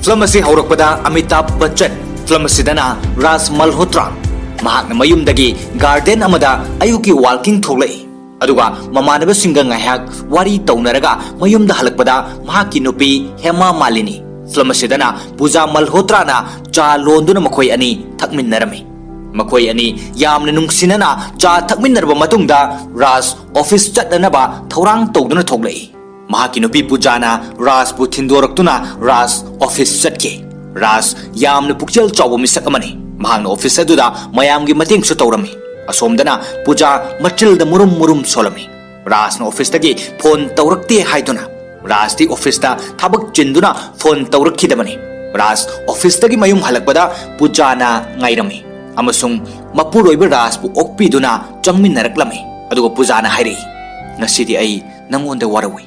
Film असी हौरकपदा Amitabh Bachchan film असिदना राज मल्होत्रा महाकना मयुमदगी गार्डन अमदा अयुकी वाकिंग थोलै अदुगा ममानबसिंगा ngaihak wari taunaraga mayumda halakpada mahaki nupi Hema Malini film असिदना पूजा मल्होत्रा ना चा लोंदुना मखोय अनि थकमिन्नरमी मखोय अनि यामना नुंगसिनना चा थकमिन्नरबा मतुंगदा राज ऑफिस चटनबा थौरांग तौदुना थोलै महाकी नुपी पूजाना राज बु थिंदोरक्तुना राज ऑफिस चटके राज यामना पुक्चल चावो मिसक अमनी महांगना ऑफिस अदुदा मयामगी मतेंगसु तौरमी असोमदना पूजा मचिलदा मुरुम मुरुम सोलमी राजना ऑफिस तगी फोन तौरक्ते हाइदुना राजदी ऑफिस ता थबक चिंदुना फोन तौरक्खिदमनी राज ऑफिस तगी मयुम हलकपदा पूजाना ngairami amasung mapuroiba राज बु ओकपीदुना चंगमिन्नरक्लमी अदुगा पूजाना हाइरि ngasidi ai nangonda warawi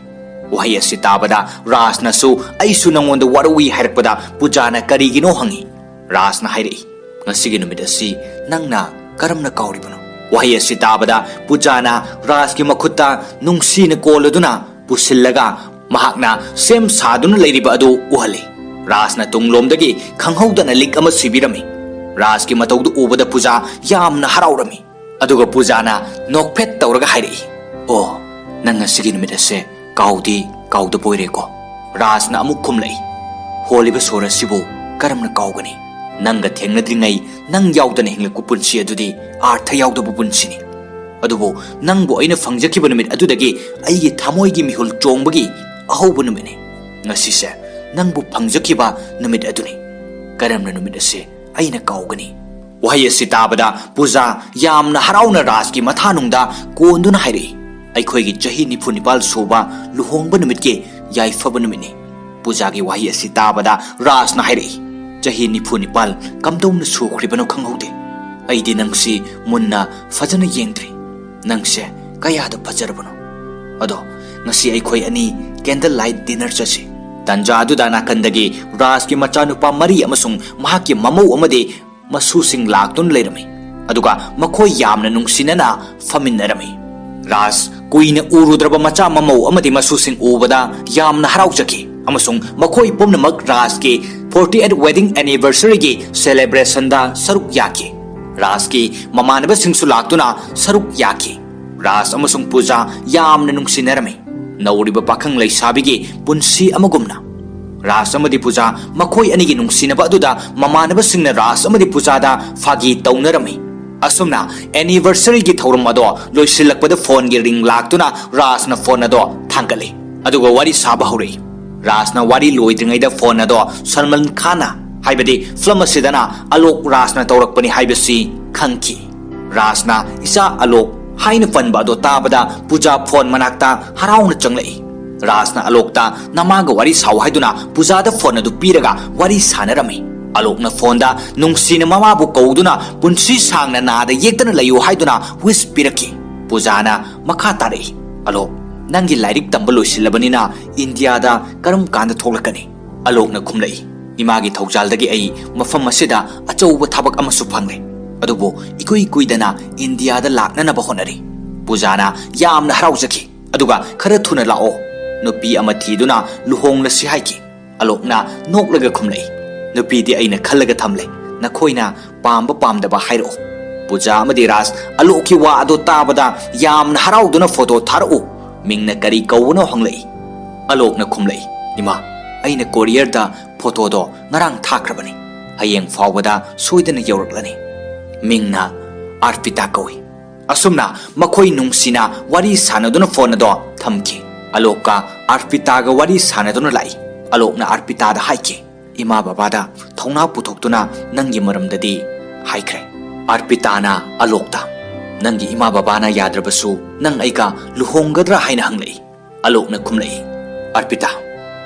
वही असी ताबदा राजनसु ऐसु नंगोंद वरवी हाइरपदा पूजाना करिगिनो हंगी राजना हाइरि ngasiगी नुमिद असि नंगना करमना काउरिबनो वही असी ताबदा पूजाना राजकी मखुत्ता नुंगसीन कोलदुना पुसिल्लगा महाकना सेम सादुना लेरिबा अदु उहले राजना तुंगलोमदगी खंगहौदना लिक अमा सिबिरमी राजकी मतौदु उबदा पूजा यामना हराउरमी अदुगा पूजाना नोकफेट तौरगा हाइरि ओ नंग ngasiगी नुमिद असे काउदी काउद पोइरेको राजना अमुक खुमलै होलिबा सोरसिबो करमना काउगनी नंग थेंगनद्रिङै नंग याउदना हिंगलकु पुन्सि अदुदि आर्थ याउदबु पुन्सिनि अदुबो नंगबो अइना फंगजखिबा नुमित अदुदगी अइगी थामोइगी मिहुल चोंबगी अहौबु नुमितनि ngasiसे नंगबु फंगजखिबा नुमित अदुनि करमना नुमित असे अइना काउगनी वही असि ताबदा पूजा यामना हराउना राजकी मथानुंगदा कोंदुना हाइरि अखोगी चही निफु निपाल सोबा लुहोंग नुमितके याइफब नुमितनि पूजागी वही असि ताबदा राजना हाइरि चही निफु निपाल कमदौना सुख्रिबनो खंगहौदे अइदि नंगसि मुन्ना फजना येंद्रि नंगसे कयादा फजरबनो अदो ngasi अखोई अनि कैंडल लाइट डिनर चसे तंजा अदुदा नाकंदगी राजकी मचानुपा मरी अमसुंग महाकी ममौ अमदे मसुसिंग लाक्तुन लेरमी अदुगा मखोई यामना नुंगसिनना फमिन्नरमी राज कुइना उरुद्रबा मचा ममौ अमदि मसुसिंग उबदा यामना हराउजकी अमसुंग मखोई पुमनमक राज के 48th वेडिंग एनिवर्सरी की सेलिब्रेशन दा सरुक याकी राज की ममानबा सिंगसु लाक्तुना सरुक याकी राज अमसुंग पूजा यामना नुंगसिनरमी नौरिबा पाखंग लैसाबिगी पुन्सी अमगुमना राज अमदि पूजा मखोई अनिगी नुंगसिनबा अदुदा ममानबा सिंगना राज अमदि पूजादा फागी तौनरमी असुमना एनिवर्सरी की थौरम अदो लोइसिलकपद फोन की रिंग लाक्तुना राजना फोन अदो थांगले अदुगा वारी साबा हौरै राजना वारी लोइद्रिङैदा फोन अदो सलमान खाना हाइबदि फिल्म असिदना आलोक राजना तौरकपनि हाइबसि खंखि राजना इसा आलोक हाइन फनबा अदो ताबदा पूजा फोन मनाक्ता हराउना चंगलै राजना आलोकता नमागा वारी साव हाइदुना पूजादा फोन अदु पीरगा वारी सानरमी आलोकना फोनदा नुंगसिन ममाबु कौदुना पुन्सी सांगना नादा येक्तना लयु हाइदुना विस पिरकी पूजाना मखा तारै आलोक नंगी लाइरिक तंबा लोइसिलबनिना इंडियादा करम कांदा थोलकनी आलोकना खुमलै इमागी थौजालदगी अई मफम असिदा अचौबा थबक अमसु फंगले अदुबो इकुई कुइदना इंडियादा लाक्ननबा होनरी पूजाना यामना हराउजकी अदुगा खरा थुना लाओ नुपी अमा थीदुना लुहोंगलसि हाइकी आलोकना नोकलगा खुमलै नुपीदी अइना खल्लगा थमले नखोइना पामबा पामदबा हाइरो पूजा अमदि राज आलोककी वा अदो ताबदा यामना हराउदुना फोटो थारउ मिंगना करी कौनो हंगलै आलोकना खुमलै इमा अइना कोरियरदा फोटोदो ngarang थाख्रबनि हयेंग फावबदा सोइदना यौरक्लनि मिंगना अर्पिता कौइ असुमना मखोइ नुंगसिना वारी सानदुना फोन अदो थमकी आलोकका अर्पितागा वारी सानदुना लाई आलोकना अर्पितादा हाइके इमा बाबादा थौना पुथोक्तुना नंगी मरमददी हाइख्रे अर्पिताना आलोकता नंगी इमा बाबाना याद्रबसु नंग अइका लुहोंगद्रा हाइना हंगलै आलोकना खुमलै अर्पिता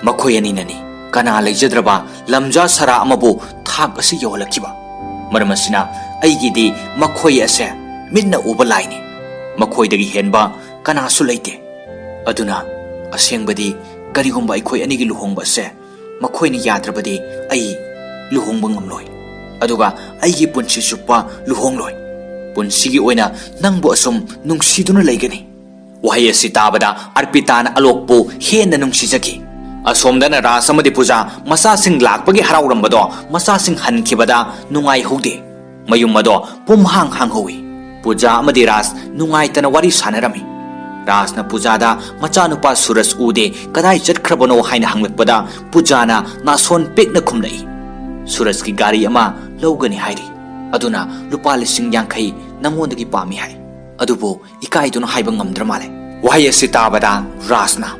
मखोय अनिननी कना लैजद्रबा लमजा सरा अमबु थाक असि यौलखिबा मरमसिना अइगिदी मखोय असे मिन्ना उबा लाइनी मखोयदगी हेनबा कनासु लैते अदुना असेंगबदी करिगुंबा अइखोय अनिगी लुहोंबा असे मखोयनी याद्रबदी अइ लुहोंबा ngamloi aduga aigi punsi suppa luhongloi punsigi oina nangbu asum nungsiduna leigani wahai asi tabada arpitana alokpu hena nungsijaki ꯑꯁꯣꯝꯗꯅ ꯔꯥꯖ ꯑꯃꯗꯤ ꯄꯨꯖꯥ ꯃꯆꯥꯁꯤꯡ ꯂꯥꯛꯄꯒꯤ ꯍꯔꯥꯎꯔꯝꯕꯗꯣ ꯃꯆꯥꯁꯤꯡ ꯍꯟꯈꯤꯕꯗ ꯅꯨꯡꯉꯥꯏꯍꯧꯗꯦ ꯃꯌꯨꯝ ꯑꯗꯣ ꯄꯨꯝꯍꯥꯡ ꯍꯥꯡꯍꯧꯏ ꯄꯨꯖꯥ ꯑꯃꯗꯤ ꯔꯥꯖ ꯅꯨꯡꯉꯥꯏꯇꯅ ꯋꯥꯔꯤ ꯁꯥꯟꯅꯔꯝꯃꯤ ꯔꯥꯖꯅ ꯄꯨꯖꯥꯗ ꯃꯆꯥꯅꯨꯄꯥ ꯁꯨꯔꯖ ꯎꯗꯦ ꯀꯗꯥꯏ ꯆꯠꯈ꯭ꯔꯕꯅꯣ ꯍꯥꯏꯅ ꯍꯪꯂꯛꯄꯗ ꯄꯨꯖꯥꯅ ꯅꯥꯁꯣꯟ ꯄꯤꯛꯅ ꯈꯨꯝꯂꯛꯏ ꯁꯨꯔꯖꯀꯤ ꯒꯥꯔꯤ ꯑꯃ ꯂꯧꯒꯅꯤ ꯍꯥꯏꯔꯤ ꯑꯗꯨꯅ ꯂꯨꯄꯥ 50,000 ꯅꯪꯉꯣꯟꯗꯒꯤ ꯄꯥꯝꯃꯤ ꯍꯥꯏ ꯑꯗꯨꯕꯨ ꯏꯀꯥꯏꯗꯨꯅ ꯍꯥꯏꯕ ꯉꯝꯗ꯭ꯔ ꯃꯥꯜꯂꯦ ꯋꯥꯍꯩ ꯑꯁꯤ ꯇꯥꯕꯗ ꯔꯥꯖꯅ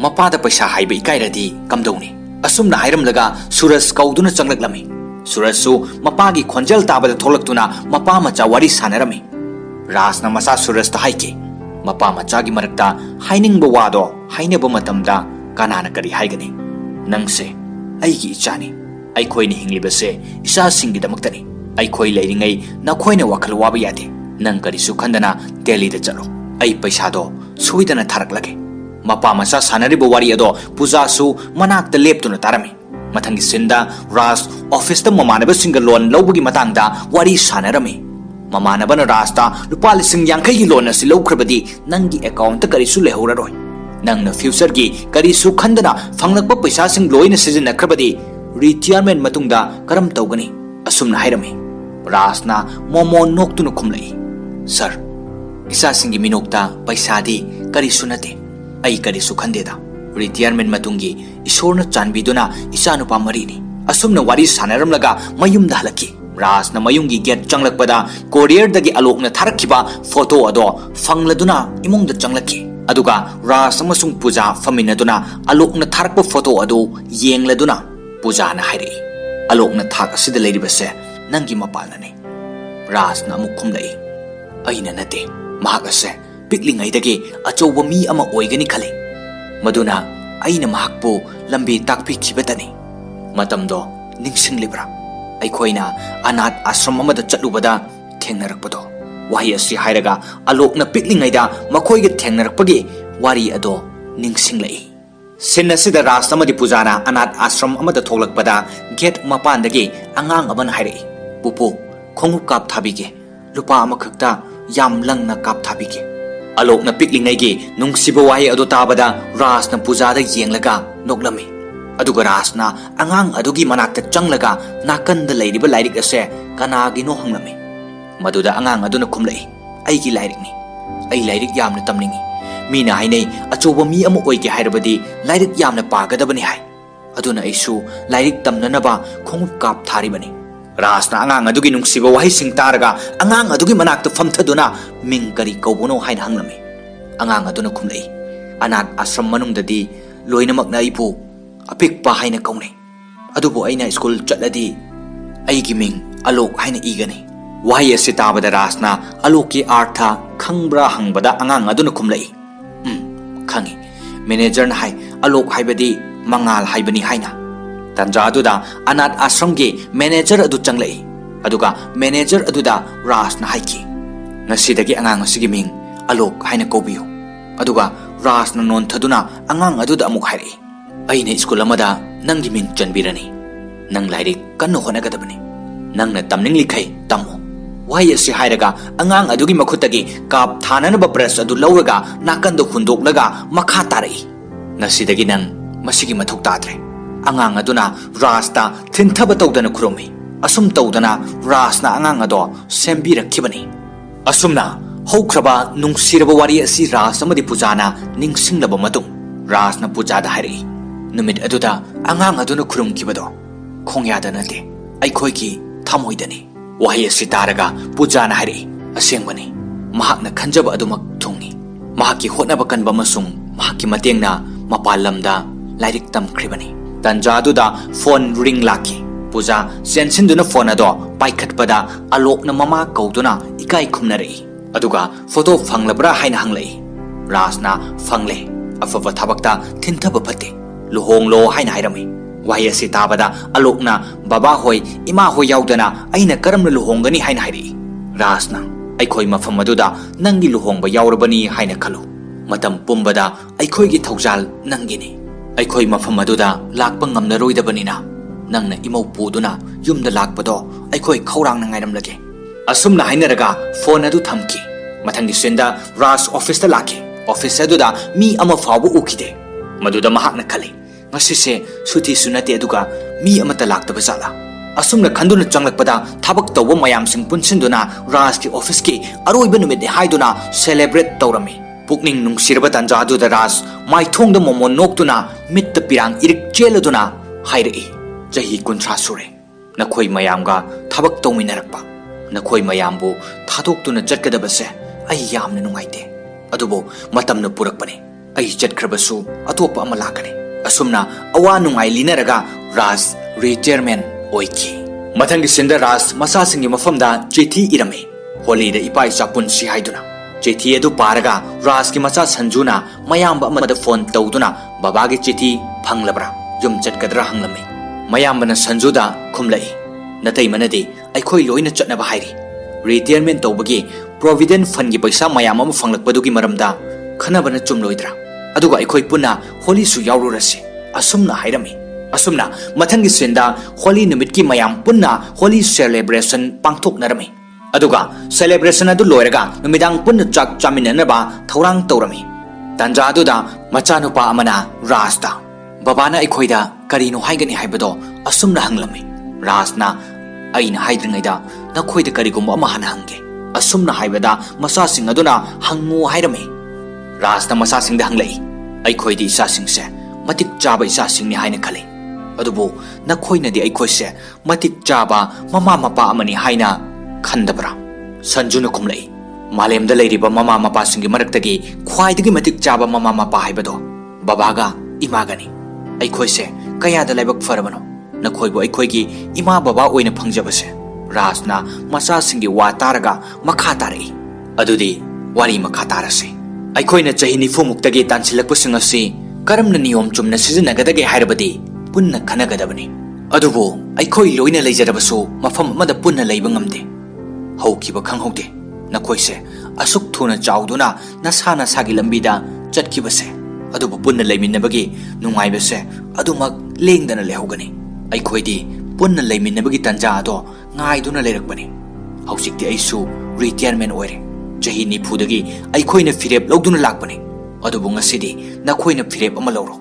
ꯃꯄꯥꯗ ꯄꯩꯁꯥ ꯍꯥꯏꯕ ꯏꯀꯥꯏꯔꯗꯤ ꯀꯝꯗꯧꯅꯤ ꯑꯁꯨꯝꯅ ꯍꯥꯏꯔꯝꯂꯒ ꯁꯨꯔꯖ ꯀꯧꯗꯨꯅ ꯆꯪꯂꯛꯂꯝꯃꯤ ꯁꯨꯔꯖꯁꯨ ꯃꯄꯥꯒꯤ ꯈꯣꯟꯖꯦꯜ ꯇꯥꯕꯗ ꯊꯣꯛꯂꯛꯇꯨꯅ ꯃꯄꯥ ꯃꯆꯥ ꯋꯥꯔꯤ ꯁꯥꯟꯅꯔꯝꯃꯤ ꯔꯥꯖꯅ ꯃꯆꯥ ꯁꯨꯔꯖꯇ ꯍꯥꯏꯈꯤ ꯃꯄꯥ ꯃꯆꯥꯒꯤ ꯃꯔꯛꯇ ꯍꯥꯏꯅꯤꯡꯕ ꯋꯥꯗꯣ ꯍꯥꯏꯅꯕ ꯃꯇꯝꯗ ꯀꯅꯥꯅ ꯀꯔꯤ ꯍꯥꯏꯒꯅꯤ ꯅꯪꯁꯦ ꯑꯩꯒꯤ ꯏꯆꯥꯅꯤ ꯑꯩꯈꯣꯏꯅ ꯍꯤꯡꯂꯤꯕꯁꯦ ꯏꯆꯥꯁꯤꯡꯒꯤꯗꯃꯛꯇꯅꯤ ꯑꯩꯈꯣꯏ ꯂꯩꯔꯤꯉꯩ ꯅꯈꯣꯏꯅ ꯋꯥꯈꯜ ꯋꯥꯕ ꯌꯥꯗꯦ ꯅꯪ ꯀꯔꯤꯁꯨ ꯈꯟꯗꯅ ꯗꯦꯜꯂꯤꯗ ꯆꯠꯂꯣ ꯑꯩ ꯄꯩꯁꯥꯗꯣ ꯁꯣꯏꯗꯅ ꯊꯥꯔꯛꯂꯒꯦ ꯃꯄꯥ ꯃꯆꯥ ꯁꯥꯟꯅꯔꯤꯕ ꯋꯥꯔꯤ ꯑꯗꯣ ꯄꯨꯖꯥꯁꯨ ꯃꯅꯥꯛꯇ ꯂꯦꯞꯇꯨꯅ ꯇꯥꯔꯝꯃꯤ ꯃꯊꯪꯒꯤ ꯁꯤꯟꯗ ꯔꯥꯖ ꯑꯣꯐꯤꯁꯇ ꯃꯃꯥꯟꯅꯕꯁꯤꯡꯒ ꯂꯣꯟ ꯂꯧꯕꯒꯤ ꯃꯇꯥꯡꯗ ꯋꯥꯔꯤ ꯁꯥꯟꯅꯔꯝꯃꯤ ꯃꯃꯥꯟꯅꯕꯅ ꯔꯥꯖꯇ ꯂꯨꯄꯥ 50,000 ꯂꯣꯟ ꯑꯁꯤ ꯂꯧꯈ꯭ꯔꯕꯗꯤ ꯅꯪꯒꯤ ꯑꯦꯀꯥꯎꯟꯇ ꯀꯔꯤꯁꯨ ꯂꯩꯍꯧꯔꯔꯣꯏ ꯅꯪꯅ ꯐ꯭ꯌꯨꯆꯔꯒꯤ ꯀꯔꯤꯁꯨ ꯈꯟꯗꯅ ꯐꯪꯂꯛꯄ ꯄꯩꯁꯥꯁꯤꯡ ꯂꯣꯏꯅ ꯁꯤꯖꯤꯟꯅꯈ꯭ꯔꯕꯗꯤ ꯔꯤꯇꯤꯌꯔꯃꯦꯟ ꯃꯇꯨꯡꯗ ꯀꯔꯝ ꯇꯧꯒꯅꯤ ꯑꯁꯨꯝꯅ ꯍꯥꯏꯔꯝꯃꯤ ꯔꯥꯖꯅ ꯃꯣꯃꯣ ꯅꯣꯛꯇꯨꯅ ꯈꯨꯝꯂꯛꯏ ꯁꯔ ꯏꯆꯥꯁꯤꯡꯒꯤ ꯃꯤꯅꯣꯛꯇ ꯄꯩꯁꯥꯗꯤ ꯀꯔꯤꯁꯨ ꯅꯠꯇꯦ ꯑꯩ ꯀꯔꯤꯁꯨ ꯈꯟꯗꯦꯗ ꯔꯤꯇꯤꯌꯔꯃꯦꯟ ꯃꯇꯨꯡꯒꯤ ꯏꯁꯣꯔꯅ ꯆꯥꯟꯕꯤꯗꯨꯅ ꯏꯆꯥꯅꯨꯄꯥ 4ꯅꯤ ꯑꯁꯨꯝꯅ ꯋꯥꯔꯤ ꯁꯥꯟꯅꯔꯝꯂꯒ ꯃꯌꯨꯝꯗ ꯍꯜꯂꯛꯈꯤ ꯔꯥꯖꯅ ꯃꯌꯨꯝꯒꯤ ꯒꯦꯠ ꯆꯪꯂꯛꯄꯗ ꯀꯣꯔꯤꯌꯔꯗꯒꯤ ꯑꯂꯣꯛꯅ ꯊꯥꯔꯛꯈꯤꯕ ꯐꯣꯇꯣ ꯑꯗꯣ ꯐꯪꯂꯗꯨꯅ ꯏꯃꯨꯡꯗ ꯆꯪꯂꯛꯈꯤ ꯑꯗꯨꯒ ꯔꯥꯖ ꯑꯃꯁꯨꯡ ꯄꯨꯖꯥ ꯐꯝꯃꯤꯟꯅꯗꯨꯅ ꯑꯂꯣꯛꯅ ꯊꯥꯔꯛꯄ ꯐꯣꯇೋ ꯑꯗꯨ ꯌꯦꯡꯂꯗꯨꯅ ꯄꯨꯖꯥꯅ ꯍꯥꯏꯔꯛꯏ ꯑꯂꯣꯛꯅ ꯊꯥꯛ ꯑꯁꯤꯗ ꯂꯩꯔꯤꯕꯁꯦ ꯅꯪꯒꯤ ꯃꯄꯥꯜꯅꯅꯤ ꯔꯥꯖꯅ ꯑꯃꯨꯛ ꯈꯨꯝꯂꯛꯏ ꯑꯩꯅ ꯅꯠꯇꯦ ꯃꯍꯥꯛ ꯑꯁꯦ ꯄꯤꯛꯂꯤꯉꯩꯗꯒꯤ ꯑꯆꯧꯕ ꯃꯤ ꯑꯃ ꯑꯣꯏꯒꯅꯤ ꯈꯜꯂꯤ ꯃꯗꯨꯅ ꯑꯩꯅ ꯃꯍꯥꯛꯄꯨ ꯂꯝꯕꯤ ꯇꯥꯛꯄꯤꯈꯤꯕꯇꯅꯤ ꯃꯇꯝꯗꯣ ꯅꯤꯡꯁꯤꯡꯂꯤꯕ꯭ꯔꯥ ꯑꯩꯈꯣꯏꯅ ꯑꯅꯥꯊ ꯑꯥश्रम ꯑꯃꯗ ꯆꯠꯂꯨꯕꯗ ꯊꯦꯡꯅꯔꯛꯄꯗꯣ ꯋꯥꯍꯩ ꯑꯁꯤ ꯍꯥꯏꯔꯒ ꯑꯂꯣꯛꯅ ꯄꯤꯛꯂꯤꯉꯩꯗ ꯃꯈꯣꯏꯒ ꯊꯦꯡꯅꯔꯛꯄꯒꯤ ꯋꯥꯔꯤ ꯑꯗꯣ ꯅꯤꯡꯁꯤꯡꯂꯛꯏ ꯁꯤꯟ ꯑꯁꯤꯗ ꯔꯥꯖ ꯑꯃꯗꯤ ꯄꯨꯖꯥꯅ ꯑꯅꯥꯊ ꯑꯥश्रम ꯑꯃꯗ ꯊꯣꯛꯂꯛꯄꯗ ꯒꯦꯠ ꯃꯄꯥꯟꯗꯒꯤ ꯑꯉꯥꯡ ꯑꯃꯅ ꯍꯥꯏꯔꯛꯏ ꯄꯨꯄꯨ ꯈꯣꯡꯎꯞ ꯀꯥꯞ ꯊꯥꯕꯤꯒꯦ ꯂꯨꯄꯥ ꯑꯃꯈꯛꯇ ꯌꯥꯝ ꯂꯪꯅ ꯀꯥꯞ ꯊꯥꯕꯤꯒꯦ ꯑꯂꯣꯛꯅ ꯄꯤꯛꯂꯤꯉꯩꯒꯤ ꯅꯨꯡꯁꯤꯕ ꯋꯥꯍꯩ ꯑꯗꯨ ꯇꯥꯕꯗ ꯔꯥꯖꯅ ꯄꯨꯖꯥꯗ ꯌꯦꯡꯂꯒ ꯅꯣꯛꯂꯝꯃꯤ ꯑꯗꯨꯒ ꯔꯥꯖꯅ ꯑꯉꯥꯡ ꯑꯗꯨꯒꯤ ꯃꯅꯥꯛꯇ ꯆꯪꯂꯒ ꯅꯥꯀꯟꯗ ꯂꯩꯔꯤꯕ ꯂꯥꯏꯔꯤꯛ ꯑꯁꯦ ꯀꯅꯥꯒꯤꯅꯣ ꯍꯪꯂꯝꯃꯤ ꯃꯗꯨꯗ ꯑꯉꯥꯡ ꯑꯗꯨꯅ ꯈꯨꯝꯂꯛꯏ ꯑꯩꯒꯤ ꯂꯥꯏꯔꯤꯛꯅꯤ ꯑꯩ ꯂꯥꯏꯔꯤꯛ ꯌꯥꯝꯅ ꯇꯝꯅꯤꯡꯉꯤ ꯃꯤꯅ ꯍꯥꯏꯅꯩ ꯑꯆꯧꯕ ꯃꯤ ꯑꯃ ꯑꯣꯏꯒꯦ ꯍꯥꯏꯔꯕꯗꯤ ꯂꯥꯏꯔꯤꯛ ꯌꯥꯝꯅ ꯄꯥꯒꯗꯕꯅꯤ ꯍꯥꯏ ꯑꯗꯨꯅ ꯑꯩꯁꯨ ꯂꯥꯏꯔꯤꯛ ꯇꯝꯅꯅꯕ ꯈꯣꯡꯎꯞ ꯀꯥꯞ ꯊꯥꯔꯤꯕꯅꯤ ꯔꯥꯖꯅ ꯑꯉꯥꯡ ꯑꯗꯨꯒꯤ ꯅꯨꯡꯁꯤꯕ ꯋꯥꯍꯩꯁꯤꯡ ꯇꯥꯔꯒ ꯑꯉꯥꯡ ꯑꯗꯨꯒꯤ ꯃꯅꯥꯛꯇ ꯐꯝꯊꯗꯨꯅ ꯃꯤꯡ ꯀꯔꯤ ꯀꯧꯕꯅꯣ ꯍꯥꯏꯅ ꯍꯪꯂꯝꯃꯤ ꯑꯉꯥꯡ ꯑꯗꯨꯅ ꯈꯨꯝꯂꯛꯏ ꯑꯅꯥꯊ ꯑꯥश्रम ꯃꯅꯨꯡꯗꯗꯤ ꯂꯣꯏꯅꯃꯛꯅ ꯑꯩꯕꯨ ꯑꯄꯤꯛꯄ ꯍꯥꯏꯅ ꯀꯧꯅꯩ ꯑꯗꯨꯕꯨ ꯑꯩꯅ ꯁ꯭ꯀꯨꯜ ꯆꯠꯂꯗꯤ ꯑꯩꯒꯤ ꯃꯤꯡ ꯑꯂꯣꯛ ꯍꯥꯏꯅ ꯏꯒꯅꯤ ꯋꯥꯍꯩ ꯑꯁꯤ ꯇꯥꯕꯗ ꯔꯥꯖꯅ ꯑꯂꯣꯛꯀꯤ ꯑꯥꯔꯊ ꯈꯪꯕ꯭ꯔꯥ ꯍꯪꯕꯗ ꯑꯉꯥꯡ ꯑꯗꯨꯅ ꯈꯨꯝꯂꯛꯏ ꯈꯪꯉꯤ ꯃꯦꯅꯦꯖꯔꯅ ꯍꯥꯏ ꯑꯂꯣꯛ ꯍꯥꯏꯕꯗꯤ ꯃꯉꯥꯜ ꯍꯥꯏꯕꯅꯤ ꯍꯥꯏꯅ ꯇꯟꯖꯥ ꯑꯗꯨꯗ ꯑꯅꯥꯊ ꯑꯥश्रमꯒꯤ ꯃꯦꯅꯦꯖꯔ ꯑꯗꯨ ꯆꯪꯂꯛꯏ ꯑꯗꯨꯒ ꯃꯦꯅꯦꯖꯔ ꯑꯗꯨꯗ ꯔꯥꯖꯅ ꯍꯥꯏꯈꯤ ꯉꯁꯤꯗꯒꯤ ꯑꯉꯥꯡ ꯑꯁꯤꯒꯤ ꯃꯤꯡ ꯑꯂꯣꯛ ꯍꯥꯏꯅ ꯀꯧꯕꯤꯌꯨ ꯑꯗꯨꯒ ꯔꯥꯖꯅ ꯅꯣꯟꯊꯗꯨꯅ ꯑꯉꯥꯡ ꯑꯗꯨꯗ ꯑꯃꯨꯛ ꯍꯥꯏꯔꯛꯏ ꯑꯩꯅ ꯁ꯭ꯀꯨꯜ ꯑꯃꯗ ꯅꯪꯒꯤ ꯃꯤꯡ ꯆꯟꯕꯤꯔꯅꯤ ꯅꯪ ꯂꯥꯏꯔꯤꯛ ꯀꯟꯅ ꯍꯣꯠꯅꯒꯗꯕꯅꯤ ꯅꯪꯅ ꯇꯝꯅꯤꯡꯂꯤꯈꯩ ꯇꯝꯃꯨ ꯋꯥꯍꯩ ꯑꯁꯤ ꯍꯥꯏꯔꯒ ꯑꯉꯥꯡ ꯑꯗꯨꯒꯤ ꯃꯈꯨꯠꯇꯒꯤ ꯀꯥꯞ ꯊꯥꯅꯅꯕ ꯕ꯭ꯔꯁ ꯑꯗꯨ ꯂꯧꯔꯒ ꯅꯥꯀꯟꯗ ꯍꯨꯟꯗꯣꯛꯂꯒ ꯃꯈꯥ ꯇꯥꯔꯛꯏ ꯉꯁꯤꯗꯒꯤ ꯅꯪ ꯃꯁꯤꯒꯤ ꯃꯊꯧ ꯇꯥꯗ꯭ꯔꯦ ꯑꯉꯥꯡ ꯑꯗꯨꯅ ꯔꯥꯖꯇ ꯊꯤꯟꯊꯕ ꯇꯧꯗꯅ ꯈꯨꯔꯨꯝꯃꯤ ꯑꯁꯨꯝ ꯇꯧꯗꯅ ꯔꯥꯖꯅ ꯑꯉꯥꯡ ꯑꯗꯣ ꯁꯦꯝꯕꯤꯔꯛꯈꯤꯕꯅꯤ ꯑꯁꯨꯝꯅ ꯍꯧꯈ꯭ꯔꯕ ꯅꯨꯡꯁꯤꯔꯕ ꯋꯥꯔꯤ ꯑꯁꯤ ꯔꯥꯖ ꯑꯃꯗꯤ ꯄꯨꯖꯥꯅ ꯅꯤꯡꯁꯤꯡꯂꯕ ꯃꯇꯨꯡ ꯔꯥꯖꯅ ꯄꯨꯖꯥꯗ ꯍꯥꯏꯔꯛꯏ ꯅꯨꯃꯤꯠ ꯑꯗꯨꯗ ꯑꯉꯥꯡ ꯑꯗꯨꯅ ꯈꯨꯔꯨꯝꯈꯤꯕꯗꯣ ꯈꯣꯡꯌꯥꯗ ꯅꯠꯇꯦ ꯑꯩꯈꯣꯏꯒꯤ ꯊꯃꯣꯏꯗꯅꯤ ꯋꯥꯍꯩ ꯑꯁꯤ ꯇꯥꯔꯒ ꯄꯨꯖꯥꯅ ꯍꯥꯏꯔꯛꯏ ꯑꯁꯦꯡꯕꯅꯤ ꯃꯍꯥꯛꯅ ꯈꯟꯖꯕ ꯑꯗꯨꯃꯛ ꯊꯨꯡꯉꯤ ꯃꯍꯥꯛꯀꯤ ꯍꯣꯠꯅꯕ ꯀꯟꯕ ꯑꯃꯁꯨꯡ ꯃꯍꯥꯛꯀꯤ ꯃꯇꯦꯡꯅ ꯃꯄꯥꯟ ꯂꯝꯗ ꯂꯥꯏꯔꯤꯛ ꯇꯝꯈ꯭ꯔꯤꯕꯅꯤ ꯇꯟꯖꯥ ꯑꯗꯨꯗ ꯐꯣꯟ ꯔꯤꯡ ꯂꯥꯛꯈꯤ ꯄꯨꯖꯥ ꯆꯦꯟꯁꯤꯟꯗꯨꯅ ꯐꯣꯟ ꯑꯗꯣ ꯄꯥꯏꯈꯠꯄꯗ ꯑꯂꯣꯛꯅ ꯃꯃꯥ ꯀꯧꯗꯨꯅ ꯏꯀꯥꯏ ꯈꯨꯝꯅꯔꯛꯏ ꯑꯗꯨꯒ ꯐꯣꯇꯣ ꯐꯪꯂꯕ꯭ꯔꯥ ꯍꯥꯏꯅ ꯍꯪꯂꯛꯏ ꯔꯥꯖꯅ ꯐꯪꯂꯦ ꯑꯐꯕ ꯊꯕꯛꯇ ꯊꯤꯟꯊꯕ ꯐꯠꯇꯦ ꯂꯨꯍꯣꯡꯂꯣ ꯍꯥꯏꯅ ꯍꯥꯏꯔꯝꯃꯤ ꯋꯥꯍꯩ ꯑꯁꯤ ꯇꯥꯕꯗ ꯑꯂꯣꯛꯅ ꯕꯕꯥ ꯍꯣꯏ ꯏꯃꯥ ꯍꯣꯏ ꯌꯥꯎꯗꯅ ꯑꯩꯅ ꯀꯔꯝꯅ ꯂꯨꯍꯣꯡꯒꯅꯤ ꯍꯥꯏꯅ ꯍꯥꯏꯔꯛꯏ ꯔꯥꯖꯅ ꯑꯩꯈꯣꯏ ꯃꯐꯝ ꯑꯗꯨꯗ ꯅꯪꯒꯤ ꯂꯨꯍꯣꯡꯕ ꯌꯥꯎꯔꯕꯅꯤ ꯍꯥꯏꯅ ꯈꯜꯂꯨ ꯃꯇꯝ ꯄꯨꯝꯕꯗ ꯑꯩꯈꯣꯏꯒꯤ ꯊꯧꯖꯥꯜ ꯅꯪꯒꯤꯅꯤ ꯑꯩꯈꯣꯏ ꯃꯐꯝ ꯑꯗꯨꯗ ꯂꯥꯛꯄ ꯉꯝꯅꯔꯣꯏꯗꯕꯅꯤꯅ ꯅꯪꯅ ꯏꯃꯧ ꯄꯨꯗꯨꯅ ꯌꯨꯝꯗ ꯂꯥꯛꯄꯗꯣ ꯑꯩꯈꯣꯏ ꯈꯧꯔꯥꯡꯅ ꯉꯥꯏꯔꯝꯂꯒꯦ ꯑꯁꯨꯝꯅ ꯍꯥꯏꯅꯔꯒ ꯐꯣꯟ ꯑꯗꯨ ꯊꯝꯈꯤ ꯃꯊꯪꯒꯤ ꯁꯤꯟꯗ ꯔꯥꯖ ꯑꯣꯐꯤꯁꯇ ꯂꯥꯛꯈꯤ ꯑꯣꯐꯤꯁ ꯑꯗꯨꯗ ꯃꯤ ꯑꯃ ꯐꯥꯎꯕ ꯎꯈꯤꯗꯦ ꯃꯗꯨꯗ ꯃꯍꯥꯛꯅ ꯈꯜꯂꯤ ngasi se suti sunate aduga mi amata laktaba jala asumna khanduna changlakpada thabak tawba mayam sing punsinduna Raj ki office ki aroiba numit ni haiduna celebrate tawrami pukning nungsirba tanja aduda Raj mai thongda momon noktuna mitta pirang irik cheladuna hairei jahi kunthra sure nakhoi mayamga thabak tawminarakpa nakhoi mayambu thadoktuna jatkadabase ai yamna nungaite adubo matamna purakpani ai jatkhrabasu atopa ama lakani asumna awa nungai linaraga Raj retirement oiki mathangi sinda Raj masa singi mafamda chithi irame holi da ipai chapun si haiduna chithi edu paraga Raj ki macha sanjuna mayamba amada phone tawduna baba gi chithi phanglabra yum chatkadra hanglami mayambana sanjuda khumlai natai manadi aikhoi loina chatna ba hairi retirement tawbagi provident fund gi paisa mayam am phanglakpadugi maramda khanabana chumloidra aduga aikhoi punna holi su yaururasi asumna hairami asumna mathangi senda holi numit ki mayam punna holi celebration pangthok narami aduga celebration adu loiraga numidang punna chak chaminanaba thorang tawrami tanja aduda machanupa amana Rajda babana aikhoida karino haigani haibado asumna hanglami Rajna aina haidringaida nakhoida karigum ama hana hange asumna haibada masa sing aduna hangu hairami Rajna masa sing da hanglai aikhoidi isa singse matik chaba isa singni haina khale adubu nakhoina di aikhoise matik chaba mama mapa amani haina khandabra sanjuna kumlai malemda leiriba mama mapa singi maraktagi khwaidagi matik chaba mama mapa haibado babaga imagani aikhoise kayada laibak farabano nakhoibo aikhoigi ima baba oina phangjabase Rajna masa singi wa taraga makha tarai adudi wari makha tarase aikhoina chahi nifu muktagi tansilakpasing asi karamna niyom chumna sizinnagadage hairabadi punna khanagadabani adubu aikhoi loina leijarabasu mafam amada punna leiba ngamde haukiba khanghaude nakhoise asuk thuna chauduna nasana sagi lambida chatkibase adubu punna leiminnabagi nungaibase adumak lengdana lehogani aikhoidi punna leiminnabagi tanja ado ngaiduna leirakbani hausikti aisu retirement oire jahi nifudagi aikhoina firep logduna lakbani adubu ngasidi nakhoina firep ama lawro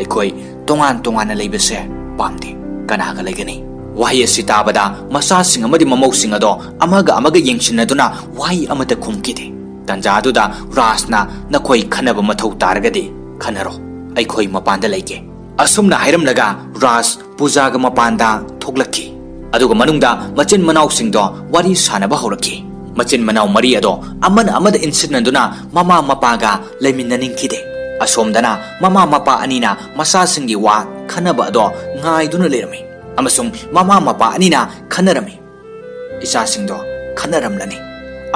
aikoi tongan tongana leibase pamde kanaga legani wahi sitabada masa sing amadi mamau sing ado amaga yengsinaduna wahi amata khumkide tanjaduda Rajna nakhoi khanaba mathau taragade khanaro aikoi mapanda leike asumna hairamlaga Raj pujaga mapanda thoglaki aduga manungda machin manau singdo wari sanaba horaki machin manau mari ado amada insidnanduna mama mapaga leiminnaninkhide asomdana mama mapa anina masa singi wa khanaba ado ngaiduna lerami amasung mama mapa anina khanarami isa singdo khanaramlani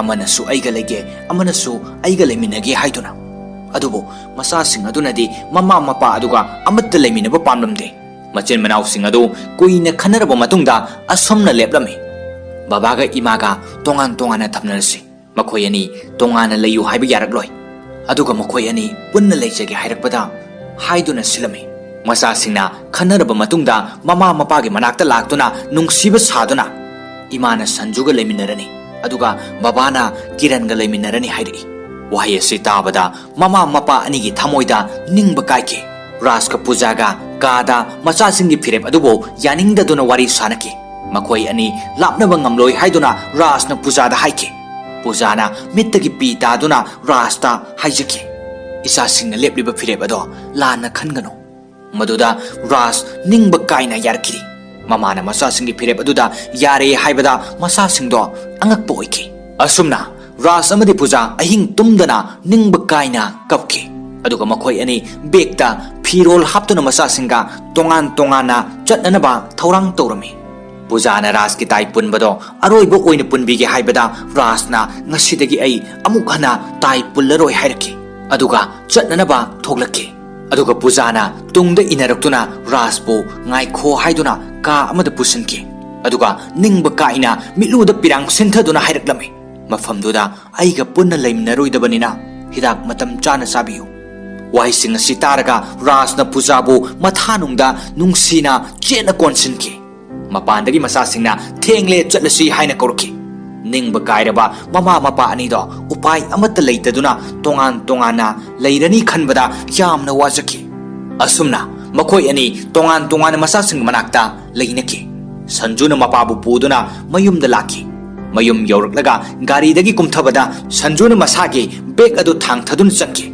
amana su aiga lege amana su aiga leminage haiduna adubo masa sing adunadi mama mapa aduga amatta leminaba pamlamde machin manau sing adu kuina khanaraba matungda asomna leplami babaga imaga tongan thamnarasi makhoi ani tongana leyu haiba yarakloi aduga makhoi ani punna leijage hairakpada haiduna silami masa singna khanaraba matungda mama mapagi manakta laktuna nungsiba saduna imana sanjuga leiminarani aduga babana kiranga leiminarani hairi wahi sitabada mama mapa anigi thamoida ningba kaike Rajka pujaga kada macha singi firep adubo yaninda duna wari sanaki makhoi ani lapnaba ngamloi haiduna Rajna pujada haike pujana mittagi pita duna Rajta haijaki isa singna lepliba firep ado lana khangano maduda Raj ningba kaina yarkiri mamana masa singi firep aduda yare haibada masa singdo angakpa oiki asumna Raj amadi puja ahing tumdana ningba kaina kapki aduga makhoi ani bekta firol haptuna masa singa tongana chatnanaba thorang tawrami pujana Raj ki tai punbado aroibo oina punbige haibada Rajna ngasidagi ai amuk hana tai pullaroi hairaki aduga chatnanaba thoglaki aduga pujana tungda inaraktuna Rajbu ngaikho haiduna ka amada pusinki aduga ningba kaina miluda pirang sinthaduna hairaklami mafamduda aiga punna leiminaroidabanina hidak matam chana sabiyu wahi sing asi taraga Rajna pujabu mathanungda nungsina chena konsinki mapandagi masa singna thengle chatlasi haina korki ningba kairaba mama mapa anido upai amata leitaduna tongana leirani khanbada yamna wajaki asumna ꯃꯈꯣꯏ ꯑꯅꯤ ꯇꯣꯉꯥꯟ ꯇꯣꯉꯥꯟꯅ ꯃꯆꯥꯁꯤꯡ ꯃꯅꯥꯛꯇ ꯂꯩꯅꯈꯤ ꯁꯟꯖꯨꯅ ꯃꯄꯥꯕꯨ ꯄꯨꯗꯨꯅ ꯃꯌꯨꯝꯗ ꯂꯥꯛꯈꯤ ꯃꯌꯨꯝ ꯌꯧꯔꯛꯂꯒ ꯒꯥꯔꯤꯗꯒꯤ ꯀꯨꯝꯊꯕꯗ ꯁꯟꯖꯨꯅ ꯃꯁꯥꯒꯤ ꯕꯦꯒ ꯑꯗꯨ ꯊꯥꯡꯊꯗꯨꯅ ꯆꯪꯈꯤ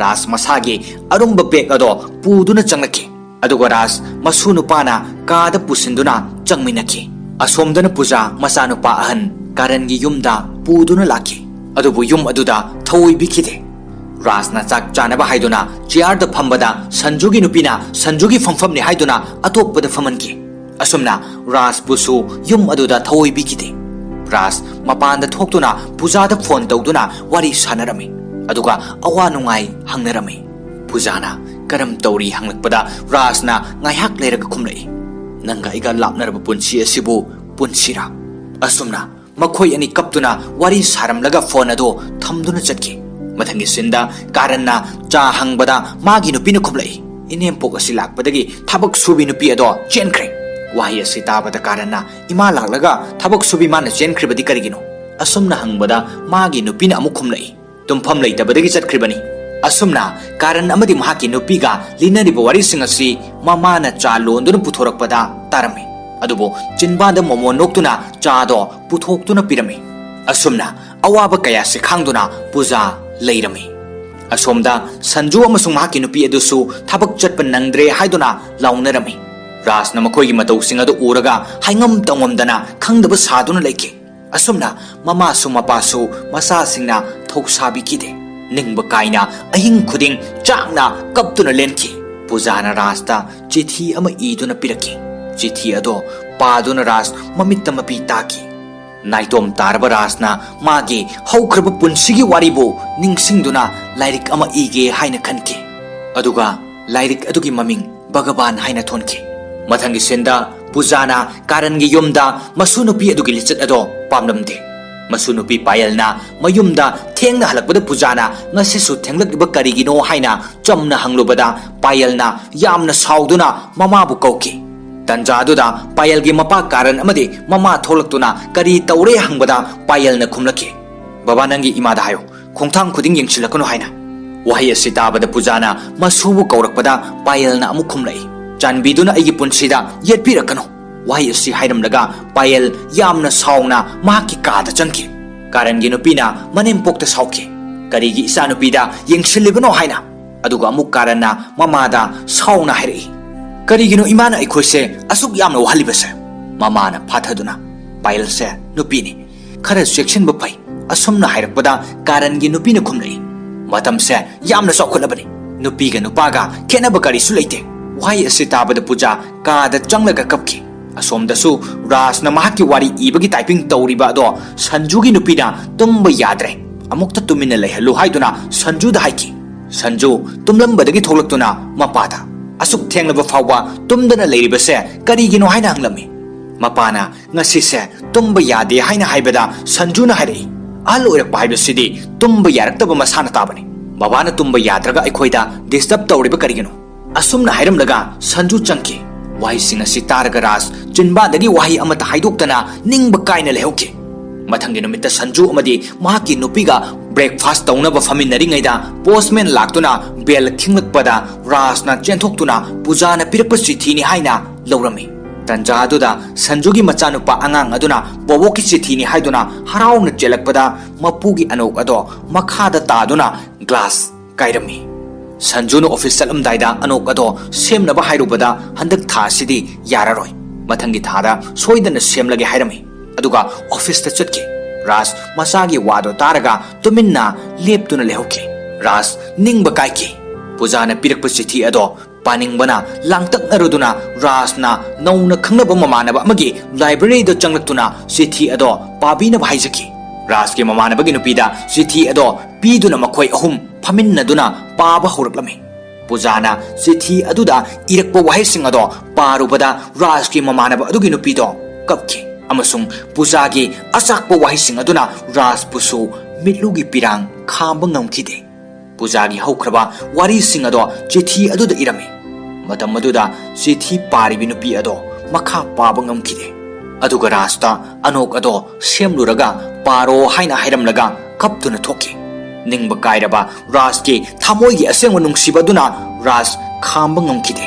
ꯔꯥꯖ ꯃꯁꯥꯒꯤ ꯑꯔꯨꯝꯕ ꯕꯦꯒ ꯑꯗꯣ ꯄꯨꯗꯨꯅ ꯆꯪꯂꯛꯈꯤ ꯑꯗꯨꯒ ꯔꯥꯖ ꯃꯁꯨ ꯅꯨꯄꯥꯅ ꯀꯥꯗ ꯄꯨꯁꯤꯟꯗꯨꯅ ꯆꯪꯃꯤꯟꯅꯈꯤ ꯑꯁꯣꯝꯗꯅ ꯄꯨꯖꯥ ꯃꯆꯥꯅꯨꯄꯥ ꯑꯍꯟ ꯀꯥꯔꯟꯒꯤ ꯌꯨꯝꯗ ꯄꯨꯗꯨꯅ ꯂꯥꯛꯈꯤ ꯑꯗꯨꯕꯨ ꯌꯨꯝ ꯑꯗꯨꯗ ꯊꯧꯑꯣꯏꯕꯤꯈꯤꯗꯦ ꯔꯥꯖꯅ ꯆꯥꯛ ꯆꯥꯅꯕ ꯍꯥꯏꯗꯨꯅ ꯆꯤꯌꯥꯔꯗ ꯐꯝꯕꯗ ꯁꯟꯖꯨꯒꯤ ꯅꯨꯄꯤꯅ ꯁꯟꯖꯨꯒꯤ ꯐꯝꯐꯝꯅꯤ ꯍꯥꯏꯗꯨꯅ ꯑꯇꯣꯞꯄꯗ ꯐꯝꯍꯟꯈꯤ ꯑꯁꯨꯝꯅ ꯔꯥꯖꯄꯨꯁꯨ ꯌꯨꯝ ꯑꯗꯨꯗ ꯊꯧꯑꯣꯏꯕꯤꯈꯤꯗꯦ ꯔꯥꯖ ꯃꯄꯥꯟꯗ ꯊꯣꯛꯇꯨꯅ ꯄꯨꯖꯥꯗ ꯐꯣꯟ ꯇꯧꯗꯨꯅ ꯋꯥꯔꯤ ꯁꯥꯟꯅꯔꯝꯃꯤ ꯑꯗꯨꯒ ꯑꯋꯥ ꯅꯨꯡꯉꯥꯏ ꯍꯪꯅꯔꯝꯃꯤ ꯄꯨꯖꯥꯅ ꯀꯔꯝ ꯇꯧꯔꯤ ꯍꯪꯂꯛꯄꯗ ꯔꯥꯖꯅ ꯉꯥꯏꯍꯥꯛ ꯂꯩꯔꯒ ꯈꯨꯝꯂꯛꯏ ꯅꯪꯒ ꯑꯩꯒ ꯂꯥꯞꯅꯔꯕ ꯄꯨꯟꯁꯤ ꯑꯁꯤꯕꯨ ꯄꯨꯟꯁꯤꯔꯥ ꯑꯁꯨꯝꯅ ꯃꯈꯣꯏ ꯑꯅꯤ ꯀꯞꯇꯨꯅ ꯋꯥꯔꯤ ꯁꯥꯔꯝꯂꯒ ꯐꯣꯟ ꯑꯗꯨ ꯊꯝꯗꯨꯅ ꯆꯠꯈꯤ ꯃꯊꯪꯒꯤ ꯁꯤꯟꯗ ꯀꯥꯔꯟꯅ ꯆꯥ ꯍꯪꯕꯗ ꯃꯥꯒꯤ ꯅꯨꯄꯤꯅ ꯈꯨꯝꯂꯛꯏ ꯏꯅꯦꯝꯄꯣꯛ ꯑꯁꯤ ꯂꯥꯛꯄꯗꯒꯤ ꯊꯕꯛ ꯁꯨꯕꯤ ꯅꯨꯄꯤ ꯑꯗꯣ ꯆꯦꯟꯈ꯭ꯔꯦ ꯋꯥꯍꯩ ꯑꯁꯤ ꯇꯥꯕꯗ ꯀꯥꯔꯟꯅ ꯏꯃꯥ ꯂꯥꯛꯂꯒ ꯊꯕꯛ ꯁꯨꯕꯤ ꯃꯥꯅ ꯆꯦꯟꯈ꯭ꯔꯤꯕꯗꯤ ꯀꯔꯤꯒꯤꯅꯣ ꯑꯁꯨꯝꯅ ꯍꯪꯕꯗ ꯃꯥꯒꯤ ꯅꯨꯄꯤꯅ ꯑꯃꯨꯛ ꯈꯨꯝꯂꯛꯏ ꯇꯨꯝꯐꯝ ꯂꯩꯇꯕꯗꯒꯤ ꯆꯠꯈ꯭ꯔꯤꯕꯅꯤ ꯑꯁꯨꯝꯅ ꯀꯥꯔꯟ ꯑꯃꯗꯤ ꯃꯍꯥꯛꯀꯤ ꯅꯨꯄꯤꯒ ꯂꯤꯅꯔꯤꯕ ꯋꯥꯔꯤꯁꯤꯡ ꯑꯁꯤ ꯃꯃꯥꯅ ꯆꯥ ꯂꯣꯟꯗꯨꯅ ꯄꯨꯊꯣꯔꯛꯄꯗ ꯇꯥꯔꯝꯃꯤ ꯑꯗꯨꯕꯨ ꯆꯤꯟꯕꯥꯟꯗ ꯃꯣꯃꯣ ꯅꯣꯛꯇꯨꯅ ꯆꯥꯗꯣ ꯄꯨꯊꯣꯛꯇꯨꯅ ꯄꯤꯔꯝꯃꯤ ꯑꯁꯨꯝꯅ ꯑꯋꯥꯕ ꯀꯌꯥꯁꯤ ꯈꯥꯡꯗꯨꯅ ꯄꯨꯖꯥ ꯂꯩꯔꯝꯃꯤ ꯑꯁꯣꯝꯗ ꯁꯟꯖꯨ ꯑꯃꯁꯨꯡ ꯃꯍꯥꯛꯀꯤ ꯅꯨꯄꯤ ꯑꯗꯨꯁꯨ ꯊꯕꯛ ꯆꯠꯄ ꯅꯪꯗ꯭ꯔꯦ ꯍꯥꯏꯗꯨꯅ ꯂꯥꯎꯅꯔꯝꯃꯤ ꯔꯥꯖꯅ ꯃꯈꯣꯏꯒꯤ ꯃꯇꯧꯁꯤꯡ ꯑꯗꯨ ꯎꯔꯒ ꯍꯥꯏꯉꯝ ꯇꯧꯉꯝꯗꯅ ꯈꯪꯗꯕ ꯁꯥꯗꯨꯅ ꯂꯩꯈꯤ ꯑꯁꯨꯝꯅ ꯃꯃꯥꯁꯨ ꯃꯄꯥꯁꯨ ꯃꯆꯥꯁꯤꯡꯅ ꯊꯧꯁꯥꯕꯤꯈꯤꯗꯦ ꯅꯤꯡꯕ ꯀꯥꯏꯅ ꯑꯍꯤꯡ ꯈꯨꯗꯤꯡ ꯆꯥꯛꯅ ꯀꯞꯇꯨꯅ ꯂꯦꯟꯈꯤ ꯄꯨꯖꯥꯅ ꯔꯥꯖꯇ ꯆꯤꯊꯤ ꯑꯃ ꯏꯗꯨꯅ ꯄꯤꯔꯛꯈꯤ ꯆꯤꯊꯤ ꯑꯗꯣ ꯄꯥꯗꯨꯅ ꯔꯥꯖ ꯃꯃꯤꯠꯇ ꯃꯄꯤ ꯇꯥꯈꯤ ꯅꯥꯏꯇꯣꯝ ꯇꯥꯔꯕ ꯔꯥꯖꯅ ꯃꯥꯒꯤ ꯍꯧꯈ꯭ꯔꯕ ꯄꯨꯟꯁꯤꯒꯤ ꯋꯥꯔꯤꯕꯨ ꯅꯤꯡꯁꯤꯡꯗꯨꯅ ꯂꯥꯏꯔꯤꯛ ꯑꯃ ꯏꯒꯦ ꯍꯥꯏꯅ ꯈꯟꯈꯤ ꯑꯗꯨꯒ ꯂꯥꯏꯔꯤꯛ ꯑꯗꯨꯒꯤ ꯃꯃꯤꯡ ꯚꯒꯕꯥꯟ ꯍꯥꯏꯅ ꯊꯣꯟꯈꯤ ꯃꯊꯪꯒꯤ ꯁꯤꯟꯗ ꯄꯨꯖꯥꯅ ꯀꯥꯔꯟꯒꯤ ꯌꯨꯝꯗ ꯃꯁꯨ ꯅꯨꯄꯤ ꯑꯗꯨꯒꯤ ꯂꯤꯆꯠ ꯑꯗꯣ ꯄꯥꯝꯂꯝꯗꯦ ꯃꯁꯨ ꯅꯨꯄꯤ ꯄꯥꯌꯜꯅ ꯃꯌꯨꯝꯗ ꯊꯦꯡꯅ ꯍꯜꯂꯛꯄꯗ ꯄꯨꯖꯥꯅ ꯉꯁꯤꯁꯨ ꯊꯦꯡꯂꯛꯂꯤꯕ ꯀꯔꯤꯒꯤꯅꯣ ꯍꯥꯏꯅ ꯆꯝꯅ ꯍꯪꯂꯨꯕꯗ ꯄꯥꯌꯜꯅ ꯌꯥꯝꯅ ꯁꯥꯎꯗꯨꯅ ꯃꯃꯥꯕꯨ ꯀꯧꯈꯤ ꯇꯟꯖꯥꯗꯨꯗ ꯄꯥꯌꯜꯒꯤ ꯃꯄꯥ ꯀꯥꯔꯟ ꯑꯃꯗꯤ ꯃꯃꯥ ꯊꯣꯛꯂꯛꯇꯨꯅ ꯀꯔꯤ ꯇꯧꯔꯦ ꯍꯪꯕꯗ ꯄꯥꯌꯜꯅ ꯈꯨꯝꯂꯛꯈꯤ ꯕꯕꯥ ꯅꯪꯒꯤ ꯏꯃꯥꯗ ꯍꯥꯏꯌꯣ ꯈꯣꯡꯊꯥꯡ ꯈꯨꯗꯤꯡ ꯌꯦꯡꯁꯤꯜꯂꯛꯀꯅꯨ ꯍꯥꯏꯅ ꯋꯥꯍꯩ ꯑꯁꯤ ꯇꯥꯕꯗ ꯄꯨꯖꯥꯅ ꯃꯁꯨꯕꯨ ꯀꯧꯔꯛꯄꯗ ꯄꯥꯌꯜꯅ ꯑꯃꯨꯛ ꯈꯨꯝꯂꯛꯏ ꯆꯥꯟꯕꯤꯗꯨꯅ ꯑꯩꯒꯤ ꯄꯨꯟꯁꯤꯗ ꯌꯦꯠꯄꯤꯔꯛꯀꯅꯨ ꯋꯥꯍꯩ ꯑꯁꯤ ꯍꯥꯏꯔꯝꯂꯒ ꯄꯥꯌꯜ ꯌꯥꯝꯅ ꯁꯥꯎꯅ ꯃꯍꯥꯛꯀꯤ ꯀꯥꯗ ꯆꯪꯈꯤ ꯀꯥꯔꯟꯒꯤ ꯅꯨꯄꯤꯅ ꯃꯅꯦꯝꯄꯣꯛꯇ ꯁꯥꯎꯈꯤ ꯀꯔꯤꯒꯤ ꯏꯆꯥꯅꯨꯄꯤꯗ ꯌꯦꯡꯁꯤꯜꯂꯤꯕꯅꯣ ꯍꯥꯏꯅ ꯑꯗꯨꯒ ꯑꯃꯨꯛ ꯀꯥꯔꯟꯅ ꯃꯃꯥꯗ ꯁꯥꯎꯅ ꯍꯥꯏꯔꯛꯏ ꯀꯔꯤꯒꯤꯅꯣ ꯏꯃꯥꯅ ꯑꯩꯈꯣꯏꯁꯦ ꯑꯁꯨꯛ ꯌꯥꯝꯅ ꯋꯥꯍꯜꯂꯤꯕꯁꯦ ꯃꯃꯥꯅ ꯐꯥꯊꯗꯨꯅ ꯄꯥꯌꯜꯁꯦ ꯅꯨꯄꯤꯅꯤ ꯈꯔ ꯆꯦꯛꯁꯤꯟꯕ ꯐꯩ ꯑꯁꯨꯝꯅ ꯍꯥꯏꯔꯛꯄꯗ ꯀꯥꯔꯟꯒꯤ ꯅꯨꯄꯤꯅ ꯈꯨꯝꯂꯛꯏ ꯃꯇꯝꯁꯦ ꯌꯥꯝꯅ ꯆꯥꯎꯈꯠꯂꯕꯅꯤ ꯅꯨꯄꯤꯒ ꯅꯨꯄꯥꯒ ꯈꯦꯠꯅꯕ ꯀꯔꯤꯁꯨ ꯂꯩꯇꯦ ꯋꯥꯍꯩ ꯑꯁꯤ ꯇꯥꯕꯗ ꯄꯨꯖꯥ ꯀꯥꯗ ꯆꯪꯂꯒ ꯀꯞꯈꯤ ꯑꯁꯣꯝꯗꯁꯨ ꯔꯥꯖꯅ ꯃꯍꯥꯛꯀꯤ ꯋꯥꯔꯤ ꯏꯕꯒꯤ ꯇꯥꯏꯄꯤꯡ ꯇꯧꯔꯤꯕ ꯑꯗꯣ ꯁꯟꯖꯨꯒꯤ ꯅꯨꯄꯤꯅ ꯇꯨꯝꯕ ꯌꯥꯗ꯭ꯔꯦ ꯑꯃꯨꯛꯇ ꯇꯨꯃꯤꯟꯅ ꯂꯩꯍꯜꯂꯨ ꯍꯥꯏꯗꯨꯅ ꯁꯟꯖꯨꯗ ꯍꯥꯏꯈꯤ ꯁꯟꯖꯨ ꯇꯨꯝꯂꯝꯕꯗꯒꯤ ꯊꯣꯛꯂꯛꯇꯨꯅ ꯃꯄꯥꯗ ꯑꯁꯨꯛ ꯊꯦꯡꯂꯕ ꯐꯥꯎꯕ ꯇꯨꯝꯗꯅ ꯂꯩꯔꯤꯕꯁꯦ ꯀꯔꯤꯒꯤꯅꯣ ꯍꯥꯏꯅ ꯍꯪꯂꯝꯃꯤ ꯃꯄꯥꯅ ꯉꯁꯤꯁꯦ ꯇꯨꯝꯕ ꯌꯥꯗꯦ ꯍꯥꯏꯅ ꯍꯥꯏꯕꯗ ꯁꯟꯖꯨꯅ ꯍꯥꯏꯔꯛꯏ ꯑꯍꯜ ꯑꯣꯏꯔꯛꯄ ꯍꯥꯏꯕꯁꯤꯗꯤ ꯇꯨꯝꯕ ꯌꯥꯔꯛꯇꯕ ꯃꯁꯥꯅ ꯇꯥꯕꯅꯤ ꯕꯕꯥꯅ ꯇꯨꯝꯕ ꯌꯥꯗ꯭ꯔꯒ ꯑꯩꯈꯣꯏꯗ ꯗꯤꯁꯇꯔꯕ ꯇꯧꯔꯤꯕ ꯀꯔꯤꯒꯤꯅꯣ ꯑꯁꯨꯝꯅ ꯍꯥꯏꯔꯝꯂꯒ ꯁꯟꯖꯨ ꯆꯪꯈꯤ ꯋꯥꯍꯩꯁꯤꯡ ꯑꯁꯤ ꯇꯥꯔꯒ ꯔꯥꯖ ꯆꯤꯟꯕꯥꯟꯗꯒꯤ ꯋꯥꯍꯩ ꯑꯃꯠꯇ ꯍꯥꯏꯗꯣꯛꯇꯅ ꯅꯤꯡꯕ ꯀꯥꯏꯅ ꯂꯩꯍꯧꯈꯤ ꯃꯊꯪꯒꯤ ꯅꯨꯃꯤꯠꯇ ꯁꯟꯖꯨ ꯑꯃꯗꯤ ꯃꯍꯥꯛꯀꯤ ꯅꯨꯄꯤꯒ ꯕ꯭ꯔꯦꯛꯐꯥꯁꯠ ꯇꯧꯅꯕ ꯐꯝꯃꯤꯟꯅꯔꯤꯉꯩꯗ ꯄꯣꯁꯃꯦꯟ ꯂꯥꯛꯇꯨꯅ ꯕꯦꯜ ꯈꯤꯡꯂꯛꯄꯗ ꯔꯥꯖꯅ ꯆꯦꯟꯊꯣꯛꯇꯨꯅ ꯄꯨꯖꯥꯅ ꯄꯤꯔꯛꯄ ꯆꯤꯊꯤꯅꯤ ꯍꯥꯏꯅ ꯂꯧꯔꯝꯃꯤ ꯇꯟꯖꯥꯗꯨꯗ ꯁꯟꯖꯨꯒꯤ ꯃꯆꯥꯅꯨꯄꯥ ꯑꯉꯥꯡ ꯑꯗꯨꯅ ꯕꯣꯕꯣꯛꯀꯤ ꯆꯤꯊꯤꯅꯤ ꯍꯥꯏꯗꯨꯅ ꯍꯔꯥꯎꯅ ꯆꯦꯜꯂꯛꯄꯗ ꯃꯄꯨꯒꯤ ꯑꯅꯣꯛ ꯑꯗꯣ ꯃꯈꯥꯗ ꯇꯥꯗꯨꯅ ꯒ꯭ꯂꯥꯁ ꯀꯥꯏꯔꯝꯃꯤ ꯁꯟꯖꯨꯅ ꯑꯣꯐꯤꯁ ꯆꯠꯂꯝꯗꯥꯏꯗ ꯑꯅꯣꯛ ꯑꯗꯣ ꯁꯦꯝꯅꯕ ꯍꯥꯏꯔꯨꯕꯗ ꯍꯟꯗꯛ ꯊꯥ ꯑꯁꯤꯗꯤ ꯌꯥꯔꯔꯣꯏ ꯃꯊꯪꯒꯤ ꯊꯥꯗ ꯁꯣꯏꯗꯅ ꯁꯦꯝꯂꯒꯦ ꯍꯥꯏꯔꯝꯃꯤ ꯑꯗꯨꯒ ꯑꯣꯐꯤꯁꯇ ꯆꯠꯈꯤ ꯔꯥꯖ ꯃꯆꯥꯒꯤ ꯋꯥꯗꯣ ꯇꯥꯔꯒ ꯇꯨꯃꯤꯟꯅ ꯂꯦꯞꯇꯨꯅ ꯂꯩꯍꯧꯈꯤ ꯔꯥꯖ ꯅꯤꯡꯕ ꯀꯥꯏꯈꯤ ꯄꯨꯖꯥꯅ ꯄꯤꯔꯛꯄ ꯆꯤꯊꯤ ꯑꯗꯣ ꯄꯥꯅꯤꯡꯕꯅ ꯂꯥꯡꯇꯛꯅꯔꯨꯗꯨꯅ ꯔꯥꯖꯅ ꯅꯧꯅ ꯈꯪꯅꯕ ꯃꯃꯥꯟꯅꯕ ꯑꯃꯒꯤ ꯂꯥꯏꯕ꯭ꯔꯦꯔꯤꯗ ꯆꯪꯂꯛꯇꯨꯅ ꯆꯤꯊꯤ ꯑꯗꯣ ꯄꯥꯕꯤꯅꯕ ꯍꯥꯏꯖꯈꯤ ꯔꯥꯖꯀꯤ ꯃꯃꯥꯟꯅꯕꯒꯤ ꯅꯨꯄꯤꯗ ꯆꯤꯊꯤ ꯑꯗꯣ ꯄꯤꯗꯨꯅ ꯃꯈꯣꯏ ꯑꯍꯨꯝ ꯐꯝꯃꯤꯟꯅꯗꯨꯅ ꯄꯥꯕ ꯍꯧꯔꯛꯂꯝꯃꯤ ꯄꯨꯖꯥꯅ ꯆꯤꯊꯤ ꯑꯗꯨꯗ ꯏꯔꯛꯄ ꯋꯥꯍꯩꯁꯤꯡ ꯑꯗꯣ ꯄꯥꯔꯨꯕꯗ ꯔꯥꯖꯀꯤ ꯃꯃꯥꯟꯅꯕ ꯑꯗꯨꯒꯤ ꯅꯨꯄꯤꯗꯣ ꯀꯞꯈꯤ ꯑꯃꯁꯨꯡ ꯄꯨꯖꯥꯒꯤ ꯑꯆꯥꯛꯄ ꯋꯥꯍꯩꯁꯤꯡ ꯑꯗꯨꯅ ꯔꯥꯖꯄꯨꯁꯨ ꯃꯤꯠꯂꯨꯒꯤ ꯄꯤꯔꯥꯡ ꯈꯥꯝꯕ ꯉꯝꯈꯤꯗꯦ ꯄꯨꯖꯥꯒꯤ ꯍꯧꯈ꯭ꯔꯕ ꯋꯥꯔꯤꯁꯤꯡ ꯑꯗꯣ ꯆꯤꯊꯤ ꯑꯗꯨꯗ ꯏꯔꯝꯃꯤ ꯃꯇꯝ ꯑꯗꯨꯗ ꯆꯤꯊꯤ ꯄꯥꯔꯤꯕꯤ ꯅꯨꯄꯤ ꯑꯗꯣ ꯃꯈꯥ ꯄꯥꯕ ꯉꯝꯈꯤꯗꯦ ꯑꯗꯨꯒ ꯔꯥꯖꯇ ꯑꯅꯣꯛ ꯑꯗꯣ ꯁꯦꯝꯂꯨꯔꯒ ꯄꯥꯔꯣ ꯍꯥꯏꯅ ꯍꯥꯏꯔꯝꯂꯒ ꯀꯞꯇꯨꯅ ꯊꯣꯛꯈꯤ ꯅꯤꯡꯕ ꯀꯥꯏꯔꯕ ꯔꯥꯖꯀꯤ ꯊꯃꯣꯏꯒꯤ ꯑꯁꯦꯡꯕ ꯅꯨꯡꯁꯤꯕ ꯑꯗꯨꯅ ꯔꯥꯖ ꯈꯥꯝꯕ ꯉꯝꯈꯤꯗꯦ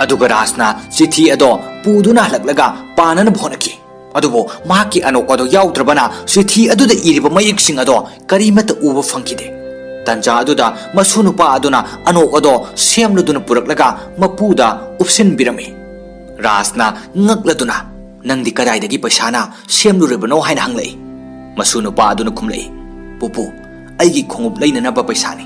अदुगा राजना चिठी अदो पुदुना हलक्लगा पानन भोनकी अदुबो माकी अनोक अदो याउद्रबना चिठी अदुदा इरिबा मयिकसिंग अदो करीमत उबा फंकिदे तंजा अदुदा मसुनुपा अदुना अनोक अदो सेमलुदुना पुरक्लगा मपुदा उपसिन बिरमे राजना ngakladuna nangdi kadaidagi paisana semluribano haina hanglei मसुनुपा अदुना खुमलei पुपु aigi khongup leinanaba paisani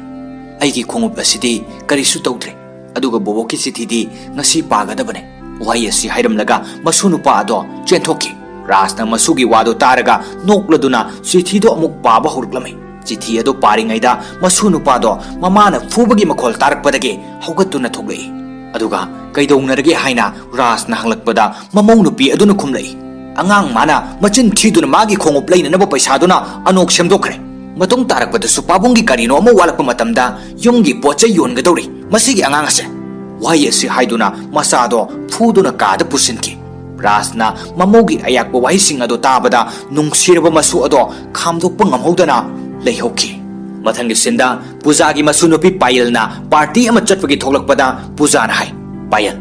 aigi khongup asidi karisu tawdre aduga boboki chithi ngasi pagadabane wai asi hairamlaga masunupa ado chenthokki rasna masugi wado taraga nokladuna chithi do amuk paba hurklame chithi ado paringaida masunupa do mamana fubagi makhol tarakpadage hogatuna thoglei aduga kaidongnarage haina rasna hanglakpada mamau nupi aduna khumlei angang mana machin thiduna magi khongup leinanaba paisaduna anok semdokre matung tarakpada supabungi karino amo walakpa matamda yumgi pocha yongadori masigi angang ase wai asi haiduna masado phuduna kada pusinki rasna mamogi ayakpa wai sing ado tabada nungsiraba masu ado khamdokpa ngamhodana leihoki mathangi sinda pujagi masu nupi payalna party ama chatpagi tholakpada pujana hai payal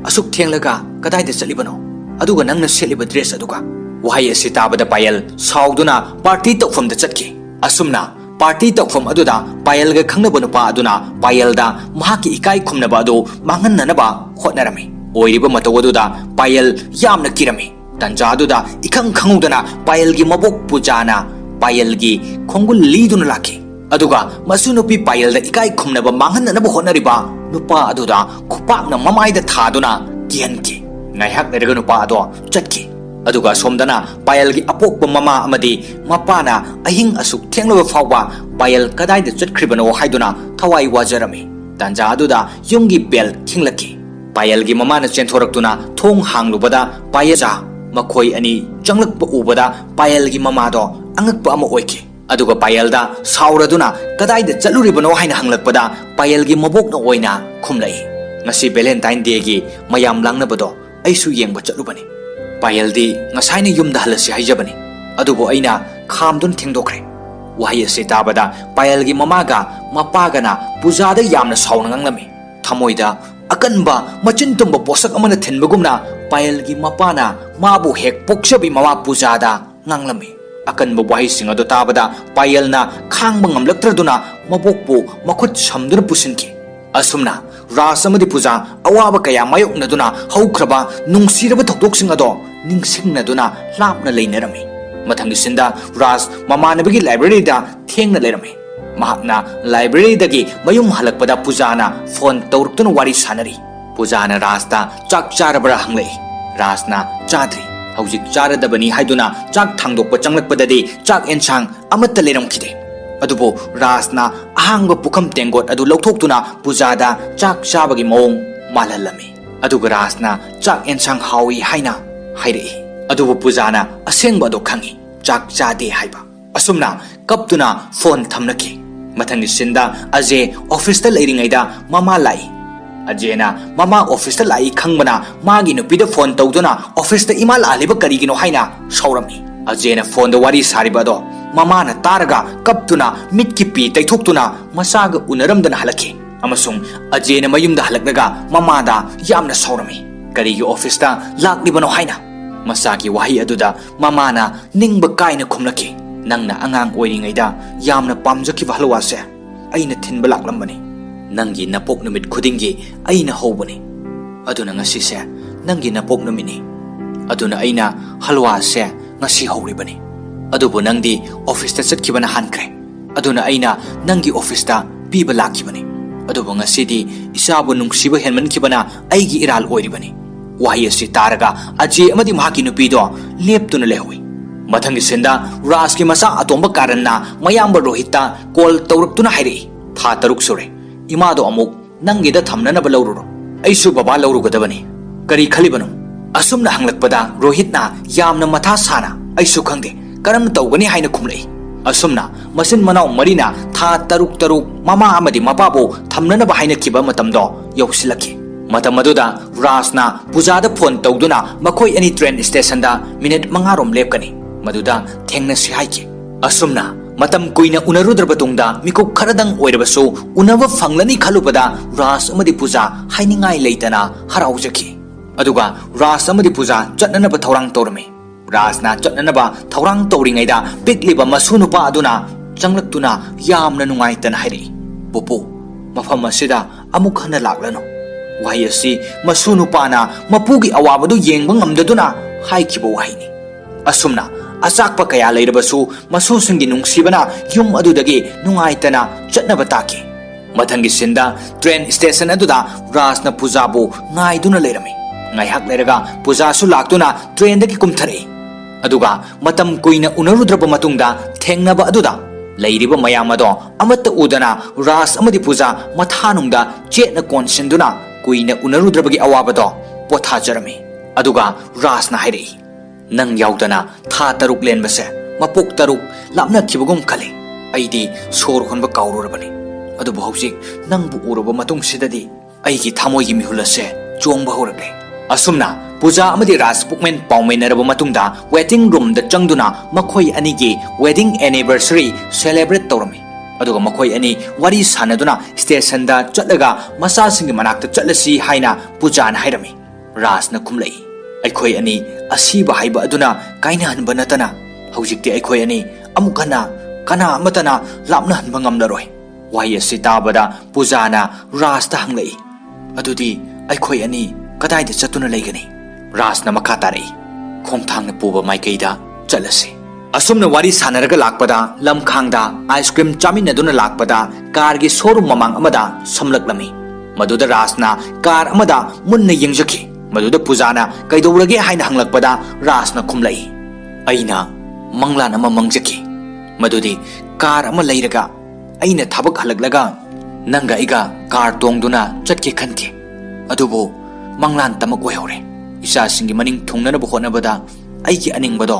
asuk thenglaga kadai de chalibano aduga nangna seliba dress aduga wai asi tabada payal sauduna party tokfam da chatki asumna party tokfam aduda payal ga khangnaba nupa aduna payal da mahaki ikai khumnaba adu mangnanaba hotnarami oiriba mataw aduda payal yamna kirami tanja aduda ikhang khangudana payal gi mabok pujana payal gi khongul liduna laki aduga masunupi payal da ikai khumnaba mangnanaba hotnariba nupa aduda khupakna mamai da thaduna kianki ngaihak nerga nupa ado chatki aduga somdana payal gi apokpa mama amadi mapana ahing asuk thenglaba fawba payal kadai da chatkribano haiduna thawai wajarami tanja aduda yumgi bel thinglaki payal gi mama na chenthораktuna thong hanglubada payaja makhoi ani changlakpa ubada payal gi mama do angakpa ama oiki aduga payal da sauraduna kadai da chaluribano haina hanglakpada payal gi mabok na oina khumlai ngasi valentine day gi mayam langnabado aisu yengba chalubani payal di ngasai na yumda halasi haijabani adubo aina khamdun thengdokre wahai ase tabada payal gi mamaga mapagana pujada yamna sauna nganglami thamoida akanba machin tumba posak amana thenbagumna payal gi mapana mabu hek poksabi mama pujada nganglami akanba wahai singa do tabada payal na khangba ngamlaktraduna mabokpu makhut samduna pusinki asumna rasamadi puja awaba kaya mayoknaduna haukraba nungsiraba thokdoksing ado ningsingnaduna lapna leinarami mathangi sinda ras mamanabagi library da thengna lerami mahakna library dagi mayum halakpada pujana phone tawruktuna wari sanari pujana rasta chak charabra hanglei rasna chadri haujik charadabani haiduna chak thangdokpa changlakpadadi chak ensang amatta leramkhide adubo rasna ahangba pukham tengot adu lokthokuna pujada chak chabagi mong malalami aduga rasna chak ensang hawi haina hairei adubu pujana asengba do khangi chak chade haiba asumna kaptuna phone thamnaki mathani sinda aje office ta leiringaida mama lai ajena mama office ta lai khangbana magi nupida phone tawduna office ta imal aliba karigino haina saurami ajena phone da wari sariba do mama na taraga kaptuna mitki pi taithokutuna masaga unaramdana halaki amasung ajena mayumda halaknaga mama da yamna saurami karigi office ta laklibano haina masagi wahi aduda mama na ningba kaina khumlaki nangna angang oiringaida yamna pamjaki halwase aina thinba laklambani nangi napok numit khudingi aina hobani aduna ngasi se nangi napok numini aduna aina halwase ngasi hawribani adubu nangdi office ta chatkibana hankre aduna aina nangi office ta piba lakibani adubu ngasi di isabu nungsiba henman kibana aigi iral oiribani wahi asi taraga aje amadi mahaki nupido leptuna lehui mathangi sinda ras ki masa atomba karanna mayamba rohita kol tawruktuna hairi tha taruk sure imado amuk nangi da thamnana balawruro aisu baba lawrugadabani kari khalibanu asumna hanglakpada rohitna yamna matha sana aisu khangde karam tawgani haina khumlei asumna masin manaw marina tha taruk mama amadi mapabo thamnana ba haina kiba matamdo yausilaki matamaduda rasna pujada phone tawduna makhoi ani train station da minute mangarom lepkani maduda thengna si haiki asumna Matam kuina unarudraba tungda mikuk kharadang oirabasu unaba fanglani khalubada Ras amadi Puja hainingai leitana haraujaki. Aduga Ras amadi Puja chatnanaba thaurang torme. Rasna chatnanaba thaurang toringaida pikliba masunupa aduna changlaktuna yamna nungaitana hairi. Pupu mafam asida amuk hana laklano. Wahi asi masunupana mapugi awabadu yengbang ngamdaduna haikiba wahini. Asumna Asakpa kaya lairabasu masusingi nungsibana yum adudagi nungaitana chatnaba taki. Mathangi sinda train station aduda Rasna Pujabu ngaiduna leirami. Ngaihak leiraga Pujasu laktuna train dagi kumthari. Aduga matam kuina unarudraba matungda thengnaba aduda leiriba mayamado amatta udana Ras amadi Puja mathanungda chetna konsinduna kuina unarudrabagi awabado pothajarami. Aduga Rasna hairi. Nang yaudana tha taruk len base mapuk taruk lapna kibagum khale aidi sor honba kaururabani adu bhausi nang bu uraba matung sidadi aigi thamoi gi mihulase chongba horakle asumna Puja amadi Ras pukmen paumenaraba matungda wedding room da changduna makhoi ani gi wedding anniversary celebrate tawrami aduga makhoi ani wari sanaduna station da chatlaga masa singi manakta chatlasi haina Puja na hairami Ras na khumlai Aikoi ani asiba haiba aduna kaina hanba natana haujikti aikoi ani amukana kana amatana lapna hanba ngamlaroi wahi asi tabada Pujana Rasta hanglai adudi aikoi ani kadaida chatuna leigani Rasna makha tarai khongthangna puba maikaida chalase asumna wari sanaraga lakpada lamkhangda ice cream chaminaduna lakpada car gi showroom mamang amada samlaklami maduda Rasna car amada munna yengjaki Maduda Pujana kaidorage haina hanglakpada Rasna khumlai aina manglan ama mangjaki madudi car ama leiraga aina thabak halaklaga nanga iga car tongduna chatke khanke adubu manglan tamak oihore isa singi maning thungnana bu honabada aigi aningbado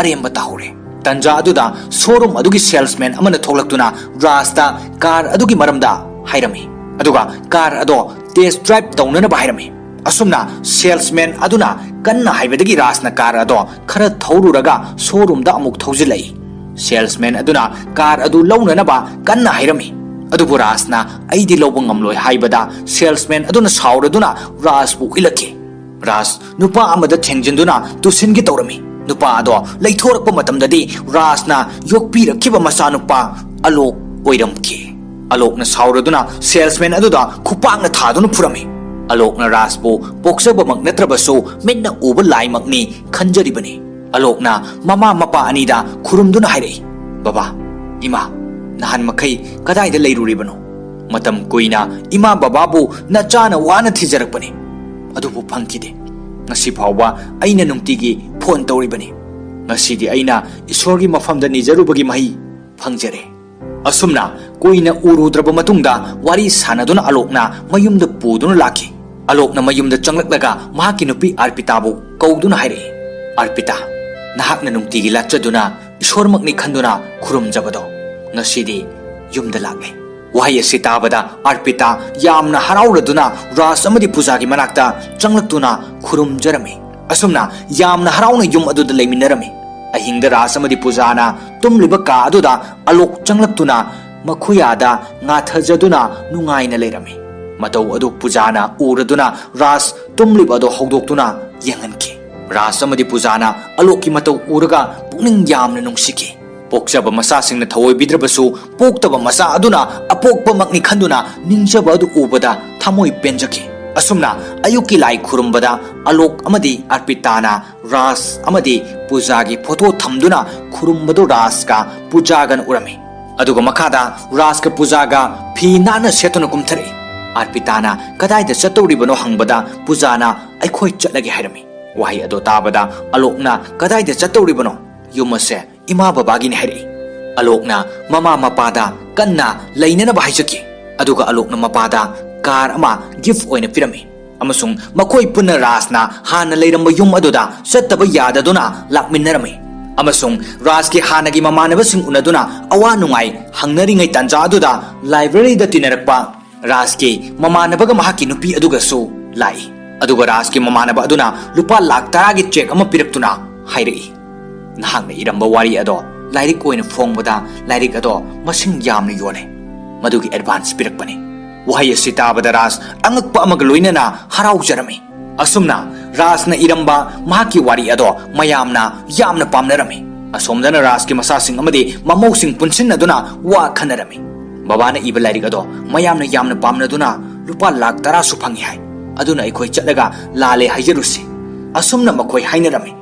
aremba tahore tanja aduda showroom adugi salesman amana tholaktuna Rasta car adugi maramda hairami aduga car ado test drive tawnana ba hairami Asumna salesman aduna kanna haibadagi Rasna car ado khara thoruraga showroom da amuk thojilai salesman aduna car adu launa ba kanna hairami adubu Rasna aidi lobang ngamloi haibada salesman aduna sauraduna Ras bu ilaki Ras nupa amada thengjinduna tusingi tawrami nupa ado leithorakpa matamdadi Rasna yokpirakhiba masanupa Alok oiramki Alokna sauraduna salesman aduda khupangna thaduna purami Alokna Rasbu boksaba magnatrabasu minna uba laimagni khanjaribani Alokna mama mapa anida khurumduna hairei Baba Ima nahan makai kadaida leiruribano matam kuina Ima bababu nachana wana thijarakpani adubu phangkide ngasi phawba aina nungtigi phone tawribani ngasidi aina isorgi mafamda nijarubagi mahi phangjare Asumna kuina urudraba matungda wari sanaduna Alokna mayumda puduna laki Alokna mayumda changlaklaga mahaki nupi Arpitabu kauduna haire Arpita nahakna nungtigi latchaduna isormakni khanduna khurumjabado ngasidi yumda lagle wahi asi tabada Arpita yamna harauraduna Ras amadi Pujagi manakta changlaktuna khurumjarami asumna yamna harauna yum aduda leiminarami ahingda Ras amadi Pujana tumliba ka aduda Alok changlaktuna makhuyada ngathajaduna nungaina leirami Matau adu Pujana uraduna Ras tumliba adu hogdoktuna yenganki Ras amadi Pujana Alokki matau uraga pukning yamna nungsiki Pokjaba masa singna thawoi bidrabasu poktaba masa aduna apokpa makni khanduna ningjaba adu ubada thamoi penjaki asumna ayuki lai khurumbada Alok amadi Arpitana Ras amadi Pujagi photo thamduna khurumbadu Ras ka Pujagan urami aduga makada Ras ka Pujaga phi nana setuna kumthari Arpitana kadaida chatoribano hangbada Pujana aikhoi chatlagi hairami wahi ado tabada Alokna kadaida chatoribano yumase Ima babagi ni hairi Alokna mama mapada kanna lainana bahijaki aduga Alokna mapada car ama gift oina pirami amasung makoi punna Rasna hana leiramba yum aduda sattaba yadaduna lakminnarami amasung Raski hanagi mamanabasing unaduna awa nungai hangnaringai tanja aduda library da tinarakpa Raski mamanabaga mahaki nupi aduga so lai aduga Raski mamanaba aduna lupa lakh 10 gi check ama piraktuna hairi nahakna iramba wari ado ꯂꯥꯏꯔꯤꯛ ꯑꯣꯏꯅ ꯐꯣꯡꯕꯗ ꯂꯥꯏꯔꯤꯛ ꯑꯗꯣ ꯃꯁꯤꯡ ꯌꯥꯝꯅ ꯌꯣꯜꯂꯦ ꯃꯗꯨꯒꯤ advance ꯄꯤꯔꯛꯄꯅꯤ ꯋꯥꯍꯩ ꯑꯁꯤ ꯇꯥꯕꯗ ꯔꯥꯖ ꯑꯉꯛꯄ ꯑꯃꯒ ꯂꯣꯏꯅꯅ ꯍꯔꯥꯎꯖꯔꯝꯃꯤ ꯑꯁꯨꯝꯅ ꯔꯥꯖꯅ ꯏꯔꯝꯕ ꯃꯍꯥꯛꯀꯤ ꯋꯥꯔꯤ ꯑꯗꯣ ꯃꯌꯥꯝꯅ ꯌꯥꯝꯅ ꯄꯥꯝꯅꯔꯝꯃꯤ ꯑꯁꯣꯝꯗꯅ ꯔꯥꯖꯀꯤ ꯃꯆꯥꯁꯤꯡ ꯑꯃꯗꯤ ꯃꯃꯧꯁꯤꯡ ꯄꯨꯟꯁꯤꯟꯅꯗꯨꯅ ꯋꯥ ꯈꯟꯅꯔꯝꯃꯤ ꯕꯕꯥꯅ ꯏꯕ ꯂꯥꯏꯔꯤꯛ ꯑꯗꯣ ꯃꯌꯥꯝꯅ ꯌꯥꯝꯅ ꯄꯥꯝꯅꯗꯨꯅ ꯂꯨꯄꯥ ꯂꯥꯛ 10 ꯐꯪꯏ ꯍꯥꯏ ꯑꯗꯨꯅ ꯑꯩꯈꯣꯏ ꯆꯠꯂꯒ ꯂꯥꯜꯂꯦ ꯍꯥꯏꯖꯔꯨꯁꯤ ꯑꯁꯨꯝꯅ ꯃꯈꯣꯏ ꯍꯥꯏꯅꯔꯝꯃꯤ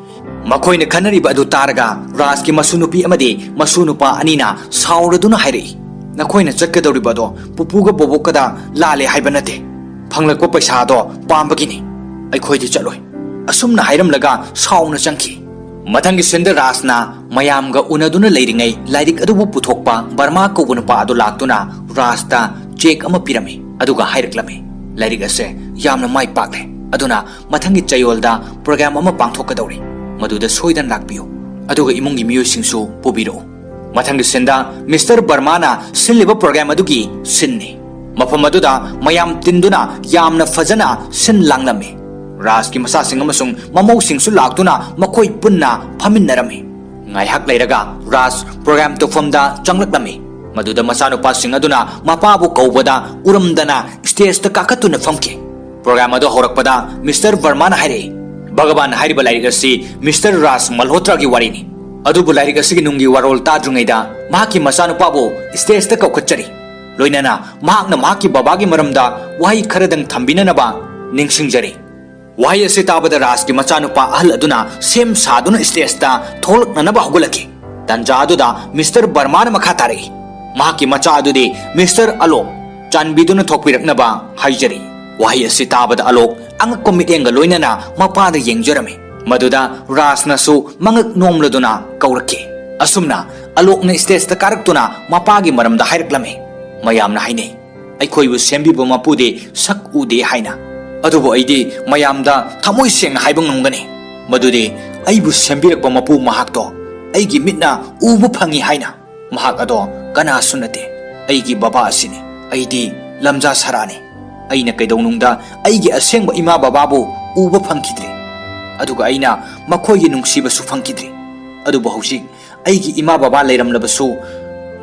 ꯃꯈꯣꯏꯅ ꯈꯟꯅꯔꯤꯕ ꯑꯗꯨ ꯇꯥꯔꯒ ꯔꯥꯖꯀꯤ ꯃꯁꯨꯅꯨꯄꯤ ꯑꯃꯗꯤ ꯃꯁꯨꯅꯨꯄꯥ ꯑꯅꯤꯅ ꯁꯥꯎꯔꯗꯨꯅ ꯍꯥꯏꯔꯛꯏ ꯅꯈꯣꯏꯅ ꯆꯠꯀꯗꯧꯔꯤꯕ ꯑꯗꯣ ꯄꯨꯄꯨꯒ ꯕꯣꯕꯣꯛꯀꯗ ꯂꯥꯜꯂꯦ ꯍꯥꯏꯕ ꯅꯠꯇꯦ ꯐꯪꯂꯛꯄ ꯄꯩꯁꯥꯗꯣ ꯄꯥꯝꯕꯒꯤꯅꯤ ꯑꯩꯈꯣꯏꯗꯤ ꯆꯠꯂꯣꯏ ꯑꯁꯨꯝꯅ ꯍꯥꯏꯔꯝꯂꯒ ꯁꯥꯎꯅ ꯆꯪꯈꯤ ꯃꯊꯪꯒꯤ ꯁꯤꯟꯗ ꯔꯥꯖꯅ ꯃꯌꯥꯝꯒ ꯎꯅꯗꯨꯅ ꯂꯩꯔꯤꯉꯩ ꯂꯥꯏꯔꯤꯛ ꯑꯗꯨꯕꯨ ꯄꯨꯊꯣꯛꯄ ꯕꯔꯃꯥ ꯀꯧꯕ ꯅꯨꯄꯥ ꯑꯗꯨ ꯂꯥꯛꯇꯨꯅ ꯔꯥꯖꯇ ꯆꯦꯛ ꯑꯃ ꯄꯤꯔꯝꯃꯤ ꯑꯗꯨꯒ ꯍꯥꯏꯔꯛꯂꯝꯃꯤ ꯂꯥꯏꯔꯤꯛ ꯑꯁꯦ ꯌꯥꯝꯅ ꯃꯥꯏ ꯄꯥꯛꯂꯦ ꯑꯗꯨꯅ ꯃꯊꯪꯒꯤ ꯆꯌꯣꯜꯗ ꯄ꯭ꯔꯣꯒ꯭ꯔꯥꯝ ꯑꯃ ꯄꯥꯡꯊꯣꯛꯀꯗꯧꯔꯤ ꯃꯗꯨꯗ ꯁꯣꯏꯗꯅ ꯂꯥꯛꯄꯤꯌꯨ ꯑꯗꯨꯒ ꯏꯃꯨꯡꯒꯤ ꯃꯤꯑꯣꯏꯁꯤꯡꯁꯨ ꯄꯨꯕꯤꯔꯛꯎ ꯃꯊꯪꯒꯤ ꯁꯤꯟꯗ ꯃꯤꯁꯇꯔ ꯕꯔꯃꯥꯅ ꯁꯤꯜꯂꯤꯕ ꯄ꯭ꯔꯣꯒ꯭ꯔꯥꯝ ꯑꯗꯨꯒꯤ ꯁꯤꯟꯅꯤ ꯃꯐꯝ ꯑꯗꯨꯗ ꯃꯌꯥꯝ ꯇꯤꯟꯗꯨꯅ ꯌꯥꯝꯅ ꯐꯖꯅ ꯁꯤꯟ ꯂꯥꯡꯂꯝꯃꯤ ꯔꯥꯖꯀꯤ ꯃꯆꯥꯁꯤꯡ ꯑꯃꯁꯨꯡ ꯃꯃꯧꯁꯤꯡꯁꯨ ꯂꯥꯛꯇꯨꯅ ꯃꯈꯣꯏ ꯄꯨꯟꯅ ꯐꯝꯃꯤꯟꯅꯔꯝꯃꯤ ꯉꯥꯏꯍꯥꯛ ꯂꯩꯔꯒ ꯔꯥꯖ ꯄ꯭ꯔꯣꯒ꯭ꯔꯥꯝ ꯇꯧꯐꯝꯗ ꯆꯪꯂꯛꯂꯝꯃꯤ ꯃꯗꯨꯗ ꯃꯆꯥꯅꯨꯄꯥꯁꯤꯡ ꯑꯗꯨꯅ ꯃꯄꯥꯕꯨ ꯀꯧꯕꯗ ꯎꯔꯝꯗꯅ ꯁ꯭ꯇꯦꯖꯇ ꯀꯥꯈꯠꯇꯨꯅ ꯐꯝꯈꯤ ꯄ꯭ꯔꯣꯒ꯭ꯔꯥꯝ ꯑꯗꯨ ꯍꯧꯔꯛꯄꯗ ꯃꯤꯁꯇꯔ ꯕꯔꯃꯥꯅ ꯍꯥꯏꯔꯛꯏ ꯚꯒꯋꯥꯟ ꯍꯥꯏꯔꯤꯕ ꯂꯥꯏꯔꯤꯛ ꯑꯁꯤ ꯃꯤꯁꯇꯔ ꯔꯥꯖ ꯃꯜꯍꯣꯇ꯭ꯔꯥꯒꯤ ꯋꯥꯔꯤꯅꯤ ꯑꯗꯨꯕꯨ ꯂꯥꯏꯔꯤꯛ ꯑꯁꯤꯒꯤ ꯅꯨꯡꯒꯤ ꯋꯥꯔꯣꯜ ꯇꯥꯗ꯭ꯔꯤꯉꯩꯗ ꯃꯍꯥꯛꯀꯤ ꯃꯆꯥꯅꯨꯄꯥꯕꯨ ꯁ꯭ꯇꯦꯖꯇ ꯀꯧꯈꯠꯆꯔꯤ ꯂꯣꯏꯅꯅ ꯃꯍꯥꯛꯅ ꯃꯍꯥꯛꯀꯤ ꯕꯕꯥꯒꯤ ꯃꯔꯝꯗ ꯋꯥꯍꯩ ꯈꯔꯗꯪ ꯊꯝꯕꯤꯅꯅꯕ ꯅꯤꯡꯁꯤꯡꯖꯔꯤ ꯋꯥꯍꯩ ꯑꯁꯤ ꯇꯥꯕꯗ ꯔꯥꯖꯀꯤ ꯃꯆꯥꯅꯨꯄꯥ ꯑꯍꯜ ꯑꯗꯨꯅ ꯁꯦꯝ ꯁꯥꯗꯨꯅ ꯁ꯭ꯇꯦꯖꯇ ꯊꯣꯛꯂꯛꯅꯅꯕ ꯍꯧꯒꯠꯂꯛꯈꯤ ꯇꯟꯖꯥ ꯑꯗꯨꯗ ꯃꯤꯁꯇꯔ ꯕꯔꯃꯥꯅ ꯃꯈꯥ ꯇꯥꯔꯛꯏ ꯃꯍꯥꯛꯀꯤ ꯃꯆꯥ ꯑꯗꯨꯗꯤ ꯃꯤꯁꯇꯔ ꯑꯂꯣꯛ ꯆꯥꯟꯕꯤꯗꯨꯅ ꯊꯣꯛꯄꯤꯔꯛꯅꯕ ꯍꯥꯏꯖꯔꯤ ꯋꯥꯍꯩ ꯑꯁꯤ ꯇꯥꯕꯗ ꯑꯂꯣꯛ ꯑꯉꯛꯄ ꯃꯤꯠꯌꯦꯡꯒ ꯂꯣꯏꯅꯅ ꯃꯄꯥꯗ ꯌꯦꯡꯖꯔꯝꯃꯤ ꯃꯗꯨꯗ ꯔꯥꯖꯅꯁꯨ ꯃꯉꯛ ꯅꯣꯝꯂꯗꯨꯅ ꯀꯧꯔꯛꯈꯤ ꯑꯁꯨꯝꯅ ꯑꯂꯣꯛꯅ ꯁ꯭ꯇꯦꯖꯇ ꯀꯥꯔꯛꯇꯨꯅ ꯃꯄꯥꯒꯤ ꯃꯔꯝꯗ ꯍꯥꯏꯔꯛꯂꯝꯃꯤ ꯃꯌꯥꯝꯅ ꯍꯥꯏꯅꯩ ꯑꯩꯈꯣꯏꯕꯨ ꯁꯦꯝꯕꯤꯕ ꯃꯄꯨꯗꯤ ꯁꯛ ꯎꯗꯦ ꯍꯥꯏꯅ ꯑꯗꯨꯕꯨ ꯑꯩꯗꯤ ꯃꯌꯥꯝꯗ ꯊꯃꯣꯏ ꯁꯦꯡꯅ ꯍꯥꯏꯕ ꯉꯝꯒꯅꯤ ꯃꯗꯨꯗꯤ ꯑꯩꯕꯨ ꯁꯦꯝꯕꯤꯔꯛꯄ ꯃꯄꯨ ꯃꯍꯥꯛꯇꯣ ꯑꯩꯒꯤ ꯃꯤꯠꯅ ꯎꯕ ꯐꯪꯏ ꯍꯥꯏꯅ ꯃꯍꯥꯛ ꯑꯗꯣ ꯀꯅꯥꯁꯨ ꯅꯠꯇꯦ ꯑꯩꯒꯤ ꯕꯕꯥ ꯑꯁꯤꯅꯤ ꯑꯩꯗꯤ ꯂꯝꯖꯥ ꯁꯔꯥꯅꯤ ꯑꯩꯅ ꯀꯩꯗꯧꯅꯨꯡꯗ ꯑꯩꯒꯤ ꯑꯁꯦꯡꯕ ꯏꯃꯥ ꯕꯕꯥꯕꯨ ꯎꯕ ꯐꯪꯈꯤꯗ꯭ꯔꯤ ꯑꯗꯨꯒ ꯑꯩꯅ ꯃꯈꯣꯏꯒꯤ ꯅꯨꯡꯁꯤꯕꯁꯨ ꯐꯪꯈꯤꯗ꯭ꯔꯤ ꯑꯗꯨꯕꯨ ꯍꯧꯖꯤꯛ ꯑꯩꯒꯤ ꯏꯃꯥ ꯕꯕꯥ ꯂꯩꯔꯝꯂꯕꯁꯨ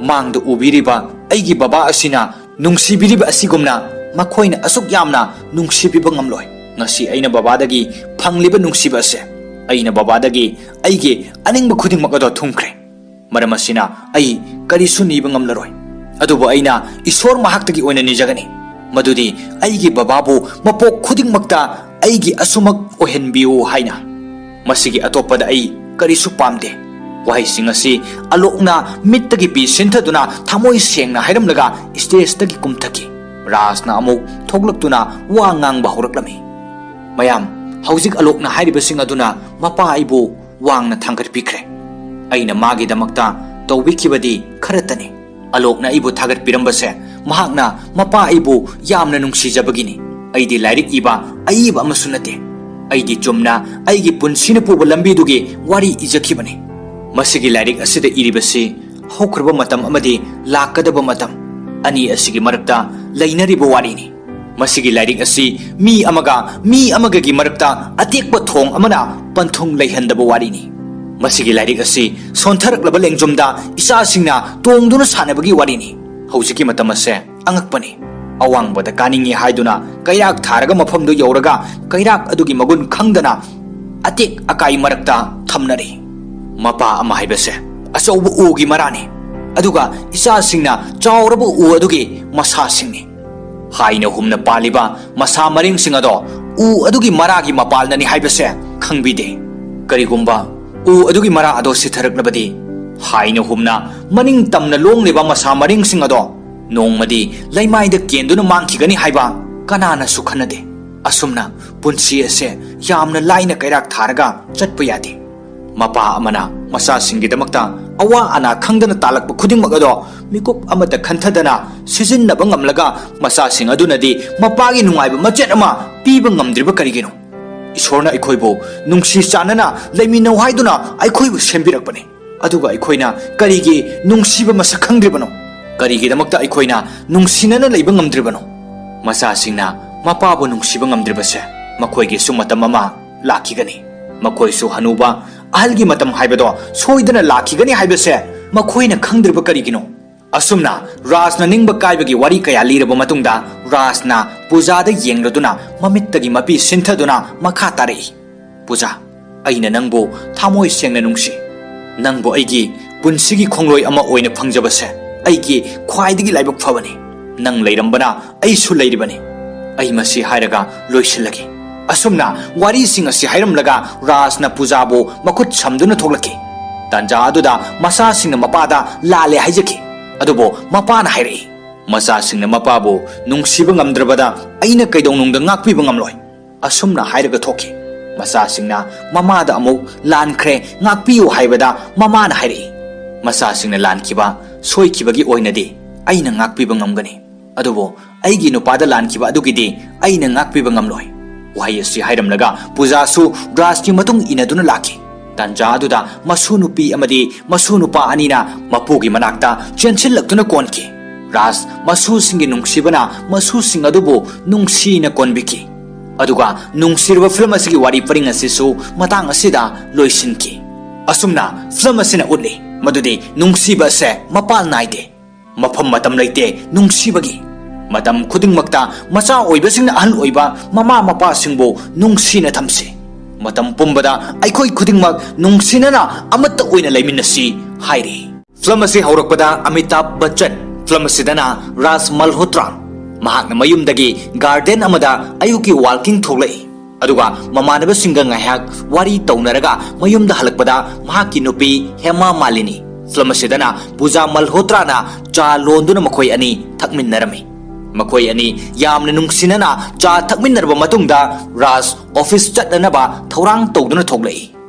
ꯃꯥꯡꯗ ꯎꯕꯤꯔꯤꯕ ꯑꯩꯒꯤ ꯕꯕꯥ ꯑꯁꯤꯅ ꯅꯨꯡꯁꯤꯕꯤꯔꯤꯕ ꯑꯁꯤꯒꯨꯝꯅ ꯃꯈꯣꯏꯅ ꯑꯁꯨꯛ ꯌꯥꯝꯅ ꯅꯨꯡꯁꯤꯕꯤꯕ ꯉꯝꯂꯣꯏ ꯉꯁꯤ ꯑꯩꯅ ꯕꯕꯥꯗꯒꯤ ꯐꯪꯂꯤꯕ ꯅꯨꯡꯁꯤꯕ ꯑꯁꯦ ꯑꯩꯅ ꯕꯕꯥꯗꯒꯤ ꯑꯩꯒꯤ ꯑꯅꯤꯡꯕ ꯈꯨꯗꯤꯡꯃꯛ ꯑꯗꯣ ꯊꯨꯡꯈ꯭ꯔꯦ ꯃꯔꯝ ꯑꯁꯤꯅ ꯑꯩ ꯀꯔꯤꯁꯨ ꯅꯤꯕ ꯉꯝꯂꯔꯣꯏ ꯑꯗꯨꯕꯨ ꯑꯩꯅ ꯏꯁꯣꯔ ꯃꯍꯥꯛꯇꯒꯤ ꯑꯣꯏꯅ ꯅꯤꯖꯒꯅꯤ ꯃꯗꯨꯗꯤ ꯑꯩꯒꯤ ꯕꯕꯥꯕꯨ ꯃꯄꯣꯛ ꯈꯨꯗꯤꯡꯃꯛꯇ ꯑꯩꯒꯤ ꯑꯁꯨꯃꯛ ꯑꯣꯏꯍꯟꯕꯤꯌꯨ ꯍꯥꯏꯅ ꯃꯁꯤꯒꯤ ꯑꯇꯣꯞꯄꯗ ꯑꯩ ꯀꯔꯤꯁꯨ ꯄꯥꯝꯗꯦ ꯋꯥꯍꯩꯁꯤꯡ ꯑꯁꯤ ꯑꯂꯣꯛꯅ ꯃꯤꯠꯇꯒꯤ ꯄꯤ ꯁꯤꯟꯊꯗꯨꯅ ꯊꯃꯣꯏ ꯁꯦꯡꯅ ꯍꯥꯏꯔꯝꯂꯒ ꯁ꯭ꯇꯦꯖꯇꯒꯤ ꯀꯨꯝꯊꯈꯤ ꯔꯥꯖꯅ ꯑꯃꯨꯛ ꯊꯣꯛꯂꯛꯇꯨꯅ ꯋꯥ ꯉꯥꯡꯕ ꯍꯧꯔꯛꯂꯝꯃꯤ ꯃꯌꯥꯝ ꯍꯧꯖꯤꯛ ꯑꯂꯣꯛꯅ ꯍꯥꯏꯔꯤꯕꯁꯤꯡ ꯑꯗꯨꯅ ꯃꯄꯥ ꯑꯩꯕꯨ ꯋꯥꯡꯅ ꯊꯥꯡꯒꯠꯄꯤꯈ꯭ꯔꯦ ꯑꯩꯅ ꯃꯥꯒꯤꯗꯃꯛꯇ ꯇꯧꯕꯤꯈꯤꯕꯗꯤ ꯈꯔꯇꯅꯤ ꯑꯂꯣꯛꯅ ꯑꯩꯕꯨ ꯊꯥꯒꯠꯄꯤꯔꯝꯕꯁꯦ ꯃꯍꯥꯛꯅ ꯃꯄꯥ ꯑꯩꯕꯨ ꯌꯥꯝꯅ ꯅꯨꯡꯁꯤꯖꯕꯒꯤꯅꯤ ꯑꯩꯗꯤ ꯂꯥꯏꯔꯤꯛ ꯏꯕ ꯑꯏꯕ ꯑꯃꯁꯨ ꯅꯠꯇꯦ ꯑꯩꯗꯤ ꯆꯨꯝꯅ ꯑꯩꯒꯤ ꯄꯨꯟꯁꯤꯅ ꯄꯨꯕ ꯂꯝꯕꯤꯗꯨꯒꯤ ꯋꯥꯔꯤ ꯏꯖꯈꯤꯕꯅꯤ ꯃꯁꯤꯒꯤ ꯂꯥꯏꯔꯤꯛ ꯑꯁꯤꯗ ꯏꯔꯤꯕꯁꯤ ꯍꯧꯈ꯭ꯔꯕ ꯃꯇꯝ ꯑꯃꯗꯤ ꯂꯥꯛꯀꯗꯕ ꯃꯇꯝ ꯑꯅꯤ ꯑꯁꯤꯒꯤ ꯃꯔꯛꯇ ꯂꯩꯅꯔꯤꯕ ꯋꯥꯔꯤꯅꯤ ꯃꯁꯤꯒꯤ ꯂꯥꯏꯔꯤꯛ ꯑꯁꯤ ꯃꯤ ꯑꯃꯒꯒꯤ ꯃꯔꯛꯇ ꯑꯇꯦꯛꯄ ꯊꯣꯡ ꯑꯃꯅ ꯄꯟꯊꯨꯡ ꯂꯩꯍꯟꯗꯕ ꯋꯥꯔꯤꯅꯤ ꯃꯁꯤꯒꯤ ꯂꯥꯏꯔꯤꯛ ꯑꯁꯤ ꯁꯣꯟꯊꯔꯛꯂꯕ ꯂꯦꯡꯖꯨꯝꯗ ꯏꯆꯥꯁꯤꯡꯅ ꯇꯣꯡꯗꯨꯅ ꯁꯥꯟꯅꯕꯒꯤ ꯋꯥꯔꯤꯅꯤ ꯍꯧꯖꯤꯛꯀꯤ ꯃꯇꯝ ꯑꯁꯦ ꯑꯉꯛꯄꯅꯤ ꯑꯋꯥꯡꯕꯗ ꯀꯥꯅꯤꯡꯉꯤ ꯍꯥꯏꯗꯨꯅ ꯀꯩꯔꯥꯛ ꯊꯥꯔꯒ ꯃꯐꯝꯗꯨ ꯌꯧꯔꯒ ꯀꯩꯔꯥꯛ ꯑꯗꯨꯒꯤ ꯃꯒꯨꯟ ꯈꯪꯗꯅ ꯑꯇꯦꯛ ꯑꯀꯥꯏ ꯃꯔꯛꯇ ꯊꯝꯅꯔꯤ ꯃꯄꯥ ꯑꯃ ꯍꯥꯏꯕꯁꯦ ꯑꯆꯧꯕ ꯎꯒꯤ ꯃꯔꯥꯅꯤ ꯑꯗꯨꯒ ꯏꯆꯥꯁꯤꯡꯅ ꯆꯥꯎꯔꯕ ꯎ ꯑꯗꯨꯒꯤ ꯃꯁꯥꯁꯤꯡꯅꯤ ꯍꯥꯏꯅ ꯍꯨꯝꯅ ꯄꯥꯜꯂꯤꯕ ꯃꯁꯥ ꯃꯔꯤꯡꯁꯤꯡ ꯑꯗꯣ ꯎ ꯑꯗꯨꯒꯤ ꯃꯔꯥꯒꯤ ꯃꯄꯥꯜꯅꯅꯤ ꯍꯥꯏꯕꯁꯦ ꯈꯪꯕꯤꯗꯦ ꯀꯔꯤꯒꯨꯝꯕ ꯎ ꯑꯗꯨꯒꯤ ꯃꯔꯥ ꯑꯗꯣ ꯁꯤꯊꯔꯛꯂꯕꯗꯤ ꯍꯥꯏꯅ ꯍꯨꯝꯅ ꯃꯅꯤꯡ ꯇꯝꯅ ꯂꯣꯡꯂꯤꯕ ꯃꯁꯥ ꯃꯔꯤꯡꯁꯤꯡ ꯑꯗꯣ ꯅꯣꯡꯃꯗꯤ ꯂꯩꯃꯥꯏꯗ ꯀꯦꯟꯗꯨꯅ ꯃꯥꯡꯈꯤꯒꯅꯤ ꯍꯥꯏꯕ ꯀꯅꯥꯅꯁꯨ ꯈꯟꯅꯗꯦ ꯑꯁꯨꯝꯅ ꯄꯨꯟꯁꯤ ꯑꯁꯦ ꯌꯥꯝꯅ ꯂꯥꯏꯅ ꯀꯩꯔꯥꯛ ꯊꯥꯔꯒ ꯆꯠꯄ ꯌꯥꯗꯦ ꯃꯄꯥ ꯑꯃꯅ ꯃꯆꯥꯁꯤꯡꯒꯤꯗꯃꯛꯇ ꯑꯋꯥ ꯑꯅꯥ ꯈꯪꯗꯅ ꯇꯥꯜꯂꯛꯄ ꯈꯨꯗꯤꯡꯃꯛ ꯑꯗꯣ ꯃꯤꯀꯨꯞ ꯑꯃꯠꯇ ꯈꯟꯊꯗꯅ ꯁꯤꯖꯤꯟꯅꯕ ꯉꯝꯂꯒ ꯃꯆꯥꯁꯤꯡ ꯑꯗꯨꯅꯗꯤ ꯃꯄꯥꯒꯤ ꯅꯨꯡꯉꯥꯏꯕ ꯃꯆꯦꯠ ꯑꯃ ꯄꯤꯕ ꯉꯝꯗ꯭ꯔꯤꯕ ꯀꯔꯤꯒꯤꯅꯣ ꯏꯁꯣꯔꯅ ꯑꯩꯈꯣꯏꯕꯨ ꯅꯨꯡꯁꯤ ꯆꯥꯟꯅꯅ ꯂꯩꯃꯤꯟꯅꯧ ꯍꯥꯏꯗꯨꯅ ꯑꯩꯈꯣꯏꯕꯨ ꯁꯦꯝꯕꯤꯔꯛꯄꯅꯤ ꯑꯗꯨꯒ ꯑꯩꯈꯣꯏꯅ ꯀꯔꯤꯒꯤ ꯅꯨꯡꯁꯤꯕ ꯃꯁꯛ ꯈꯪꯗ꯭ꯔꯤꯕꯅꯣ ꯀꯔꯤꯒꯤꯗꯃꯛꯇ ꯑꯩꯈꯣꯏꯅ ꯅꯨꯡꯁꯤꯅꯅ ꯂꯩꯕ ꯉꯝꯗ꯭ꯔꯤꯕꯅꯣ ꯃꯆꯥꯁꯤꯡꯅ ꯃꯄꯥꯕꯨ ꯅꯨꯡꯁꯤꯕ ꯉꯝꯗ꯭ꯔꯤꯕꯁꯦ ꯃꯈꯣꯏꯒꯤꯁꯨ ꯃꯇꯝ ꯑꯃ ꯂꯥꯛꯈꯤꯒꯅꯤ ꯃꯈꯣꯏꯁꯨ ꯍꯅꯨꯕ ꯑꯍꯜꯒꯤ ꯃꯇꯝ ꯍꯥꯏꯕꯗꯣ ꯁꯣꯏꯗꯅ ꯂꯥꯛꯈꯤꯒꯅꯤ ꯍꯥꯏꯕꯁꯦ ꯃꯈꯣꯏꯅ ꯈꯪꯗ꯭ꯔꯤꯕ ꯀꯔꯤꯒꯤꯅꯣ ꯑꯁꯨꯝꯅ ꯔꯥꯖꯅ ꯅꯤꯡꯕ ꯀꯥꯏꯕꯒꯤ ꯋꯥꯔꯤ ꯀꯌꯥ ꯂꯤꯔꯕ ꯃꯇꯨꯡꯗ ꯔꯥꯖꯅ ꯄꯨꯖꯥꯗ ꯌꯦꯡꯂꯗꯨꯅ ꯃꯃꯤꯠꯇꯒꯤ ꯃꯄꯤ ꯁꯤꯟꯊꯗꯨꯅ ꯃꯈꯥ ꯇꯥꯔꯛꯏ ꯄꯨꯖꯥ ꯑꯩꯅ ꯅꯪꯕꯨ ꯊꯃꯣꯏ ꯁꯦꯡꯅ ꯅꯨꯡꯁꯤ ꯅꯪꯕꯨ ꯑꯩꯒꯤ ꯄꯨꯟꯁꯤꯒꯤ ꯈꯣꯡꯂꯣꯏ ꯑꯃ ꯑꯣꯏꯅ ꯐꯪꯖꯕꯁꯦ ꯑꯩꯒꯤ ꯈ꯭ꯋꯥꯏꯗꯒꯤ ꯂꯥꯏꯕꯛ ꯐꯕꯅꯤ ꯅꯪ ꯂꯩꯔꯝꯕꯅ ꯑꯩꯁꯨ ꯂꯩꯔꯤꯕꯅꯤ ꯑꯩ ꯃꯁꯤ ꯍꯥꯏꯔꯒ ꯂꯣꯏꯁꯤꯜꯂꯒꯦ ꯑꯁꯨꯝꯅ ꯋꯥꯔꯤꯁꯤꯡ ꯑꯁꯤ ꯍꯥꯏꯔꯝꯂꯒ ꯔꯥꯖꯅ ꯄꯨꯖꯥꯕꯨ ꯃꯈꯨꯠ ꯁꯝꯗꯨꯅ ꯊꯣꯛꯂꯛꯈꯤ ꯇꯥꯟꯖꯥ ꯑꯗꯨꯗ ꯃꯆꯥꯁꯤꯡꯅ ꯃꯄꯥꯗ ꯂꯥꯜꯂꯦ ꯍꯥꯏꯖꯈꯤ ꯑꯗꯨꯕꯨ ꯃꯄꯥꯅ ꯍꯥꯏꯔꯛꯏ ꯃꯆꯥꯁꯤꯡꯅ ꯃꯄꯥꯕꯨ ꯅꯨꯡꯁꯤꯕ ꯉꯝꯗ꯭ꯔꯕꯗ ꯑꯩꯅ ꯀꯩꯗꯧꯅꯨꯡꯗ ꯉꯥꯛꯄꯤꯕ ꯉꯝꯂꯣꯏ ꯑꯁꯨꯝꯅ ꯍꯥꯏꯔꯒ ꯊꯣꯛꯈꯤ ꯃꯆꯥꯁꯤꯡꯅ ꯃꯃꯥꯗ ꯑꯃꯨꯛ ꯂꯥꯟꯈ꯭ꯔꯦ ꯉꯥꯛꯄꯤꯌꯨ ꯍꯥꯏꯕꯗ ꯃꯃꯥꯅ ꯍꯥꯏꯔꯛꯏ ꯃꯆꯥꯁꯤꯡꯅ ꯂꯥꯟꯈꯤꯕ ꯁꯣꯏꯈꯤꯕꯒꯤ ꯑꯣꯏꯅꯗꯤ ꯑꯩꯅ ꯉꯥꯛꯄꯤꯕ ꯉꯝꯒꯅꯤ ꯑꯗꯨꯕꯨ ꯑꯩꯒꯤ ꯅꯨꯄꯥꯗ ꯂꯥꯟꯈꯤꯕ ꯑꯗꯨꯒꯤꯗꯤ ꯑꯩꯅ ꯉꯥꯛꯄꯤꯕ ꯉꯝꯂꯣꯏ ꯋꯥꯍꯩ ꯑꯁꯤ ꯍꯥꯏꯔꯝꯂꯒ ꯄꯨꯖꯥꯁꯨ ꯔꯥꯖꯀꯤ ꯃꯇꯨꯡ ꯏꯟꯅꯗꯨꯅ ꯂꯥꯛꯈꯤ ꯇꯥꯟꯖꯥ ꯑꯗꯨꯗ ꯃꯁꯨ ꯅꯨꯄꯤ ꯑꯃꯗꯤ ꯃꯁꯨ ꯅꯨꯄꯥ ꯑꯅꯤꯅ ꯃꯄꯨꯒꯤ ꯃꯅꯥꯛꯇ ꯆꯦꯟꯁꯤꯜꯂꯛꯇꯨꯅ ꯀꯣꯟꯈꯤ ꯔꯥꯖ ꯃꯁꯨꯁꯤꯡꯒꯤ ꯅꯨꯡꯁꯤꯕꯅ ꯃꯁꯨꯁꯤꯡ ꯑꯗꯨꯕꯨ ꯅꯨꯡꯁꯤꯅ ꯀꯣꯟꯕꯤꯈꯤ ꯑꯗꯨꯒ ꯅꯨꯡꯁꯤꯔꯕ ꯐꯤꯂꯝ ꯑꯁꯤꯒꯤ ꯋꯥꯔꯤ ꯄꯔꯤꯡ ꯑꯁꯤꯁꯨ ꯃꯇꯥꯡ ꯑꯁꯤꯗ ꯂꯣꯏꯁꯤꯟꯈꯤ ꯑꯁꯨꯝꯅ ꯐꯤꯂꯝ ꯑꯁꯤꯅ ꯎꯠꯂꯤ ꯃꯗꯨꯗꯤ ꯅꯨꯡꯁꯤꯕ ꯑꯁꯤ ꯃꯄꯥꯜ ꯅꯥꯏꯗꯦ ꯃꯐꯝ ꯃꯇꯝ ꯂꯩꯇꯦ ꯅꯨꯡꯁꯤꯕꯒꯤ ꯃꯇꯝ ꯈꯨꯗꯤꯡꯃꯛꯇ ꯃꯆꯥ ꯑꯣꯏꯕꯁꯤꯡꯅ ꯑꯍꯜ ꯑꯣꯏꯕ ꯃꯃꯥ ꯃꯄꯥꯁꯤꯡꯕꯨ ꯅꯨꯡꯁꯤꯅ ꯊꯝꯁꯤ ꯃꯇꯝ ꯄꯨꯝꯕꯗ ꯑꯩꯈꯣꯏ ꯈꯨꯗꯤꯡꯃꯛ ꯅꯨꯡꯁꯤꯅꯅ ꯑꯃꯠꯇ ꯑꯣꯏꯅ ꯂꯩꯃꯤꯟꯅꯁꯤ ꯍꯥꯏꯔꯤ ꯐꯤꯂꯝ ꯑꯁꯤ ꯍꯧꯔꯛꯄꯗ ꯑꯃꯤꯇꯥꯕ ꯕꯆꯆꯟ ꯐꯤꯂꯝ ꯑꯁꯤꯗꯅ ꯔꯥꯖ ꯃꯜꯍꯣꯇ꯭ꯔꯥ ꯃꯍꯥꯛꯅ ꯃꯌꯨꯝꯗꯒꯤ ꯒꯥꯔꯗꯦꯟ ꯑꯃꯗ ꯑꯌꯨꯛꯀꯤ ꯋꯥꯜꯀꯤꯡ ꯊꯣꯛꯂꯛꯏ ꯑꯗꯨꯒ ꯃꯃꯥꯟꯅꯕꯁꯤꯡꯒ ꯉꯥꯏꯍꯥꯛ ꯋꯥꯔꯤ ꯇꯧꯅꯔꯒ ꯃꯌꯨꯝꯗ ꯍꯜꯂꯛꯄꯗ ꯃꯍꯥꯛꯀꯤ ꯅꯨꯄꯤ ꯍꯦꯃꯥ ꯃꯥꯂꯤꯅꯤ ꯐꯤꯂꯝ ꯑꯁꯤꯗꯅ ꯄꯨꯖꯥ ꯃꯜꯍꯣꯇ꯭ꯔꯥꯅ ꯆꯥ ꯂꯣꯟꯗꯨꯅ ꯃꯈꯣꯏ ꯑꯅꯤ ꯊꯛꯃꯤꯟꯅꯔꯝꯃꯤ ꯃꯈꯣꯏ ꯑꯅꯤ ꯌꯥꯝꯅ ꯅꯨꯡꯁꯤꯅꯅ ꯆꯥ ꯊꯛꯃꯤꯟꯅꯔꯕ ꯃꯇꯨꯡꯗ ꯔꯥꯖ ꯑꯣꯐꯤꯁ ꯆꯠꯅꯅꯕ ꯊꯧꯔꯥꯡ ꯇꯧꯗꯨꯅ ꯊꯣꯛꯂꯛꯏ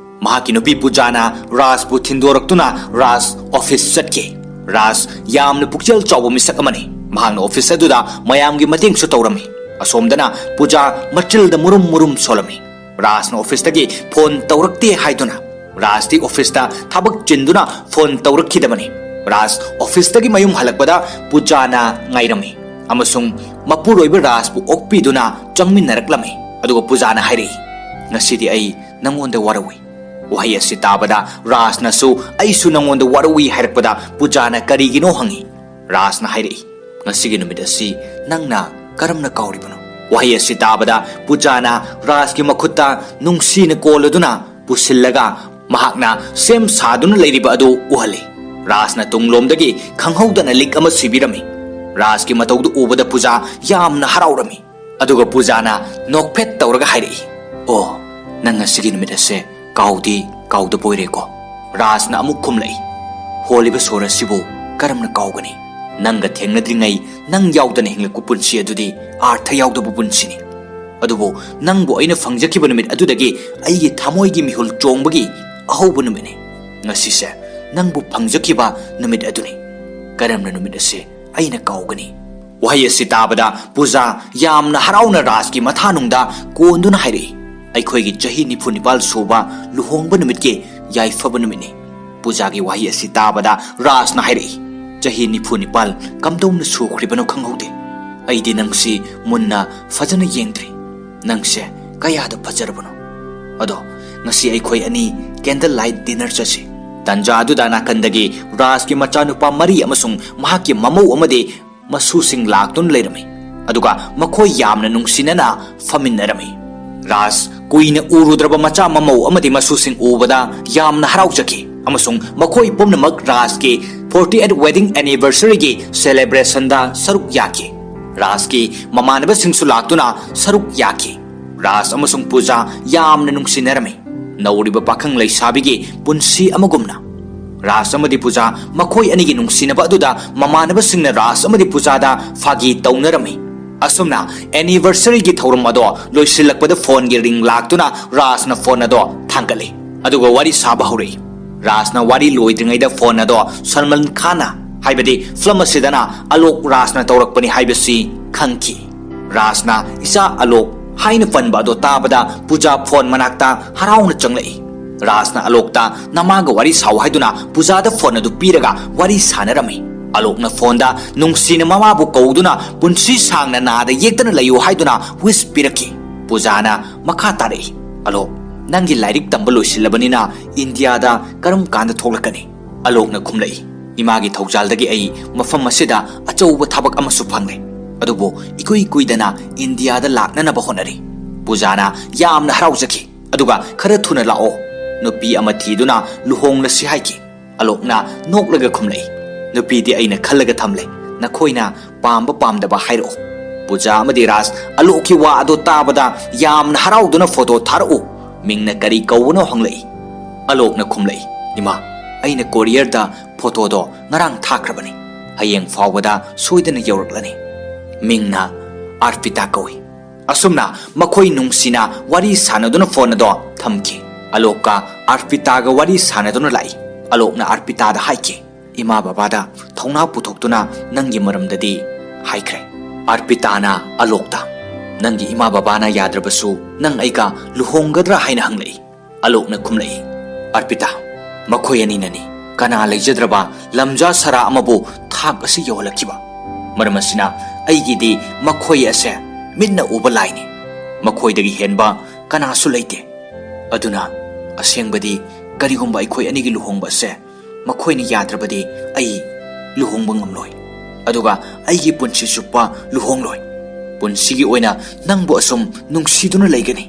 ꯃꯍꯥꯛꯀꯤ ꯅꯨꯄꯤ ꯄꯨꯖꯥꯅ ꯔꯥꯖꯕꯨ ꯊꯤꯟꯗꯣꯔꯛꯇꯨꯅ ꯔꯥꯖ ꯑꯣꯐꯤꯁ ꯆꯠꯈꯤ ꯔꯥꯖ ꯌꯥꯝꯅ ꯄꯨꯛꯆꯦꯜ ꯆꯥꯎꯕ ꯃꯤꯁꯛ ꯑꯃꯅꯤ ꯃꯍꯥꯛꯅ ꯑꯣꯐꯤꯁ ꯑꯗꯨꯗ ꯃꯌꯥꯝꯒꯤ ꯃꯇꯦꯡꯁꯨ ꯇꯧꯔꯝꯃꯤ ꯑꯁꯣꯝꯗꯅ ꯄꯨꯖꯥ ꯃꯆꯤꯜꯗ ꯃꯨꯔꯨꯝ ꯃꯨꯔꯨꯝ ꯁꯣꯜꯂꯝꯃꯤ ꯔꯥꯖꯅ ꯑꯣꯐꯤꯁꯇꯒꯤ ꯐꯣꯟ ꯇꯧꯔꯛꯇꯦ ꯍꯥꯏꯗꯨꯅ ꯔꯥꯖꯗꯤ ꯑꯣꯐꯤꯁꯇ ꯊꯕꯛ ꯆꯤꯟꯗꯨꯅ ꯐꯣꯟ ꯇꯧꯔꯛꯈꯤꯗꯕꯅꯤ ꯔꯥꯖ ꯑꯣꯐꯤꯁꯇꯒꯤ ꯃꯌꯨꯝ ꯍꯜꯂꯛꯄꯗ ꯄꯨꯖꯥꯅ ꯉꯥꯏꯔꯝꯃꯤ ꯑꯃꯁꯨꯡ ꯃꯄꯨꯔꯣꯏꯕ ꯔꯥꯖꯕꯨ ꯑꯣꯛꯄꯤꯗꯨꯅ ꯆꯪꯃꯤꯟꯅꯔꯛꯂꯝꯃꯤ ꯑꯗꯨꯒ ꯄꯨꯖꯥꯅ ꯍꯥꯏꯔꯛꯏ ꯉꯁꯤꯗꯤ ꯑꯩ ꯅꯪꯉꯣꯟꯗ ꯋꯥꯔꯧꯏ ꯋꯥꯍꯩ ꯑꯁꯤ ꯇꯥꯕꯗ ꯔꯥꯖꯅꯁꯨ ꯑꯩꯁꯨ ꯅꯪꯉꯣꯟꯗ ꯋꯥꯔꯧꯏ ꯍꯥꯏꯔꯛꯄꯗ ꯄꯨꯖꯥꯅ ꯀꯔꯤꯒꯤꯅꯣ ꯍꯪꯉꯤ ꯔꯥꯖꯅ ꯍꯥꯏꯔꯛꯏ ꯉꯁꯤꯒꯤ ꯅꯨꯃꯤꯠ ꯑꯁꯤ ꯅꯪꯅ ꯀꯔꯝꯅ ꯀꯥꯎꯔꯤꯕꯅꯣ ꯋꯥꯍꯩ ꯑꯁꯤ ꯇꯥꯕꯗ ꯄꯨꯖꯥꯅ ꯔꯥꯖꯀꯤ ꯃꯈꯨꯠꯇ ꯅꯨꯡꯁꯤꯅ ꯀꯣꯜꯂꯗꯨꯅ ꯄꯨꯁꯤꯜꯂꯒ ꯃꯍꯥꯛꯅ ꯁꯦꯝ ꯁꯥꯗꯨꯅ ꯂꯩꯔꯤꯕ ꯑꯗꯨ ꯎꯍꯜꯂꯤ ꯔꯥꯖꯅ ꯇꯨꯡꯂꯣꯝꯗꯒꯤ ꯈꯪꯍꯧꯗꯅ ꯂꯤꯛ ꯑꯃ ꯁꯤꯕꯤꯔꯝꯃꯤ ꯔꯥꯖꯀꯤ ꯃꯇꯧꯗꯨ ꯎꯕꯗ ꯄꯨꯖꯥ ꯌꯥꯝꯅ ꯍꯔꯥꯎꯔꯝꯃꯤ ꯑꯗꯨꯒ ꯄꯨꯖꯥꯅ ꯅꯣꯛꯐꯦꯠ ꯇꯧꯔꯒ ꯍꯥꯏꯔꯛꯏ ꯑꯣ ꯅꯪ ꯉꯁꯤꯒꯤ ꯅꯨꯃꯤꯠ ꯑꯁꯦ ꯀꯥꯎꯗꯤ ꯀꯥꯎꯗꯕ ꯑꯣꯏꯔꯦꯀꯣ ꯔꯥꯖꯅ ꯑꯃꯨꯛ ꯈꯨꯝꯂꯛꯏ ꯍꯣꯜꯂꯤꯕ ꯁꯣꯔ ꯑꯁꯤꯕꯨ ꯀꯔꯝꯅ ꯀꯥꯎꯒꯅꯤ ꯅꯪꯒ ꯊꯦꯡꯅꯗ꯭ꯔꯤꯉꯩ ꯅꯪ ꯌꯥꯎꯗꯅ ꯍꯤꯡꯂꯛꯄ ꯄꯨꯟꯁꯤ ꯑꯗꯨꯗꯤ ꯑꯥꯔꯊ ꯌꯥꯎꯗꯕ ꯄꯨꯟꯁꯤꯅꯤ ꯑꯗꯨꯕꯨ ꯅꯪꯕꯨ ꯑꯩꯅ ꯐꯪꯖꯈꯤꯕ ꯅꯨꯃꯤꯠ ꯑꯗꯨꯗꯒꯤ ꯑꯩꯒꯤ ꯊꯃꯣꯏꯒꯤ ꯃꯤꯍꯨꯜ ꯆꯣꯡꯕꯒꯤ ꯑꯍꯧꯕ ꯅꯨꯃꯤꯠꯅꯤ ꯉꯁꯤꯁꯦ ꯅꯪꯕꯨ ꯐꯪꯖꯈꯤꯕ ꯅꯨꯃꯤꯠ ꯑꯗꯨꯅꯤ ꯀꯔꯝꯅ ꯅꯨꯃꯤꯠ ꯑꯁꯤ ꯑꯩꯅ ꯀꯥꯎꯒꯅꯤ ꯋꯥꯍꯩ ꯑꯁꯤ ꯇꯥꯕꯗ ꯄꯨꯖꯥ ꯌꯥꯝꯅ ꯍꯔꯥꯎꯅ ꯔꯥꯖꯀꯤ ꯃꯊꯥꯅꯨꯡꯗ ꯀꯣꯟꯗꯨꯅ ꯍꯥꯏꯔꯛꯏ ꯑꯩꯈꯣꯏꯒꯤ ꯆꯍꯤ 94 ꯁꯨꯕ ꯂꯨꯍꯣꯡꯕ ꯅꯨꯃꯤꯠꯀꯤ ꯌꯥꯏꯐꯕ ꯅꯨꯃꯤꯠꯅꯤ ꯄꯨꯖꯥꯒꯤ ꯋꯥꯍꯩ ꯑꯁꯤ ꯇꯥꯕꯗ ꯔꯥꯖꯅ ꯍꯥꯏꯔꯛꯏ ꯆꯍꯤ 94 ꯀꯝꯗꯧꯅ ꯁꯨꯈ꯭ꯔꯤꯕꯅꯣ ꯈꯪꯍꯧꯗꯦ ꯑꯩꯗꯤ ꯅꯪꯁꯤ ꯃꯨꯟꯅ ꯐꯖꯅ ꯌꯦꯡꯗ꯭ꯔꯤ ꯅꯪꯁꯦ ꯀꯌꯥꯗ ꯐꯖꯔꯕꯅꯣ ꯑꯗꯣ ꯉꯁꯤ ꯑꯩꯈꯣꯏ ꯑꯅꯤ ꯀꯦꯟꯗꯜ ꯂꯥꯏꯠ ꯗꯤꯅꯔ ꯆꯠꯁꯤ ꯇꯥꯟꯖꯥ ꯑꯗꯨꯗ ꯅꯥꯀꯟꯗꯒꯤ ꯔꯥꯖꯀꯤ ꯃꯆꯥꯅꯨꯄꯥ 3 ꯑꯃꯁꯨꯡ ꯃꯍꯥꯛꯀꯤ ꯃꯃꯧ ꯑꯃꯗꯤ ꯃꯁꯨꯁꯤꯡ ꯂꯥꯛꯇꯨꯅ ꯂꯩꯔꯝꯃꯤ ꯑꯗꯨꯒ ꯃꯈꯣꯏ ꯌꯥꯝꯅ ꯅꯨꯡꯁꯤꯅꯅ ꯐꯝꯃꯤꯟꯅꯔꯝꯃꯤ ꯔꯥꯖ ꯀꯨꯏꯅ ꯎꯔꯨꯗ꯭ꯔꯕ ꯃꯆꯥ ꯃꯃꯧ ꯑꯃꯗꯤ ꯃꯁꯨꯁꯤꯡ ꯎꯕꯗ ꯌꯥꯝꯅ ꯍꯔꯥꯎꯖꯈꯤ ꯑꯃꯁꯨꯡ ꯃꯈꯣꯏ ꯄꯨꯝꯅꯃꯛ ꯔꯥꯖꯀꯤ 48th wedding anniversary celebration-da saruk yaki Rajki mamanabasingsu laktuna saruk yaki Raj amasung Puja yamna nungsinarami nauriba pakhang leisabigi punsi amagumna Raj amadi Puja makhoi anigi nungsinaba aduda mamanabasingna Raj amadi Pujada fagi taunarami asumna anniversary gi thauram ado loisilakpada phone gi ring laktuna Raj na phone ado thangkale aduga wari saba hore Rajna wari loidringaida phone ado Salman Khan haibadi film asidana Alok Rajna taurakpani haibasi khangki Rajna isa Alok haina panba ado tabada Puja phone manakta harauna changlai Rajna Alokta namaga wari saw haiduna Puja da phone adu piraga wari sanarami Alokna phone da nungsina mama bu kauduna punsi sangna nada yektana layu haiduna wish piraki Pujana makha tare Alok nangi lairik tamba loisilabani na India da karam kanda thoklakani Alokna khumlai Imagi thaujaldagi ai mafam asida achouba thabak amasu phangle adubo ikui kuidana India da laknana ba honari pujana yamna haraujaki aduga khara thuna lao nupi ama thiduna luhongna si haiki alokna noklaga khumlei nupi di aina khallaga thamle nakhoina pamba pamdaba hairo puja amadi ras aloki wa ado tabada yamna harauduna photo tharu mingna kari kawno hanglei alokna khumlei ima aina courier da photo do ngarang thakrabani hayeng fawada soidana yawraklani mingna Arpita kawi asumna makhoi nungsina wari sanaduna phone do thamki aloka Arpita ga wari sanaduna lai alokna Arpita da haiki ima baba da thongna puthokduna nangi maramdadi haikre Arpita na alokta nangi ima baba na yadrabasu nang aiga luhonggadra haina hanglei alokna khumlei Arpita makhoi ani nani kana leijadraba lamja sara amabu thak asi yolakiba maramasina aigidi makhoi ase minna uba laini makhoi dagi henba kana su leite aduna asengbadi karigumba aikhoi anigi luhongba se makhoi ni yadrabadi ai luhongba ngamloi aduga aigi punsi suppa luhongloi punsigi oina nangbu asum nungsiduna leigani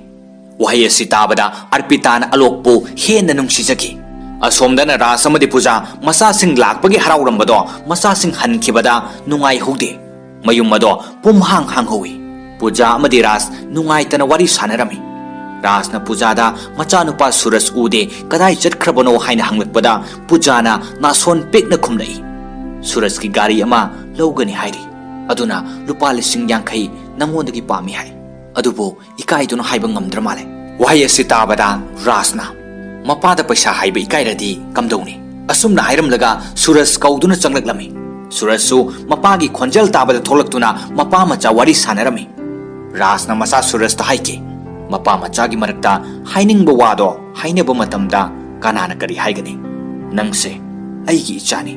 wahai asi tabada Arpita na alokpu hena nungsijaki asomdana rasamadi puja masa sing lakpagi haraurambado masa sing hankibada nungai hode mayum mado pumhang hanghowi puja amadi ras nungai tana wari sanarami rasna puja da macha nupa Suraj ude kadai chatkrabano haina hanglakpada puja na nason pekna khumlei Suraj ki gari ama logani hairi aduna lupa lising yankai nangondagi pami hai adubo ikai duna haiba ngamdra male wahai asi tabada rasna mapada paisa haiba ikairadi kamdoni asumna hairamlaga Suraj kauduna changlaklami Suraj su mapagi khonjal tabada tholaktuna mapa macha wari sanarami rasna masa Suraj ta haike mapa macha gi marakta hainingba wado haineba matamda kanana kari haigani nangse aigi ichani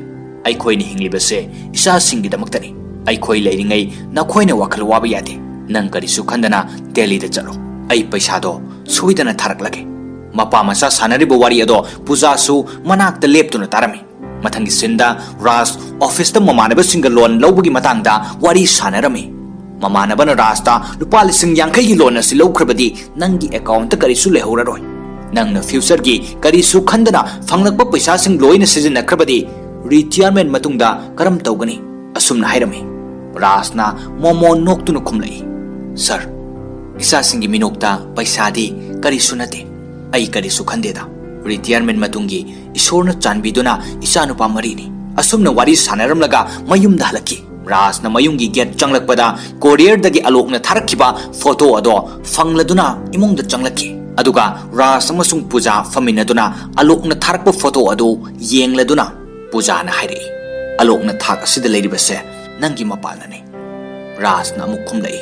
aikhoi ni hinglibase isa singi damaktani aikhoi leiringai nakhoina wakhal waba yade nang kari su khandana Delhi da chalo ai paisa do soidana tharaklage mapa macha sanariba wari ado puja su manakta leptuna tarami mathangi sinda Raj office ta mamanaba singa loan lobagi matangda wari sanarami mamanabana Raj ta lupa lising yankai gi loan asi lawkhrabadi nangi account ta kari su lehoraroi nangna future gi kari su khandana fanglakpa paisa sing loina sizinnakrabadi retirement matungda karam tawgani asumna hairami Raj na momo noktuna khumlai sir isa singi minokta paisa di kari su nate ai kari su khandeda retirement matungi isorna chanbiduna isa nupa marini asumna wari sanaramlaga mayumda halaki Raj na mayumgi get changlakpada courier dagi alokna tharakkiba photo ado fangladuna imungda changlaki aduga Raj amasung puja faminaduna alokna tharakpa photo ado yengladuna puja na hairi alokna thak asida leiribase nangi mapalnani Raj na amuk khumlai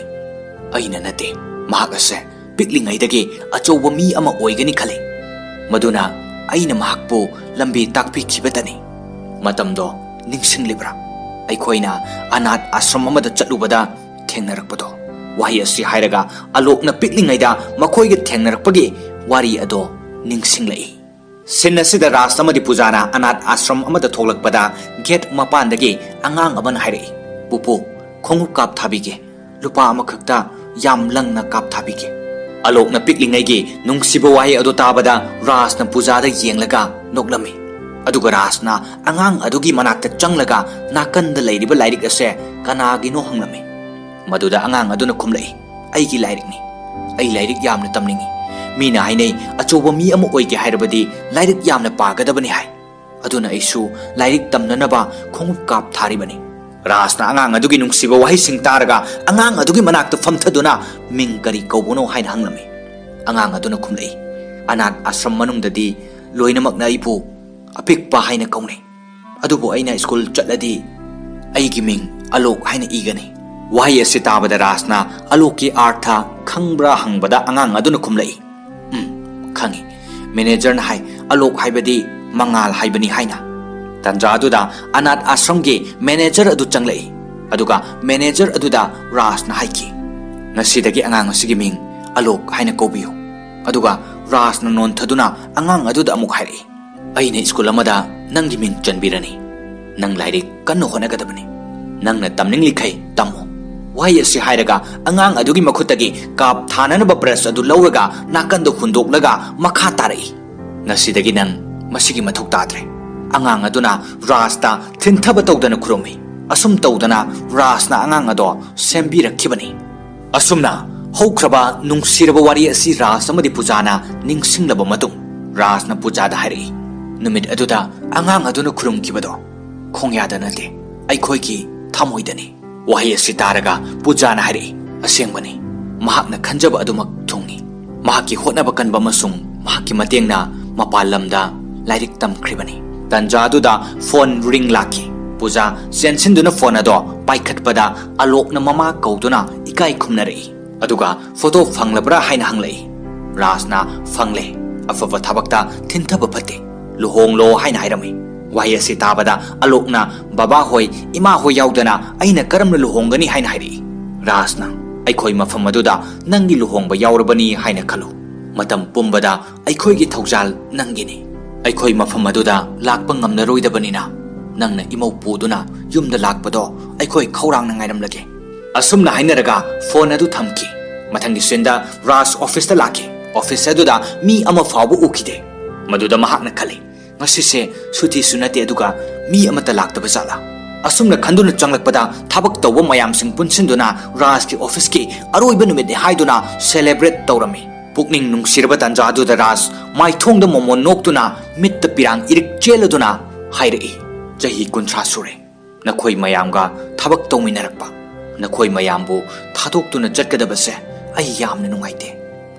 aina nate mahak ase piklingaidagi achouba mi ama oigani khale maduna aina mahakpu lambi takpi khibadani matamdo ningsinglibra aikhoina anath ashram amada chatlubada thengnarakpado wahi asi hairaga alokna piklingaida makhoiga thengnarakpagi wari ado ningsinglai sinasida Raj amadi pujana anath ashram amada thoglakpada gate mapandagi angang aban hairai pupu khongup kap thabige lupa amakhakta yam langna kap thabige alokna piklingaigi nungsiba wahi ado tabada Raj na pujada yenglaga noklami aduga Raj na angang adugi manakta changlaga nakanda leiriba lairik ase kanagi no hanglami maduda angang aduna khumlai aigi lairik ni ai lairik yamna tamningi mina hainei achoba mi amu oige hairabadi lairik yamna pagadabani hai aduna aisu lairik tamnanaba khongup kap tharibani Raj na angang adugi nungsiba wahi sing taraga angang adugi manakta famthaduna ming kari kaubono hain hanglami angang aduna khumlai anath ashram manungdadi loinamak na ipu apikpa haina kaunai adubu aina school chatladi aigi ming alok haina igani wahi asi tabada Raj na aloki artha khangbra hangbada angang aduna khumlai khangi manager na hai alok haibadi mangal haibani haina tanja aduda anath ashramgi manager adu changlai aduga manager aduda Raj na haiki nasidagi angang asigi ming alok haina kobiyo aduga Raj na non thaduna angang aduda amuk hairi aina school amada nangi ming chanbirani nang lairik kanno honagadabani nangna tamninglikhai tammo wahai asi hairaga angang adugi makhutagi kap thananaba brush adu lawraga nakanda hundoklaga makha tarai ngasidagi nang masigi mathok tadre angang aduna rasta thinthaba tawdana khurumi asum tawdana rasna angang ado sembirakkhibani asumna haukraba nungsiraba wari asi ras amadi pujana ningsinglaba matung rasna pujada hairi numit aduda angang aduna khurumkibado khongyada nate aikhoiki thamoidani wahai asi taraga pujana hairi asengmani mahakna khanjaba adumak thungni mahaki hotnaba kanba masung mahaki matengna mapalamda lairik tamkhribani tanjaduda phone ring laki puja sensinduna phone ado paikhatpada alokna mama kauduna ikai khumnari aduga photo phanglabra haina hanglei rasna phangle afaba thabakta thinthaba phate luhonglo haina hairami wahai asi tabada alokna baba hoi ima hoi yaudana aina karamna luhongani haina hairi rasna aikhoi mafam aduda nangi luhongba yaurabani haina khalu matam pumbada aikhoi gi thaujal nangini aikhoi mafam aduda lakpa ngamnaroidabanina nangna imau puduna yumda lakpado aikhoi khaurangna ngairamlage asumna hainaraga phone adu thamki mathangi senda ras office ta laki office aduda mi ama fabu ukide maduda mahakna khali ngasise suti sunate aduga mi amata laktaba jala asumna khanduna changlakpada thabak tawba mayam sing punsinduna ras ki office ki aroiba numit ni haiduna celebrate tawrami pukning nungsirba tanja aduda ras mai thongda momon noktuna mitta pirang irik cheladuna hairi jahi kunthra sure nakhoi mayamga thabak tawminarakpa nakhoi mayambu thadoktuna jatkadabase ai yamna nungaite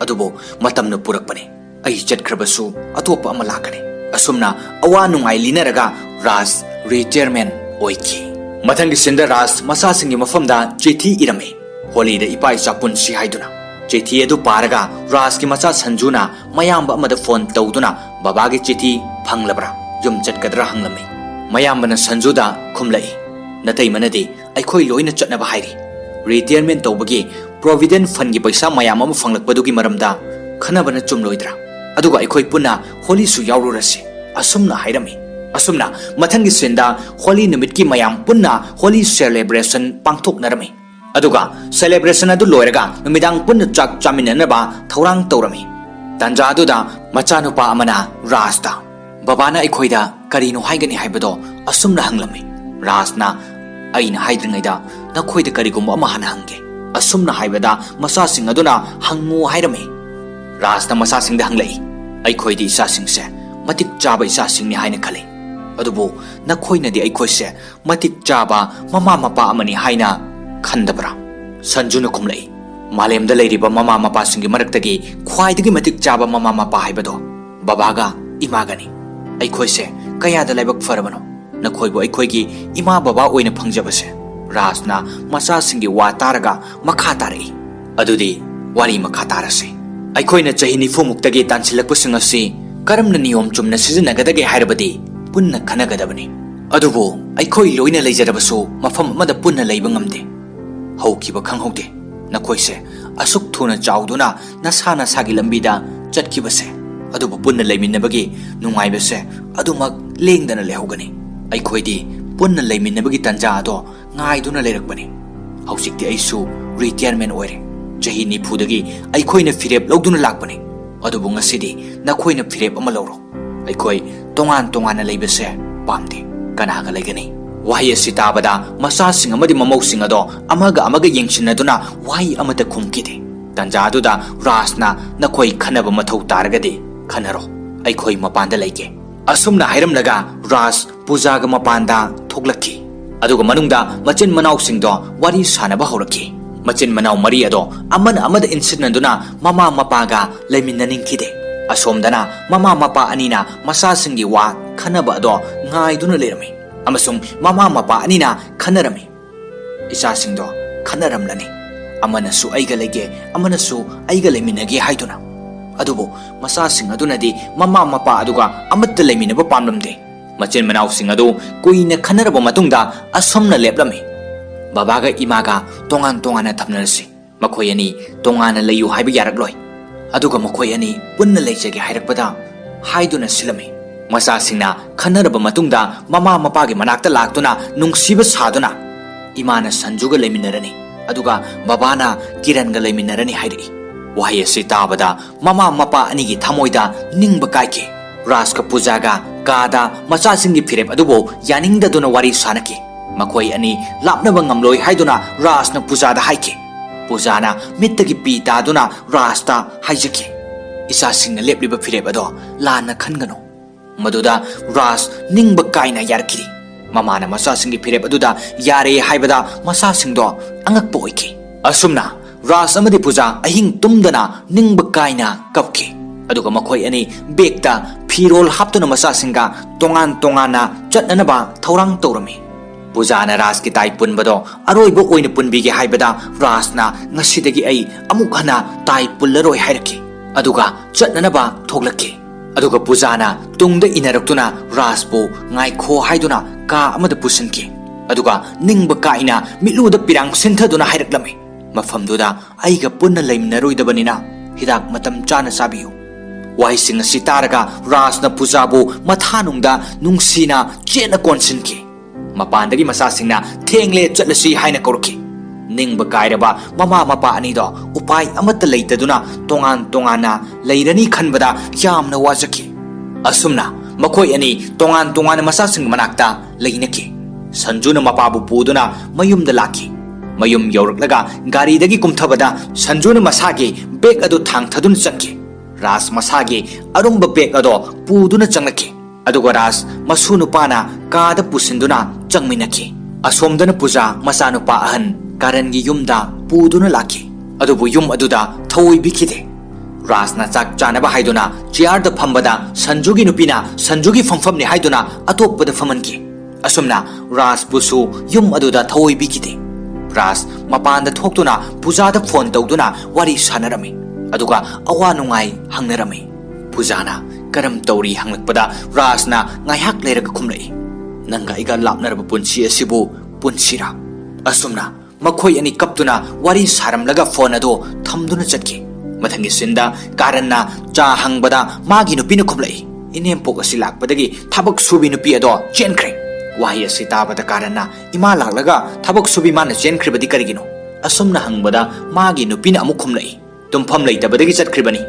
adubo matamna purakpani ai jatkhrabasu atopa ama lakani asumna awa nungai linaraga ras retirement oiki mathangi sinda ras masa singi mafamda chithi irame holi da ipai chapun si haiduna chithi edu paraga ras ki macha sanjuna mayamba amada phone tawduna baba gi chithi phanglabra yum chatkadra hanglami mayambana sanjuda khumlai natai manadi aikhoi loina chatnaba hairi retirement tawbagi provident fund gi paisa mayam ama phanglakpadugi maramda khanabana chumloidra aduga aikhoi punna holi su yaururasi asumna hairami asumna mathangi senda holi numit ki mayam punna holi celebration pangthoknarami aduga celebration adu loiraga numidang punna chak chaminanaba thorang tawrami tanja aduda machanupa amana rasta babana aikhoida karino haigani haibado asumna hanglami rasna aina haidringaida nakhoida karigum ama hana hange asumna haibada masa sing aduna hangu hairami rasna masa sing da hanglai aikhoidi isa singse matik chaba isa singni haina khale adubu nakhoina di aikhoise matik chaba mama mapa amani haina khandabra sanjuna khumlai malemda leiriba mama mapa singi maraktagi khwaidagi matik chaba mama mapa haibado babaga imagani aikhoise kayada laibak farabano nakhoibo aikhoigi ima baba oina phangjabase rasna masa singi wa taraga makha tarai adudi wari makha tarase aikhoina chahini fumuktagi tansilakpasing asi karamna niyom chumna sizinnagadage hairabadi punna khanagadabani adubu aikhoi loina leijarabasu mafam amada punna leiba ngamde haukiba khanghaude nakhoise asuk thuna chauduna nasana sagi lambida chatkibase adubu punna leiminabagi nungaibase adumak lengdana lehogani aikhoidi punna leiminabagi tanja ado ngaiduna leirakbani hausikti aisu retirement oire jahi nifudagi aikhoina firep logduna lakbani adubu ngasidi nakhoina firep ama lawro aikoi tongan tongana leibase pamde kanaga legani wahai asi tabada masa sing amadi mamau sing ado amaga yengsinaduna wahai amata khumkide tanja aduda rasna nakhoi khanaba mathau taragade khanaro aikoi mapanda leike asumna hairamlaga ras pujaga mapanda thoglaki aduga manungda machin manau singdo wari sanaba horaki machin manau mari ado amada insidnanduna mama mapaga leiminnaninkhide asomdana mama mapa anina masa singi wa khanaba ado ngaiduna lerami amasung mama mapa anina khanarami isa singdo khanaramlani amanasu aiga lege amanasu aiga leiminage haiduna adubo masa sing adunadi mama mapa aduga amatta leiminaba pamlamde machin manau sing adu kuina khanaraba matungda asomna leplami babaga imaga tongan thapnarasi makhoi ani tongana leyu haiba yarakloi aduga makhoi ani punna leijage hairakpada haiduna silami ꯃꯆꯥꯁꯤꯡꯅ ꯈꯟꯅꯔꯕ ꯃꯇꯨꯡꯗ ꯃꯃꯥ ꯃꯄꯥꯒꯤ ꯃꯅꯥꯛꯇ ꯂꯥꯛꯇꯨꯅ ꯅꯨꯡꯁꯤꯕ ꯁꯥꯗꯨꯅ ꯏꯃꯥꯅ ꯁꯟꯖꯨꯒ ꯂꯩꯃꯤꯟꯅꯔꯅꯤ ꯑꯗꯨꯒ ꯕꯕꯥꯅ ꯀꯤꯔꯟꯒ ꯂꯩꯃꯤꯟꯅꯔꯅꯤ ꯍꯥꯏꯔꯛꯏ꯫ ꯋꯥꯍꯩ ꯑꯁꯤ ꯇꯥꯕꯗ ꯃꯃꯥ ꯃꯄꯥ ꯑꯅꯤꯒꯤ ꯊꯃꯣꯏꯗ ꯅꯤꯡꯕ ꯀꯥꯏꯈꯤ꯫ ꯔꯥꯖꯀ ꯄꯨꯖꯥꯒ ꯀꯥꯗ ꯃꯆꯥꯁꯤꯡꯒꯤ ꯐꯤꯔꯦꯞ ꯑꯗꯨꯕꯨ ꯌꯥꯅꯤꯡꯗꯗꯨꯅ ꯋꯥꯔꯤ ꯁꯥꯅꯈꯤ꯫ ꯃꯈꯣꯏ ꯑꯅꯤ ꯂꯥꯞꯅꯕ ꯉꯝꯂꯣꯏ ꯍꯥꯏꯗꯨꯅ ꯔꯥꯖꯅ ꯄꯨꯖꯥꯗ ꯍꯥꯏꯈꯤ꯫ ꯄꯨꯖꯥꯅ ꯃꯤꯠꯇꯒꯤ ꯄꯤ ꯇꯥꯗꯨꯅ ꯔꯥꯖꯇ ꯍꯥꯏꯖꯈꯤ, ꯏꯆꯥꯁꯤꯡꯅ ꯂꯦꯞꯂꯤꯕ ꯐꯤꯔꯦꯞ ꯑꯗꯣ ꯂꯥꯟꯅ ꯈꯟꯒꯅꯨ꯫ ꯃꯗꯨꯗ ꯔꯥꯖ ꯅꯤꯡꯕ ꯀꯥꯏꯅ ꯌꯥꯔꯛꯈꯤ꯫ ꯃꯃꯥꯅ ꯃꯆꯥꯁꯤꯡꯒꯤ ꯐꯤꯔꯦꯞ ꯑꯗꯨꯗ ꯌꯥꯔꯦ ꯍꯥꯏꯕꯗ ꯃꯆꯥꯁꯤꯡꯗꯣ ꯑꯉꯛꯄ ꯑꯣꯏꯈꯤ꯫ ꯑꯁꯨꯝꯅ ꯔꯥꯖ ꯑꯃꯗꯤ ꯄꯨꯖꯥ ꯑꯍꯤꯡ ꯇꯨꯝꯗꯅ ꯅꯤꯡꯕ ꯀꯥꯏꯅ ꯀꯞꯈꯤ꯫ ꯑꯗꯨꯒ ꯃꯈꯣꯏ ꯑꯅꯤ ꯕꯦꯛꯇ ꯐꯤꯔꯣꯜ ꯍꯥꯞꯇꯨꯅ ꯃꯆꯥꯁꯤꯡꯒ ꯇꯣꯉꯥꯟ ꯇꯣꯉꯥꯟꯅ ꯆꯠꯅꯅꯕ ꯊꯧꯔꯥꯡ ꯇꯧꯔꯝꯃꯤ꯫ ꯄꯨꯖꯥꯅ ꯔꯥꯖꯀꯤ ꯇꯥꯏ ꯄꯨꯟꯕꯗꯣ ꯑꯔꯣꯏꯕ ꯑꯣꯏꯅ ꯄꯨꯟꯕꯤꯒꯦ ꯍꯥꯏꯕꯗ ꯔꯥꯖꯅ ꯉꯁꯤꯗꯒꯤ ꯑꯩ ꯑꯃꯨꯛ ꯍꯟꯅ ꯇꯥꯏ ꯄꯨꯜꯂꯔꯣꯏ ꯍꯥꯏꯔꯛꯈꯤ꯫ ꯑꯗꯨꯒ ꯆꯠꯅꯅꯕ ꯊꯣꯛꯂꯛꯈꯤ꯫ ꯑꯗꯨꯒ ꯄꯨꯖꯥꯅ ꯇꯨꯡꯗ ꯏꯅꯔꯛꯇꯨꯅ ꯔꯥꯖꯄꯨ ꯉꯥꯏꯈꯣ ꯍꯥꯏꯗꯨꯅ ꯀꯥ ꯑꯃꯗ ꯄꯨꯁꯤꯟꯈꯤ꯫ ꯑꯗꯨꯒ ꯅꯤꯡꯕ ꯀꯥꯏꯅ ꯃꯤꯠꯂꯨꯗ ꯄꯤꯔꯥꯡ ꯁꯤꯟꯊꯗꯨꯅ ꯍꯥꯏꯔꯛꯂꯝꯃꯤ, ꯃꯐꯝꯗꯨꯗ ꯑꯩꯒ ꯄꯨꯟꯅ ꯂꯩꯃꯤꯟꯅꯔꯣꯏꯗꯕꯅꯤꯅ ꯍꯤꯗꯥꯛ ꯃꯇꯝ ꯆꯥꯅ ꯆꯥꯕꯤꯌꯨ꯫ ꯋꯥꯍꯩꯁꯤꯡ ꯑꯁꯤ ꯇꯥꯔꯒ ꯔꯥꯖꯅ ꯄꯨꯖꯥꯕꯨ ꯃꯊꯥꯅꯨꯡꯗ ꯅꯨꯡꯁꯤꯅ ꯆꯦꯠꯅ ꯀꯣꯟꯁꯤꯟꯈꯤ꯫ ꯃꯄꯥꯟꯗꯒꯤ ꯃꯆꯥꯁꯤꯡꯅ ꯊꯦꯡꯂꯦ ꯆꯠꯂꯁꯤ ꯍꯥꯏꯅ ꯀꯧꯔꯛꯈꯤ꯫ ꯅꯤꯡꯕ ꯀꯥꯏꯔꯕ ꯃꯃꯥ ꯃꯄꯥ ꯑꯅꯤꯗꯣ ꯎꯄꯥꯏ ꯑꯃꯠꯇ ꯂꯩꯇꯗꯨꯅ ꯇꯣꯉꯥꯟ ꯇꯣꯉꯥꯟꯅ ꯂꯩꯔꯅꯤ ꯈꯟꯕꯗ ꯌꯥꯝꯅ ꯋꯥꯖꯈꯤ꯫ ꯑꯁꯨꯝꯅ ꯃꯈꯣꯏ ꯑꯅꯤ ꯇꯣꯉꯥꯟ ꯇꯣꯉꯥꯟꯅ ꯃꯆꯥꯁꯤꯡ ꯃꯅꯥꯛꯇ ꯂꯩꯅꯈꯤ꯫ ꯁꯟꯖꯨꯅ ꯃꯄꯥꯕꯨ ꯄꯨꯗꯨꯅ ꯃꯌꯨꯝꯗ ꯂꯥꯛꯈꯤ꯫ ꯃꯌꯨꯝ ꯌꯧꯔꯛꯂꯒ ꯒꯥꯔꯤꯗꯒꯤ ꯀꯨꯝꯊꯕꯗ ꯁꯟꯖꯨꯅ ꯃꯁꯥꯒꯤ ꯕꯦꯛ ꯑꯗꯨ ꯊꯥꯡꯊꯗꯨꯅ ꯆꯠꯈꯤ꯫ ꯔꯥꯖ ꯃꯁꯥꯒꯤ ꯑꯔꯨꯝꯕ ꯕꯦꯛ ꯑꯗꯣ ꯄꯨꯗꯨꯅ ꯆꯪꯂꯛꯈꯤ꯫ ꯑꯗꯨꯒ ꯔꯥꯖ ꯃꯁꯨ ꯅꯨꯄꯥꯅ ꯀꯥꯗ ꯄꯨꯁꯤꯟꯗꯨꯅ ꯆꯪꯃꯤꯟꯅꯈꯤ꯫ ꯑꯁꯣꯝꯗꯅ ꯄꯨꯖꯥ ꯃꯆꯥꯅꯨꯄꯥ ꯑꯍꯟ ꯀꯥꯔꯟꯒꯤ ꯌꯨꯝꯗ ꯄꯨꯗꯨꯅ ꯂꯥꯛꯈꯤ꯫ ꯑꯗꯨꯕꯨ ꯌꯨꯝ ꯑꯗꯨꯗ ꯊꯧꯑꯣꯏꯕꯤꯈꯤꯗꯦ꯫ ꯔꯥꯖꯅ ꯆꯥꯛ ꯆꯥꯅꯕ ꯍꯥꯏꯗꯨꯅ ꯆꯤꯌꯥꯔꯗ ꯐꯝꯕꯗ ꯁꯟꯖꯨꯒꯤ ꯅꯨꯄꯤꯅ ꯁꯟꯖꯨꯒꯤ ꯐꯝꯐꯝꯅꯤ ꯍꯥꯏꯗꯨꯅ ꯑꯇꯣꯞꯄꯗ ꯐꯝꯍꯟꯈꯤ꯫ ꯑꯁꯨꯝꯅ ꯔꯥꯖꯄꯨꯁꯨ ꯌꯨꯝ ꯑꯗꯨꯗ ꯊꯧꯑꯣꯏꯕꯤꯈꯤꯗꯦ꯫ ꯔꯥꯖ ꯃꯄꯥꯟꯗ ꯊꯣꯛꯇꯨꯅ ꯄꯨꯖꯥꯗ ꯐꯣꯟ ꯇꯧꯗꯨꯅ ꯋꯥꯔꯤ ꯁꯥꯅꯔꯝꯃꯤ꯫ ꯑꯗꯨꯒ ꯑꯋꯥ ꯅꯨꯡꯉꯥꯏ ꯍꯪꯅꯔꯝꯃꯤ꯫ ꯄꯨꯖꯥꯅ ꯀꯔꯝ ꯇꯧꯔꯤ ꯍꯪꯂꯛꯄꯗ ꯔꯥꯖꯅ ꯉꯥꯏꯍꯥꯛ ꯂꯩꯔꯒ ꯈꯨꯝꯂꯛꯏ, ꯅꯪꯒ ꯑꯩꯒ ꯂꯥꯞꯅꯔꯕ ꯄꯨꯟꯁꯤ ꯑꯁꯤꯕꯨ ꯄꯨꯟꯁꯤꯔꯥ? ꯑꯁꯨꯝꯅ ꯃꯈꯣꯏ ꯑꯅꯤ ꯀꯞꯇꯨꯅ ꯋꯥꯔꯤ ꯁꯥꯔꯝꯂꯒ ꯐꯣꯟ ꯑꯗꯨ ꯊꯝꯗꯨꯅ ꯆꯠꯈꯤ꯫ ꯃꯊꯪꯒꯤ ꯁꯤꯟꯗ ꯀꯥꯔꯟꯅ ꯆꯥ ꯍꯪꯕꯗ ꯃꯥꯒꯤ ꯅꯨꯄꯤꯅ ꯈꯨꯝꯂꯛꯏ, ꯏꯅꯦꯝꯄꯣꯛ ꯑꯁꯤ ꯂꯥꯛꯄꯗꯒꯤ ꯊꯕꯛ ꯁꯨꯕꯤ ꯅꯨꯄꯤ ꯑꯗꯣ ꯆꯦꯟꯈ꯭ꯔꯦ꯫ ꯋꯥꯍꯩ ꯑꯁꯤ ꯇꯥꯕꯗ ꯀꯥꯔꯟꯅ ꯏꯃꯥ ꯂꯥꯛꯂꯒ ꯊꯕꯛ ꯁꯨꯕꯤ ꯃꯥꯅ ꯆꯦꯟꯈ꯭ꯔꯤꯕꯗꯤ ꯀꯔꯤꯒꯤꯅꯣ? ꯑꯁꯨꯝꯅ ꯍꯪꯕꯗ ꯃꯥꯒꯤ ꯅꯨꯄꯤꯅ ꯑꯃꯨꯛ ꯈꯨꯝꯂꯛꯏ, ꯇꯨꯝꯐꯝ ꯂꯩꯇꯕꯗꯒꯤ ꯆꯠꯈ꯭ꯔꯤꯕꯅꯤ꯫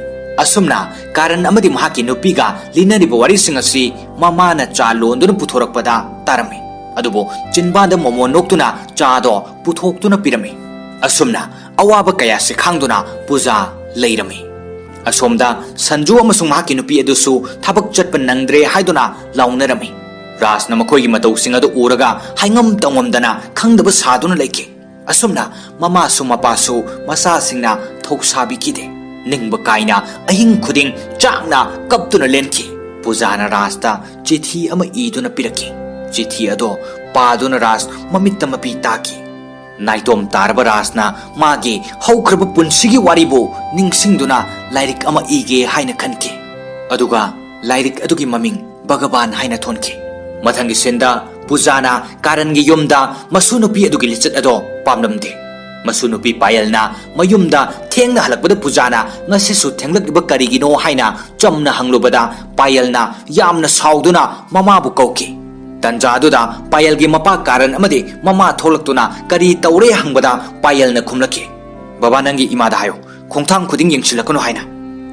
ꯑꯁꯨꯝꯅ ꯀꯥꯔꯟ ꯑꯃꯗꯤ ꯃꯍꯥꯛꯀꯤ ꯅꯨꯄꯤꯒ ꯂꯤꯅꯔꯤꯕ ꯋꯥꯔꯤꯁꯤꯡ ꯑꯁꯤ ꯃꯃꯥꯅ ꯆꯥ ꯂꯣꯟꯗꯨꯅ ꯄꯨꯊꯣꯔꯛꯄꯗ ꯇꯥꯔꯝꯃꯤ꯫ ꯑꯗꯨꯕꯨ ꯆꯤꯟꯕꯥꯟꯗ ꯃꯣꯃꯣ ꯅꯣꯛꯇꯨꯅ ꯆꯥꯗꯣ ꯄꯨꯊꯣꯛꯇꯨꯅ ꯄꯤꯔꯝꯃꯤ꯫ ꯑꯁꯨꯝꯅ ꯑꯋꯥꯕ ꯀꯌꯥꯁꯤ ꯈꯥꯡꯗꯨꯅ ꯄꯨꯖꯥ ꯂꯩꯔꯝꯃꯤ꯫ ꯑꯁꯣꯝꯗ ꯁꯟꯖꯨ ꯑꯃꯁꯨꯡ ꯃꯍꯥꯛꯀꯤ ꯅꯨꯄꯤ ꯑꯗꯨꯁꯨ ꯊꯕꯛ ꯆꯠꯄ ꯅꯪꯗ꯭ꯔꯦ ꯍꯥꯏꯗꯨꯅ ꯂꯥꯎꯅꯔꯝꯃꯤ꯫ ꯔꯥꯖꯅ ꯃꯈꯣꯏꯒꯤ ꯃꯇꯧꯁꯤꯡ ꯑꯗꯨ ꯎꯔꯒ ꯍꯥꯏꯉꯝ ꯇꯧꯉꯝꯗꯅ ꯈꯪꯗꯕ ꯁꯥꯗꯨꯅ ꯂꯩꯈꯤ꯫ ꯑꯁꯨꯝꯅ ꯃꯃꯥꯁꯨ ꯃꯄꯥꯁꯨ ꯃꯆꯥꯁꯤꯡꯅ ꯊꯧꯁꯥꯕꯤꯈꯤꯗꯦ꯫ ꯅꯤꯡꯕ ꯀꯥꯏꯅ ꯑꯍꯤꯡ ꯈꯨꯗꯤꯡ ꯆꯥꯛꯅ ꯀꯞꯇꯨꯅ ꯂꯦꯟꯈꯤ꯫ ꯄꯨꯖꯥꯅ ꯔꯥꯖꯇ ꯆꯤꯊꯤ ꯑꯃ ꯏꯗꯨꯅ ꯄꯤꯔꯛꯈꯤ꯫ ꯆꯤꯊꯤ ꯑꯗꯣ ꯄꯥꯗꯨꯅ ꯔꯥꯖ ꯃꯃꯤꯠꯇ ꯃꯄꯤ ꯇꯥꯈꯤ꯫ ꯅꯥꯏꯇꯣꯝ ꯇꯥꯔꯕ ꯔꯥꯖꯅ ꯃꯥꯒꯤ ꯍꯧꯈ꯭ꯔꯕ ꯄꯨꯟꯁꯤꯒꯤ ꯋꯥꯔꯤꯕꯨ ꯅꯤꯡꯁꯤꯡꯗꯨꯅ ꯂꯥꯏꯔꯤꯛ ꯑꯃ ꯏꯒꯦ ꯍꯥꯏꯅ ꯈꯟꯈꯤ꯫ ꯑꯗꯨꯒ ꯂꯥꯏꯔꯤꯛ ꯑꯗꯨꯒꯤ ꯃꯃꯤꯡ ꯚꯒꯕꯥꯟ ꯍꯥꯏꯅ ꯊꯣꯟꯈꯤ꯫ ꯃꯊꯪꯒꯤ ꯁꯤꯟꯗ ꯄꯨꯖꯥꯅ ꯀꯥꯔꯟꯒꯤ ꯌꯨꯝꯗ ꯃꯁꯨ ꯅꯨꯄꯤ ꯑꯗꯨꯒꯤ ꯂꯤꯆꯠ ꯑꯗꯣ ꯄꯥꯝꯂꯝꯗꯦ꯫ ꯃꯁꯨ ꯅꯨꯄꯤ ꯄꯥꯌꯜꯅ ꯃꯌꯨꯝꯗ ꯊꯦꯡꯅ ꯍꯜꯂꯛꯄꯗ ꯄꯨꯖꯥꯅ ꯉꯁꯤꯁꯨ ꯊꯦꯡꯂꯛꯂꯤꯕ ꯀꯔꯤꯒꯤꯅꯣ ꯍꯥꯏꯅ ꯆꯝꯅ ꯍꯪꯂꯨꯕꯗ ꯄꯥꯌꯜꯅ ꯌꯥꯝꯅ ꯁꯥꯎꯗꯨꯅ ꯃꯃꯥꯕꯨ ꯀꯧꯈꯤ꯫ ꯇꯟꯖꯥꯗꯨꯗ ꯄꯥꯌꯜꯒꯤ ꯃꯄꯥ ꯀꯥꯔꯟ ꯑꯃꯗꯤ ꯃꯃꯥ ꯊꯣꯛꯂꯛꯇꯨꯅ ꯀꯔꯤ ꯇꯧꯔꯦ ꯍꯪꯕꯗ ꯄꯥꯌꯜꯅ ꯈꯨꯝꯂꯛꯈꯤ, ꯕꯕꯥ ꯅꯪꯒꯤ ꯏꯃꯥꯗ ꯍꯥꯏꯌꯣ ꯈꯣꯡꯊꯥꯡ ꯈꯨꯗꯤꯡ ꯌꯦꯡꯁꯤꯜꯂꯛꯀꯅꯨ ꯍꯥꯏꯅ꯫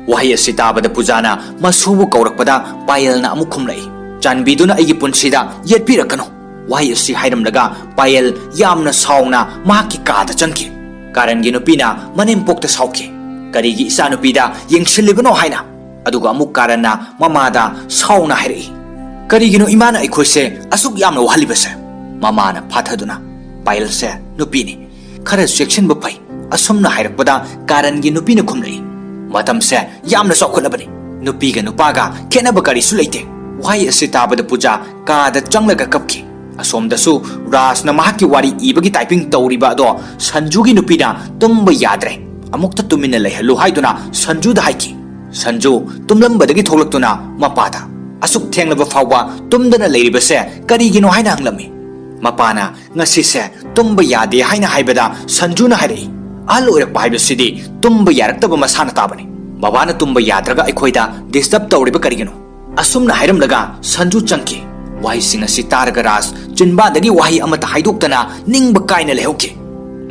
ꯋꯥꯍꯩ ꯑꯁꯤ ꯇꯥꯕꯗ ꯄꯨꯖꯥꯅ ꯃꯁꯨꯕꯨ ꯀꯧꯔꯛꯄꯗ ꯄꯥꯌꯜꯅ ꯑꯃꯨꯛ ꯈꯨꯝꯂꯛꯏ, ꯆꯥꯟꯕꯤꯗꯨꯅ ꯑꯩꯒꯤ ꯄꯨꯟꯁꯤꯗ ꯌꯦꯠꯄꯤꯔꯛꯀꯅꯨ꯫ ꯋꯥꯍꯩ ꯑꯁꯤ ꯍꯥꯏꯔꯝꯂꯒ ꯄꯥꯌꯜ ꯌꯥꯝꯅ ꯁꯥꯎꯅ ꯃꯍꯥꯛꯀꯤ ꯀꯥꯗ ꯆꯪꯈꯤ꯫ ꯀꯥꯔꯟꯒꯤ ꯅꯨꯄꯤꯅ ꯃꯅꯦꯝꯄꯣꯛꯇ ꯁꯥꯎꯈꯤ, ꯀꯔꯤꯒꯤ ꯏꯆꯥꯅꯨꯄꯤꯗ ꯌꯦꯡꯁꯤꯜꯂꯤꯕꯅꯣ ꯍꯥꯏꯅ꯫ ꯑꯗꯨꯒ ꯑꯃꯨꯛ ꯀꯥꯔꯟꯅ ꯃꯃꯥꯗ ꯁꯥꯎꯅ ꯍꯥꯏꯔꯛꯏ, ꯀꯔꯤꯒꯤꯅꯣ ꯏꯃꯥꯅ ꯑꯩꯈꯣꯏꯁꯦ ꯑꯁꯨꯛ ꯌꯥꯝꯅ ꯋꯥꯍꯜꯂꯤꯕꯁꯦ? ꯃꯃꯥꯅ ꯐꯥꯊꯗꯨꯅ, ꯄꯥꯌꯜꯁꯦ ꯅꯨꯄꯤꯅꯤ, ꯈꯔ ꯆꯦꯛꯁꯤꯟꯕ ꯐꯩ꯫ ꯑꯁꯨꯝꯅ ꯍꯥꯏꯔꯛꯄꯗ ꯀꯥꯔꯟꯒꯤ ꯅꯨꯄꯤꯅ ꯈꯨꯝꯂꯛꯏ, ꯃꯇꯝꯁꯦ ꯌꯥꯝꯅ ꯆꯥꯎꯈꯠꯂꯕꯅꯤ, ꯅꯨꯄꯤꯒ ꯅꯨꯄꯥꯒ ꯈꯦꯠꯅꯕ ꯀꯔꯤꯁꯨ ꯂꯩꯇꯦ꯫ ꯋꯥꯍꯩ ꯑꯁꯤ ꯇꯥꯕꯗ ꯄꯨꯖꯥ ꯀꯥꯗ ꯆꯪꯂꯒ ꯀꯞꯈꯤ꯫ ꯑꯁꯣꯝꯗꯁꯨ ꯔꯥꯖꯅ ꯃꯍꯥꯛꯀꯤ ꯋꯥꯔꯤ ꯏꯕꯒꯤ ꯇꯥꯏꯄꯤꯡ ꯇꯧꯔꯤꯕ ꯑꯗꯣ ꯁꯟꯖꯨꯒꯤ ꯅꯨꯄꯤꯅ ꯇꯨꯝꯕ ꯌꯥꯗ꯭ꯔꯦ, ꯑꯃꯨꯛꯇ ꯇꯨꯃꯤꯟꯅ ꯂꯩꯍꯜꯂꯨ ꯍꯥꯏꯗꯨꯅ ꯁꯟꯖꯨꯗ ꯍꯥꯏꯈꯤ꯫ ꯁꯟꯖꯨ ꯇꯨꯝꯂꯝꯕꯗꯒꯤ ꯊꯣꯛꯂꯛꯇꯨꯅ ꯃꯄꯥꯗ ꯑꯁꯨꯛ ꯊꯦꯡꯂꯕ ꯐꯥꯎꯕ ꯇꯨꯝꯗꯅ ꯂꯩꯔꯤꯕꯁꯦ ꯀꯔꯤꯒꯤꯅꯣ ꯍꯥꯏꯅ ꯍꯪꯂꯝꯃꯤ꯫ ꯃꯄꯥꯅ ꯉꯁꯤꯁꯦ ꯇꯨꯝꯕ ꯌꯥꯗꯦ ꯍꯥꯏꯅ ꯍꯥꯏꯕꯗ ꯁꯟꯖꯨꯅ ꯍꯥꯏꯔꯛꯏ, ꯑꯍꯜ ꯑꯣꯏꯔꯛꯄ ꯍꯥꯏꯕꯁꯤꯗꯤ ꯇꯨꯝꯕ ꯌꯥꯔꯛꯇꯕ ꯃꯁꯥꯅ ꯇꯥꯕꯅꯤ꯫ ꯕꯕꯥꯅ ꯇꯨꯝꯕ ꯌꯥꯗ꯭ꯔꯒ ꯑꯩꯈꯣꯏꯗ ꯗꯤꯁꯇꯔꯕ ꯇꯧꯔꯤꯕ ꯀꯔꯤꯒꯤꯅꯣ? asumna hairamlaga sanju changki wahi sing asi taraga ras chinba dagi wahi amata haidoktana ningba kaina lehauki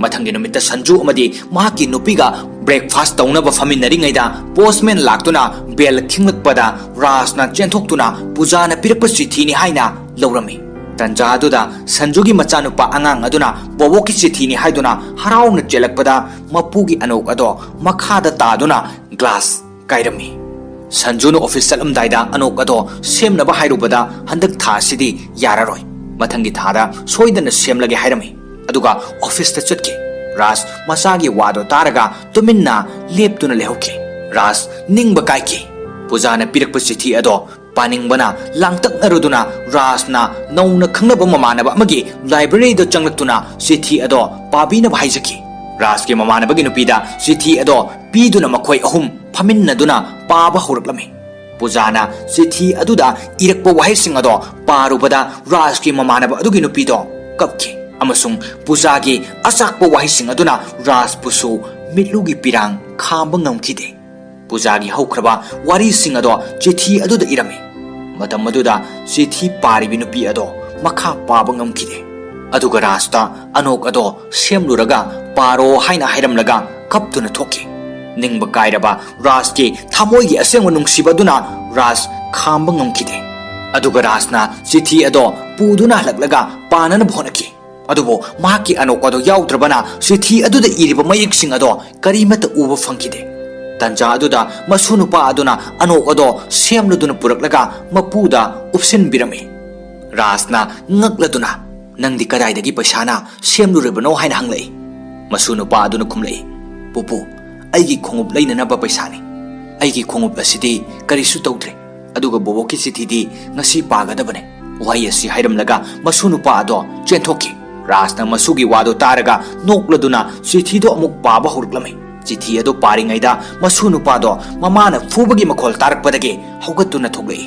mathangi numitta sanju amadi mahaki nupiga breakfast taunaba faminnaringaida postman laktuna bel thinglakpada rasna chenthokuna pujana pirakpa chithini haina laurami tanjaduda sanjugi machanupa angang aduna boboki chithini haiduna harauna chelakpada mapugi anok ado makhada taduna glass kairami sanjunu office salamdaida anok ado semnaba hairubada handak thasidi yararoi mathangi thada soidana semlage hairami aduga office ta chatki ras masagi wado taraga tuminna leptuna lehoki ras ningba kaiki pujana pirakpa chithi ado paningbana langtak naruduna rasna nauna khangnaba mamanaba amagi library do changlaktuna chithi ado pabina bhaijaki ras ki mamanaba gi nupida chithi ado piduna makhoi ahum phaminna paba horaklami pujana chithi aduda irakpa wahai sing ado parubada ras ki mamanaba adugi nupido kapki amasung pujagi asakpa wahai sing aduna ras pusu mitlugi pirang khamba ngamkhide pujagi haukraba wari sing ado chithi aduda irami matam aduda chithi paribi nupi ado makha paba ngamkhide aduga rasta anok ado semluraga paro haina hairamlaga kaptuna thoki ningba kairaba ras ki thamoigi asengwa nungsiba duna ras khamba ngamkhide aduga rasna chithi ado puduna halaklaga panana bhonaki adubo mahaki anok ado yaudrabana chithi aduda iriba mayik sing ado karimata uba phangkide tanja aduda masunupa aduna anok ado semluduna puraklaga mapuda upsin birami rasna ngakladuna nangdi kadaidagi paisana semluribano haina hanglai masunupa aduna khumlai pupu aigi khongup leinanaba paisani aigi khongup asidi karisu tawdre aduga boboki chithidi ngasi pagadabane wai asi hairamlaga masunupa ado chenthoki rasna masugi wado taraga nokladuna chithi do amuk paba hurklame chithi ado paringaida masunupa do mamana fubagi makhol tarakpadagi haugatuna thoglei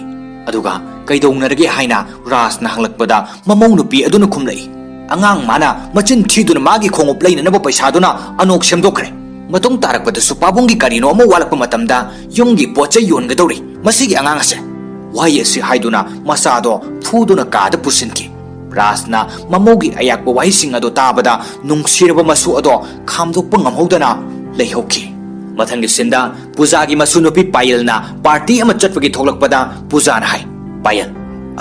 aduga kaidongnarage haina rasna hanglakpada mamau nupi aduna khumlei angang mana machin thiduna magi khongup leinanaba paisaduna anok semdokre matong tarakpadasu pabunggi karino ama walakpa matamda yumgi pocha yongadori masigi angang ase wai asi haiduna masado phuduna kada pusinki rasna mamogi ayakpa wai sing ado tabada nungsiraba masu ado khamdokpa ngamhodana leihoki mathangi sinda pujagi masu nupi payalna party ama chatpagi thoklakpada pujana hai payal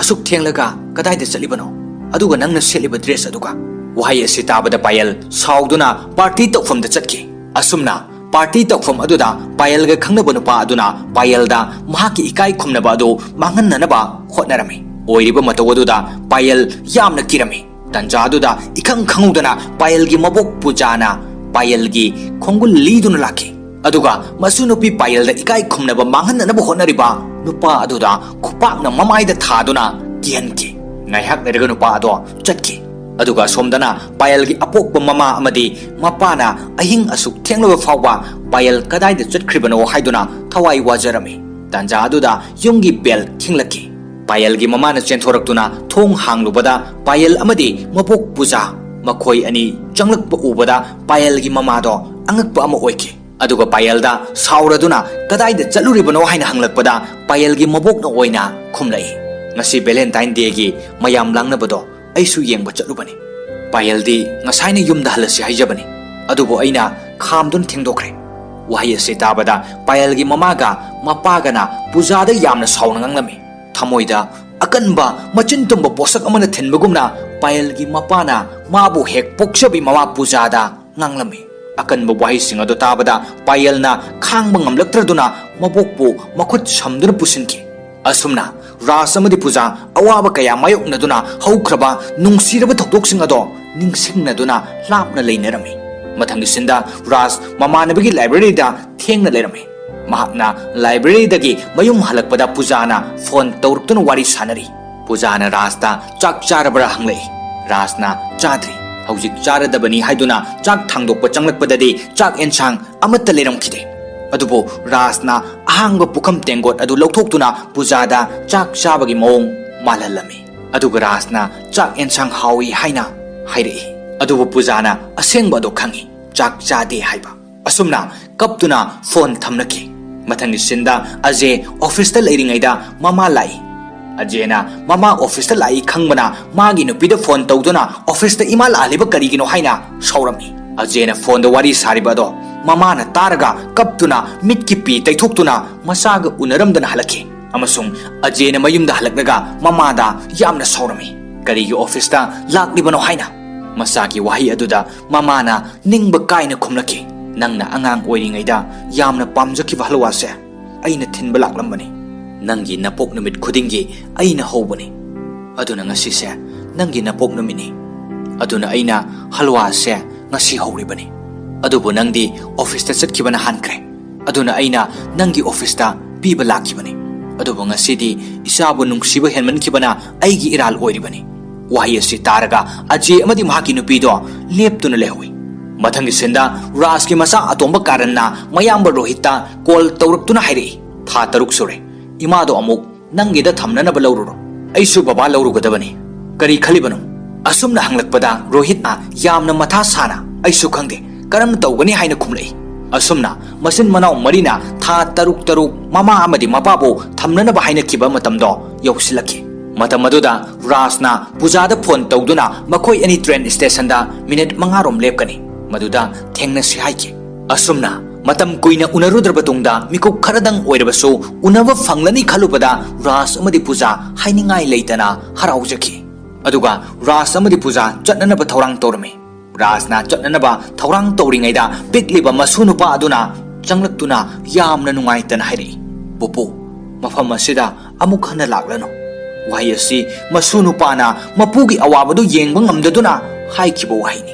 asuk thenglaga kadaida chalibano aduga nangna seliba dress aduga wai asi tabada payal sauduna party tokfamda chatki asumna party tokfam aduda payalga khangnaba nupa aduna payalda mahaki ikai khumnaba adu manghannanaba hotnarami oiriba matawaduda payal yamna kirami tanja aduda ikhang khangudana payalgi mabok pujana payalgi khongul liduna laki aduga masunupi payalda ikai khumnaba manghannanaba hotnariba nupa aduda khupakna mamaida thaduna kianki ngaihak nerga nupa ado chatki aduga somdana payalgi apokpa mama amadi mapana ahing asuk thenglaba fawba payal kadaida chatkribano haiduna thawai wajarami tanja aduda yumgi bel thinglaki payalgi mamana chenthораktuna thong hanglubada payal amadi mapok puja makhoi ani changlakpa ubada payalgi mamado angakpa ama oiki aduga payalda sauraduna kadaida chaluribano haina hanglakpada payalgi mabokna oina khumlai ngasi valentine day gi mayam langnabado aisu yengba chalubani payaldi ngasaina yumda halasi haijabani adubo aina khamdun thengdokre wahi ase tabada payalgi mamaga mapagana pujada yamna sauna nganglami thamoida akanba machintumba posak amana thenbagumna payalgi mapana mabu hek poksabi mama pujada nganglami akanba wahi singado tabada payalna khangba ngamlaktraduna mabokpu makhut samduna pusinki asumna rasamadi puja awaba kaya mayoknaduna haukraba nungsiraba thokdoksing ado ningsingnaduna lapna leinarami mathangi sinda ras mamanabagi library da thengna lerami mahakna library dagi mayum halakpada pujana phone tawruktuna wari sanari pujana rasta chak charabra hanglei rasna chadri haujik charadabani haiduna chak thangdokpa changlakpadadi chak ensang amatta leramkhide adubo rasna ahangba pukham tengot adu lokthokuna pujada chak chabagi mong malhalami aduga rasna chak ensang hawi haina hairei adubo pujana asengba do khangi chak chade haiba asumna kaptuna phone thamnaki ꯃꯊꯪꯒꯤ ꯁꯤꯟꯗ ꯑꯖꯦ ꯑꯣꯐꯤꯁꯇ ꯂꯩꯔꯤꯉꯩꯗ ꯃꯃꯥ ꯂꯥꯛꯏ ꯑꯖꯦꯅ ꯃꯃꯥ ꯑꯣꯐꯤꯁꯇ ꯂꯥꯛꯏ ꯈꯪꯕꯅ ꯃꯥꯒꯤ ꯅꯨꯄꯤꯗ ꯐꯣꯟ ꯇꯧꯗꯨꯅ ꯑꯣꯐꯤꯁꯇ ꯏꯃꯥ ꯂꯥꯛꯍꯜꯂꯤꯕ ꯀꯔꯤꯒꯤꯅꯣ ꯍꯥꯏꯅ ꯁꯥꯎꯔꯝꯃꯤ ꯑꯖꯦꯅ ꯐꯣꯟꯗ ꯋꯥꯔꯤ ꯁꯥꯔꯤꯕ ꯑꯗꯣ ꯃꯃꯥꯅ ꯇꯥꯔꯒ ꯀꯞꯇꯨꯅ ꯃꯤꯠꯀꯤ ꯄꯤ ꯇꯩꯊꯣꯛꯇꯨꯅ ꯃꯆꯥꯒ ꯎꯅꯔꯝꯗꯅ ꯍꯜꯂꯛꯈꯤ ꯑꯃꯁꯨꯡ ꯑꯖꯦꯅ ꯃꯌꯨꯝꯗ ꯍꯜꯂꯛꯂꯒ ꯃꯃꯥꯗ ꯌꯥꯝꯅ ꯁꯥꯎꯔꯝꯃꯤ ꯀꯔꯤꯒꯤ ꯑꯣꯐꯤꯁꯇ ꯂꯥꯛꯂꯤꯕꯅꯣ ꯍꯥꯏꯅ ꯃꯆꯥꯒꯤ ꯋꯥꯍꯩ ꯑꯗꯨꯗ ꯃꯃꯥꯅ ꯅꯤꯡꯕ ꯀꯥꯏꯅ ꯈꯨꯝꯂꯛꯈꯤ ꯅꯪꯅ ꯑꯉꯥꯡ ꯑꯣꯏꯔꯤꯉꯩꯗ ꯌꯥꯝꯅ ꯄꯥꯝꯖꯈꯤꯕ ꯍꯜꯋꯥꯁꯦ ꯑꯩꯅ ꯊꯤꯟꯕ ꯂꯥꯛꯂꯝꯕꯅꯤ ꯅꯪꯒꯤ ꯅꯄꯣꯛ ꯅꯨꯃꯤꯠ ꯈꯨꯗꯤꯡꯒꯤ ꯑꯩꯅ ꯍꯧꯕꯅꯤ ꯑꯗꯨꯅ ꯉꯁꯤꯁꯦ ꯅꯪꯒꯤ ꯅꯄꯣꯛ ꯅꯨꯃꯤꯠꯅꯤ ꯑꯗꯨꯅ ꯑꯩꯅ ꯍꯜꯋꯥꯁꯦ ꯉꯁꯤ ꯍꯧꯔꯤꯕꯅꯤ ꯑꯗꯨꯕꯨ ꯅꯪꯗꯤ ꯑꯣꯐꯤꯁꯇ ꯆꯠꯈꯤꯕꯅ ꯍꯥꯟꯈ꯭ꯔꯦ ꯑꯗꯨꯅ ꯑꯩꯅ ꯅꯪꯒꯤ ꯑꯣꯐꯤꯁꯇ ꯄꯤꯕ ꯂꯥꯛꯈꯤꯕꯅꯤ ꯑꯗꯨꯕꯨ ꯉꯁꯤꯗꯤ ꯏꯆꯥꯕꯨ ꯅꯨꯡꯁꯤꯕ ꯍꯦꯟꯃꯟꯈꯤꯕꯅ ꯑꯩꯒꯤ ꯏꯔꯥꯜ ꯑꯣꯏꯔꯤꯕꯅꯤ ꯋꯥꯍꯩ ꯑꯁꯤ ꯇꯥꯔꯒ ꯑꯖꯦ ꯑꯃꯗꯤ ꯃꯍꯥꯛꯀꯤ ꯅꯨꯄꯤꯗꯣ ꯂꯦꯞꯇꯨꯅ ꯂꯩꯍꯧꯏ ꯃꯊꯪꯒꯤ ꯁꯤꯟꯗ ꯔꯥꯖꯀꯤ ꯃꯆꯥ ꯑꯇꯣꯝꯕ ꯀꯥꯔꯟꯅ ꯃꯌꯥꯝꯕ ꯔꯣꯍꯤꯠꯇ ꯀꯣꯜ ꯇꯧꯔꯛꯇꯨꯅ ꯍꯥꯏꯔꯛꯏ ꯊꯥ 6 ꯁꯨꯔꯦ ꯏꯃꯥꯗꯣ ꯑꯃꯨꯛ ꯅꯪꯒꯤꯗ ꯊꯝꯅꯅꯕ ꯂꯧꯔꯨꯔꯣ ꯑꯩꯁꯨ ꯕꯕꯥ ꯂꯧꯔꯨꯒꯗꯕꯅꯤ ꯀꯔꯤ ꯈꯜꯂꯤꯕꯅꯣ ꯑꯁꯨꯝꯅ ꯍꯪꯂꯛꯄꯗ ꯔꯣꯍꯤꯠꯅ ꯌꯥꯝꯅ ꯃꯊꯥ ꯁꯥꯅ ꯑꯩꯁꯨ ꯈꯪꯗꯦ ꯀꯔꯝꯅ ꯇꯧꯒꯅꯤ ꯍꯥꯏꯅ ꯈꯨꯝꯂꯛꯏ ꯑꯁꯨꯝꯅ ꯃꯆꯤꯟ ꯃꯅꯥꯎ ꯃꯔꯤꯅ ꯊꯥ 6 ꯃꯃꯥ ꯑꯃꯗꯤ ꯃꯄꯥꯕꯨ ꯊꯝꯅꯅꯕ ꯍꯥꯏꯅꯈꯤꯕ ꯃꯇꯝꯗꯣ ꯌꯧꯁꯤꯜꯂꯛꯈꯤ ꯃꯇꯝ ꯑꯗꯨꯗ ꯔꯥꯖꯅ ꯄꯨꯖꯥꯗ ꯐꯣꯟ ꯇꯧꯗꯨꯅ ꯃꯈꯣꯏ ꯑꯅꯤ ꯇ꯭ꯔꯦꯟ ꯁ꯭ꯇꯦꯁꯟꯗ ꯃꯤꯅꯤꯠ 5 ꯔꯣꯝ ꯂꯦꯞꯀꯅꯤ ꯃꯗꯨꯗ ꯊꯦꯡꯅꯁꯤ ꯍꯥꯏꯈꯤ ꯑꯁꯨꯝꯅ ꯃꯇꯝ ꯀꯨꯏꯅ ꯎꯅꯔꯨꯗ꯭ꯔꯕ ꯇꯨꯡꯗ ꯃꯤꯀꯨꯞ ꯈꯔꯗꯪ ꯑꯣꯏꯔꯕꯁꯨ ꯎꯅꯕ ꯐꯪꯂꯅꯤ ꯈꯜꯂꯨꯕꯗ ꯔꯥꯖ ꯑꯃꯗꯤ ꯄꯨꯖꯥ ꯍꯥꯏꯅꯤꯡꯉꯥꯏ ꯂꯩꯇꯅ ꯍꯔꯥꯎꯖꯈꯤ ꯑꯗꯨꯒ ꯔꯥꯖ ꯑꯃꯗꯤ ꯄꯨꯖꯥ ꯆꯠꯅꯅꯕ ꯊꯧꯔꯥꯡ ꯇꯧꯔꯝꯃꯤ ꯔꯥꯖꯅ ꯆꯠꯅꯅꯕ ꯊꯧꯔꯥꯡ ꯇꯧꯔꯤꯉꯩꯗ ꯄꯤꯛꯂꯤꯕ ꯃꯁꯨ ꯅꯨꯄꯥ ꯑꯗꯨꯅ ꯆꯪꯂꯛꯇꯨꯅ ꯌꯥꯝꯅ ꯅꯨꯡꯉꯥꯏꯇꯅ ꯍꯥꯏꯔꯛꯏ ꯄꯨꯄꯨ ꯃꯐꯝ ꯑꯁꯤꯗ ꯑꯃꯨꯛ ꯍꯟꯅ ꯂꯥꯛꯂꯅꯨ ꯋꯥꯍꯩ ꯑꯁꯤ ꯃꯁꯨ ꯅꯨꯄꯥꯅ ꯃꯄꯨꯒꯤ ꯑꯋꯥꯕꯗꯨ ꯌꯦꯡꯕ ꯉꯝꯗꯗꯨꯅ ꯍꯥꯏꯈꯤꯕ ꯋꯥꯍꯩꯅꯤ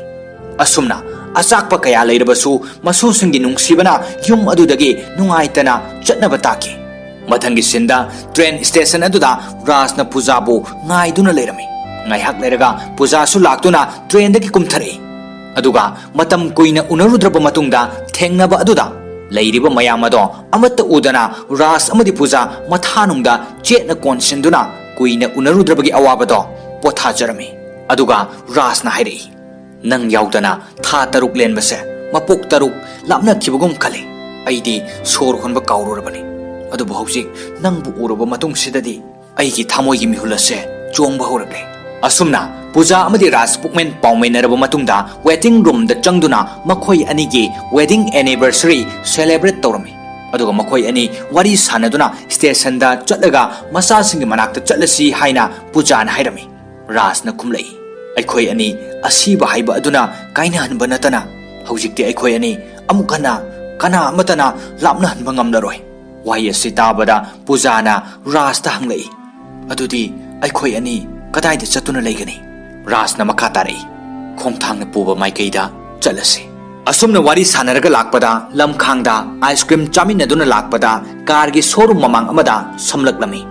ꯑꯁꯨꯝꯅ ꯑꯆꯥꯛꯄ ꯀꯌꯥ ꯂꯩꯔꯕꯁꯨ ꯃꯁꯨꯁꯤꯡꯒꯤ ꯅꯨꯡꯁꯤꯕꯅ ꯌꯨꯝ ꯑꯗꯨꯗꯒꯤ ꯅꯨꯡꯉꯥꯏꯇꯅ ꯆꯠꯅꯕ ꯇꯥꯈꯤ ꯃꯊꯪꯒꯤ ꯁꯤꯟꯗ ꯇ꯭ꯔꯦꯟ ꯁ꯭ꯇꯦꯁꯟ ꯑꯗꯨꯗ ꯔꯥꯖꯅ ꯄꯨꯖꯥꯕꯨ ꯉꯥꯏꯗꯨꯅ ꯂꯩꯔꯝꯃꯤ ꯉꯥꯏꯍꯥꯛ ꯂꯩꯔꯒ ꯄꯨꯖꯥꯁꯨ ꯂꯥꯛꯇꯨꯅ ꯇ꯭ꯔꯦꯟꯗꯒꯤ ꯀꯨꯝꯊꯔꯛꯏ ꯑꯗꯨꯒ ꯃꯇꯝ ꯀꯨꯏꯅ ꯎꯅꯔꯨꯗ꯭ꯔꯕ ꯃꯇꯨꯡꯗ ꯊꯦꯡꯅꯕ ꯑꯗꯨꯗ ꯂꯩꯔꯤꯕ ꯃꯌꯥꯝ ꯑꯗꯣ ꯑꯃꯠꯇ ꯎꯗꯅ ꯔꯥꯖ ꯑꯃꯗꯤ ꯄꯨꯖꯥ ꯃꯊꯥꯅꯨꯡꯗ ꯆꯦꯠꯅ ꯀꯣꯟꯁꯤꯟꯗꯨꯅ ꯀꯨꯏꯅ ꯎꯅꯔꯨꯗ꯭ꯔꯕꯒꯤ ꯑꯋꯥꯕꯗꯣ ꯄꯣꯊꯥꯖꯔꯝꯃꯤ ꯑꯗꯨꯒ ꯔꯥꯖꯅ ꯍꯥꯏꯔꯛꯏ ꯅꯪ ꯌꯥꯎꯗꯅ ꯊꯥ 6 ꯂꯦꯟꯕꯁꯦ ꯃꯄꯣꯛ 6 ꯂꯥꯞꯅꯈꯤꯕꯒꯨꯝ ꯈꯜꯂꯤ ꯑꯩꯗꯤ ꯁꯣꯔ ꯍꯣꯟꯕ ꯀꯥꯎꯔꯨꯔꯕꯅꯤ ꯑꯗꯨꯕꯨ ꯍꯧꯖꯤꯛ ꯅꯪꯕꯨ ꯎꯔꯕ ꯃꯇꯨꯡꯁꯤꯗꯗꯤ ꯑꯩꯒꯤ ꯊꯃꯣꯏꯒꯤ ꯃꯤꯍꯨꯜ ꯑꯁꯦ ꯆꯣꯡꯕ ꯍꯧꯔꯛꯂꯦ ꯑꯁꯨꯝꯅ ꯄꯨꯖꯥ ꯑꯃꯗꯤ ꯔꯥꯖ ꯄꯨꯛꯃꯦꯟ ꯄꯥꯎꯃꯤꯟꯅꯔꯕ ꯃꯇꯨꯡꯗ ꯋꯦꯇꯤꯡ ꯔꯨꯝꯗ ꯆꯪꯗꯨꯅ ꯃꯈꯣꯏ ꯑꯅꯤꯒꯤ ꯋꯦꯗꯤꯡ ꯑꯦꯅꯤꯚꯔꯁꯔꯤ ꯁꯦꯂꯦꯕ꯭ꯔꯦꯠ ꯇꯧꯔꯝꯃꯤ ꯑꯗꯨꯒ ꯃꯈꯣꯏ ꯑꯅꯤ ꯋꯥꯔꯤ ꯁꯥꯟꯅꯗꯨꯅ ꯁ꯭ꯇꯦꯁꯟꯗ ꯆꯠꯂꯒ ꯃꯆꯥꯁꯤꯡꯒꯤ ꯃꯅꯥꯛꯇ ꯆꯠꯂꯁꯤ ꯍꯥꯏꯅ ꯄꯨꯖꯥꯅ ꯍꯥꯏꯔꯝꯃꯤ ꯔꯥꯖꯅ ꯈꯨꯝꯂꯛꯏ ꯑꯩꯈꯣꯏ ꯑꯅꯤ ꯑꯁꯤꯕ ꯍꯥꯏꯕ ꯑꯗꯨꯅ ꯀꯥꯏꯅꯍꯟꯕ ꯅꯠꯇꯅ ꯍꯧꯖꯤꯛꯇꯤ ꯑꯩꯈꯣꯏ ꯑꯅꯤ ꯑꯃꯨꯛ ꯍꯟꯅ ꯀꯅꯥ ꯑꯃꯠꯇꯅ ꯂꯥꯞꯅꯍꯟꯕ ꯉꯝꯂꯔꯣꯏ ꯋꯥꯍꯩ ꯑꯁꯤ ꯇꯥꯕꯗ ꯄꯨꯖꯥꯅ ꯔꯥꯖꯇ ꯍꯪꯂꯛꯏ ꯑꯗꯨꯗꯤ ꯑꯩꯈꯣꯏ ꯑꯅꯤ ꯀꯗꯥꯏꯗ ꯆꯠꯇꯨꯅ ꯂꯩꯒꯅꯤ ꯔꯥꯖꯅ ꯃꯈꯥ ꯇꯥꯔꯛꯏ ꯈꯣꯡꯊꯥꯡꯅ ꯄꯨꯕ ꯃꯥꯏꯀꯩꯗ ꯆꯠꯂꯁꯤ ꯑꯁꯨꯝꯅ ꯋꯥꯔꯤ ꯁꯥꯟꯅꯔꯒ ꯂꯥꯛꯄꯗ ꯂꯝꯈꯥꯡꯗ ꯑꯥꯏꯁ ꯀ꯭ꯔꯤꯝ ꯆꯥꯃꯤꯟꯅꯗꯨꯅ ꯂꯥꯛꯄꯗ ꯀꯥꯔꯒꯤ ꯁꯣꯔꯨꯝ ꯃꯃꯥꯡ ꯑꯃꯗ ꯁꯝꯂꯛꯂꯝꯃꯤ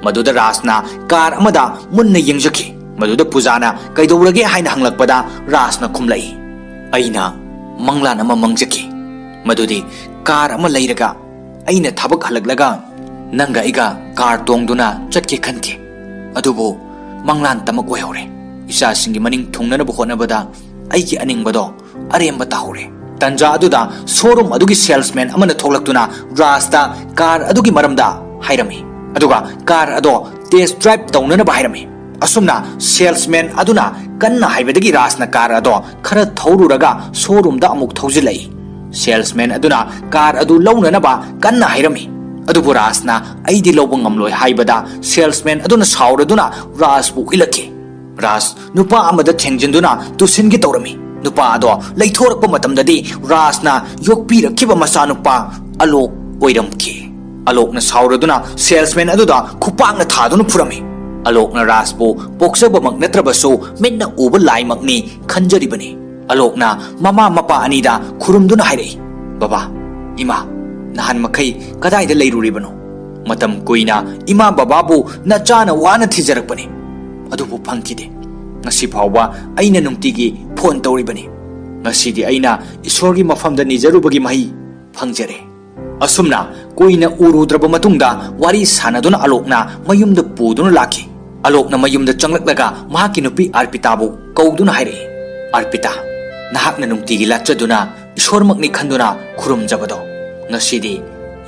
ꯃꯗꯨꯗ ꯔꯥꯖꯅ ꯀꯥꯔ ꯑꯃꯗ ꯃꯨꯟꯅ ꯌꯦꯡꯖꯈꯤ ꯃꯗꯨꯗ ꯄꯨꯖꯥꯅ ꯀꯩꯗꯧꯔꯒꯦ ꯍꯥꯏꯅ ꯍꯪꯂꯛꯄꯗ ꯔꯥꯖꯅ ꯈꯨꯝꯂꯛꯏ ꯑꯩꯅ ꯃꯪꯂꯥꯟ ꯑꯃ ꯃꯪꯖꯈꯤ ꯃꯗꯨꯗꯤ ꯀꯥꯔ ꯑꯃ ꯂꯩꯔꯒ ꯑꯩꯅ ꯊꯕꯛ ꯍꯜꯂꯛꯂꯒ ꯅꯪꯒ ꯑꯩꯒ ꯀꯥꯔ ꯇꯣꯡꯗꯨꯅ ꯆꯠꯀꯦ ꯈꯟꯈꯤ ꯑꯗꯨꯕꯨ ꯃꯪꯂꯥꯟ ꯇꯃꯛ ꯑꯣꯏꯍꯧꯔꯦ ꯏꯆꯥꯁꯤꯡꯒꯤ ꯃꯅꯤꯡ ꯊꯨꯡꯅꯅꯕ ꯍꯣꯠꯅꯕꯗ ꯑꯩꯒꯤ ꯑꯅꯤꯡꯕꯗꯣ ꯑꯔꯦꯝꯕ ꯇꯥꯍꯧꯔꯦ ꯇꯟꯖꯥ ꯑꯗꯨꯗ ꯁꯣꯔꯨꯝ ꯑꯗꯨꯒꯤ ꯁꯦꯜꯁꯃꯦꯟ ꯑꯃꯅ ꯊꯣꯛꯂꯛꯇꯨꯅ ꯔꯥꯖꯇ ꯀꯥꯔ ꯑꯗꯨꯒꯤ ꯃꯔꯝꯗ ꯍꯥꯏꯔꯝꯃꯤ ꯑꯗꯨꯒ ꯀꯥꯔ ꯑꯗꯣ ꯇꯦꯁ ꯗ꯭राꯏꯚ ꯇꯧꯅꯅꯕ ꯍꯥꯏꯔꯝꯃꯤ ꯑꯁꯨꯝꯅ ꯁꯦꯜꯁꯃꯦꯟ ꯑꯗꯨꯅ ꯀꯟꯅ ꯍꯥꯏꯕꯗꯒꯤ ꯔꯥꯖꯅ ꯀꯥꯔ ꯑꯗꯣ ꯈꯔ ꯊꯧꯔꯨꯔꯒ ꯁꯣꯔꯨꯝꯗ ꯑꯃꯨꯛ ꯊꯧꯖꯤꯜꯂꯛꯏ ꯁꯦꯜꯁꯃꯦꯟ ꯑꯗꯨꯅ ꯀꯥꯔ ꯑꯗꯨ ꯂꯧꯅꯅꯕ ꯀꯟꯅ ꯍꯥꯏꯔꯝꯃꯤ ꯑꯗꯨꯕꯨ ꯔꯥꯖꯅ ꯑꯩꯗꯤ ꯂꯧꯕ ꯉꯝꯂꯣꯏ ꯍꯥꯏꯕꯗ ꯁꯦꯜꯁꯃꯦꯟ ꯑꯗꯨꯅ ꯁꯥꯎꯔꯗꯨꯅ ꯔꯥꯖꯕꯨ ꯏꯜꯂꯛꯈꯤ ꯔꯥꯖ ꯅꯨꯄꯥ ꯑꯃꯗ ꯊꯦꯡꯖꯤꯟꯗꯨꯅ ꯇꯨꯁꯤꯟꯒꯦ ꯇꯧꯔꯝꯃꯤ ꯅꯨꯄꯥ ꯑꯗꯣ ꯂꯩꯊꯣꯔꯛꯄ ꯃꯇꯝꯗꯗꯤ ꯔꯥꯖꯅ ꯌꯣꯛꯄꯤꯔꯛꯈꯤꯕ ꯃꯆꯥꯅꯨꯄꯥ ꯑꯂꯣꯛ ꯑꯣꯏꯔꯝꯈꯤ ꯑꯂꯣꯛꯅ ꯁꯥꯎꯔꯗꯨꯅ ꯁꯦꯜꯁꯃꯦꯟ ꯑꯗꯨꯗ ꯈꯨꯄꯥꯛꯅ ꯊꯥꯗꯨꯅ ꯐꯨꯔꯝꯃꯤ ꯑꯂꯣꯛꯅ ꯔꯥꯖꯕꯨ ꯄꯣꯛꯆꯕꯃꯛ ꯅꯠꯇ꯭ꯔꯕꯁꯨ ꯃꯤꯠꯅ ꯎꯕ ꯂꯥꯏꯃꯛꯅꯤ ꯈꯟꯖꯔꯤꯕꯅꯤ ꯑꯂꯣꯛꯅ ꯃꯃꯥ ꯃꯄꯥ ꯑꯅꯤꯗ ꯈꯨꯔꯨꯝꯗꯨꯅ ꯍꯥꯏꯔꯛꯏ ꯕꯕꯥ ꯏꯃꯥ ꯅꯍꯥꯟ ꯃꯈꯩ ꯀꯗꯥꯏꯗ ꯂꯩꯔꯨꯔꯤꯕꯅꯣ ꯃꯇꯝ ꯀꯨꯏꯅ ꯏꯃꯥ ꯕꯕꯥꯕꯨ ꯅꯆꯥꯅ ꯋꯥꯅ ꯊꯤꯖꯔꯛꯄꯅꯤ ꯑꯗꯨꯕꯨ ꯐꯪꯈꯤꯗꯦ ꯉꯁꯤ ꯐꯥꯎꯕ ꯑꯩꯅ ꯅꯨꯡꯇꯤꯒꯤ ꯐꯣꯟ ꯇꯧꯔꯤꯕꯅꯤ ꯉꯁꯤꯗꯤ ꯑꯩꯅ ꯏꯁꯣꯔꯒꯤ ꯃꯐꯝꯗ ꯅꯤꯖꯔꯨꯕꯒꯤ ꯃꯍꯩ ꯐꯪꯖꯔꯦ ꯑꯁꯨꯝꯅ ꯀꯨꯏꯅ ꯎꯔꯨꯗ꯭ꯔꯕ ꯃꯇꯨꯡꯗ ꯋꯥꯔꯤ ꯁꯥꯟꯅꯗꯨꯅ ꯑꯂꯣꯛꯅ ꯃꯌꯨꯝꯗ ꯄꯨꯗꯨꯅ ꯂꯥꯛꯈꯤ ꯑꯂꯣꯛꯅ ꯃꯌꯨꯝꯗ ꯆꯪꯂꯛꯂꯒ ꯃꯍꯥꯛꯀꯤ ꯅꯨꯄꯤ ꯑꯔꯄꯤꯇꯥꯕꯨ ꯀꯧꯗꯨꯅ ꯍꯥꯏꯔꯛꯏ ꯑꯔꯄꯤꯇꯥ ꯅꯍꯥꯛꯅ ꯅꯨꯡꯇꯤꯒꯤ ꯂꯥꯠꯆꯗꯨꯅ ꯏꯁꯣꯔꯃꯛꯅꯤ ꯈꯟꯗꯨꯅ ꯈꯨꯔꯨꯝꯖꯕꯗꯣ ꯉꯁꯤꯗꯤ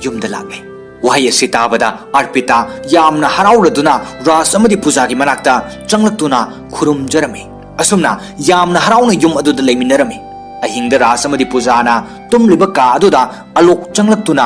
ꯌꯨꯝꯗ ꯂꯥꯛꯂꯦ ꯋꯥꯍꯩ ꯑꯁꯤ ꯇꯥꯕꯗ ꯑꯔꯄꯤꯇꯥ ꯌꯥꯝꯅ ꯍꯔꯥꯎꯔꯗꯨꯅ ꯔꯥꯖ ꯑꯃꯗꯤ ꯄꯨꯖꯥꯒꯤ ꯃꯅꯥꯛꯇ ꯆꯪꯂꯛꯇꯨꯅ ꯈꯨꯔꯨꯝꯖꯔꯝꯃꯤ ꯑꯁꯨꯝꯅ ꯌꯥꯝꯅ ꯍꯔꯥꯎꯅ ꯌꯨꯝ ꯑꯗꯨꯗ ꯂꯩꯃꯤꯟꯅꯔꯝꯃꯤ ꯑꯍꯤꯡꯗ ꯔꯥꯖ ꯑꯃꯗꯤ ꯄꯨꯖꯥꯅ ꯇꯨꯝꯂꯤꯕ ꯀꯥ ꯑꯗꯨꯗ ꯑꯂꯣꯛ ꯆꯪꯂꯛꯇꯨꯅ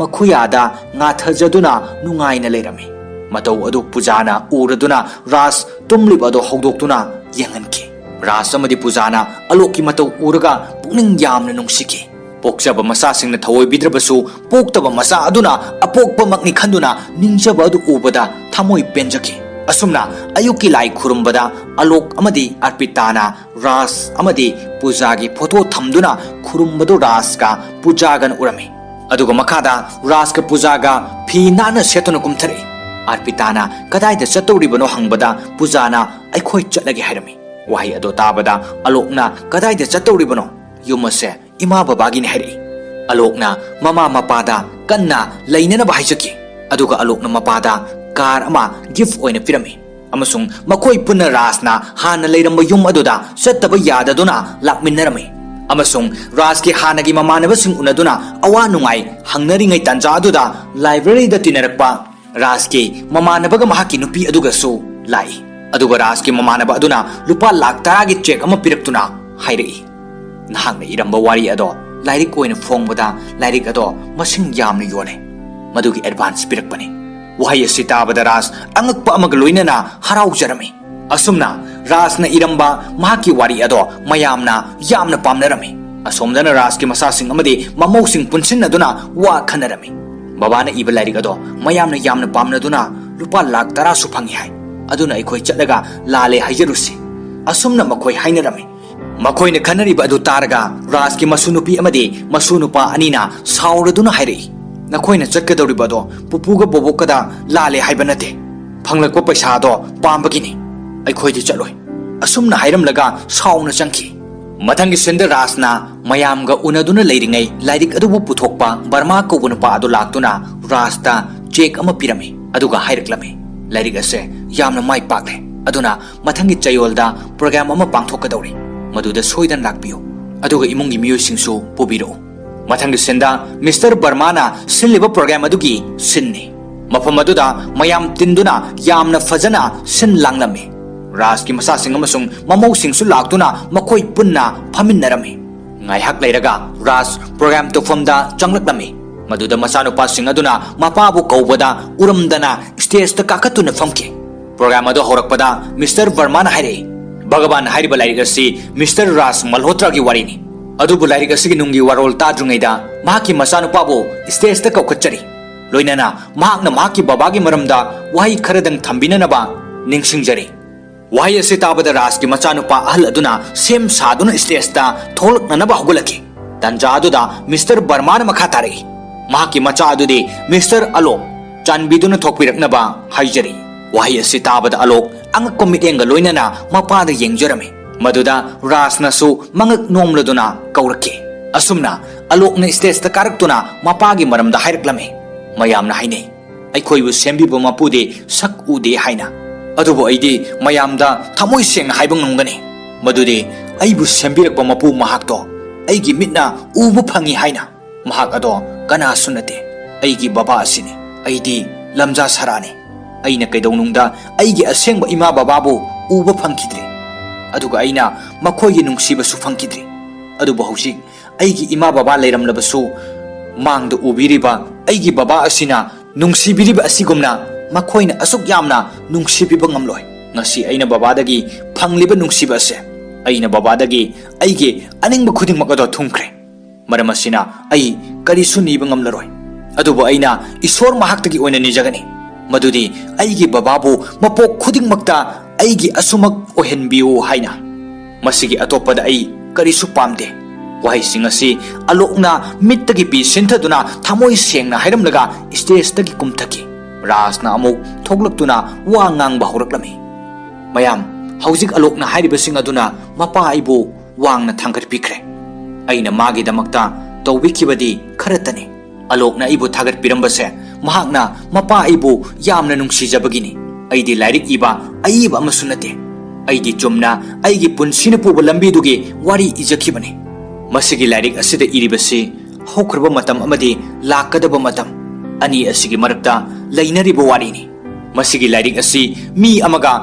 ꯃꯈꯨꯌꯥꯗ ꯉꯥꯊꯖꯗꯨꯅ ꯅꯨꯡꯉꯥꯏꯅ ꯂꯩꯔꯝꯃꯤ ꯃꯇꯧ ꯑꯗꯨ ꯄꯨꯖꯥꯅ ꯎꯔꯗꯨꯅ ꯔꯥꯖ ꯇꯨꯝꯂꯤꯕ ꯑꯗꯨ ꯍꯧꯗꯣꯛꯇꯨꯅ ꯌꯦꯡꯍꯟꯈꯤ ꯔꯥꯖ ꯑꯃꯗꯤ ꯄꯨꯖꯥꯅ ꯑꯂꯣꯛꯀꯤ ꯃꯇꯧ ꯎꯔꯒ ꯄꯨꯛꯅꯤꯡ ꯌꯥꯝꯅ ꯅꯨꯡꯁꯤꯈꯤ ꯄꯣꯛꯆꯕ ꯃꯆꯥꯁꯤꯡꯅ ꯊꯑꯣꯏꯕꯤꯗ꯭ꯔꯕꯁꯨ ꯄꯣꯛꯇꯕ ꯃꯆꯥ ꯑꯗꯨꯅ ꯑꯄꯣꯛꯄꯃꯛꯅꯤ ꯈꯟꯗꯨꯅ ꯅꯤꯡꯖꯕ ꯑꯗꯨ ꯎꯕꯗ ꯊꯃꯣꯏ ꯄꯦꯟꯖꯈꯤ ꯑꯁꯨꯝꯅ ꯑꯌꯨꯛꯀꯤ ꯂꯥꯏ ꯈꯨꯔꯨꯝꯕꯗ ꯑꯂꯣꯛ ꯑꯃꯗꯤ ꯑꯔꯄꯤꯇꯥꯅ ꯔꯥꯖ ꯑꯃꯗꯤ ꯄꯨꯖꯥꯒꯤ ꯐꯣꯇꯣ ꯊꯝꯗꯨꯅ ꯈꯨꯔꯨꯝꯕꯗꯨ ꯔꯥꯖꯒ ꯄꯨꯖꯥꯒꯅ ꯎꯔꯝꯃꯤ ꯑꯗꯨꯒ ꯃꯈꯥꯗ ꯔꯥꯖꯒ ꯄꯨꯖꯥꯒ ꯐꯤ ꯅꯥꯟꯅ ꯁꯦꯠꯇꯨꯅ ꯀꯨꯝꯊꯔꯛꯏ ꯑꯔꯄꯤꯇꯥꯅ ꯀꯗꯥꯏꯗ ꯆꯠꯇꯧꯔꯤꯕꯅꯣ ꯍꯪꯕꯗ ꯄꯨꯖꯥꯅ ꯑꯩꯈꯣꯏ ꯆꯠꯂꯒꯦ ꯍꯥꯏꯔꯝꯃꯤ ꯋꯥꯍꯩ ꯑꯗꯨ ꯇꯥꯕꯗ ꯑꯂꯣꯛꯅ ꯀꯗꯥꯏꯗ ꯆꯠꯇꯧꯔꯤꯕꯅꯣ ꯌꯨꯝ ꯑꯁꯦ ꯏꯃꯥ ꯕꯕꯥꯒꯤꯅꯤ ꯍꯥꯏꯔꯛꯏ ꯑꯂꯣꯛꯅ ꯃꯃꯥ ꯃꯄꯥꯗ ꯀꯟꯅ ꯂꯩꯅꯅꯕ ꯍꯥꯏꯖꯈꯤ ꯑꯗꯨꯒ ꯑꯂꯣꯛꯅ ꯃꯄꯥꯗ ꯀꯥꯔ ꯑꯃ ꯒꯤꯐ ꯑꯣꯏꯅ ꯄꯤꯔꯝꯃꯤ ꯑꯃꯁꯨꯡ ꯃꯈꯣꯏ ꯄꯨꯟꯅ ꯔꯥꯖꯅ ꯍꯥꯟꯅ ꯂꯩꯔꯝꯕ ꯌꯨꯝ ꯑꯗꯨꯗ ꯆꯠꯇꯕ ꯌꯥꯗꯗꯨꯅ ꯂꯥꯛꯃꯤꯟꯅꯔꯝꯃꯤ ꯑꯃꯁꯨꯡ ꯔꯥꯖꯀꯤ ꯍꯥꯟꯅꯒꯤ ꯃꯃꯥꯟꯅꯕꯁꯤꯡ ꯎꯅꯗꯨꯅ ꯑꯋꯥ ꯅꯨꯡꯉꯥꯏ ꯍꯪꯅꯔꯤꯉꯩ ꯇꯥꯟꯖꯥ ꯑꯗꯨꯗ ꯂꯥꯏꯕ꯭ꯔꯦꯔꯤꯗ ꯇꯤꯟꯅꯔꯛꯄ ꯔꯥꯖꯀꯤ ꯃꯃꯥꯟꯅꯕꯒ ꯃꯍꯥꯛꯀꯤ ꯅꯨꯄꯤ ꯑꯗꯨꯒꯁꯨ ꯂꯥꯛꯏ ꯑꯗꯨꯒ ꯔꯥꯖꯀꯤ ꯃꯃꯥꯟꯅꯕ ꯑꯗꯨꯅ ꯂꯨꯄꯥ ꯂꯥꯛ 10ꯒꯤ ꯆꯦꯛ ꯑꯃ ꯄꯤꯔꯛꯇꯨꯅ ꯍꯥꯏꯔꯛꯏ ꯅꯍꯥꯛꯅ ꯏꯔꯝꯕ ꯋꯥꯔꯤ ꯑꯗꯣ ꯂꯥꯏꯔꯤꯛ ꯑꯣꯏꯅ ꯐꯣꯡꯕꯗ ꯂꯥꯏꯔꯤꯛ ꯑꯗꯣ ꯃꯁꯤꯡ ꯌꯥꯝꯅ ꯌꯣꯜꯂꯦ ꯃꯗꯨꯒꯤ ꯑꯦꯗꯚꯥꯟꯁ ꯄꯤꯔꯛꯄꯅꯤ ꯋꯥꯍꯩ ꯑꯁꯤ ꯇꯥꯕꯗ ꯔꯥꯖ ꯑꯉꯛꯄ ꯑꯃꯒ ꯂꯣꯏꯅꯅ ꯍꯔꯥꯎꯖꯔꯝꯃꯤ ꯑꯁꯨꯝꯅ ꯔꯥꯖꯅ ꯏꯔꯝꯕ ꯃꯍꯥꯛꯀꯤ ꯋꯥꯔꯤ ꯑꯗꯣ ꯃꯌꯥꯝꯅ ꯌꯥꯝꯅ ꯄꯥꯝꯅꯔꯝꯃꯤ ꯑꯁꯣꯝꯗꯅ ꯔꯥꯖꯀꯤ ꯃꯆꯥꯁꯤꯡ ꯑꯃꯗꯤ ꯃꯃꯧꯁꯤꯡ ꯄꯨꯟꯁꯤꯟꯅꯗꯨꯅ ꯋꯥ ꯈꯟꯅꯔꯝꯃꯤ ꯕꯕꯥꯅ ꯏꯕ ꯂꯥꯏꯔꯤꯛ ꯑꯗꯣ ꯃꯌꯥꯝꯅ ꯌꯥꯝꯅ ꯄꯥꯝꯅꯗꯨꯅ ꯂꯨꯄꯥ ꯂꯥꯛ 10ꯁꯨ ꯐꯪꯏ ꯍꯥꯏ ꯑꯗꯨꯅ ꯑꯩꯈꯣꯏ ꯆꯠꯂꯒ ꯂꯥꯜꯂꯦ ꯍꯥꯏꯖꯔꯨꯁꯤ ꯑꯁꯨꯝꯅ ꯃꯈꯣꯏ ꯍꯥꯏꯅꯔꯝꯃꯤ ꯃꯈꯣꯏꯅ ꯈꯟꯅꯔꯤꯕ ꯑꯗꯨ ꯇꯥꯔꯒ ꯔꯥꯖꯀꯤ ꯃꯁꯨꯅꯨꯄꯤ ꯑꯃꯗꯤ ꯃꯁꯨꯅꯨꯄꯥ ꯑꯅꯤꯅ ꯁꯥꯎꯔꯗꯨꯅ ꯍꯥꯏꯔꯛꯏ ꯅꯈꯣꯏꯅ ꯆꯠꯀꯗꯧꯔꯤꯕ ꯑꯗꯣ ꯄꯨꯄꯨꯒ ꯕꯣꯕꯣꯛꯀꯗ ꯂꯥꯜꯂꯦ ꯍꯥꯏꯕ ꯅꯠꯇꯦ ꯐꯪꯂꯛꯄ ꯄꯩꯁꯥꯗꯣ ꯄꯥꯝꯕꯒꯤꯅꯤ ꯑꯩꯈꯣꯏꯗꯤ ꯆꯠꯂꯣꯏ ꯑꯁꯨꯝꯅ ꯍꯥꯏꯔꯝꯂꯒ ꯁꯥꯎꯅ ꯆꯪꯈꯤ ꯃꯊꯪꯒꯤ ꯁꯤꯟꯗ ꯔꯥꯖꯅ ꯃꯌꯥꯝꯒ ꯎꯅꯗꯨꯅ ꯂꯩꯔꯤꯉꯩ ꯂꯥꯏꯔꯤꯛ ꯑꯗꯨꯕꯨ ꯄꯨꯊꯣꯛꯄ ꯕꯔꯃꯥ ꯀꯧꯕ ꯅꯨꯄꯥ ꯑꯗꯨ ꯂꯥꯛꯇꯨꯅ ꯔꯥꯖꯇ ꯆꯦꯛ ꯑꯃ ꯄꯤꯔꯝꯃꯤ ꯑꯗꯨꯒ ꯍꯥꯏꯔꯛꯂꯝꯃꯤ ꯂꯥꯏꯔꯤꯛ ꯑꯁꯦ ꯌꯥꯝꯅ ꯃꯥꯏ ꯄꯥꯛꯂꯦ ꯑꯗꯨꯅ ꯃꯊꯪꯒꯤ ꯆꯌꯣꯜꯗ ꯄ꯭ꯔꯣꯒ꯭ꯔꯥꯝ ꯑꯃ ꯄꯥꯡꯊꯣꯛꯀꯗꯧꯔꯤ ꯃꯗꯨꯗ ꯁꯣꯏꯗꯅ ꯂꯥꯛꯄꯤꯌꯨ ꯑꯗꯨꯒ ꯏꯃꯨꯡꯒꯤ ꯃꯤꯑꯣꯏꯁꯤꯡꯁꯨ ꯄꯨꯕꯤꯔꯛꯎ ꯃꯊꯪꯒꯤ ꯁꯤꯟꯗ ꯃꯤꯁꯇꯔ ꯕꯔꯃꯥꯅ ꯁꯤꯜꯂꯤꯕ ꯄ꯭ꯔꯣꯒ꯭ꯔꯥꯝ ꯑꯗꯨꯒꯤ ꯁꯤꯟꯅꯤ ꯃꯐꯝ ꯑꯗꯨꯗ ꯃꯌꯥꯝ ꯇꯤꯟꯗꯨꯅ ꯌꯥꯝꯅ ꯐꯖꯅ ꯁꯤꯟ ꯂꯥꯡꯂꯝꯃꯤ ꯔꯥꯖꯀꯤ ꯃꯆꯥꯁꯤꯡ ꯑꯃꯁꯨꯡ ꯃꯃꯧꯁꯤꯡꯁꯨ ꯂꯥꯛꯇꯨꯅ ꯃꯈꯣꯏ ꯄꯨꯟꯅ ꯐꯝꯃꯤꯟꯅꯔꯝꯃꯤ ꯉꯥꯏꯍꯥꯛ ꯂꯩꯔꯒ ꯔꯥꯖ ꯄ꯭ꯔꯣꯒ꯭ꯔꯥꯝ ꯇꯧꯐꯝꯗ ꯆꯪꯂꯛꯂꯝꯃꯤ ꯃꯗꯨꯗ ꯃꯆꯥꯅꯨꯄꯥꯁꯤꯡ ꯑꯗꯨꯅ ꯃꯄꯥꯕꯨ ꯀꯧꯕꯗ ꯎꯔꯝꯗꯅ ꯁ꯭ꯇꯦꯖꯇ ꯀꯥꯈꯠꯇꯨꯅ ꯐꯝꯈꯤ ꯄ꯭ꯔꯣꯒ꯭ꯔꯥꯝ ꯑꯗꯨ ꯍꯧꯔꯛꯄꯗ ꯃꯤꯁꯇꯔ ꯕꯔꯃꯥꯅ ꯍꯥꯏꯔꯛꯏ ꯚꯒꯕꯥꯟ ꯍꯥꯏꯔꯤꯕ ꯂꯥꯏꯔꯤꯛ ꯑꯁꯤ ꯃꯤꯁꯇꯔ ꯔꯥꯖ ꯃꯜꯍꯣꯇ꯭ꯔꯥꯒꯤ ꯋꯥꯔꯤꯅꯤ ꯑꯗꯨꯕꯨ ꯂꯥꯏꯔꯤꯛ ꯑꯁꯤꯒꯤ ꯅꯨꯡꯒꯤ ꯋꯥꯔꯣꯜ ꯇꯥꯗ꯭ꯔꯤꯉꯩꯗ ꯃꯍꯥꯛꯀꯤ ꯃꯆꯥꯅꯨꯄꯥꯕꯨ ꯁ꯭ꯇꯦꯖꯇ ꯀꯧꯈꯠꯆꯔꯤ ꯂꯣꯏꯅꯅ ꯃꯍꯥꯛꯅ ꯃꯍꯥꯛꯀꯤ ꯕꯕꯥꯒꯤ ꯃꯔꯝꯗ ꯋꯥꯍꯩ ꯈꯔꯗꯪ ꯊꯝꯕꯤꯅꯅꯕ ꯅꯤꯡꯁꯤꯡꯖꯔꯤ ꯋꯥꯍꯩ ꯑꯁꯤ ꯇꯥꯕꯗ ꯔꯥꯖꯀꯤ ꯃꯆꯥꯅꯨꯄꯥ ꯑꯍꯜ ꯑꯗꯨꯅ ꯁꯦꯝ ꯁꯥꯗꯨꯅ ꯁ꯭ꯇꯦꯖꯇ ꯊꯣꯛꯂꯛꯅꯅꯕ ꯍꯧꯒꯠꯂꯛꯈꯤ ꯇꯟꯖꯥ ꯑꯗꯨꯗ ꯃꯤꯁꯇꯔ ꯕꯔꯃꯥꯅ ꯃꯈꯥ ꯇꯥꯔꯛꯏ ꯃꯍꯥꯛꯀꯤ ꯃꯆꯥ ꯑꯗꯨꯗꯤ ꯃꯤꯁꯇꯔ ꯑꯂꯣꯛ ꯆꯥꯟꯕꯤꯗꯨꯅ ꯊꯣꯛꯄꯤꯔꯛꯅꯕ ꯍꯥꯏꯖꯔꯤ ꯋꯥꯍꯩ ꯑꯁꯤ ꯇꯥꯕꯗ ꯑꯂꯣꯛ ꯑꯉꯛꯄ ꯃꯤꯠꯌꯦꯡꯒ ꯂꯣꯏꯅꯅ ꯃꯄꯥꯗ ꯌꯦꯡꯖꯔꯝꯃꯤ ꯃꯗꯨꯗ ꯔꯥꯖꯅꯁꯨ ꯃꯉꯛ ꯅꯣꯝꯂꯗꯨꯅ ꯀꯧꯔꯛꯈꯤ ꯑꯁꯨꯝꯅ ꯑꯂꯣꯛꯅ ꯁ꯭ꯇꯦꯖꯇ ꯀꯥꯔꯛꯇꯨꯅ ꯃꯄꯥꯒꯤ ꯃꯔꯝꯗ ꯍꯥꯏꯔꯛꯂꯝꯃꯤ ꯃꯌꯥꯝꯅ ꯍꯥꯏꯅꯩ ꯑꯩꯈꯣꯏꯕꯨ ꯁꯦꯝꯕꯤꯕ ꯃꯄꯨꯗꯤ ꯁꯛ ꯎꯗꯦ ꯍꯥꯏꯅ ꯑꯗꯨꯕꯨ ꯑꯩꯗꯤ ꯃꯌꯥꯝꯗ ꯊꯃꯣꯏ ꯁꯦꯡꯅ ꯍꯥꯏꯕ ꯉꯝꯒꯅꯤ ꯃꯗꯨꯗꯤ ꯑꯩꯕꯨ ꯁꯦꯝꯕꯤꯔꯛꯄ ꯃꯄꯨ ꯃꯍꯥꯛꯇꯣ ꯑꯩꯒꯤ ꯃꯤꯠꯅ ꯎꯕ ꯐꯪꯏ ꯍꯥꯏꯅ ꯃꯍꯥꯛ ꯑꯗꯣ ꯀꯅꯥꯁꯨ ꯅꯠꯇꯦ ꯑꯩꯒꯤ ꯕꯕꯥ ꯑꯁꯤꯅꯤ ꯑꯩꯗꯤ ꯂꯝꯖꯥ ꯁꯔꯥꯅꯤ ꯑꯩꯅ ꯀꯩꯗꯧꯅꯨꯡꯗ ꯑꯩꯒꯤ ꯑꯁꯦꯡꯕ ꯏꯃꯥ ꯕꯕꯥꯕꯨ ꯎꯕ ꯐꯪꯈꯤꯗ꯭ꯔꯤ ꯑꯗꯨꯒ ꯑꯩꯅ ꯃꯈꯣꯏꯒꯤ ꯅꯨꯡꯁꯤꯕꯁꯨ ꯐꯪꯈꯤꯗ꯭ꯔꯤ ꯑꯗꯨꯕꯨ ꯍꯧꯖꯤꯛ ꯑꯩꯒꯤ ꯏꯃꯥ ꯕꯕꯥ ꯂꯩꯔꯝꯂꯕꯁꯨ ꯃꯥꯡꯗ ꯎꯕꯤꯔꯤꯕ ꯑꯩꯒꯤ ꯕꯕꯥ ꯑꯁꯤꯅ ꯅꯨꯡꯁꯤꯕꯤꯔꯤꯕ ꯑꯁꯤꯒꯨꯝꯅ ꯃꯈꯣꯏꯅ ꯑꯁꯨꯛ ꯌꯥꯝꯅ ꯅꯨꯡꯁꯤꯕꯤꯕ ꯉꯝꯂꯣꯏ ꯉꯁꯤ ꯑꯩꯅ ꯕꯕꯥꯗꯒꯤ ꯐꯪꯂꯤꯕ ꯅꯨꯡꯁꯤꯕ ꯑꯁꯦ ꯑꯩꯅ ꯕꯕꯥꯗꯒꯤ ꯑꯩꯒꯤ ꯑꯅꯤꯡꯕ ꯈꯨꯗꯤꯡꯃꯛ ꯑꯗꯣ ꯊꯨꯡꯈ꯭ꯔꯦ ꯃꯔꯝ ꯑꯁꯤꯅ ꯑꯩ ꯀꯔꯤꯁꯨ ꯅꯤꯕ ꯉꯝꯂꯔꯣꯏ ꯑꯗꯨꯕꯨ ꯑꯩꯅ ꯏꯁꯣꯔ ꯃꯍꯥꯛꯇꯒꯤ ꯑꯣꯏꯅ ꯅꯤꯖꯒꯅꯤ ꯃꯗꯨꯗꯤ ꯑꯩꯒꯤ ꯕꯕꯥꯕꯨ ꯃꯄꯣꯛ ꯈꯨꯗꯤꯡꯃꯛꯇ ꯑꯩꯒꯤ ꯑꯁꯨꯃꯛ ꯑꯣꯏꯍꯟꯕꯤꯌꯨ ꯍꯥꯏꯅ ꯃꯁꯤꯒꯤ ꯑꯇꯣꯞꯄꯗ ꯑꯩ ꯀꯔꯤꯁꯨ ꯄꯥꯝꯗꯦ ꯋꯥꯍꯩꯁꯤꯡ ꯑꯁꯤ ꯑꯂꯣꯛꯅ ꯃꯤꯠꯇꯒꯤ ꯄꯤ ꯁꯤꯟꯊꯗꯨꯅ ꯊꯃꯣꯏ ꯁꯦꯡꯅ ꯍꯥꯏꯔꯝꯂꯒ ꯁ꯭ꯇꯦꯖꯇꯒꯤ ꯀꯨꯝꯊꯈꯤ ꯔꯥꯖꯅ ꯑꯃꯨꯛ ꯊꯣꯛꯂꯛꯇꯨꯅ ꯋꯥ ꯉꯥꯡꯕ ꯍꯧꯔꯛꯂꯝꯃꯤ ꯃꯌꯥꯝ ꯍꯧꯖꯤꯛ ꯑꯂꯣꯛꯅ ꯍꯥꯏꯔꯤꯕꯁꯤꯡ ꯑꯗꯨꯅ ꯃꯄꯥ ꯑꯩꯕꯨ ꯋꯥꯡꯅ ꯊꯥꯡꯒꯠꯄꯤꯈ꯭ꯔꯦ ꯑꯩꯅ ꯃꯥꯒꯤꯗꯃꯛꯇ ꯇꯧꯕꯤꯈꯤꯕꯗꯤ ꯈꯔꯇꯅꯤ ꯑꯂꯣꯛꯅ ꯑꯩꯕꯨ ꯊꯥꯒꯠꯄꯤꯔꯝꯕꯁꯦ ꯃꯍꯥꯛꯅ ꯃꯄꯥ ꯑꯩꯕꯨ ꯌꯥꯝꯅ ꯅꯨꯡꯁꯤꯖꯕꯒꯤꯅꯤ ꯑꯩꯗꯤ ꯂꯥꯏꯔꯤꯛ ꯏꯕ ꯑꯏꯕ ꯑꯃꯁꯨ ꯅꯠꯇꯦ ꯑꯩꯗꯤ ꯆꯨꯝꯅ ꯑꯩꯒꯤ ꯄꯨꯟꯁꯤꯅ ꯄꯨꯕ ꯂꯝꯕꯤꯗꯨꯒꯤ ꯋꯥꯔꯤ ꯏꯖꯈꯤꯕꯅꯤ ꯃꯁꯤꯒꯤ ꯂꯥꯏꯔꯤꯛ ꯑꯁꯤꯗ ꯏꯔꯤꯕꯁꯤ ꯍꯧꯈ꯭ꯔꯕ ꯃꯇꯝ ꯑꯃꯗꯤ ꯂꯥꯛꯀꯗꯕ ꯃꯇꯝ ꯑꯅꯤ ꯑꯁꯤꯒꯤ ꯃꯔꯛꯇ ꯂꯩꯅꯔꯤꯕ ꯋꯥꯔꯤꯅꯤ ꯃꯁꯤꯒꯤ ꯂꯥꯏꯔꯤꯛ ꯑꯁꯤ ꯃꯤ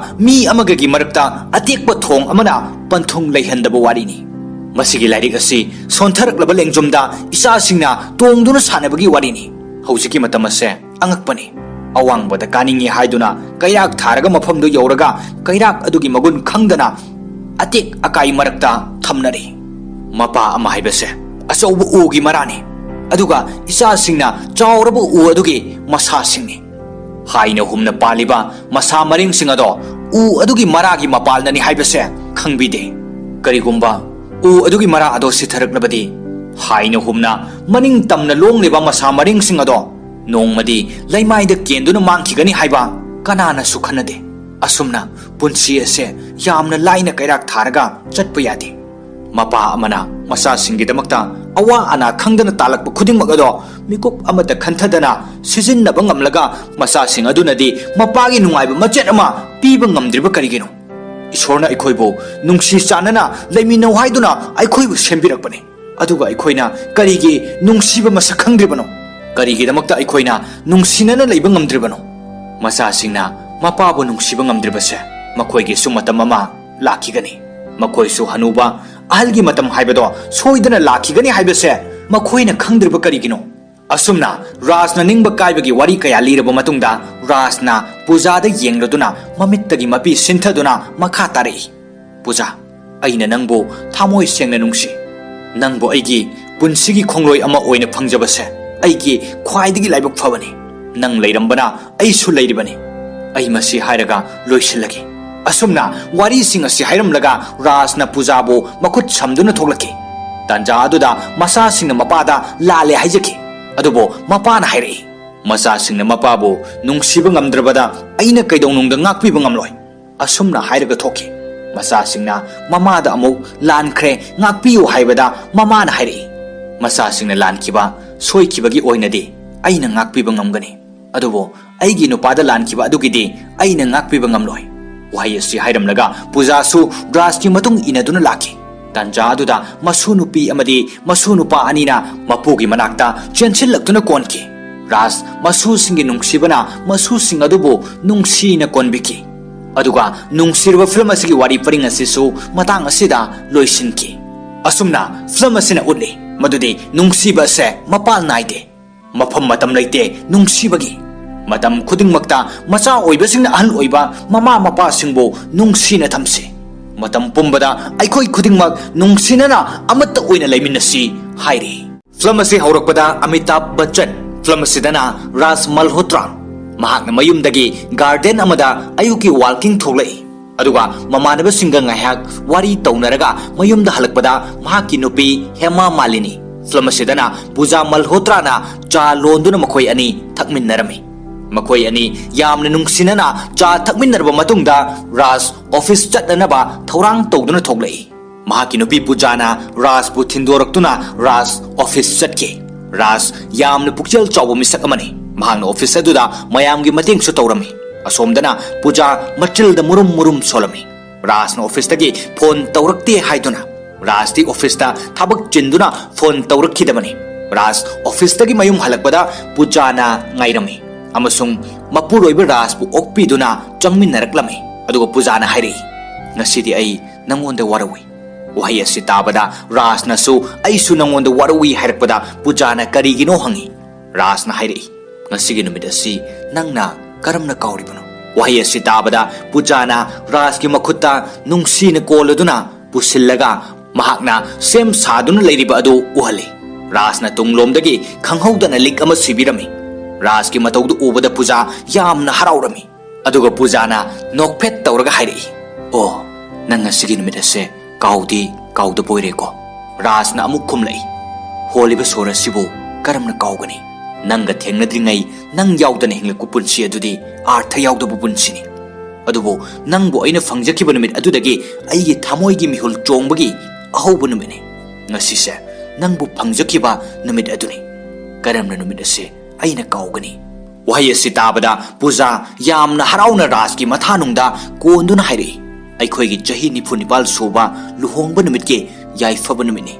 ꯑꯃꯒꯒꯤ ꯃꯔꯛꯇ ꯑꯇꯦꯛꯄ ꯊꯣꯡ ꯑꯃꯅ ꯄꯟꯊꯨꯡ ꯂꯩꯍꯟꯗꯕ ꯋꯥꯔꯤꯅꯤ ꯃꯁꯤꯒꯤ ꯂꯥꯏꯔꯤꯛ ꯑꯁꯤ ꯁꯣꯟꯊꯔꯛꯂꯕ ꯂꯦꯡꯖꯨꯝꯗ ꯏꯆꯥꯁꯤꯡꯅ ꯇꯣꯡꯗꯨꯅ ꯁꯥꯟꯅꯕꯒꯤ ꯋꯥꯔꯤꯅꯤ ꯍꯧꯖꯤꯛꯀꯤ ꯃꯇꯝ ꯑꯁꯦ ꯑꯉꯛꯄꯅꯤ ꯑꯋꯥꯡꯕꯗ ꯀꯥꯅꯤꯡꯉꯤ ꯍꯥꯏꯗꯨꯅ ꯀꯩꯔꯥꯛ ꯊꯥꯔꯒ ꯃꯐꯝꯗꯨ ꯌꯧꯔꯒ ꯀꯩꯔꯥꯛ ꯑꯗꯨꯒꯤ ꯃꯒꯨꯟ ꯈꯪꯗꯅ ꯑꯇꯦꯛ ꯑꯀꯥꯏ ꯃꯔꯛꯇ ꯊꯝꯅꯔꯤ ꯃꯄꯥ ꯑꯃ ꯍꯥꯏꯕꯁꯦ ꯑꯆꯧꯕ ꯎꯒꯤ ꯃꯔꯥꯅꯤ ꯑꯗꯨꯒ ꯏꯆꯥꯁꯤꯡꯅ ꯆꯥꯎꯔꯕ ꯎ ꯑꯗꯨꯒꯤ ꯃꯁꯥꯁꯤꯡꯅꯤ ꯍꯥꯏꯅ ꯍꯨꯝꯅ ꯄꯥꯜꯂꯤꯕ ꯃꯁꯥ ꯃꯔꯤꯡꯁꯤꯡ ꯑꯗꯣ ꯎ ꯑꯗꯨꯒꯤ ꯃꯔꯥꯒꯤ ꯃꯄꯥꯜꯅꯅꯤ ꯍꯥꯏꯕꯁꯦ ꯈꯪꯕꯤꯗꯦ ꯀꯔꯤꯒꯨꯝꯕ ꯎ ꯑꯗꯨꯒꯤ ꯃꯔꯥ ꯑꯗꯣ ꯁꯤꯊꯔꯛꯂꯕꯗꯤ ꯍꯥꯏꯅ ꯍꯨꯝꯅ ꯃꯅꯤꯡ ꯇꯝꯅ ꯂꯣꯡꯂꯤꯕ ꯃꯁꯥ ꯃꯔꯤꯡꯁꯤꯡ ꯑꯗꯣ ꯅꯣꯡꯃꯗꯤ ꯂꯩꯃꯥꯏꯗ ꯀꯦꯟꯗꯨꯅ ꯃꯥꯡꯈꯤꯒꯅꯤ ꯍꯥꯏꯕ ꯀꯅꯥꯅꯁꯨ ꯈꯟꯅꯗꯦ ꯑꯁꯨꯝꯅ ꯄꯨꯟꯁꯤ ꯑꯁꯦ ꯌꯥꯝꯅ ꯂꯥꯏꯅ ꯀꯩꯔꯥꯛ ꯊꯥꯔꯒ ꯆꯠꯄ ꯌꯥꯗꯦ ꯃꯄꯥ ꯑꯃꯅ ꯃꯆꯥꯁꯤꯡꯒꯤꯗꯃꯛꯇ ꯑꯋꯥ ꯑꯅꯥ ꯈꯪꯗꯅ ꯇꯥꯜꯂꯛꯄ ꯈꯨꯗꯤꯡꯃꯛ ꯑꯗꯣ ꯃꯤꯀꯨꯞ ꯑꯃꯠꯇ ꯈꯟꯊꯗꯅ ꯁꯤꯖꯤꯟꯅꯕ ꯉꯝꯂꯒ ꯃꯆꯥꯁꯤꯡ ꯑꯗꯨꯅꯗꯤ ꯃꯄꯥꯒꯤ ꯅꯨꯡꯉꯥꯏꯕ ꯃꯆꯦꯠ ꯑꯃ ꯄꯤꯕ ꯉꯝꯗ꯭ꯔꯤꯕ ꯀꯔꯤꯒꯤꯅꯣ ꯏꯁꯣꯔꯅ ꯑꯩꯈꯣꯏꯕꯨ ꯅꯨꯡꯁꯤ ꯆꯥꯟꯅꯅ ꯂꯩꯃꯤꯟꯅꯧ ꯍꯥꯏꯗꯨꯅ ꯑꯩꯈꯣꯏꯕꯨ ꯁꯦꯝꯕꯤꯔꯛꯄꯅꯤ ꯑꯗꯨꯒ ꯑꯩꯈꯣꯏꯅ ꯀꯔꯤꯒꯤ ꯅꯨꯡꯁꯤꯕ ꯃꯁꯛ ꯈꯪꯗ꯭ꯔꯤꯕꯅꯣ ꯀꯔꯤꯒꯤꯗꯃꯛꯇ ꯑꯩꯈꯣꯏꯅ ꯅꯨꯡꯁꯤꯅꯅ ꯂꯩꯕ ꯉꯝꯗ꯭ꯔꯤꯕꯅꯣ ꯃꯆꯥꯁꯤꯡꯅ ꯃꯄꯥꯕꯨ ꯅꯨꯡꯁꯤꯕ ꯉꯝꯗ꯭ꯔꯤꯕꯁꯦ ꯃꯈꯣꯏꯒꯤꯁꯨ ꯃꯇꯝ ꯑꯃ ꯂꯥꯛꯈꯤꯒꯅꯤ ꯃꯈꯣꯏꯁꯨ ꯍꯅꯨꯕ ꯑꯍꯜꯒꯤ ꯃꯇꯝ ꯍꯥꯏꯕꯗꯣ ꯁꯣꯏꯗꯅ ꯂꯥꯛꯈꯤꯒꯅꯤ ꯍꯥꯏꯕꯁꯦ ꯃꯈꯣꯏꯅ ꯈꯪꯗ꯭ꯔꯤꯕ ꯀꯔꯤꯒꯤꯅꯣ ꯑꯁꯨꯝꯅ ꯔꯥꯖꯅ ꯅꯤꯡꯕ ꯀꯥꯏꯕꯒꯤ ꯋꯥꯔꯤ ꯀꯌꯥ ꯂꯤꯔꯕ ꯃꯇꯨꯡꯗ ꯔꯥꯖꯅ ꯄꯨꯖꯥꯗ ꯌꯦꯡꯂꯗꯨꯅ ꯃꯃꯤꯠꯇꯒꯤ ꯃꯄꯤ ꯁꯤꯟꯊꯗꯨꯅ ꯃꯈꯥ ꯇꯥꯔꯛꯏ ꯄꯨꯖꯥ ꯑꯩꯅ ꯅꯪꯕꯨ ꯊꯃꯣꯏ ꯁꯦꯡꯅ ꯅꯨꯡꯁꯤ ꯅꯪꯕꯨ ꯑꯩꯒꯤ ꯄꯨꯟꯁꯤꯒꯤ ꯈꯣꯡꯂꯣꯏ ꯑꯃ ꯑꯣꯏꯅ ꯐꯪꯖꯕꯁꯦ ꯑꯩꯒꯤ ꯈ꯭ꯋꯥꯏꯗꯒꯤ ꯂꯥꯏꯕꯛ ꯐꯕꯅꯤ ꯅꯪ ꯂꯩꯔꯝꯕꯅ ꯑꯩꯁꯨ ꯂꯩꯔꯤꯕꯅꯤ ꯑꯩ ꯃꯁꯤ ꯍꯥꯏꯔꯒ ꯂꯣꯏꯁꯤꯜꯂꯒꯦ ꯑꯁꯨꯝꯅ ꯋꯥꯔꯤꯁꯤꯡ ꯑꯁꯤ ꯍꯥꯏꯔꯝꯂꯒ ꯔꯥꯖꯅ ꯄꯨꯖꯥꯕꯨ ꯃꯈꯨꯠ ꯁꯝꯗꯨꯅ ꯊꯣꯛꯂꯛꯈꯤ ꯇꯥꯟꯖꯥ ꯑꯗꯨꯗ ꯃꯆꯥꯁꯤꯡꯅ ꯃꯄꯥꯗ ꯂꯥꯜꯂꯦ ꯍꯥꯏꯖꯈꯤ ꯑꯗꯨꯕꯨ ꯃꯄꯥꯅ ꯍꯥꯏꯔꯛꯏ ꯃꯆꯥꯁꯤꯡꯅ ꯃꯄꯥꯕꯨ ꯅꯨꯡꯁꯤꯕ ꯉꯝꯗ꯭ꯔꯕꯗ ꯑꯩꯅ ꯀꯩꯗꯧꯅꯨꯡꯗ ꯉꯥꯛꯄꯤꯕ ꯉꯝꯂꯣꯏ ꯑꯁꯨꯝꯅ ꯍꯥꯏꯔꯒ ꯊꯣꯛꯈꯤ ꯃꯆꯥꯁꯤꯡꯅ ꯃꯃꯥꯗ ꯑꯃꯨꯛ ꯂꯥꯟꯈ꯭ꯔꯦ ꯉꯥꯛꯄꯤꯌꯨ ꯍꯥꯏꯕꯗ ꯃꯃꯥꯅ ꯍꯥꯏꯔꯛꯏ ꯃꯆꯥꯁꯤꯡꯅ ꯂꯥꯟꯈꯤꯕ ꯁꯣꯏꯈꯤꯕꯒꯤ ꯑꯣꯏꯅꯗꯤ ꯑꯩꯅ ꯉꯥꯛꯄꯤꯕ ꯉꯝꯒꯅꯤ ꯑꯗꯨꯕꯨ ꯑꯩꯒꯤ ꯅꯨꯄꯥꯗ ꯂꯥꯟꯈꯤꯕ ꯑꯗꯨꯒꯤꯗꯤ ꯑꯩꯅ ꯉꯥꯛꯄꯤꯕ ꯉꯝꯂꯣꯏ ꯋꯥꯍꯩ ꯑꯁꯤ ꯍꯥꯏꯔꯝꯂꯒ ꯄꯨꯖꯥꯁꯨ ꯔꯥꯖꯀꯤ ꯃꯇꯨꯡ ꯏꯟꯅꯗꯨꯅ ꯂꯥꯛꯈꯤ ꯇꯥꯟꯖꯥ ꯑꯗꯨꯗ ꯃꯁꯨ ꯅꯨꯄꯤ ꯑꯃꯗꯤ ꯃꯁꯨ ꯅꯨꯄꯥ ꯑꯅꯤꯅ ꯃꯄꯨꯒꯤ ꯃꯅꯥꯛꯇ ꯆꯦꯟꯁꯤꯜꯂꯛꯇꯨꯅ ꯀꯣꯟꯈꯤ ꯔꯥꯖ ꯃꯁꯨꯁꯤꯡꯒꯤ ꯅꯨꯡꯁꯤꯕꯅ ꯃꯁꯨꯁꯤꯡ ꯑꯗꯨꯕꯨ ꯅꯨꯡꯁꯤꯅ ꯀꯣꯟꯕꯤꯈꯤ ꯑꯗꯨꯒ ꯅꯨꯡꯁꯤꯔꯕ ꯐꯤल्म ꯑꯁꯤꯒꯤ ꯋꯥꯔꯤ ꯄꯔꯤꯡ ꯑꯁꯤꯁꯨ ꯃꯇꯥꯡ ꯑꯁꯤꯗ ꯂꯣꯏꯁꯤꯟꯈꯤ ꯑꯁꯨꯝꯅ ꯐꯤल्म ꯑꯁꯤꯅ ꯎꯠꯂꯤ ꯃꯗꯨꯗꯤ ꯅꯨꯡꯁꯤꯕ ꯑꯁꯦ ꯃꯄꯥꯜ ꯅꯥꯏꯗꯦ ꯃꯐꯝ ꯃꯇꯝ ꯂꯩꯇꯦ ꯅꯨꯡꯁꯤꯕꯒꯤ ꯃꯇꯝ ꯈꯨꯗꯤꯡꯃꯛꯇ ꯃꯆꯥ ꯑꯣꯏꯕꯁꯤꯡꯅ ꯑꯍꯜ ꯑꯣꯏꯕ ꯃꯃꯥ ꯃꯄꯥꯁꯤꯡꯕꯨ ꯅꯨꯡꯁꯤꯅ ꯊꯝꯁꯤ ꯃꯇꯝ ꯄꯨꯝꯕꯗ ꯑꯩꯈꯣꯏ ꯈꯨꯗꯤꯡꯃꯛ ꯅꯨꯡꯁꯤꯅꯅ ꯑꯃꯠꯇ ꯑꯣꯏꯅ ꯂꯩꯃꯤꯟꯅꯁꯤ ꯍꯥꯏꯔꯤ ꯐꯤल्म ꯑꯁꯤ ꯍꯧꯔꯛꯄꯗ ꯑꯃꯤꯇꯥꯕ ꯕच्चन ꯐꯤल्म ꯑꯁꯤꯗꯅ ꯔꯥꯖ ꯃꯜꯍꯣꯇ꯭ꯔꯥ ꯃꯍꯥꯛꯅ ꯃꯌꯨꯝꯗꯒꯤ ꯒꯥꯔꯗꯦꯟ ꯑꯃꯗ ꯑꯌꯨꯛꯀꯤ ꯋꯥꯜꯀꯤꯡ ꯊꯣꯛꯂꯛꯏ ꯑꯗꯨꯒ ꯃꯃꯥꯟꯅꯕꯁꯤꯡꯒ ꯉꯥꯏꯍꯥꯛ ꯋꯥꯔꯤ ꯇꯧꯅꯔꯒ ꯃꯌꯨꯝꯗ ꯍꯜꯂꯛꯄꯗ ꯃꯍꯥꯛꯀꯤ ꯅꯨꯄꯤ ꯍꯦꯃꯥ ꯃꯥꯂꯤꯅꯤ ꯐꯤल्म ꯑꯁꯤꯗꯅ ꯄꯨꯖꯥ ꯃꯜꯍꯣꯇ꯭ꯔꯥꯅ ꯆꯥ ꯂꯣꯟꯗꯨꯅ ꯃꯈꯣꯏ ꯑꯅꯤ ꯊꯛꯃꯤꯟꯅꯔꯝꯃꯤ ꯃꯈꯣꯏ ꯑꯅꯤ ꯌꯥꯝꯅ ꯅꯨꯡꯁꯤꯅꯅ ꯆꯥ ꯊꯛꯃꯤꯟꯅꯔꯕ ꯃꯇꯨꯡꯗ ꯔꯥꯖ ꯑꯣꯐꯤꯁ ꯆꯠꯅꯅꯕ ꯊꯧꯔꯥꯡ ꯇꯧꯗꯨꯅ ꯊꯣꯛꯂꯛꯏ ꯃꯍꯥꯛꯀꯤ ꯅꯨꯄꯤ ꯄꯨꯖꯥꯅ ꯔꯥꯖꯕꯨ ꯊꯤꯟꯗꯣꯔꯛꯇꯨꯅ ꯔꯥꯖ ꯑꯣꯐꯤꯁ ꯆꯠꯈꯤ ꯔꯥꯖ ꯌꯥꯝꯅ ꯄꯨꯛꯆꯦꯜ ꯆꯥꯎꯕ ꯃꯤꯁꯛ ꯑꯃꯅꯤ ꯃꯍꯥꯛꯅ ꯑꯣꯐꯤꯁ ꯑꯗꯨꯗ ꯃꯌꯥꯝꯒꯤ ꯃꯇꯦꯡꯁꯨ ꯇꯧꯔꯝꯃꯤ ꯑꯁꯣꯝꯗꯅ ꯄꯨꯖꯥ ꯃꯆꯤꯜꯗ ꯃꯨꯔꯨꯝ ꯃꯨꯔꯨꯝ ꯁꯣꯜꯂꯝꯃꯤ ꯔꯥꯖꯅ ꯑꯣꯐꯤꯁꯇꯒꯤ ꯐꯣꯟ ꯇꯧꯔꯛꯇꯦ ꯍꯥꯏꯗꯨꯅ ꯔꯥꯖꯗꯤ ꯑꯣꯐꯤꯁꯇ ꯊꯕꯛ ꯆꯤꯟꯗꯨꯅ ꯐꯣꯟ ꯇꯧꯔꯛꯈꯤꯗꯕꯅꯤ ꯔꯥꯖ ꯑꯣꯐꯤꯁꯇꯒꯤ ꯃꯌꯨꯝ ꯍꯜꯂꯛꯄꯗ ꯄꯨꯖꯥꯅ ꯉꯥꯏꯔꯝꯃꯤ ꯑꯃꯁꯨꯡ ꯃꯄꯨꯔꯣꯏꯕ ꯔꯥꯖꯕꯨ ꯑꯣꯛꯄꯤꯗꯨꯅ ꯆꯪꯃꯤꯟꯅꯔꯛꯂꯝꯃꯤ ꯑꯗꯨꯒ ꯄꯨꯖꯥꯅ ꯍꯥꯏꯔꯛꯏ ꯉꯁꯤꯗꯤ ꯑꯩ ꯅꯪꯉꯣꯟꯗ ꯋꯥꯔꯧꯏ ꯋꯥꯍꯩ ꯑꯁꯤ ꯇꯥꯕꯗ ꯔꯥꯖꯅꯁꯨ ꯑꯩꯁꯨ ꯅꯪꯉꯣꯟꯗ ꯋꯥꯔꯧꯏ ꯍꯥꯏꯔꯛꯄꯗ ꯄꯨꯖꯥꯅ ꯀꯔꯤꯒꯤꯅꯣ ꯍꯪꯉꯤ ꯔꯥꯖꯅ ꯍꯥꯏꯔꯛꯏ ꯉꯁꯤꯒꯤ ꯅꯨꯃꯤꯠ ꯑꯁꯤ ꯅꯪꯅ ꯀꯔꯝꯅ ꯀꯥꯎꯔꯤꯕꯅꯣ ꯋꯥꯍꯩ ꯑꯁꯤ ꯇꯥꯕꯗ ꯄꯨꯖꯥꯅ ꯔꯥꯖꯀꯤ ꯃꯈꯨꯠꯇ ꯅꯨꯡꯁꯤꯅ ꯀꯣꯜꯂꯗꯨꯅ ꯄꯨꯁꯤꯜꯂꯒ ꯃꯍꯥꯛꯅ ꯁꯦꯝ ꯁꯥꯗꯨꯅ ꯂꯩꯔꯤꯕ ꯑꯗꯨ ꯎꯍꯜꯂꯤ ꯔꯥꯖꯅ ꯇꯨꯡꯂꯣꯝꯗꯒꯤ ꯈꯪꯍꯧꯗꯅ ꯂꯤꯛ ꯑꯃ ꯁꯤꯕꯤꯔꯝꯃꯤ ꯔꯥꯖꯀꯤ ꯃꯇꯧꯗꯨ ꯎꯕꯗ ꯄꯨꯖꯥ ꯌꯥꯝꯅ ꯍꯔꯥꯎꯔꯝꯃꯤ ꯑꯗꯨꯒ ꯄꯨꯖꯥꯅ ꯅꯣꯛꯐꯦꯠ ꯇꯧꯔꯒ ꯍꯥꯏꯔꯛꯏ ꯑꯣ ꯅꯪ ꯉꯁꯤꯒꯤ ꯅꯨꯃꯤꯠ ꯑꯁꯦ ꯀꯥꯎꯗꯤ ꯀꯥꯎꯗꯕ ꯑꯣꯏꯔꯦꯀꯣ ꯔꯥꯖꯅ ꯑꯃꯨꯛ ꯈꯨꯝꯂꯛꯏ ꯍꯣꯜꯂꯤꯕ ꯁꯣꯔ ꯑꯁꯤꯕꯨ ꯀꯔꯝꯅ ꯀꯥꯎꯒꯅꯤ ꯅꯪꯒ ꯊꯦꯡꯅꯗ꯭ꯔꯤꯉꯩ ꯅꯪ ꯌꯥꯎꯗꯅ ꯍꯤꯡꯂꯛꯄ ꯄꯨꯟꯁꯤ ꯑꯗꯨꯗꯤ ꯑꯥꯔꯊ ꯌꯥꯎꯗꯕ ꯄꯨꯟꯁꯤꯅꯤ ꯑꯗꯨꯕꯨ ꯅꯪꯕꯨ ꯑꯩꯅ ꯐꯪꯖꯈꯤꯕ ꯅꯨꯃꯤꯠ ꯑꯗꯨꯗꯒꯤ ꯑꯩꯒꯤ ꯊꯃꯣꯏꯒꯤ ꯃꯤꯍꯨꯜ ꯆꯣꯡꯕꯒꯤ ꯑꯍꯧꯕ ꯅꯨꯃꯤꯠꯅꯤ ꯉꯁꯤꯁꯦ ꯅꯪꯕు ꯐꯪꯖꯈꯤꯕ ꯅꯨꯃꯤꯠ ꯑꯗꯨꯅꯤ ꯀꯔꯝꯅ ꯅꯨꯃꯤꯠ ꯑꯁꯤ ꯑꯩꯅ ꯀꯥꯎꯒꯅꯤ ꯋꯥꯍꯩ ꯑꯁꯤ ꯇꯥꯕꯗ ꯄꯨꯖꯥ ꯌꯥꯝꯅ ꯍꯔꯥꯎꯅ ꯔꯥꯖꯀꯤ ꯃꯊꯥꯅꯨꯡꯗ ꯀꯣꯟꯗꯨꯅ ꯍꯥꯏꯔꯛꯏ ꯑꯩꯈꯣꯏꯒꯤ ꯆꯍꯤ 94 ꯁꯨꯕ ꯂꯨꯍꯣꯡꯕ ꯅꯨꯃꯤꯠꯀꯤ ꯌꯥꯏꯐꯕ ꯅꯨꯃꯤꯠꯅꯤ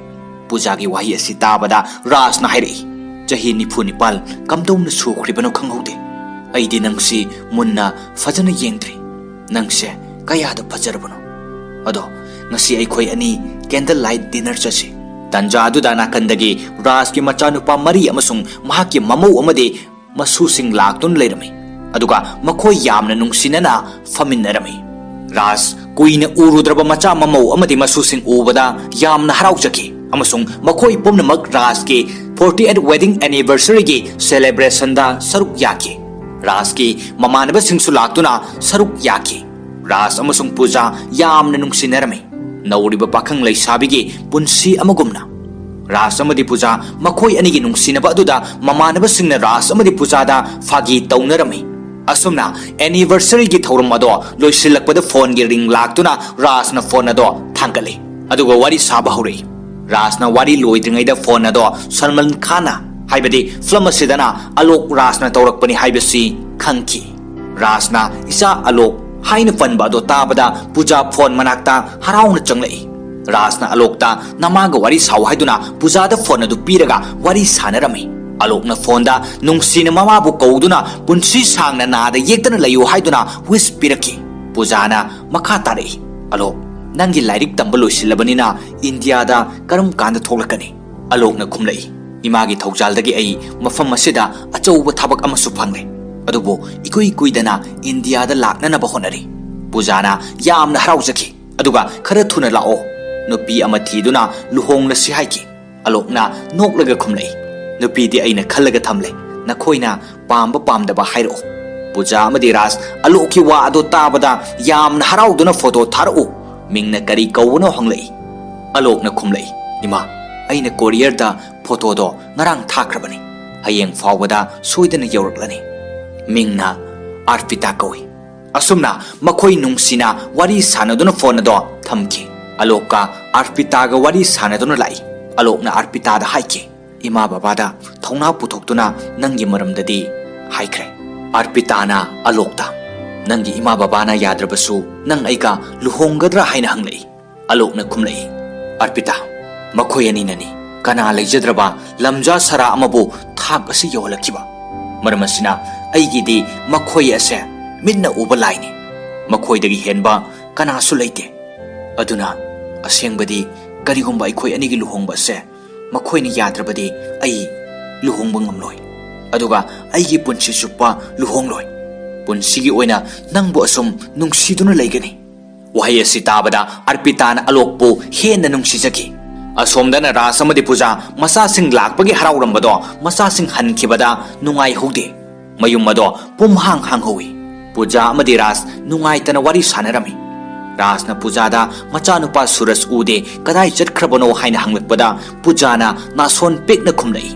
ꯄꯨꯖꯥꯒꯤ ꯋꯥꯍꯩ ꯑꯁꯤ ꯇꯥꯕꯗ ꯔꯥꯖꯅ ꯍꯥꯏꯔꯛꯏ, ꯆꯍꯤ 94 ꯀꯝꯗꯧꯅ ꯁꯨꯈ꯭ꯔꯤꯕꯅꯣ ꯈꯪꯍꯧꯗꯦ꯫ ꯑꯩꯗꯤ ꯅꯪꯁꯤ ꯃꯨꯟꯅ ꯐꯖꯅ ꯌꯦꯡꯗ꯭ꯔꯤ꯫ ꯅꯪꯁꯦ ꯀꯌꯥꯗ ꯐꯖꯔꯕꯅꯣ? ꯑꯗꯣ ꯉꯁꯤ ꯑꯩꯈꯣꯏ ꯑꯅꯤ ꯀꯦꯟꯗꯜ ꯂꯥꯏꯠ ꯗꯤꯅꯔ ꯆꯠꯁꯤ꯫ ꯇꯟꯖꯥ ꯑꯗꯨꯗ ꯅꯥꯀꯟꯗꯒꯤ ꯔꯥꯖꯀꯤ ꯃꯆꯥꯅꯨꯄꯥ 3 ꯑꯃꯁꯨꯡ ꯃꯍꯥꯛꯀꯤ ꯃꯃꯧ ꯑꯃꯗꯤ ꯃꯁꯨꯁꯤꯡ ꯂꯥꯛꯇꯨꯅ ꯂꯩꯔꯝꯃꯤ꯫ ꯑꯗꯨꯒ ꯃꯈꯣꯏ ꯌꯥꯝꯅ ꯅꯨꯡꯁꯤꯅꯅ ꯐꯝꯃꯤꯟꯅꯔꯝꯃꯤ꯫ ꯔꯥꯖ ꯀꯨꯏꯅ ꯎꯔꯨꯗ꯭ꯔꯕ ꯃꯆꯥ ꯃꯃꯧ ꯑꯃꯗꯤ ꯃꯁꯨꯁꯤꯡ ꯎꯕꯗ ꯌꯥꯝꯅ ꯍꯔꯥꯎꯖꯈꯤ ꯑꯃꯁꯨꯡ ꯃꯈꯣꯏ ꯄꯨꯝꯅꯃꯛ ꯔꯥꯖꯀꯤ 48th ꯋꯦꯗꯤꯡ ꯑꯦꯅꯤꯚꯔꯁꯔꯤꯒꯤ ꯁꯦꯂꯦꯕ꯭ꯔꯦꯁꯟꯗ ꯁꯔꯨꯛ ꯌꯥꯈꯤ꯫ ꯔꯥꯖꯀꯤ ꯃꯃꯥꯟꯅꯕꯁꯤꯡꯁꯨ ꯂꯥꯛꯇꯨꯅ ꯁꯔꯨꯛ ꯌꯥꯈꯤ꯫ ꯔꯥꯖ ꯑꯃꯁꯨꯡ ꯄꯨꯖꯥ ꯌꯥꯝꯅ ꯅꯨꯡꯁꯤꯅꯔꯝꯃꯤ, ꯅꯧꯔꯤꯕ ꯄꯥꯈꯪ ꯂꯩꯁꯥꯕꯤꯒꯤ ꯄꯨꯟꯁꯤ ꯑꯃꯒꯨꯝꯅ꯫ ꯔꯥꯖ ꯑꯃꯗꯤ ꯄꯨꯖꯥ ꯃꯈꯣꯏ ꯑꯅꯤꯒꯤ ꯅꯨꯡꯁꯤꯅꯕ ꯑꯗꯨꯗ ꯃꯃꯥꯟꯅꯕꯁꯤꯡꯅ ꯔꯥꯖ ꯑꯃꯗꯤ ꯄꯨꯖꯥꯗ ꯐꯥꯒꯤ ꯇꯧꯅꯔꯝꯃꯤ꯫ ꯑꯁꯨꯝꯅ ꯑꯦꯅꯤꯚꯔꯁꯔꯤꯒꯤ ꯊꯧꯔꯝ ꯑꯗꯣ ꯂꯣꯏꯁꯤꯜꯂꯛꯄꯗ ꯐꯣꯟꯒꯤ ꯔꯤꯡ ꯂꯥꯛꯇꯨꯅ ꯔꯥꯖꯅ ꯐꯣꯟ ꯑꯗꯣ ꯊꯥꯡꯒꯠꯂꯤ ꯑꯗꯨꯒ ꯋꯥꯔꯤ ꯁꯥꯕ ꯍꯧꯔꯛꯏ꯫ ꯔꯥꯖꯅ ꯋꯥꯔꯤ ꯂꯣꯏꯗ꯭ꯔꯤꯉꯩꯗ ꯐꯣꯟ ꯑꯗꯣ ꯁꯜꯃꯥꯟ ꯈꯥꯟꯅ, ꯍꯥꯏꯕꯗꯤ ꯐꯤꯂꯝ ꯑꯁꯤꯗꯅ ꯑꯂꯣꯛ ꯔꯥꯖꯅ ꯇꯧꯔꯛꯄꯅꯤ ꯍꯥꯏꯕꯁꯤ ꯈꯪꯈꯤ꯫ ꯔꯥꯖꯅ ꯏꯆꯥ ꯑꯂꯣꯛ ꯍꯥꯏꯅ ꯄꯟꯕ ꯑꯗꯣ ꯇꯥꯕꯗ ꯄꯨꯖꯥ ꯐꯣꯟ ꯃꯅꯥꯛꯇ ꯍꯔꯥꯎꯅ ꯆꯪꯂꯛꯏ꯫ ꯔꯥꯖꯅ ꯑꯂꯣꯛꯇ ꯅꯃꯥꯒ ꯋꯥꯔꯤ ꯁꯥꯎ ꯍꯥꯏꯗꯨꯅ ꯄꯨꯖꯥꯗ ꯐꯣꯟ ꯑꯗꯨ ꯄꯤꯔꯒ ꯋꯥꯔꯤ ꯁꯥꯅꯔꯝꯃꯤ꯫ ꯑꯂꯣꯛꯅ ꯐꯣꯟꯗ ꯅꯨꯡꯁꯤꯅ ꯃꯃꯥꯕꯨ ꯀꯧꯗꯨꯅ ꯄꯨꯟꯁꯤ ꯁꯥꯡꯅ ꯅꯥꯗ ꯌꯦꯛꯇꯅ ꯂꯩꯌꯨ ꯍꯥꯏꯗꯨꯅ ꯋꯤꯁ ꯄꯤꯔꯛꯈꯤ꯫ ꯄꯨꯖꯥꯅ ꯃꯈꯥ ꯇꯥꯔꯛꯏ, ꯑꯂꯣꯛ ꯅꯪꯒꯤ ꯂꯥꯏꯔꯤꯛ ꯇꯝꯕ ꯂꯣꯏꯁꯤꯜꯂꯕꯅꯤꯅ ꯏꯟꯗꯤꯌꯥꯗ ꯀꯔꯝ ꯀꯥꯟꯗ ꯊꯣꯛꯂꯛꯀꯅꯤ? ꯑꯂꯣꯛꯅ ꯈꯨꯝꯂꯛꯏ, ꯏꯃꯥꯒꯤ ꯊꯧꯖꯥꯜꯗꯒꯤ ꯑꯩ ꯃꯐꯝ ꯑꯁꯤꯗ ꯑꯆꯧꯕ ꯊꯕꯛ ꯑꯃꯁꯨ ꯐꯪꯂꯦ, ꯑꯗꯨꯕꯨ ꯏꯀꯨꯏ ꯀꯨꯏꯗꯅ ꯏꯟꯗꯤꯌꯥꯗ ꯂꯥꯛꯅꯅꯕ ꯍꯣꯠꯅꯔꯤ꯫ ꯄꯨꯖꯥꯅ ꯌꯥꯝꯅ ꯍꯔꯥꯎꯖꯈꯤ ꯑꯗꯨꯒ ꯈꯔ ꯊꯨꯅ ꯂꯥꯛꯑꯣ, ꯅꯨꯄꯤ ꯑꯃ ꯊꯤꯗꯨꯅ ꯂꯨꯍꯣꯡꯂꯁꯤ ꯍꯥꯏꯈꯤ꯫ ꯑꯂꯣꯛꯅ ꯅꯣꯛꯂꯒ ꯈꯨꯝꯂꯛꯏ, ꯅꯨꯄꯤꯗꯤ ꯑꯩꯅ ꯈꯜꯂꯒ ꯊꯝꯂꯦ, ꯅꯈꯣꯏꯅ ꯄꯥꯝꯕ ꯄꯥꯝꯗꯕ ꯍꯥꯏꯔꯛꯑꯣ꯫ ꯄꯨꯖꯥ ꯑꯃꯗꯤ ꯔꯥꯖ ꯑꯂꯣꯛꯀꯤ ꯋꯥ ꯑꯗꯨ ꯇꯥꯕꯗ ꯌꯥꯝꯅ ꯍꯔꯥꯎꯗꯨꯅ ꯐꯣꯇꯣ ꯊꯥꯔꯛꯎ, ꯃꯤꯡꯅ ꯀꯔꯤ ꯀꯧꯕꯅꯣ ꯍꯪꯂꯛꯏ꯫ ꯑꯂꯣꯛꯅ ꯈꯨꯝꯂꯛꯏ, ꯏꯃꯥ ꯑꯩꯅ ꯀꯣꯔꯤꯌꯔꯗ ꯐꯣꯇꯣꯗꯣ ꯉꯔꯥꯡ ꯊꯥꯈ꯭ꯔꯕꯅꯤ, ꯍꯌꯦꯡ ꯐꯥꯎꯕꯗ ꯁꯣꯏꯗꯅ ꯌꯧꯔꯛꯂꯅꯤ, ꯃꯤꯡꯅ ꯑꯔꯄꯤꯇꯥ ꯀꯧꯏ꯫ ꯑꯁꯨꯝꯅ ꯃꯈꯣꯏ ꯅꯨꯡꯁꯤꯅ ꯋꯥꯔꯤ ꯁꯥꯅꯗꯨꯅ ꯐꯣꯟ ꯑꯗꯣ ꯊꯝꯈꯤ꯫ ꯑꯂꯣꯛꯀ ꯑꯔꯄꯤꯇꯥꯒ ꯋꯥꯔꯤ ꯁꯥꯅꯗꯨꯅ ꯂꯥꯛꯏ꯫ ꯑꯂꯣꯛꯅ ꯑꯔꯄꯤꯇꯥꯗ ꯍꯥꯏꯈꯤ, ꯏꯃꯥ ꯕꯕꯥꯗ ꯊꯧꯅꯥ ꯄꯨꯊꯣꯛꯇꯨꯅ ꯅꯪꯒꯤ ꯃꯔꯝꯗꯗꯤ ꯍꯥꯏꯈ꯭ꯔꯦ꯫ ꯑꯔꯄꯤꯇꯥꯅ ꯑꯂꯣꯛꯇ, ꯅꯪꯒꯤ ꯏꯃꯥ ꯕꯕꯥꯅ ꯌꯥꯗ꯭ꯔꯕꯁꯨ ꯅꯪ ꯑꯩꯒ ꯂꯨꯍꯣꯡꯒꯗ꯭ꯔꯥ ꯍꯥꯏꯅ ꯍꯪꯂꯛꯏ꯫ ꯑꯂꯣꯛꯅ ꯈꯨꯝꯂꯛꯏ, ꯑꯔꯄꯤꯇꯥ ꯃꯈꯣꯏ ꯑꯅꯤꯅꯅꯤ ꯀꯅꯥ ꯂꯩꯖꯗ꯭ꯔꯕ ꯂꯝꯖꯥ ꯁꯔꯥ ꯑꯃꯕꯨ ꯊꯥꯛ ꯑꯁꯤ ꯌꯧꯍꯜꯂꯛꯈꯤꯕ꯫ ꯃꯔꯝ ꯑꯁꯤꯅ ꯑꯩꯒꯤꯗꯤ ꯃꯈꯣꯏ ꯑꯁꯦ ꯃꯤꯠꯅ ꯎꯕ ꯂꯥꯏꯅꯤ, ꯃꯈꯣꯏꯗꯒꯤ ꯍꯦꯟꯕ ꯀꯅꯥꯁꯨ ꯂꯩꯇꯦ꯫ ꯑꯗꯨꯅ ꯑꯁꯦꯡꯕꯗꯤ ꯀꯔꯤꯒꯨꯝꯕ ꯑꯩꯈꯣꯏ ꯑꯅꯤꯒꯤ ꯂꯨꯍꯣꯡꯕ ꯑꯁꯦ ꯃꯈꯣꯏꯅ ꯌꯥꯗ꯭ꯔꯕꯗꯤ ꯑꯩ ꯂꯨꯍꯣꯡꯕ ꯉꯝꯂꯣꯏ, ꯑꯗꯨꯒ ꯑꯩꯒꯤ ꯄꯨꯟꯁꯤ ꯆꯨꯞꯄ ꯂꯨꯍꯣꯡꯂꯣꯏ, ꯄꯨꯟꯁꯤꯒꯤ ꯑꯣꯏꯅ ꯅꯪꯕꯨ ꯑꯁꯨꯝ ꯅꯨꯡꯁꯤꯗꯨꯅ ꯂꯩꯒꯅꯤ꯫ ꯋꯥꯍꯩ ꯑꯁꯤ ꯇꯥꯕꯗ ꯑꯔꯄꯤꯇꯥꯅ ꯑꯂꯣꯛꯄꯨ ꯍꯦꯟꯅ ꯅꯨꯡꯁꯤꯖꯈꯤ꯫ ꯑꯁꯣꯝꯗꯅ ꯔꯥꯖ ꯑꯃꯗꯤ ꯄꯨꯖꯥ ꯃꯆꯥꯁꯤꯡ ꯂꯥꯛꯄꯒꯤ ꯍꯔꯥꯎꯔꯝꯕꯗꯣ ꯃꯆꯥꯁꯤꯡ ꯍꯟꯈꯤꯕꯗ ꯅꯨꯡꯉꯥꯏꯍꯧꯗꯦ, ꯃꯌꯨꯝ ꯑꯗꯣ ꯄꯨꯝꯍꯥꯡ ꯍꯥꯡꯍꯧꯏ꯫ ꯄꯨꯖꯥ ꯑꯃꯗꯤ ꯔꯥꯖ ꯅꯨꯡꯉꯥꯏꯇꯅ ꯋꯥꯔꯤ ꯁꯥꯅꯔꯝꯃꯤ꯫ ꯔꯥꯖꯅ ꯄꯨꯖꯥꯗ ꯃꯆꯥꯅꯨꯄꯥ ꯁꯨꯔꯖ ꯎꯗꯦ, ꯀꯗꯥꯏ ꯆꯠꯈ꯭ꯔꯕꯅꯣ ꯍꯥꯏꯅ ꯍꯪꯂꯛꯄꯗ ꯄꯨꯖꯥꯅ ꯅꯥꯁꯣꯟ ꯄꯤꯛꯅ ꯈꯨꯝꯂꯛꯏ,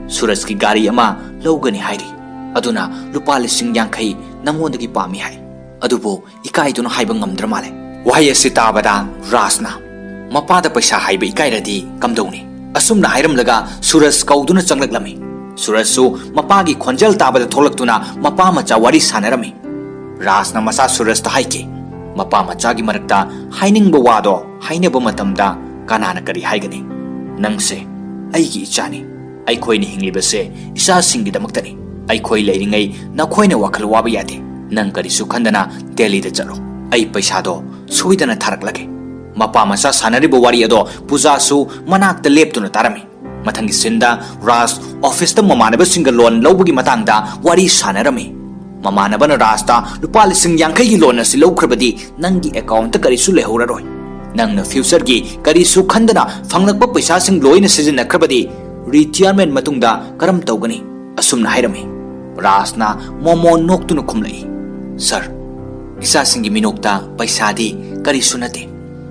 ꯁꯨꯔꯖꯀꯤ ꯒꯥꯔꯤ ꯑꯃ ꯂꯧꯒꯅꯤ ꯍꯥꯏꯔꯤ, ꯑꯗꯨꯅ ꯂꯨꯄꯥ 50,000 ꯅꯉꯣꯟꯗꯒꯤ ꯄꯥꯝꯃꯤ ꯍꯥꯏ, ꯑꯗꯨꯕꯨ ꯏꯀꯥꯏꯗꯨꯅ ꯍꯥꯏꯕ ꯉꯝꯗ꯭ꯔ ꯃꯥꯜꯂꯦ꯫ ꯋꯥꯍꯩ ꯑꯁꯤ ꯇꯥꯕꯗ ꯔꯥꯖꯅ, ꯃꯄꯥꯗ ꯄꯩꯁా ꯍꯥꯏꯕ ꯏꯀꯥꯏꯔꯗꯤ ꯀꯝꯗꯧꯅꯤ? ꯑꯁꯨꯝꯅ ꯍꯥꯏꯔꯝꯂꯒ ꯁꯨꯔꯖ ꯀꯧꯗꯨꯅ ꯆꯪꯂꯛꯂꯝꯃꯤ꯫ ꯁꯨꯔꯖꯁꯨ ꯃꯄꯥꯒꯤ ꯈꯣꯟꯖꯦꯜ ꯇꯥꯕꯗ ꯊꯣꯛꯂꯛꯇꯨꯅ ꯃꯄꯥ ꯃꯆꯥ ꯋꯥꯔꯤ ꯁꯥꯅꯔꯝꯃꯤ꯫ ꯔꯥꯖꯅ ꯃꯆꯥ ꯁꯨꯔꯖꯇ ꯍꯥꯏꯈꯤ, ꯃꯄꯥ ꯃꯆꯥꯒꯤ ꯃꯔꯛꯇ ꯍꯥꯏꯅꯤꯡꯕ ꯋꯥꯗꯣ ꯍꯥꯏꯅꯕ ꯃꯇꯝꯗ ꯀꯅꯥꯅ ꯀꯔꯤ ꯍꯥꯏꯒꯅꯤ? ꯅꯪꯁꯦ ꯑꯩꯒꯤ ꯏꯆꯥꯅꯤ, ꯑꯩꯈꯣꯏꯅ ꯍꯤꯡꯂꯤꯕꯁꯦ ꯏꯆꯥꯁꯤꯡꯒꯤꯗꯃꯛꯇꯅꯤ, ꯑꯩꯈꯣꯏ ꯂꯩꯔꯤꯉꯩ ꯅꯈꯣꯏꯅ ꯋꯥꯈꯜ ꯋꯥꯕ ꯌꯥꯗꯦ, ꯅꯪ ꯀꯔꯤꯁꯨ ꯈꯟꯗꯅ ꯗꯦꯜꯂꯤꯗ ꯆꯠꯂꯣ, ꯑꯩ ꯄꯩꯁꯥꯗꯣ ꯁꯣꯏꯗꯅ ꯊꯥꯔꯛꯂꯒꯦ꯫ ꯃꯄꯥ ꯃꯆꯥ ꯁꯥꯟꯅꯔꯤꯕ ꯋꯥꯔꯤ ꯑꯗꯣ ꯄꯨꯖꯥꯁꯨ ꯃꯅꯥꯛꯇ ꯂꯦꯞꯇꯨꯅ ꯇꯥꯔꯝꯃꯤ꯫ ꯃꯊꯪꯒꯤ ꯁꯤꯟꯗ ꯔꯥꯖ ꯑꯣꯐꯤꯁꯇ ꯃꯃꯥꯟꯅꯕꯁꯤꯡꯒ ꯂꯣꯟ ꯂꯧꯕꯒꯤ ꯃꯇꯥꯡꯗ ꯋꯥꯔꯤ ꯁꯥꯅꯔꯝꯃꯤ꯫ ꯃꯃꯥꯟꯅꯕꯅ ꯔꯥꯖꯇ ꯂꯨꯄꯥ 50,000ꯒꯤ ꯂꯣꯟ ꯑꯁꯤ ꯂꯧꯈ꯭ꯔꯕꯗꯤ ꯅꯪꯒꯤ ꯑꯦꯀꯥꯎꯟꯇ ꯀꯔꯤꯁꯨ ꯂꯩꯍꯧꯔꯔꯣꯏ, ꯅꯪꯅ ꯐ꯭ꯌꯨꯆꯔꯒꯤ ꯀꯔꯤꯁꯨ ꯈꯟꯗꯅ ꯐꯪꯂꯛꯄ ꯄꯩꯁꯥꯁꯤꯡ ꯂꯣꯏꯅ ꯁꯤꯖꯤꯟꯅꯈ꯭ꯔꯕꯗꯤ ꯔꯤꯇꯤꯌꯔꯃꯦꯟ ꯃꯇꯨꯡꯗ ꯀꯔꯝ ꯇꯧꯒꯅꯤ? ꯑꯁꯨꯝꯅ ꯍꯥꯏꯔꯝꯃꯤ꯫ ꯔꯥꯖꯅ ꯃꯣꯃꯣ ꯅꯣꯛꯇꯨꯅ ꯈꯨꯝꯂꯛꯏ, ꯁꯔ ꯏꯆꯥꯁꯤꯡꯒꯤ ꯃꯤꯅꯣꯛꯇ ꯄꯩꯁꯥꯗꯤ ꯀꯔꯤꯁꯨ ꯅꯠꯇꯦ,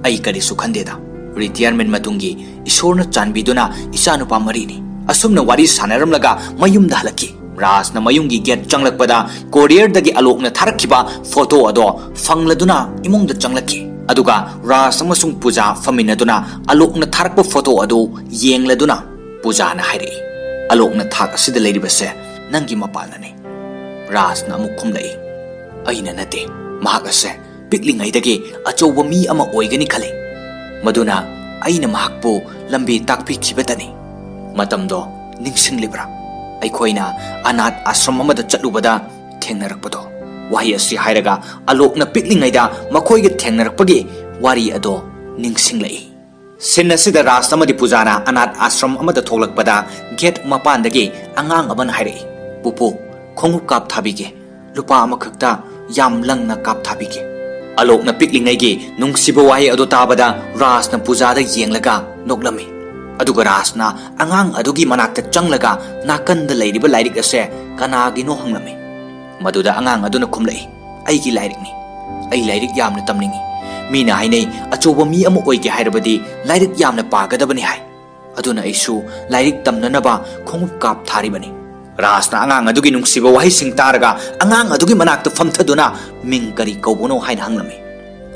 ꯑꯩ ꯀꯔꯤꯁꯨ ꯈꯟꯗꯦꯗ, ꯔꯤꯇꯤꯌꯔꯃꯦꯟ ꯃꯇꯨꯡꯒꯤ ꯏꯁꯣꯔꯅ ꯆꯥꯟꯕꯤꯗꯨꯅ ꯏꯆꯥꯅꯨꯄꯥ 3ꯅꯤ꯫ ꯑꯁꯨꯝꯅ ꯋꯥꯔꯤ ꯁꯥꯅꯔꯝꯂꯒ ꯃꯌꯨꯝꯗ ꯍꯜꯂꯛꯈꯤ꯫ ꯔꯥꯖꯅ ꯃꯌꯨꯝꯒꯤ ꯒꯦꯠ ꯆꯪꯂꯛꯄꯗ ꯀꯣꯔꯤꯌꯔꯗꯒꯤ ꯑꯂꯣꯛꯅ ꯊꯥꯔꯛꯈꯤꯕ ꯐꯣꯇꯣ ꯑꯗꯣ ꯐꯪꯂꯗꯨꯅ ꯏꯃꯨꯡꯗ ꯆꯪꯂꯛꯈꯤ꯫ ꯑꯗꯨꯒ ꯔꯥꯖ ꯑꯃꯁꯨꯡ ꯄꯨꯖꯥ ꯐꯝꯃꯤꯟꯅꯗꯨꯅ ꯑꯂꯣꯛꯅ ꯊꯥꯔꯛꯄ ꯐꯣꯇೋ ꯑꯗꯨ ꯌꯦꯡꯂꯗꯨꯅ ꯄꯨꯖꯥꯅ ꯍꯥꯏꯔꯛꯏ, ꯑꯂꯣꯛꯅ ꯊꯥꯛ ꯑꯁꯤꯗ ꯂꯩꯔꯤꯕꯁꯦ ꯅꯪꯒꯤ ꯃꯄꯥꯟꯅꯅꯤ꯫ ꯔꯥꯖꯅ ꯑꯃꯨꯛ ꯈꯨꯝꯂꯛꯏ, ꯑꯩꯅ ꯅꯠꯇꯦ, ꯃꯍꯥꯛ ꯑꯁꯦ ꯄꯤꯛꯂꯤꯉꯩꯗꯒꯤ ꯑꯆꯧꯕ ꯃꯤ ꯑꯃ ꯑꯣꯏꯒꯅꯤ ꯈꯜꯂꯤ, ꯃꯗꯨꯅ ꯑꯩꯅ ꯃꯍꯥꯛꯄꯨ ꯂꯝꯕꯤ ꯇꯥꯛꯄꯤꯈꯤꯕꯇꯅꯤ꯫ ꯃꯇꯝꯗꯣ ꯅꯤꯡꯁꯤꯡꯂꯤꯕ꯭ꯔꯥ? ꯑꯩꯈꯣꯏꯅ ꯑꯅꯥꯊ ꯑꯥꯁ꯭ꯔꯝ ꯑꯃꯗ ꯆꯠꯂꯨꯕꯗ ꯊꯦꯡꯅꯔꯛꯄꯗꯣ꯫ ꯋꯥꯍꯩ ꯑꯁꯤ ꯍꯥꯏꯔꯒ ꯑꯂꯣꯛꯅ ꯄꯤꯛꯂꯤꯉꯩꯗ ꯃꯈꯣꯏꯒ ꯊꯦꯡꯅꯔꯛꯄꯒꯤ ꯋꯥꯔꯤ ꯑꯗꯣ ꯅꯤꯡꯁꯤꯡꯂꯛꯏ꯫ ꯁꯤꯟ ꯑꯁꯤꯗ ꯔꯥꯖ ꯑꯃꯗꯤ ꯄꯨꯖꯥꯅ ꯑꯅꯥꯊ ꯑꯥꯁ꯭ꯔꯝ ꯑꯃꯗ ꯊꯣꯛꯂꯛꯄꯗ ꯒꯦꯠ ꯃꯄꯥꯟꯗꯒꯤ ꯑꯉꯥꯡ ꯑꯃꯅ ꯍꯥꯏꯔꯛꯏ, "ꯄꯨꯄꯨ, ꯈꯣꯡꯎꯞ ꯀꯥꯞꯊꯥꯕꯤꯒꯦ, ꯂꯨꯄꯥ ꯑꯃꯈꯛꯇ ꯌꯥꯝ ꯂꯪꯅ ꯀꯥꯞꯊꯥꯕꯤꯒꯦ." ꯑꯂꯣꯛꯅ ꯄꯤꯛꯂꯤꯉꯩꯒꯤ ꯅꯨꯡꯁꯤꯕ ꯋꯥꯍꯩ ꯑꯗꯨ ꯇꯥꯕꯗ ꯔꯥꯖꯅ ꯄꯨꯖꯥꯗ ꯌꯦꯡꯂꯒ ꯅꯣꯛꯂꯝꯃꯤ꯫ ꯑꯗꯨꯒ ꯔꯥꯖꯅ ꯑꯉꯥꯡ ꯑꯗꯨꯒꯤ ꯃꯅꯥꯛꯇ ꯆꯪꯂꯒ ꯅꯥꯀꯟꯗ ꯂꯩꯔꯤꯕ ꯂꯥꯏꯔꯤꯛ ꯑꯁꯦ ꯀꯅꯥꯒꯤꯅꯣ ꯍꯪꯂꯝꯃꯤ꯫ ꯃꯗꯨꯗ ꯑꯉꯥꯡ ꯑꯗꯨꯅ ꯈꯨꯝꯂꯛꯏ, "ꯑꯩꯒꯤ ꯂꯥꯏꯔꯤꯛꯅꯤ, ꯑꯩ ꯂꯥꯏꯔꯤꯛ ꯌꯥꯝꯅ ꯇꯝꯅꯤꯡꯉꯤ꯫ ꯃꯤꯅ ꯍꯥꯏꯅꯩ ꯑꯆꯧꯕ ꯃꯤ ꯑꯃ ꯑꯣꯏꯒꯦ ꯍꯥꯏꯔꯕꯗꯤ ꯂꯥꯏꯔꯤꯛ ꯌꯥꯝꯅ ꯄꯥꯒꯗꯕꯅꯤ ꯍꯥꯏ꯫ ꯑꯗꯨꯅ ꯑꯩꯁꯨ ꯂꯥꯏꯔꯤꯛ ꯇꯝꯅꯅꯕ ꯈꯣꯡꯎꯞ ꯀꯥꯞꯊꯥꯔꯤꯕꯅꯤ." ꯔꯥꯖꯅ ꯑꯉꯥꯡ ꯑꯗꯨꯒꯤ ꯅꯨꯡꯁꯤꯕ ꯋꯥꯍꯩꯁꯤꯡ ꯇꯥꯔꯒ ꯑꯉꯥꯡ ꯑꯗꯨꯒꯤ ꯃꯅꯥꯛꯇ ꯐꯝꯊꯗꯨꯅ ꯃꯤꯡ ꯀꯔꯤ ꯀꯧꯕꯅꯣ ꯍꯥꯏꯅ ꯍꯪꯂꯝꯃꯤ꯫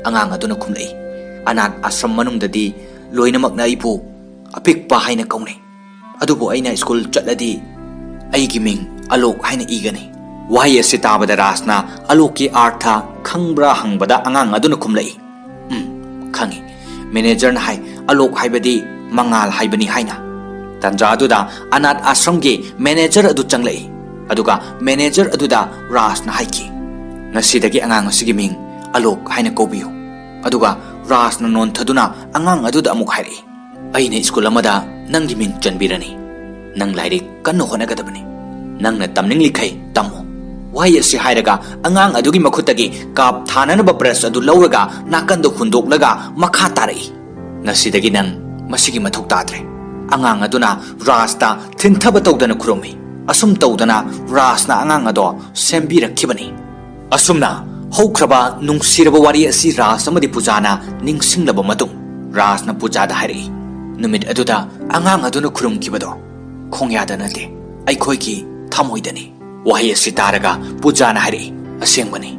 ꯑꯉꯥꯡ ꯑꯗꯨꯅ ꯈꯨꯝꯂꯛꯏ, "ꯑꯅꯥꯊ ꯑꯥꯁ꯭ꯔꯝ ꯃꯅꯨꯡꯗꯗꯤ ꯂꯣꯏꯅꯃꯛꯅ ꯑꯩꯕꯨ ꯑꯄꯤꯛꯄ ꯍꯥꯏꯅ ꯀꯧꯅꯩ, ꯑꯗꯨꯕꯨ ꯑꯩꯅ ꯁ꯭ꯀꯨꯜ ꯆꯠꯂꯗꯤ ꯑꯩꯒꯤ ꯃꯤꯡ ꯑꯂꯣꯛ ꯍꯥꯏꯅ ꯏꯒꯅꯤ." ꯋꯥꯍꯩ ꯑꯁꯤ ꯇꯥꯕꯗ ꯔꯥꯖꯅ ꯑꯂꯣꯛꯀꯤ ꯑꯥꯔꯊ ꯈꯪꯕ꯭ꯔꯥ ꯍꯪꯕꯗ ꯑꯉꯥꯡ ꯑꯗꯨꯅ ꯈꯨꯝꯂꯛꯏ, "ꯈꯪꯏ, ꯃꯦꯅꯦꯖꯔꯅ ꯍꯥꯏ ꯑꯂꯣꯛ ꯍꯥꯏꯕꯗꯤ ꯃꯉꯥꯜ ꯍꯥꯏꯕꯅꯤ ꯍꯥꯏꯅ." ꯇꯟꯖꯥ ꯑꯗꯨꯗ ꯑꯅꯥꯊ ꯑꯥꯁ꯭ꯔꯝꯒꯤ ꯃꯦꯅꯦꯖꯔ ꯑꯗꯨ ꯆꯪꯂꯛꯏ꯫ ꯑꯗꯨꯒ ꯃꯦꯅꯦꯖꯔ ꯑꯗꯨꯗ ꯔꯥꯖꯅ ꯍꯥꯏꯈꯤ, "ꯉꯁꯤꯗꯒꯤ ꯑꯉꯥꯡ ꯑꯁꯤꯒꯤ ꯃꯤꯡ ꯑꯂꯣꯛ ꯍꯥꯏꯅ ꯀꯧꯕꯤꯌꯨ." ꯑꯗꯨꯒ ꯔꯥꯖꯅ ꯅꯣꯟꯊꯗꯨꯅ ꯑꯉꯥꯡ ꯑꯗꯨꯗ ꯑꯃꯨꯛ ꯍꯥꯏꯔꯛꯏ, "ꯑꯩꯅ ꯁ꯭ꯀꯨꯜ ꯑꯃꯗ ꯅꯪꯒꯤ ꯃꯤꯡ ꯆꯟꯕꯤꯔꯅꯤ꯫ ꯅꯪ ꯂꯥꯏꯔꯤꯛ ꯀꯟꯅ ꯍꯣꯠꯅꯒꯗꯕꯅꯤ, ꯅꯪꯅ ꯇꯝꯅꯤꯡꯂꯤꯈꯩ ꯇꯝꯃꯨ." ꯋꯥꯍꯩ ꯑꯁꯤ ꯍꯥꯏꯔꯒ ꯑꯉꯥꯡ ꯑꯗꯨꯒꯤ ꯃꯈꯨꯠꯇꯒꯤ ꯀꯥꯞ ꯊꯥꯅꯅꯕ ꯕ꯭ꯔꯁ ꯑꯗꯨ ꯂꯧꯔꯒ ꯅꯥꯀꯟꯗ ꯍꯨꯟꯗꯣꯛꯂꯒ ꯃꯈꯥ ꯇꯥꯔꯛꯏ, "ꯉꯁꯤꯗꯒꯤ ꯅꯪ ꯃꯁꯤꯒꯤ ꯃꯊꯧ ꯇꯥꯗ꯭ꯔꯦ." ꯑꯉꯥꯡ ꯑꯗꯨꯅ ꯔꯥꯖꯇ ꯊꯤꯟꯊꯕ ꯇꯧꯗꯅ ꯈꯨꯔꯨꯝꯃꯤ꯫ ꯑꯁꯨꯝ ꯇꯧꯗꯅ ꯔꯥꯖꯅ ꯑꯉꯥꯡ ꯑꯗꯣ ꯁꯦꯝꯕꯤꯔꯛꯈꯤꯕꯅꯤ꯫ ꯑꯁꯨꯝꯅ ꯍꯧꯈ꯭ꯔꯕ ꯅꯨꯡꯁꯤꯔꯕ ꯋꯥꯔꯤ ꯑꯁꯤ ꯔꯥꯖ ꯑꯃꯗꯤ ꯄꯨꯖꯥꯅ ꯅꯤꯡꯁꯤꯡꯂꯕ ꯃꯇꯨꯡ ꯔꯥꯖꯅ ꯄꯨꯖꯥꯗ ꯍꯥꯏꯔꯛꯏ, "ꯅꯨꯃꯤꯠ ꯑꯗꯨꯗ ꯑꯉꯥꯡ ꯑꯗꯨꯅ ꯈꯨꯔꯨꯝꯈꯤꯕꯗꯣ ꯈꯣꯡꯌꯥꯗ ꯅꯠꯇꯦ, ꯑꯩꯈꯣꯏꯒꯤ ꯊꯃꯣꯏꯗꯅꯤ." ꯋꯥꯍꯩ ꯑꯁꯤ ꯇꯥꯔꯒ ꯄꯨꯖꯥꯅ ꯍꯥꯏꯔꯛꯏ, "ꯑꯁꯦꯡꯕꯅꯤ,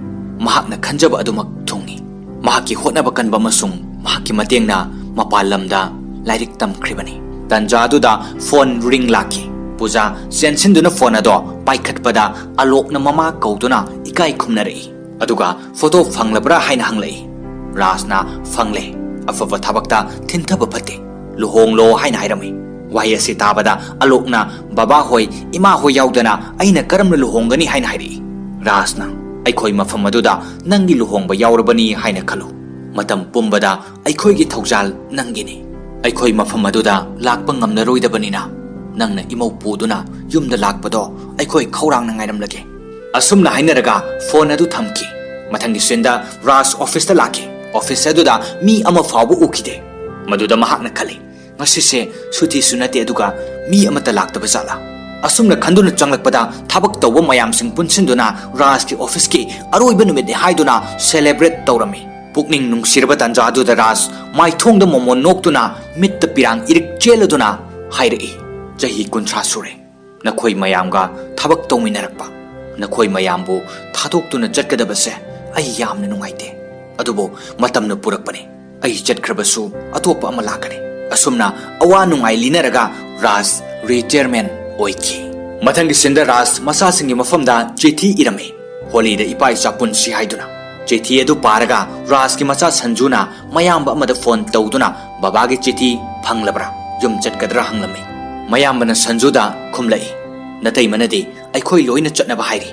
ꯃꯍꯥꯛꯅ ꯈꯟꯖꯕ ꯑꯗꯨꯃꯛ ꯊꯨꯡꯏ꯫ ꯃꯍꯥꯛꯀꯤ ꯍꯣꯠꯅꯕ ꯀꯟꯕ ꯑꯃꯁꯨꯡ ꯃꯍꯥꯛꯀꯤ ꯃꯇꯦꯡꯅ ꯃꯄꯥꯟ ꯂꯝꯗ ꯂꯥꯏꯔꯤꯛ ꯇꯝꯈ꯭ꯔꯤꯕꯅꯤ." ꯇꯟꯖꯥ ꯑꯗꯨꯗ ꯐꯣꯟ ꯔꯤꯡ ꯂꯥꯛꯈꯤ꯫ ꯄꯨꯖꯥ ꯆꯦꯟꯁꯤꯟꯗꯨꯅ ꯐꯣꯟ ꯑꯗꯣ ꯄꯥꯏꯈꯠꯄꯗ ꯑꯂꯣꯛꯅ ꯃꯃꯥ ꯀꯧꯗꯨꯅ ꯏꯀꯥꯏ ꯈꯨꯝꯅꯔꯛꯏ꯫ ꯑꯗꯨꯒ ꯐꯣꯇꯣ ꯐꯪꯂꯕ꯭ꯔꯥ ꯍꯥꯏꯅ ꯍꯪꯂꯛꯏ꯫ ꯔꯥꯖꯅ "ꯐꯪꯂꯦ, ꯑꯐꯕ ꯊꯕꯛꯇ ꯊꯤꯟꯊꯕ ꯐꯠꯇꯦ, ꯂꯨꯍꯣꯡꯂꯣ" ꯍꯥꯏꯅ ꯍꯥꯏꯔꯝꯃꯤ꯫ ꯋꯥꯍꯩ ꯑꯁꯤ ꯇꯥꯕꯗ ꯑꯂꯣꯛꯅ ꯕꯕꯥ ꯍꯣꯏ ꯏꯃꯥ ꯍꯣꯏ ꯌꯥꯎꯗꯅ ꯑꯩꯅ ꯀꯔꯝꯅ ꯂꯨꯍꯣꯡꯒꯅꯤ ꯍꯥꯏꯅ ꯍꯥꯏꯔꯛꯏ꯫ ꯔꯥꯖꯅ, "ꯑꯩꯈꯣꯏ ꯃꯐꯝ ꯑꯗꯨꯗ ꯅꯪꯒꯤ ꯂꯨꯍꯣꯡꯕ ꯌꯥꯎꯔꯕꯅꯤ ꯍꯥꯏꯅ ꯈꯜꯂꯨ꯫ ꯃꯇꯝ ꯄꯨꯝꯕꯗ ꯑꯩꯈꯣꯏꯒꯤ ꯊꯧꯖꯥꯜ ꯅꯪꯒꯤꯅꯤ꯫ ꯑꯩꯈꯣꯏ ꯃꯐꯝ ꯑꯗꯨꯗ ꯂꯥꯛꯄ ꯉꯝꯅꯔꯣꯏꯗꯕꯅꯤ나 ꯅꯪꯅ ꯏꯃꯧ ꯄꯨꯗꯨꯅ ꯌꯨꯝꯗ ꯂꯥꯛꯄꯗꯣ ꯑꯩꯈꯣꯏ ꯈꯧꯔꯥꯡꯅ ꯉꯥꯏꯔꯝꯂꯒꯦ." ꯑꯁꯨꯝꯅ ꯍꯥꯏꯅꯔꯒ ꯐꯣꯟ ꯑꯗꯨ ꯊꯝꯈꯤ꯫ ꯃꯊꯪꯒꯤ ꯁꯤꯟꯗ ꯔꯥꯖ ꯑꯣꯐꯤꯁꯇ ꯂꯥꯛꯈꯤ꯫ ꯑꯣꯐꯤꯁ ꯑꯗꯨꯗ ꯃꯤ ꯑꯃ ꯐꯥꯎꯕ ꯎꯈꯤꯗꯦ꯫ ꯃꯗꯨꯗ ꯃꯍꯥꯛꯅ ꯈꯜꯂꯤ, "ꯉꯁꯤꯁꯦ ꯁꯨꯇꯤꯁꯨ ꯅꯠꯇꯦ, ꯑꯗꯨꯒ ꯃꯤ ꯑꯃꯠꯇ ꯂꯥꯛꯇꯕ ꯖꯥꯠꯂꯥ?" ꯑꯁꯨꯝꯅ ꯈꯟꯗꯨꯅ ꯆꯪꯂꯛꯄꯗ ꯊꯕꯛ ꯇꯧꯕ ꯃꯌꯥꯝꯁꯤꯡ ꯄꯨꯟꯁꯤꯟꯗꯨꯅ ꯔꯥꯖꯀꯤ ꯑꯣꯐꯤꯁꯀꯤ ꯑꯔꯣꯏꯕ ꯅꯨꯃꯤꯠꯅꯤ ꯍꯥꯏꯗꯨꯅ ꯁꯦꯂꯦꯕ꯭ꯔꯦꯠ ꯇꯧꯔꯝꯃꯤ꯫ ꯄꯨꯛꯅꯤꯡ ꯅꯨꯡꯁꯤꯔꯕ ꯇꯟꯖꯥ ꯑꯗꯨꯗ ꯔꯥꯖ ꯃꯥꯏꯊꯣꯡꯗ ꯃꯣꯃꯣꯟ ꯅꯣꯛꯇꯨꯅ ꯃꯤꯠꯇ ꯄꯤꯔꯥꯡ ꯏꯔꯤꯛ ꯆꯦꯜꯂꯗꯨꯅ ꯍꯥꯏꯔꯛꯏ, "ꯆꯍꯤ 30 ꯁꯨꯔꯦ ꯅꯈꯣꯏ ꯃꯌꯥꯝꯒ ꯊꯕꯛ ꯇꯧꯃꯤꯟꯅꯔꯛꯄ꯫ ꯅꯈꯣꯏ ꯃꯌꯥꯝꯕꯨ ꯊꯥꯗꯣꯛꯇꯨꯅ ꯆꯠꯀꯗꯕꯁꯦ ꯑꯩ ꯌꯥꯝꯅ ꯅꯨꯡꯉꯥꯏꯇꯦ꯫ ꯑꯗꯨꯕꯨ ꯃꯇꯝꯅ ꯄꯨꯔꯛꯄꯅꯤ, ꯑꯩ ꯆꯠꯈ꯭ꯔꯕꯁꯨ ꯑꯇꯣꯞꯄ ꯑꯃ ꯂꯥꯛꯀꯅꯤ." ꯑꯁꯨꯝꯅ ꯑꯋꯥ ꯅꯨꯡꯉꯥꯏ ꯂꯤꯅꯔꯒ ꯔꯥꯖ ꯔꯤꯇꯥꯌꯔꯃꯦꯟ ꯑꯣꯏꯈꯤ꯫ ꯃꯊꯪꯒꯤ ꯁꯤꯟꯗ ꯔꯥꯖ ꯃꯆꯥꯁꯤꯡꯒꯤ ꯃꯐꯝꯗ ꯆꯤꯊꯤ ꯏꯔꯝꯃꯤ, ꯍꯣꯂꯤꯗ ꯏꯄꯥ ꯏꯆꯥ ꯄꯨꯟꯁꯤ ꯍꯥꯏꯗꯨꯅ꯫ ꯆꯤꯊꯤ ꯑꯗꯨ ꯄꯥꯔꯒ ꯔꯥꯖꯀꯤ ꯃꯆꯥ ꯁꯟꯖꯨꯅ ꯃꯌꯥꯝꯕ ꯑꯃꯗ ꯐꯣꯟ ꯇꯧꯗꯨꯅ ꯕꯕꯥꯒꯤ ꯆꯤꯊꯤ ꯐꯪꯂꯕ꯭ꯔꯥ, ꯌꯨꯝ ꯆꯠꯀꯗ꯭ꯔꯥ ꯍꯪꯂꯝꯃꯤ꯫ ꯃꯌꯥꯝꯕꯅ ꯁꯟꯖꯨꯗ ꯈꯨꯝꯂꯛꯏ, "ꯅꯇꯩꯃꯅꯗꯤ ꯑꯩꯈꯣꯏ ꯂꯣꯏꯅ ꯆꯠꯅꯕ ꯍꯥꯏꯔꯤ꯫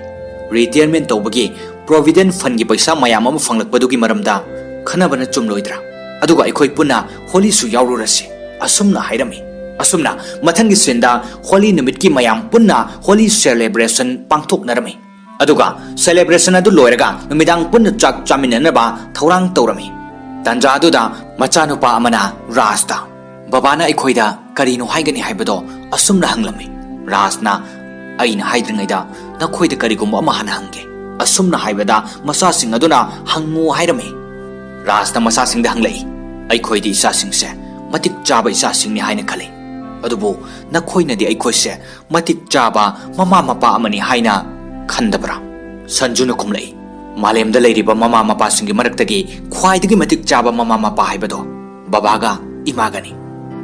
ꯔꯤꯇꯥꯌꯔꯃꯦꯟ ꯇꯧꯕꯒꯤ ꯄ꯭ꯔꯣꯚꯤꯗꯦꯟꯠ ꯐꯟꯒꯤ ꯄꯩꯁꯥ ꯃꯌꯥꯝ ꯑꯃ ꯐꯪꯂꯛꯄꯗꯨꯒꯤ ꯃꯔꯝꯗ ꯈꯟꯅꯕꯅ ꯆꯨꯝꯂꯣꯏꯗ꯭ꯔꯥ? ꯑꯗꯨꯒ ꯑꯩꯈꯣꯏ ꯄꯨꯟꯅ ꯍꯣꯂꯤꯁꯨ ꯌꯥꯎꯔꯨꯔꯁꯤ." ꯑꯁꯨꯝꯅ ꯍꯥꯏꯔꯝꯃꯤ꯫ ꯑꯁꯨꯝꯅ ꯃꯊꯪꯒꯤ ꯁꯤꯟꯗ ꯍꯣꯂꯤ ꯅꯨꯃꯤꯠꯀꯤ ꯃꯌꯥꯝ ꯄꯨꯟꯅ ꯍꯣꯂꯤ ꯁꯦꯂꯦꯕ꯭ꯔꯦꯁꯟ ꯄꯥꯡꯊꯣꯛꯅꯔꯝꯃꯤ꯫ ꯑꯗꯨꯒ ꯁꯦꯂꯦꯕ꯭ꯔꯦꯁꯟ ꯑꯗꯨ ꯂꯣꯏꯔꯒ ꯅꯨꯃꯤꯗꯥꯡ ꯄꯨꯟꯅ ꯆꯥꯛ ꯆꯥꯃꯤꯟꯅꯅꯕ ꯊꯧꯔꯥꯡ ꯇꯧꯔꯝꯃꯤ꯫ ꯇꯟꯖꯥ ꯑꯗꯨꯗ ꯃꯆꯥꯅꯨꯄꯥ ꯑꯃꯅ ꯔꯥꯖꯇ, "ꯕꯕꯥꯅ ꯑꯩꯈꯣꯏꯗ ꯀꯔꯤꯅꯣ ꯍꯥꯏꯒꯅꯤ ꯍꯥꯏꯕꯗꯣ ꯑꯁꯨꯝꯅ ꯍꯪꯂꯝꯃꯤ." ꯔꯥꯖꯅ, "ꯑꯩꯅ ꯍꯥꯏꯗ꯭ꯔꯤꯉꯩꯗ ꯅꯈꯣꯏꯗ ꯀꯔꯤꯒꯨꯝꯕ ꯑꯃ ꯍꯥꯟꯅ ꯍꯪꯒꯦ." ꯑꯁꯨꯝꯅ ꯍꯥꯏꯕꯗ ꯃꯆꯥꯁꯤꯡ ꯑꯗꯨꯅ "ꯍꯪꯉꯨ" ꯍꯥꯏꯔꯝꯃꯤ꯫ ꯔꯥꯖꯅ ꯃꯆꯥꯁꯤꯡꯗ ꯍꯪꯂꯛꯏ, "ꯑꯩꯈꯣꯏꯗꯤ ꯏꯆꯥꯁꯤꯡꯁꯦ ꯃꯇꯤꯛ ꯆꯥꯕ ꯏꯆꯥꯁꯤꯡꯅꯤ ꯍꯥꯏꯅ ꯈꯜꯂꯤ, ꯑꯗꯨꯕꯨ ꯅꯈꯣꯏꯅꯗꯤ ꯑꯩꯈꯣꯏꯁꯦ ꯃꯇꯤꯛ ꯆꯥꯕ ꯃꯃꯥ ꯃꯄꯥ ꯑꯃꯅꯤ ꯍꯥꯏꯅ ꯈꯟꯗꯕ꯭ꯔꯥ?" ꯁꯟꯖꯨꯅ ꯈꯨꯝꯂꯛꯏ, "ꯃꯥꯂꯦꯝꯗ ꯂꯩꯔꯤꯕ ꯃꯃꯥ ꯃꯄꯥꯁꯤꯡꯒꯤ ꯃꯔꯛꯇꯒꯤ ꯈ꯭ꯋꯥꯏꯗꯒꯤ ꯃꯇꯤꯛ ꯆꯥꯕ ꯃꯃꯥ ꯃꯄꯥ ꯍꯥꯏꯕꯗꯣ ꯕꯕꯥꯒ ꯏꯃꯥꯒꯅꯤ꯫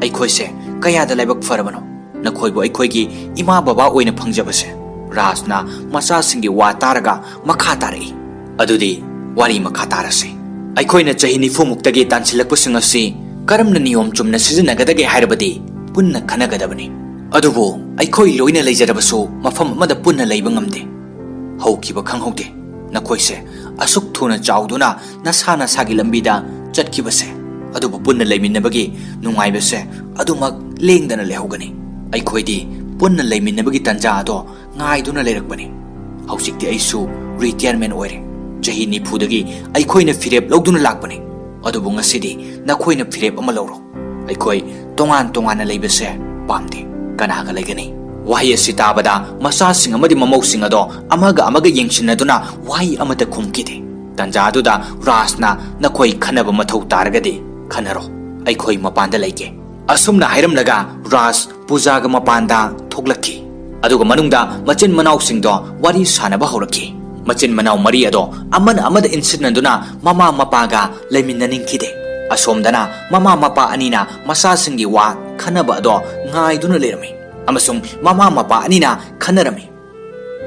ꯑꯩꯈꯣꯏꯁꯦ ꯀꯌꯥꯗ ꯂꯥꯏꯕꯛ ꯐꯔꯕꯅꯣ, ꯅꯈꯣꯏꯕꯨ ꯑꯩꯈꯣꯏꯒꯤ ꯏꯃꯥ ꯕꯕꯥ ꯑꯣꯏꯅ ꯐꯪꯖꯕꯁꯦ." ꯔꯥꯖꯅ ꯃꯆꯥꯁꯤꯡꯒꯤ ꯋꯥ ꯇꯥꯔꯒ ꯃꯈꯥ ꯇꯥꯔꯛꯏ, "ꯑꯗꯨꯗꯤ ꯋꯥꯔꯤ ꯃꯈꯥ ꯇꯥꯔꯁꯤ꯫ ꯑꯩꯈꯣꯏꯅ ꯆꯍꯤ 90 ꯃꯨꯛꯇꯒꯤ ꯇꯥꯟꯁꯤꯜꯂꯛꯄꯁꯤꯡ ꯑꯁꯤ karamna niyom chumna sizinnagadage hairabadi punna khanagadabani adubu aikhoi loina leijarabasu mafam amada punna leiba ngamde haukiba khanghaude nakoise asuk thuna chauduna nasana sagi lambida chatkibase adubu punna leiminnabagi nungaibase adumak lengdana lehogani aikhoi punna leiminnabagi tanja ado ngaiduna leirakbani hausikti aisu retirement oire jahi nifudagi aikhoi na firep logduna lakbani adubu ngasidi nakhoi na firep ama lawro aikhoi tongan tongana leibase pamde kanaga legani wahi asi tabada masa sing amadi mamau sing ado amaga yengsinaduna wahi amata khumkide tanja aduda rasna nakhoi khanaba mathau taragade khanaro aikhoi mapanda leike asumna hairamlaga ras pujaga mapanda thoglaki aduga manungda machin manau singdo wari sanaba horaki machin manau mari ado amada insidnanduna mama mapaga leiminnaninkhide asomdana mama mapa anina masa singi wa khanaba ado ngaiduna lerami amasung mama mapa anina khanarami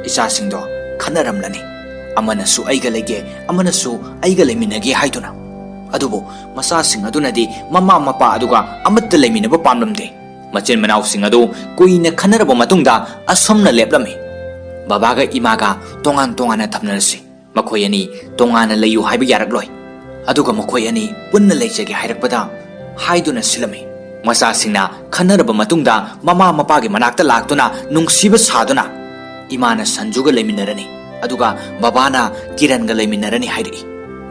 isa singdo khanaramlani amanasu aiga lege amanasu aiga leminage haiduna adubo masa sing adunadi mama mapa aduga amatta leminaba pamlamde machin manau sing adu kuina khanaraba matungda asomna leplami babaga imaga tongan thamnarasi makhoi ani tongana leyu haiba yarakloi aduga makhoi ani punna leijage hairakpada haiduna silami masa singna khanaraba matungda mama mapagi manakta laktuna nungsiba saduna imana sanjuga leiminarani aduga babana kiranga leiminarani hairi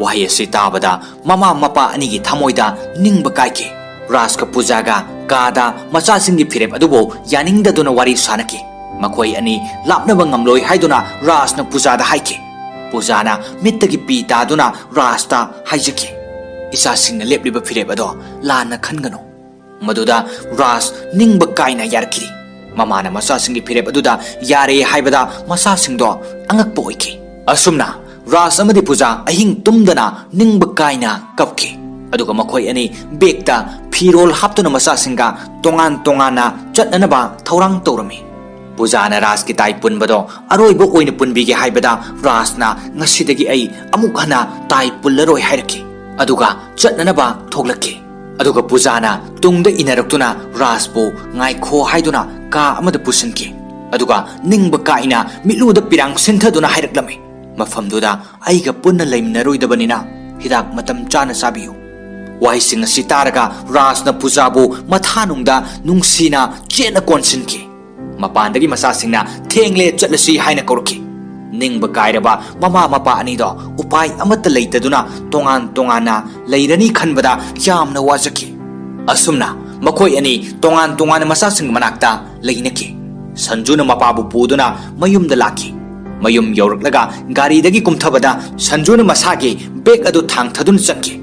wahi asi tabada mama mapa anigi thamoida ningba kaike raska pujaga kada macha singi firep adubo yaninda duna wari sanaki makhoi ani lapnaba ngamloi haiduna rasna pujada haike pujana mittagi pi taduna rasta haijaki isa singna lepliba firep ado lana khangano maduda ras ningba kaina yarkiri mamana masa singi firep aduda yare haibada masa singdo angakpo oike asumna ras amadi puja ahing tumdana ningba kaina kapki aduga makhoi ani bekta firol haptuna masa singa tongana chatnanaba thorang torami pujana ras ki tai punbado aroibo oina punbige haibada rasna ngasidagi ai amuk hana tai pullaroi hairki aduga chatnanaba thoglaki aduga pujana tungda inaraktuna raspo ngaikho haiduna ka amada pusinki aduga ningba kaina miluda pirang sinthaduna hairaklami mafamduda aiga punna leiminaroidabanina hidak matam chana sabiyu wahi sing asi taraga rasna pujabu mathanungda nungsina chena konsinki mapandagi masa singna thengle chatlasi haina korki ningba kairaba mama mapa anido upai amata leitaduna tongana leirani khanbada yamna wajaki asumna makhoi ani tongana masa sing manakta leinaki sanjuna mapabu puduna mayumda laki mayum yauraklaga gari dagi kumthabada sanjuna masagi beg adu thangthadun changki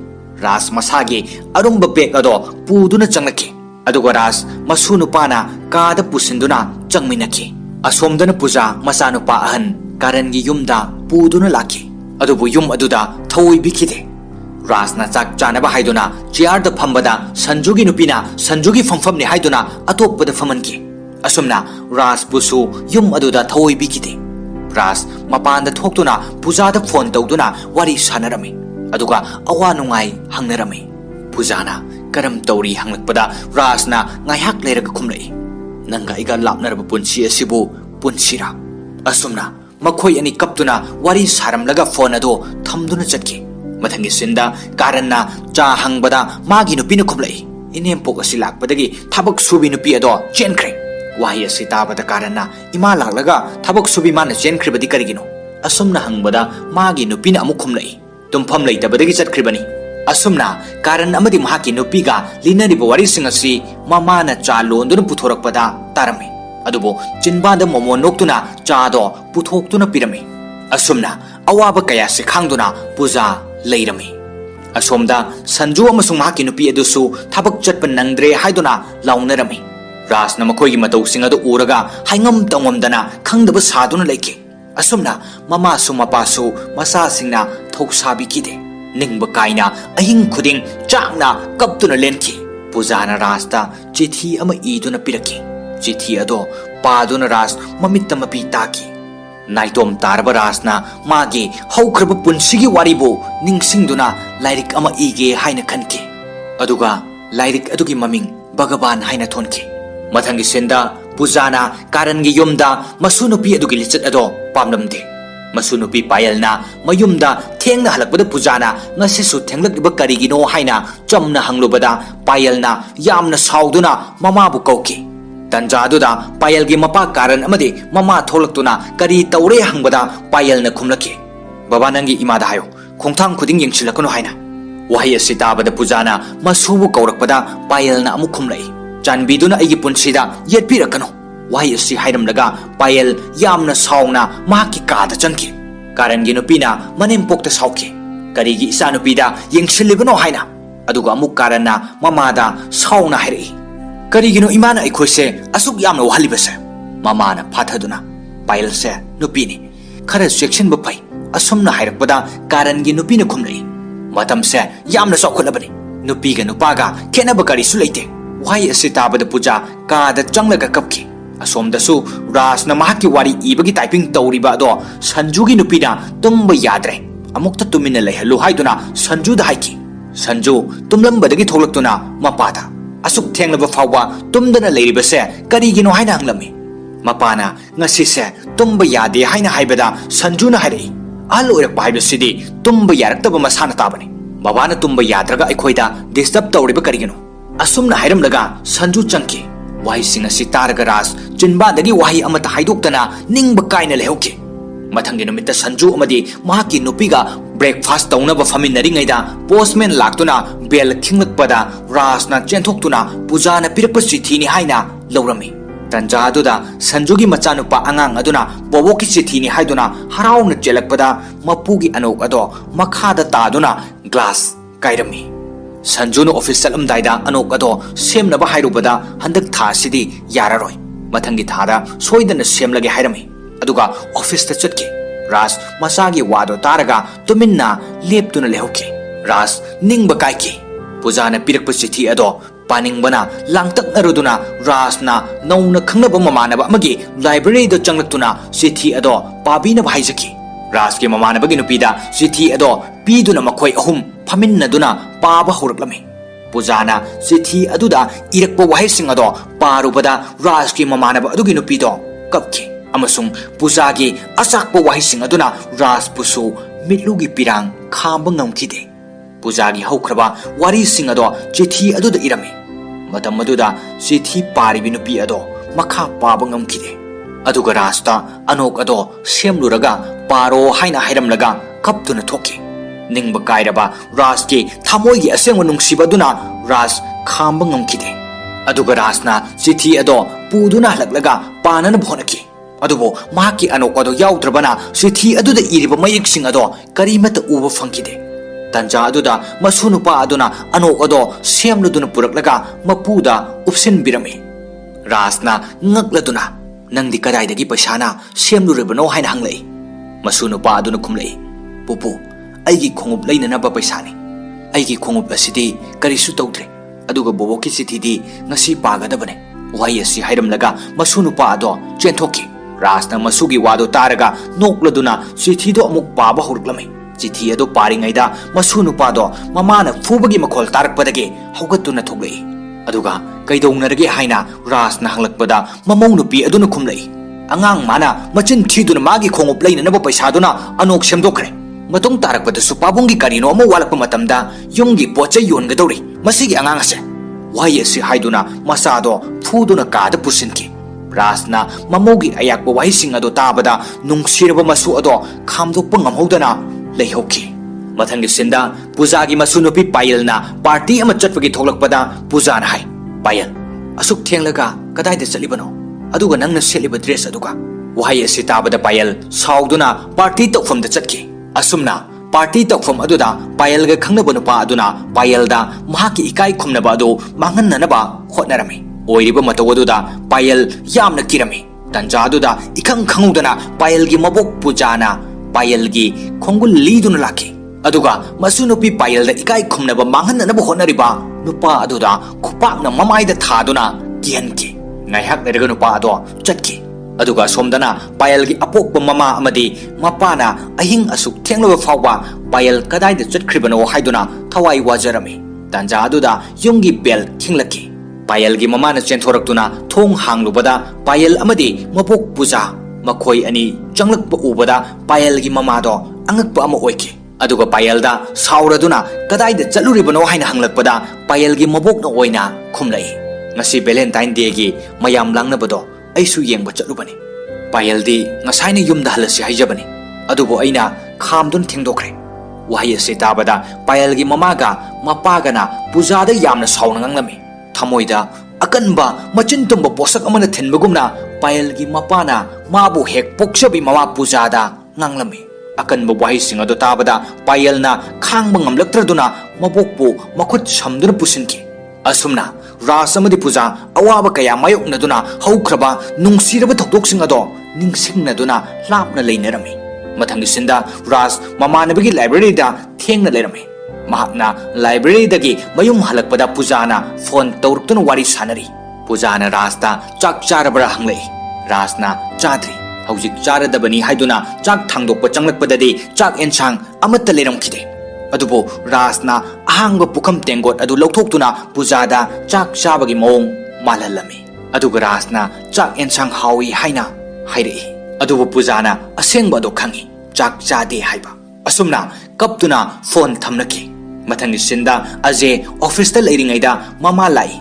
ras masagi arumba beg ado puduna changlaki aduga ras masunu pana kada pusinduna changminaki asomdana puja masanu pa ahan karangi yumda puduna laki adubu yum aduda thoi bikide rasna chak chanaba haiduna chair da phambada sanjugi nupina sanjugi famfamni haiduna atoppada famanki asumna ras pusu yum aduda thoi bikide ras mapanda thoktuna puja da phone tawduna wari sanarami aduga awa nungai hangnarami pujana karam tawri hanglakpada rasna ngaiyak leiraga khumlai nanga iga lapnaraba punsi asibu punsira asumna makhoi ani kaptuna wari saramlaga phone ado thamduna chatki mathangi sinda karanna cha hangbada magi nupina khumlai inem pok asi lakpadagi thabak subi nupi ado chenkre wahi asi tabada karanna ima laklaga thabak subi mana chenkhribadi karigino asumna hangbada magi nupina amu khumlai tumpham leitabadagi chatkribani asumna karan amadi mahaki nupiga linariba wari singasi mamana cha londuna puthorakpada tarami adubo chinbada momo noktuna chado puthoktuna pirami asumna awaba kaya se khangduna puja leirami asomda sanju amasung mahaki nupi adusu thabak chatpa nangdre haiduna launarami rasna makhoigi matau singa do uraga haingam tangomdana khangdaba saduna leike asumna mama su mapa su masa singna thoksabi kide ningba kaina ahing khuding changna kaptuna lenki pujana rasta chithi ama iduna piraki chithi ado paduna ras mamitta mapi taki naitom tarba rasna magi haukraba punsigi waribu ningsingduna lairik ama ige haina khanki aduga ꯂꯥꯏꯔꯤꯛ ꯑꯗꯨꯒꯤ ꯃꯃꯤꯡ ꯚꯒꯕꯥꯟ ꯍꯥꯏꯅ ꯊꯣꯟꯈꯤ꯫ ꯃꯊꯪꯒꯤ ꯁꯤꯟꯗ ꯄꯨꯖꯥꯅ ꯀꯥꯔꯟꯒꯤ ꯌꯨꯝꯗ ꯃꯁꯨꯅꯨꯄꯤ ꯑꯗꯨꯒꯤ ꯂꯤꯆꯠ ꯑꯗꯣ ꯄꯥꯝꯂꯝꯗꯦ꯫ ꯃꯁꯨꯅꯨꯄꯤ ꯄꯥꯌꯜꯅ ꯃꯌꯨꯝꯗ ꯊꯦꯡꯅ ꯍꯜꯂꯛꯄꯗ ꯄꯨꯖꯥꯅ ꯉꯁꯤꯁꯨ ꯊꯦꯡꯂꯛꯂꯤꯕ ꯀꯔꯤꯒꯤꯅꯣ ꯍꯥꯏꯅ ꯆꯝꯅ ꯍꯪꯂꯨꯕꯗ ꯄꯥꯌꯜꯅ ꯌꯥꯝꯅ ꯁꯥꯎꯗꯨꯅ ꯃꯃꯥꯕꯨ ꯀꯧꯈꯤ꯫ ꯇꯟꯖꯥ ꯑꯗꯨꯗ ꯄꯥꯌꯜꯒꯤ ꯃꯄꯥ ꯀꯥꯔꯟ ꯑꯃꯗꯤ ꯃꯃꯥ ꯊꯣꯛꯂꯛꯇꯨꯅ ꯀꯔꯤ ꯇꯧꯔꯦ ꯍꯪꯕꯗ ꯄꯥꯌꯜꯅ ꯈꯨꯝꯂꯛꯈꯤ, ꯕꯕꯥ ꯅꯪꯒꯤ ꯏꯃꯥꯗ ꯍꯥꯏꯌꯣ ꯈꯣꯡꯊꯥꯡ ꯈꯨꯗꯤꯡ ꯌꯦꯡꯁꯤꯜꯂꯛꯀꯅꯨ ꯍꯥꯏꯅ꯫ ꯋꯥꯍꯩ ꯑꯁꯤ ꯇꯥꯕꯗ ꯄꯨꯖꯥꯅ ꯃꯁꯨꯕꯨ ꯀꯧꯔꯛꯄꯗ ꯄꯥꯌꯜꯅ ꯑꯃꯨꯛ ꯈꯨꯝꯂꯛꯏ, ꯆꯥꯟꯕꯤꯗꯨꯅ ꯑꯩꯒꯤ ꯄꯨꯟꯁꯤꯗ ꯌꯦꯠꯄꯤꯔꯛꯀꯅꯨ꯫ ꯋꯥꯍꯩ ꯑꯁꯤ ꯍꯥꯏꯔꯝꯂꯒ ꯄꯥꯌꯜ ꯌꯥꯝꯅ ꯁꯥꯎꯅ ꯃꯍꯥꯛꯀꯤ ꯀꯥꯗ ꯆꯪꯈꯤ꯫ ꯀꯥꯔꯟꯒꯤ ꯅꯨꯄꯤꯅ ꯃꯅꯦꯝꯄꯣꯛꯇ ꯁꯥꯎꯈꯤ, ꯀꯔꯤꯒꯤ ꯏꯆꯥꯅꯨꯄꯤꯗ ꯌꯦꯡꯁꯤꯜꯂꯤꯕꯅꯣ ꯍꯥꯏꯅ꯫ ꯑꯗꯨꯒ ꯑꯃꯨꯛ ꯀꯥꯔꯟꯅ ꯃꯃꯥꯗ ꯁꯥꯎꯅ ꯍꯥꯏꯔꯛꯏ, ꯀꯔꯤꯒꯤꯅꯣ ꯏꯃꯥꯅ ꯑꯩꯈꯣꯏꯁꯦ ꯑꯁꯨꯛ ꯌꯥꯝꯅ ꯋꯥꯍꯜꯂꯤꯕꯁꯦ? ꯃꯃꯥꯅ ꯐꯥꯊꯗꯨꯅ, ꯄꯥꯌꯜꯁꯦ ꯅꯨꯄꯤꯅꯤ, खर चेक्सिनब फै असुमना हाइरकपदा कारणगी नुपीना खुमलई मतमसे यामना चौखलबनी नुपीगा नुपागा खेनब करिसु लेते वाई असि ताबदा पूजा कादा चंगलगा कपकी असोमदसु राजना महाकी वारी इबगी टाइपिंग तौरिबा अदो संजुगी नुपीना तुम्ब याद्रे अमुक्ता तुमिना लेहलु हाइदुना संजुदा हाइकी संजु तुमलंबदगी थोलक्तुना मपादा असुक थेंगलबा फावबा तुमदना लेरिबसे करिगिनो हाइना हंगलमी मपाना ngasi tumba yade haina haibada sanjuna hairei ahal oirakpa haibasidi tumba yaraktaba masana tabani babana tumba yadraga aikhoida disturb tawriba karigino asumna hairamlaga sanju changki wahi singa si taraga ras chinba dagi wahi amata haidoktana ningba kaina lehauki mathangi numitta sanju amadi mahaki nupiga breakfast taunaba faminnaringaida postman laktuna bell thinglakpada rasna chenthokhtuna pujana pirakpa chithini haina laurami तंजादुदा संजुगी मचानुपा अंगांग अदुना बोबोकी चिठीनी हाइदुना हराउना चेलकपदा मपुगी अनोक अदो मखादा तादुना ग्लास काइरमी संजुनो ऑफिस चलमदाइदा अनोक अदो सेमनबा हाइरुबदा हंदक थासिदी यारारोय मथंगी थादा सोइदन सेमलगे हाइरमी अदुगा ऑफिस ता चटके रास मसागी वादो तारगा तुमिन्ना लेपतुना लेहोके रास निंगबा काइकी पुजाना पिरकप चिठी अदो पानिंगबना लांगतकनरुदुना रासना नौना खंगनबा ममानबा अमगी लाइब्रेरी दो चंगलक्तुना चिठी अदो पाबीनबा हाइजकी रासकी ममानबगी नुपीदा चिठी अदो पीदुना मखोय अहुम फमिन्नदुना पाबा हौरक्लमी पुजाना चिठी अदुदा इरकपा वाहिसिंग अदो पारुबदा रासकी ममानबा अदुगी नुपीदो कपकी अमसुंग पुजागी अचाकपा वाहिसिंग अदुना रासपुसु मिटलुगी पिरांग खांबा ngamkide पुजागी हौख्रबा वारीसिंग अदो चिठी अदुदा इरमी मतम अदुदा चिठी पारिबि नुपी अदो मखा पाबा ngamkide अदुगा रास्ता अनोक अदो सेमलुरगा पारो हाइना हाइरमलगा कपतुना थोकी निंगबा काइरबा रासकी थामोइगी असेंग नुंगसिबदुना रास खांबा ngamkide अदुगा रासना चिठी अदो पुदुना हलकलगा पानन भोनकी अदुबो माकी अनोक अदो याउद्रबना चिठी अदुदा इरिबा मयिकसिंग अदो करीमत उबा फंकिदे तंजा अदुदा मसुनुपा अदुना अनोक अदो सेमलुदुना पुरकलगा मपुदा उपसिन Birmi रासना ngakladuna nangdi kadaidagi paisana semluribano haina hanglei मसुनुपा अदुना खुमलei पुपु aigi khongup leinanaba paisani aigi khongup asidi karisu tawdre aduga boboki chithidi ngasi pagadabane wai asi hairamlaga मसुनुपा अदो चेंथोकी रासना मसुगी वादो तारगा नोकलदुना चिठीदो अमुक पाबा हौरक्लमै चिठी अदो पारिङैदा मसुनुपादो ममाना फुबगी मखोल तारकपदगे हौगत्तुना थोगलई अदुगा कैदौनरगे हाइना रासना हंगलकपदा ममौ नुपी अदुना खुमलई अंगांग माना मचिन थीदुना मागी खोंगुप लैननबा पैसादुना अनोक सेमदोखरे मतुंग तारकपदसु पाबुंगी करिनो अमु वालकपा मतमदा युंगी पोचे योनगदौरी मसिगी अंगांग असे वाई असि हाइदुना मसादो फुदुना कादा पुसिनकी रासना ममौगी अयाकपा वाहिसिंग अदो ताबदा नुंगसिरबा मसु अदो खामदोकपा ngamhौदना लेहोकी मथंगी सिंदा पूजागी मसुनुपी पायलना पार्टी अमा चटपगी थोलकपदा पूजाना हाय पायल असुक थेंगलगा कदाइदा चलिबनो अदुगा नंगना सेलिबा ड्रेस अदुगा वहाय असि ताबदा पायल साउदुना पार्टी तौफमदा चटकी असुमना पार्टी तौफम अदुदा पायलगा खंगनबा नुपा अदुना पायलदा महाकी इकाई खुमनबा अदु मांगन्ननबा होटनरमी ओइरिबा मतौ अदुदा पायल यामना किरमी तंजा अदुदा इखंग खंगुदना पायलगी मबोक पूजाना पायलगी खोंगुल लीदुना लाखी अदुगा मसुनुपी पायलदा इकाई खुमनबा मांगन्ननबा होटनरिबा नुपा अदुदा खुपाकना ममाइदा थादुना किहनकी ngaiak lerga nupa ado chatki aduga somdana payalgi apokpa mama amadi mapana ahing asuk thengloba fawba payal kadai da chatkribano haiduna thawai wajarami ꯇꯥꯟꯖꯥ ꯑꯗꯨꯗ ꯌꯨꯝꯒꯤ ꯕꯦꯜ ꯈꯤꯡꯂꯛꯈꯤ ꯄꯥꯌꯜꯒꯤ ꯃꯃꯥꯅ ꯆꯦꯟꯊꯣꯔꯛꯇꯨꯅ ꯊꯣꯡ ꯍꯥꯡꯂꯨꯕꯗ ꯄꯥꯌꯜ ꯑꯃꯗꯤ ꯃꯕꯣꯛ ꯄꯨꯖꯥ ꯃꯈꯣꯏ ꯑꯅꯤ ꯆꯪꯂꯛꯄ ꯎꯕꯗ ꯄꯥꯌꯜꯒꯤ ꯃꯃꯥꯗꯣ ꯑꯉꯛꯄ ꯑꯃ ꯑꯣꯏꯈꯤ ꯑꯗꯨꯒ ꯄꯥꯌꯜꯗ ꯁꯥꯎꯔꯗꯨꯅ ꯀꯗꯥꯏꯗ ꯆꯠꯂꯨꯔꯤꯕꯅꯣ ꯍꯥꯏꯅ ꯍꯪꯂꯛꯄꯗ ꯄꯥꯌꯜꯒꯤ ꯃꯕꯣꯛꯅ ꯑꯣꯏꯅ ꯈꯨꯝꯂꯛꯏ ꯉꯁꯤ ꯚꯦꯂꯦꯟꯇꯥꯏꯟ ꯗꯦꯒꯤ ꯃꯌꯥꯝ ꯂꯥꯡꯅꯕꯗꯣ ꯑꯩꯁꯨ ꯌꯦꯡꯕ ꯆꯠꯂꯨꯕꯅꯤ ꯄꯥꯌꯜꯗꯤ ꯉꯁꯥꯏꯅ ꯌꯨꯝꯗ ꯍꯜꯂꯁꯤ ꯍꯥꯏꯖꯕꯅꯤ ꯑꯗꯨꯕꯨ ꯑꯩꯅ ꯈꯥꯝꯗꯨꯅ ꯊꯦꯡꯗꯣꯛꯈ꯭ꯔꯦ ꯋꯥꯍꯩ ꯑꯁꯤ ꯇꯥꯕꯗ ꯄꯥꯌꯜꯒꯤ ꯃꯃꯥꯒ ꯃꯄꯥꯒꯅ ꯄꯨꯖꯥꯗ ꯌꯥꯝꯅ ꯁꯥꯎꯅ ꯉꯥꯡꯂꯝꯃꯤ ꯊꯃꯣꯏꯗ ꯑꯀꯟꯕ ꯃꯆꯤꯟ ꯇꯨꯝꯕ ꯄꯣꯠꯁꯛ ꯑꯃꯅ ꯊꯤꯟꯕꯒꯨꯝꯅ ꯄꯥꯌꯜꯒꯤ ꯃꯄꯥꯅ 마부 ꯍꯦꯛ ꯄꯣꯛꯆꯕꯤ ꯃꯃꯥ ꯄꯨꯖꯥꯗ ꯉꯥꯡꯂꯝꯃꯤ ꯑꯀꯟꯕ ꯋꯥꯍꯩꯁꯤꯡ ꯑꯗꯨ ꯇꯥꯕꯗ ꯄꯥꯌꯜꯅ ꯈꯥꯡꯕ ꯉꯝꯂꯛꯇ꯭ꯔꯗꯨꯅ ꯃꯕꯣꯛꯄꯨ ꯃꯈꯨꯠ ꯁꯝꯗꯨꯅ ꯄꯨꯁꯤꯟꯈꯤ ꯑꯁꯨꯝꯅ ꯔꯥꯖ ꯑꯃꯗꯤ ꯄꯨꯖꯥ ꯑꯋꯥꯕ ꯀꯌꯥ ꯃꯥꯌꯣꯛꯅꯗꯨꯅ ꯍꯧꯈ꯭ꯔꯕ ꯅꯨꯡꯁꯤꯔꯕ ꯊꯧꯗꯣꯛꯁꯤꯡ ꯑꯗꯣ ꯅꯤꯡꯁꯤꯡꯅꯗꯨꯅ ꯂꯥꯞꯅ ꯂꯩꯅꯔꯝꯃꯤ ꯃꯊꯪꯒꯤ ꯁꯤꯟꯗ ꯔꯥꯖ ꯃꯃꯥꯟꯅꯕꯒꯤ ꯂꯥꯏꯕ꯭ꯔꯦꯔꯤꯗ ꯊꯦꯡꯅ ꯂꯩꯔꯝꯃꯤ ꯃꯍꯥꯛꯅ ꯂꯥꯏꯕ꯭ꯔꯦꯔꯤꯗꯒꯤ ꯃꯌꯨꯝ ꯍꯜꯂꯛꯄꯗ ꯄꯨꯖꯥꯅ ꯐꯣꯟ ꯇꯧꯔꯛꯇꯨꯅ ꯋꯥꯔꯤ ꯁꯥꯅꯔꯤ ꯄꯨꯖꯥꯅ ꯔꯥꯖꯇ ꯆꯥꯛ ꯆꯥꯔꯕ꯭ꯔꯥ ꯍꯪꯂꯛꯏ ꯔꯥꯖꯅ ꯆꯥꯗ꯭ꯔꯤ ꯍꯧꯖꯤꯛ ꯆꯥꯔꯗꯕꯅꯤ ꯍꯥꯏꯗꯨꯅ ꯆꯥꯛ ꯊꯥꯡꯗꯣꯛꯄ ꯆꯪꯂꯛꯄꯗꯗꯤ ꯆꯥꯛ ꯑꯦꯟꯁꯥꯡ ꯑꯃꯠꯇ ꯂꯩꯔꯝꯈꯤꯗꯦ ꯑꯗꯨꯕꯨ ꯔꯥꯖꯅ ꯑꯍꯥꯡꯕ ꯄꯨꯈꯝ ꯇꯦꯡꯒꯣꯠ ꯑꯗꯨ ꯂꯧꯊꯣꯛꯇꯨꯅ ꯄꯨꯖꯥꯗ ꯆꯥꯛ ꯆꯥꯕꯒꯤ ꯃꯑꯣꯡ ꯃꯥꯜꯍꯜꯂꯝꯃꯤ ꯑꯗꯨꯒ ꯔꯥꯖꯅ ꯆꯥꯛ ꯑꯦꯟꯁꯥꯡ ꯍꯥꯎꯏ ꯍꯥꯏꯅ ꯍꯥꯏꯔꯛꯏ ꯑꯗꯨꯕꯨ ꯄꯨꯖꯥꯅ ꯑꯁꯦꯡꯕ ꯑꯗꯨ ꯈꯪꯏ ꯆꯥꯛ ꯆꯥꯗꯦ ꯍꯥꯏꯕ ꯑꯁꯨꯝꯅ ꯀꯞꯇꯨꯅ ꯐꯣꯟ ꯊꯝꯅꯈꯤ ꯃꯊꯪꯒꯤ ꯁꯤꯟꯗ ꯑꯖꯦ ꯑꯣꯐꯤꯁꯇ ꯂꯩꯔꯤꯉꯩꯗ ꯃꯃꯥ ꯂꯥꯛꯏ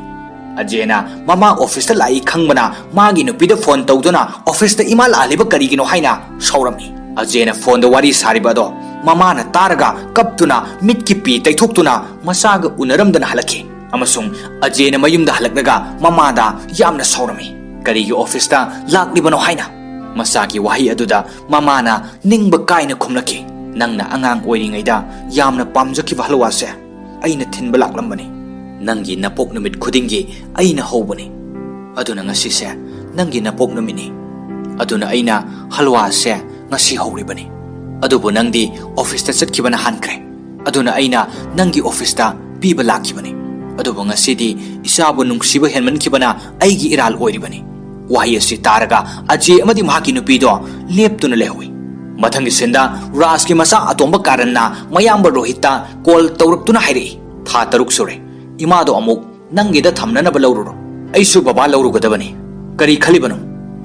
ꯑꯖꯦꯅ ꯃꯃꯥ ꯑꯣꯐꯤꯁꯇ ꯂꯥꯛꯏ ꯈꯪꯕꯅ ꯃꯥꯒꯤ ꯅꯨꯄꯤꯗ ꯐꯣꯟ ꯇꯧꯗꯨꯅ ꯑꯣꯐꯤꯁꯇ ꯏꯃꯥ ꯂꯥꯛꯍꯜꯂꯤꯕ ꯀꯔꯤꯒꯤꯅꯣ ꯍꯥꯏꯅ ꯁꯥꯎꯔꯝꯃꯤ ꯑꯖꯦꯅ ꯐꯣꯟꯗ ꯋꯥꯔꯤ ꯁꯥꯔꯤꯕ ꯑꯗꯣ ꯃꯃꯥꯅ ꯇꯥꯔꯒ ꯀꯞꯇꯨꯅ ꯃꯤꯠꯀꯤ ꯄꯤ ꯇꯩꯊꯣꯛꯇꯨꯅ ꯃꯆꯥꯒ ꯎꯅꯔꯝꯗꯅ ꯍꯜꯂꯛꯈꯤ ꯑꯃꯁꯨꯡ ꯑꯖꯦꯅ ꯃꯌꯨꯝꯗ ꯍꯜꯂꯛꯂꯒ ꯃꯃꯥꯗ ꯌꯥꯝꯅ ꯁꯥꯎꯔꯝꯃꯤ ꯀꯔꯤꯒꯤ ꯑꯣꯐꯤꯁꯇ ꯂꯥꯛꯂꯤꯕꯅꯣ ꯍꯥꯏꯅ ꯃꯆꯥꯒꯤ ꯋꯥꯍꯩ ꯑꯗꯨꯗ ꯃꯃꯥꯅ ꯅꯤꯡꯕ ꯀꯥꯏꯅ ꯈꯨꯝꯂꯛꯈꯤ ꯅꯪꯅ ꯑꯉꯥꯡ ꯑꯣꯏꯔꯤꯉꯩꯗ ꯌꯥꯝꯅ ꯄꯥꯝꯖꯈꯤꯕ ꯍꯜꯋꯥꯁꯦ ꯑꯩꯅ ꯊꯤꯟꯕ ꯂꯥꯛꯂꯝꯕꯅꯤ ꯅꯪꯒꯤ ꯅꯄꯣꯛ ꯅꯨꯃꯤꯠ ꯈꯨꯗꯤꯡꯒꯤ ꯑꯩꯅ ꯍꯧꯕꯅꯤ ꯑꯗꯨꯅ ꯉꯁꯤꯁꯦ ꯅꯪꯒꯤ ꯅꯄꯣꯛ ꯅꯨꯃꯤꯠꯅꯤ ꯑꯗꯨꯅ ꯑꯩꯅ ꯍꯜꯋꯥꯁꯦ ꯉꯁꯤ ꯍꯧꯔꯤꯕꯅꯤ ꯑꯗꯨꯕꯨ ꯅꯪꯗꯤ ꯑꯣꯐꯤꯁꯇ ꯆꯠꯈꯤꯕꯅ ꯍꯥꯟꯈ꯭ꯔꯦ ꯑꯗꯨꯅ ꯑꯩꯅ ꯅꯪꯒꯤ ꯑꯣꯐꯤꯁꯇ ꯄꯤꯕ ꯂꯥꯛꯈꯤꯕꯅꯤ ꯑꯗꯨꯕꯨ ꯉꯁꯤꯗꯤ ꯏꯆꯥꯕꯨ ꯅꯨꯡꯁꯤꯕ ꯍꯦꯟꯃꯟꯈꯤꯕꯅ ꯑꯩꯒꯤ ꯏꯔꯥꯜ ꯑꯣꯏꯔꯤꯕꯅꯤ ꯋꯥꯍꯩ ꯑꯁꯤ ꯇꯥꯔꯒ ꯑꯖꯦ ꯑꯃꯗꯤ ꯃꯍꯥꯛꯀꯤ ꯅꯨꯄꯤꯗꯣ ꯂꯦꯞꯇꯨꯅ ꯂꯩꯍꯧꯏ ꯃꯊꯪꯒꯤ ꯁꯤꯟꯗ ꯔꯥꯖꯀꯤ ꯃꯆꯥ ꯑꯇꯣꯝꯕ ꯀꯥꯔꯟꯅ ꯃꯌꯥꯝꯕ ꯔꯣꯍꯤꯠꯇ ꯀꯣꯜ ꯇꯧꯔꯛꯇꯨꯅ ꯍꯥꯏꯔꯛꯏ ꯊꯥ 6 ꯁꯨꯔꯦ ꯏꯃꯥꯗꯣ ꯑꯃꯨꯛ ꯅꯪꯒꯤꯗ ꯊꯝꯅꯅꯕ ꯂꯧꯔꯨꯔꯣ ꯑꯩꯁꯨ ꯕꯕꯥ ꯂꯧꯔꯨꯒꯗꯕꯅꯤ ꯀꯔꯤ ꯈꯜꯂꯤꯕꯅꯣ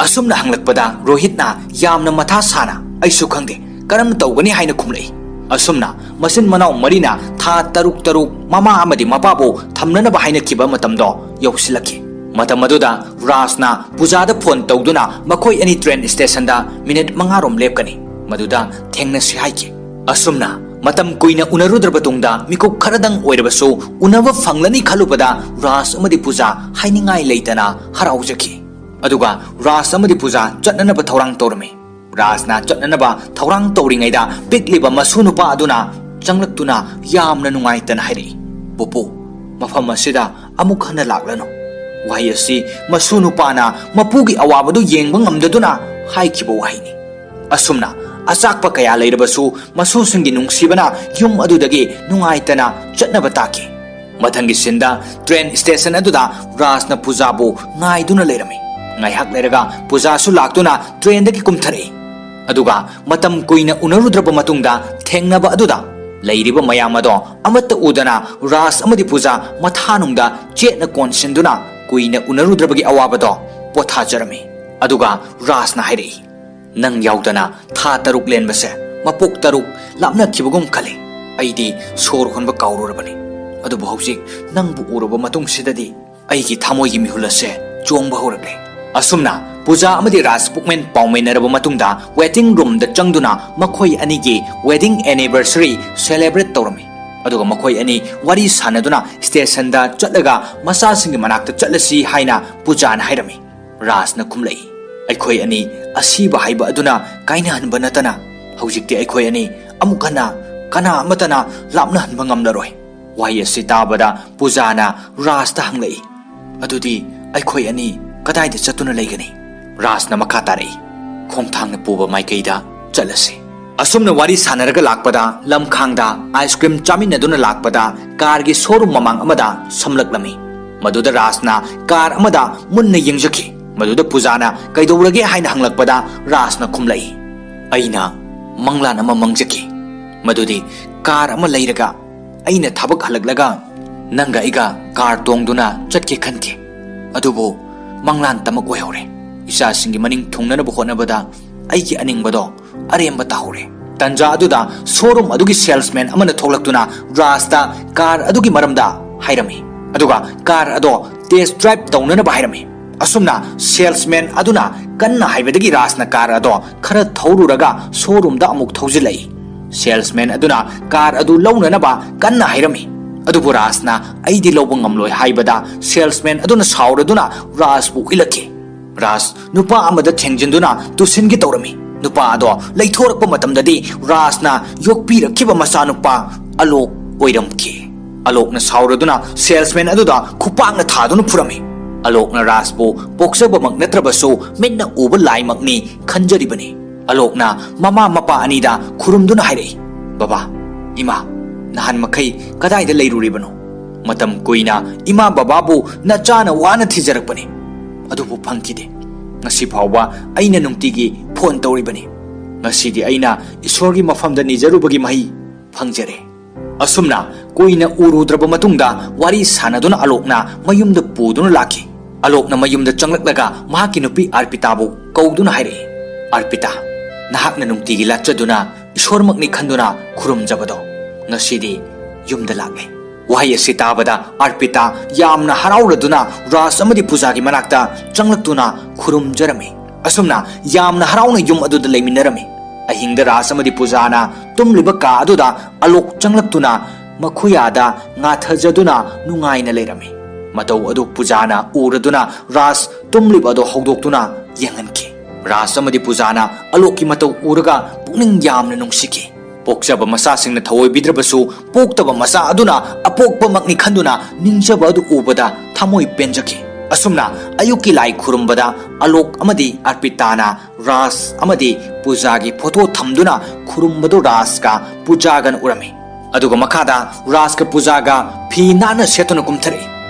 ꯑꯁꯨꯝꯅ ꯍꯪꯂꯛꯄꯗ ꯔꯣꯍꯤꯠꯅ ꯌꯥꯝꯅ ꯃꯊꯥ ꯁꯥꯅ ꯑꯩꯁꯨ ꯈꯪꯗꯦ ꯀꯔꯝ ꯇꯧꯒꯅꯤ ꯍꯥꯏꯅ ꯈꯨꯝꯂꯛꯏ ꯑꯁꯨꯝꯅ ꯃꯆꯤꯟ ꯃꯅꯥꯎ ꯃꯔꯤꯅ ꯊꯥ 6 ꯃꯃꯥ ꯑꯃꯗꯤ ꯃꯄꯥꯕꯨ ꯊꯝꯅꯅꯕ ꯍꯥꯏꯅꯈꯤꯕ ꯃꯇꯝꯗꯣ ꯌꯧꯁꯤꯜꯂꯛꯈꯤ ꯃꯇꯝ ꯑꯗꯨꯗ ꯔꯥꯖꯅ ꯄꯨꯖꯥꯗ ꯐꯣꯟ ꯇꯧꯗꯨꯅ ꯃꯈꯣꯏ ꯑꯅꯤ ꯇ꯭ꯔꯦꯟ ꯁ꯭ꯇꯦꯁꯟꯗ ꯃꯤꯅꯤꯠ 5 ꯔꯣꯝ ꯂꯦꯞꯀꯅꯤ ꯃꯗꯨꯗ ꯊꯦꯡꯅꯁꯤ ꯍꯥꯏꯈꯤ ꯑꯁꯨꯝꯅ ꯃꯇꯝ ꯀꯨꯏꯅ ꯎꯅꯔꯨꯗ꯭ꯔꯕ ꯇꯨꯡꯗ ꯃꯤꯀꯨꯞ ꯈꯔꯗꯪ ꯑꯣꯏꯔꯕꯁꯨ ꯎꯅꯕ ꯐꯪꯂꯅꯤ ꯈꯜꯂꯨꯕꯗ ꯔꯥꯖ ꯑꯃꯗꯤ ꯄꯨꯖꯥ ꯍꯥꯏꯅꯤꯡꯉꯥꯏ ꯂꯩꯇꯅ ꯍꯔꯥꯎꯖꯈꯤ ꯑꯗꯨꯒ ꯔꯥꯖ ꯑꯃꯗꯤ ꯄꯨꯖꯥ ꯆꯠꯅꯅꯕ ꯊꯧꯔꯥꯡ ꯇꯧꯔꯝꯃꯤ ꯔꯥꯖꯅ ꯆꯠꯅꯅꯕ ꯊꯧꯔꯥꯡ ꯇꯧꯔꯤꯉꯩꯗ ꯄꯤꯛꯂꯤꯕ ꯃꯁꯨ ꯅꯨꯄꯥ ꯑꯗꯨꯅ ꯆꯪꯂꯛꯇꯨꯅ ꯌꯥꯝꯅ ꯅꯨꯡꯉꯥꯏꯇꯅ ꯍꯥꯏꯔꯛꯏ ꯄꯨꯄꯨ ꯃꯐꯝ ꯑꯁꯤꯗ ꯑꯃꯨꯛ ꯍꯟꯅ ꯂꯥꯛꯂꯅꯨ ꯋꯥꯍꯩ ꯑꯁꯤ ꯃꯁꯨ ꯅꯨꯄꯥꯅ ꯃꯄꯨꯒꯤ ꯑꯋꯥꯕꯗꯨ ꯌꯦꯡꯕ ꯉꯝꯗꯗꯨꯅ ꯍꯥꯏꯈꯤꯕ ꯋꯥꯍꯩꯅꯤ ꯑꯁꯨꯝꯅ ꯑꯆꯥꯛꯄ ꯀꯌꯥ ꯂꯩꯔꯕꯁꯨ ꯃꯁꯨꯁꯤꯡꯒꯤ ꯅꯨꯡꯁꯤꯕꯅ ꯌꯨꯝ ꯑꯗꯨꯗꯒꯤ ꯅꯨꯡꯉꯥꯏꯇꯅ ꯆꯠꯅꯕ ꯇꯥꯈꯤ ꯃꯊꯪꯒꯤ ꯁꯤꯟꯗ ꯇ꯭ꯔꯦꯟ ꯁ꯭ꯇꯦꯁꯟ ꯑꯗꯨꯗ ꯔꯥꯖꯅ ꯄꯨꯖꯥꯕꯨ ꯉꯥꯏꯗꯨꯅ ꯂꯩꯔꯝꯃꯤ ꯉꯥꯏꯍꯥꯛ ꯂꯩꯔꯒ ꯄꯨꯖꯥꯁꯨ ꯂꯥꯛꯇꯨꯅ ꯇ꯭ꯔꯦꯟꯗꯒꯤ ꯀꯨꯝꯊꯔꯛꯏ ꯑꯗꯨꯒ ꯃꯇꯝ ꯀꯨꯏꯅ ꯎꯅꯔꯨꯗ꯭ꯔꯕ ꯃꯇꯨꯡꯗ ꯊꯦꯡꯅꯕ ꯑꯗꯨꯗ ꯂꯩꯔꯤꯕ ꯃꯌꯥꯝ ꯑꯗꯣ ꯑꯃꯠꯇ ꯎꯗꯅ ꯔꯥꯖ ꯑꯃꯗꯤ ꯄꯨꯖꯥ ꯃꯊꯥꯅꯨꯡꯗ ꯆꯦꯠꯅ ꯀꯣꯟꯁꯤꯟꯗꯨꯅ ꯀꯨꯏꯅ ꯎꯅꯔꯨꯗ꯭ꯔꯕꯒꯤ ꯑꯋꯥꯕꯗꯣ ꯄꯣꯊꯥꯖꯔꯝꯃꯤ ꯑꯗꯨꯒ ꯔꯥꯖꯅ ꯍꯥꯏꯔꯛꯏ ꯅꯪ ꯌꯥꯎꯗꯅ ꯊꯥ 6 ꯂꯦꯟꯕꯁꯦ ꯃꯄꯣꯛ 6 ꯂꯥꯞꯅꯈꯤꯕꯒꯨꯝ ꯈꯜꯂꯤ ꯑꯩꯗꯤ ꯁꯣꯔ ꯍꯣꯟꯕ ꯀꯥꯎꯔꯨꯔꯕꯅꯤ ꯑꯗꯨꯕꯨ ꯍꯧꯖꯤꯛ ꯅꯪꯕꯨ ꯎꯔꯕ ꯃꯇꯨꯡꯁꯤꯗꯗꯤ ꯑꯩꯒꯤ ꯊꯃꯣꯏꯒꯤ ꯃꯤꯍꯨꯜ ꯑꯁꯦ ꯆꯣꯡꯕ ꯍꯧꯔꯛꯂꯦ ꯑꯁꯨꯝꯅ ꯄꯨꯖꯥ ꯑꯃꯗꯤ ꯔꯥꯖ ꯄꯨꯛꯃꯦꯟ ꯄꯥꯎꯃꯤꯟꯅꯔꯕ ꯃꯇꯨꯡꯗ ꯋꯦꯇꯤꯡ ꯔꯨꯝꯗ ꯆꯪꯗꯨꯅ ꯃꯈꯣꯏ ꯑꯅꯤꯒꯤ ꯋꯦꯗꯤꯡ ꯑꯦꯅꯤꯚꯔꯁꯔꯤ ꯁꯦꯂꯦꯕ꯭ꯔꯦꯠ ꯇꯧꯔꯝꯃꯤ ꯑꯗꯨꯒ ꯃꯈꯣꯏ ꯑꯅꯤ ꯋꯥꯔꯤ ꯁꯥꯅꯗꯨꯅ ꯁ꯭ꯇꯦꯁꯟꯗ ꯆꯠꯂꯒ ꯃꯆꯥꯁꯤꯡꯒꯤ ꯃꯅꯥꯛꯇ ꯆꯠꯂꯁꯤ ꯍꯥꯏꯅ ꯄꯨꯖꯥꯅ ꯍꯥꯏꯔꯝꯃꯤ ꯔꯥꯖꯅ ꯈꯨꯝꯂꯛꯏ ꯑꯩꯈꯣꯏ ꯑꯅꯤ ꯑꯁꯤꯕ ꯍꯥꯏꯕ ꯑꯗꯨꯅ ꯀꯥꯏꯅꯍꯟꯕ ꯅꯠꯇꯅ ꯍꯧꯖꯤꯛꯇꯤ ꯑꯩꯈꯣꯏ ꯑꯅꯤ ꯑꯃꯨꯛ ꯍꯟꯅ ꯀꯅꯥ ꯑꯃꯠꯇꯅ ꯂꯥꯞꯅꯍꯟꯕ ꯉꯝꯂꯔꯣꯏ ꯋꯥꯍꯩ ꯑꯁꯤ ꯇꯥꯕꯗ ꯄꯨꯖꯥꯅ ꯔꯥꯖꯇ ꯍꯪꯂꯛꯏ ꯑꯗꯨꯗꯤ ꯑꯩꯈꯣꯏ ꯑꯅꯤ ꯀꯗꯥꯏꯗ ꯆꯠꯇꯨꯅ ꯂꯩꯒꯅꯤ ꯔꯥꯖꯅ ꯃꯈꯥ ꯇꯥꯔꯛꯏ ꯈꯣꯡꯊꯥꯡꯅ ꯄꯨꯕ ꯃꯥꯏꯀꯩꯗ ꯆꯠꯂꯁꯤ ꯑꯁꯨꯝꯅ ꯋꯥꯔꯤ ꯁꯥꯅꯔꯒ ꯂꯥꯛꯄꯗ ꯂꯝꯈꯥꯡꯗ ꯑꯥꯏꯁ ꯀ꯭ꯔꯤꯝ ꯆꯥꯃꯤꯟꯅꯗꯨꯅ ꯂꯥꯛꯄꯗ ꯀꯥꯔꯒꯤ ꯁꯣꯔꯨꯝ ꯃꯃꯥꯡ ꯑꯃꯗ ꯁꯝꯂꯛꯂꯝꯃꯤ ꯃꯗꯨꯗ ꯔꯥꯖꯅ ꯀꯥꯔ ꯑꯃꯗ ꯃꯨꯟꯅ ꯌꯦꯡꯖꯈꯤ ꯃꯗꯨꯗ ꯄꯨꯖꯥꯅ ꯀꯩꯗꯧꯔꯒꯦ ꯍꯥꯏꯅ ꯍꯪꯂꯛꯄꯗ ꯔꯥꯖꯅ ꯈꯨꯝꯂꯛꯏ ꯑꯩꯅ ꯃꯪꯂꯥꯟ ꯑꯃ ꯃꯪꯖꯈꯤ ꯃꯗꯨꯗꯤ ꯀꯥꯔ ꯑꯃ ꯂꯩꯔꯒ ꯑꯩꯅ ꯊꯕꯛ ꯍꯜꯂꯛꯂꯒ Nanga iga car tongduna chatke khanke adubu manglan tamak oihore isa singi maning thungnana bu honabada aigi aningbado aremba tahore tanja aduda showroom adugi salesman amana tholaktuna rasta car adugi maramda hairami aduga car ado test drive tawnana ba hairami asumna salesman aduna kanna haibadagi rasna car ado khara thoruraga showroom da amuk thojilai salesman aduna car adu lawnana ba kanna hairami adubu rasna aidi lobang ngamloi haibada salesman aduna sauraduna ras bu ilaki ras nupa amada thengjinduna tusingi tawrami nupa ado leithorakpa matamdadi rasna yokpi rakhiba masa nupa alok oiramki alokna sauraduna salesman aduda khupangna thaduna purami alokna rasbu poksabamang natrabasu menna uba laimakni khanjaribani alokna mama mapa anida khurumduna hairei baba ima nahan makai kadai da leiruribano matam koina ima bababu na chana wana thijarakpani adubu phangkide ngasi phawba aina nungtigi phone tawribani ngasidi aina isorgi mafamda nijarubagi mahi phangjare asumna koina urudraba matungda wari sanaduna alokna mayumda puduna laki alokna mayumda changlaklaga mahaki nupi arpitabu kauduna haire arpita nahakna nungtigi lachaduna isormakni khanduna khurumjabado ngasidi yumda lagle wahi asi tabada arpita yamna harauraduna ras amadi pujagi manakta changlaktuna khurumjarami asumna yamna harauna yum aduda leiminarami ahingda ras amadi pujana tumliba ka aduda alok changlaktuna makhuyada ngathajaduna nungaina leirami matau adu pujana uraduna ras tumliba ado hogdoktuna yanganki ras amadi pujana aloki matau uraga pukning yamna nungsiki पोक्चब मसा सिंह थवोय बिद्रबसु पोक्तब मसा अदुना अपोक्प मकनि खंदुना निंजब अदु उबदा थमोय पेंजके असुमना अयुकी लाई खुरुमबदा अलोक अमदी अर्पिताना रास अमदी पूजागी photo थमदुना खुरुमबदो रास का पूजागन उरमे अदुग मखादा रास का पूजागा फी नाना सेतुन कुमथरे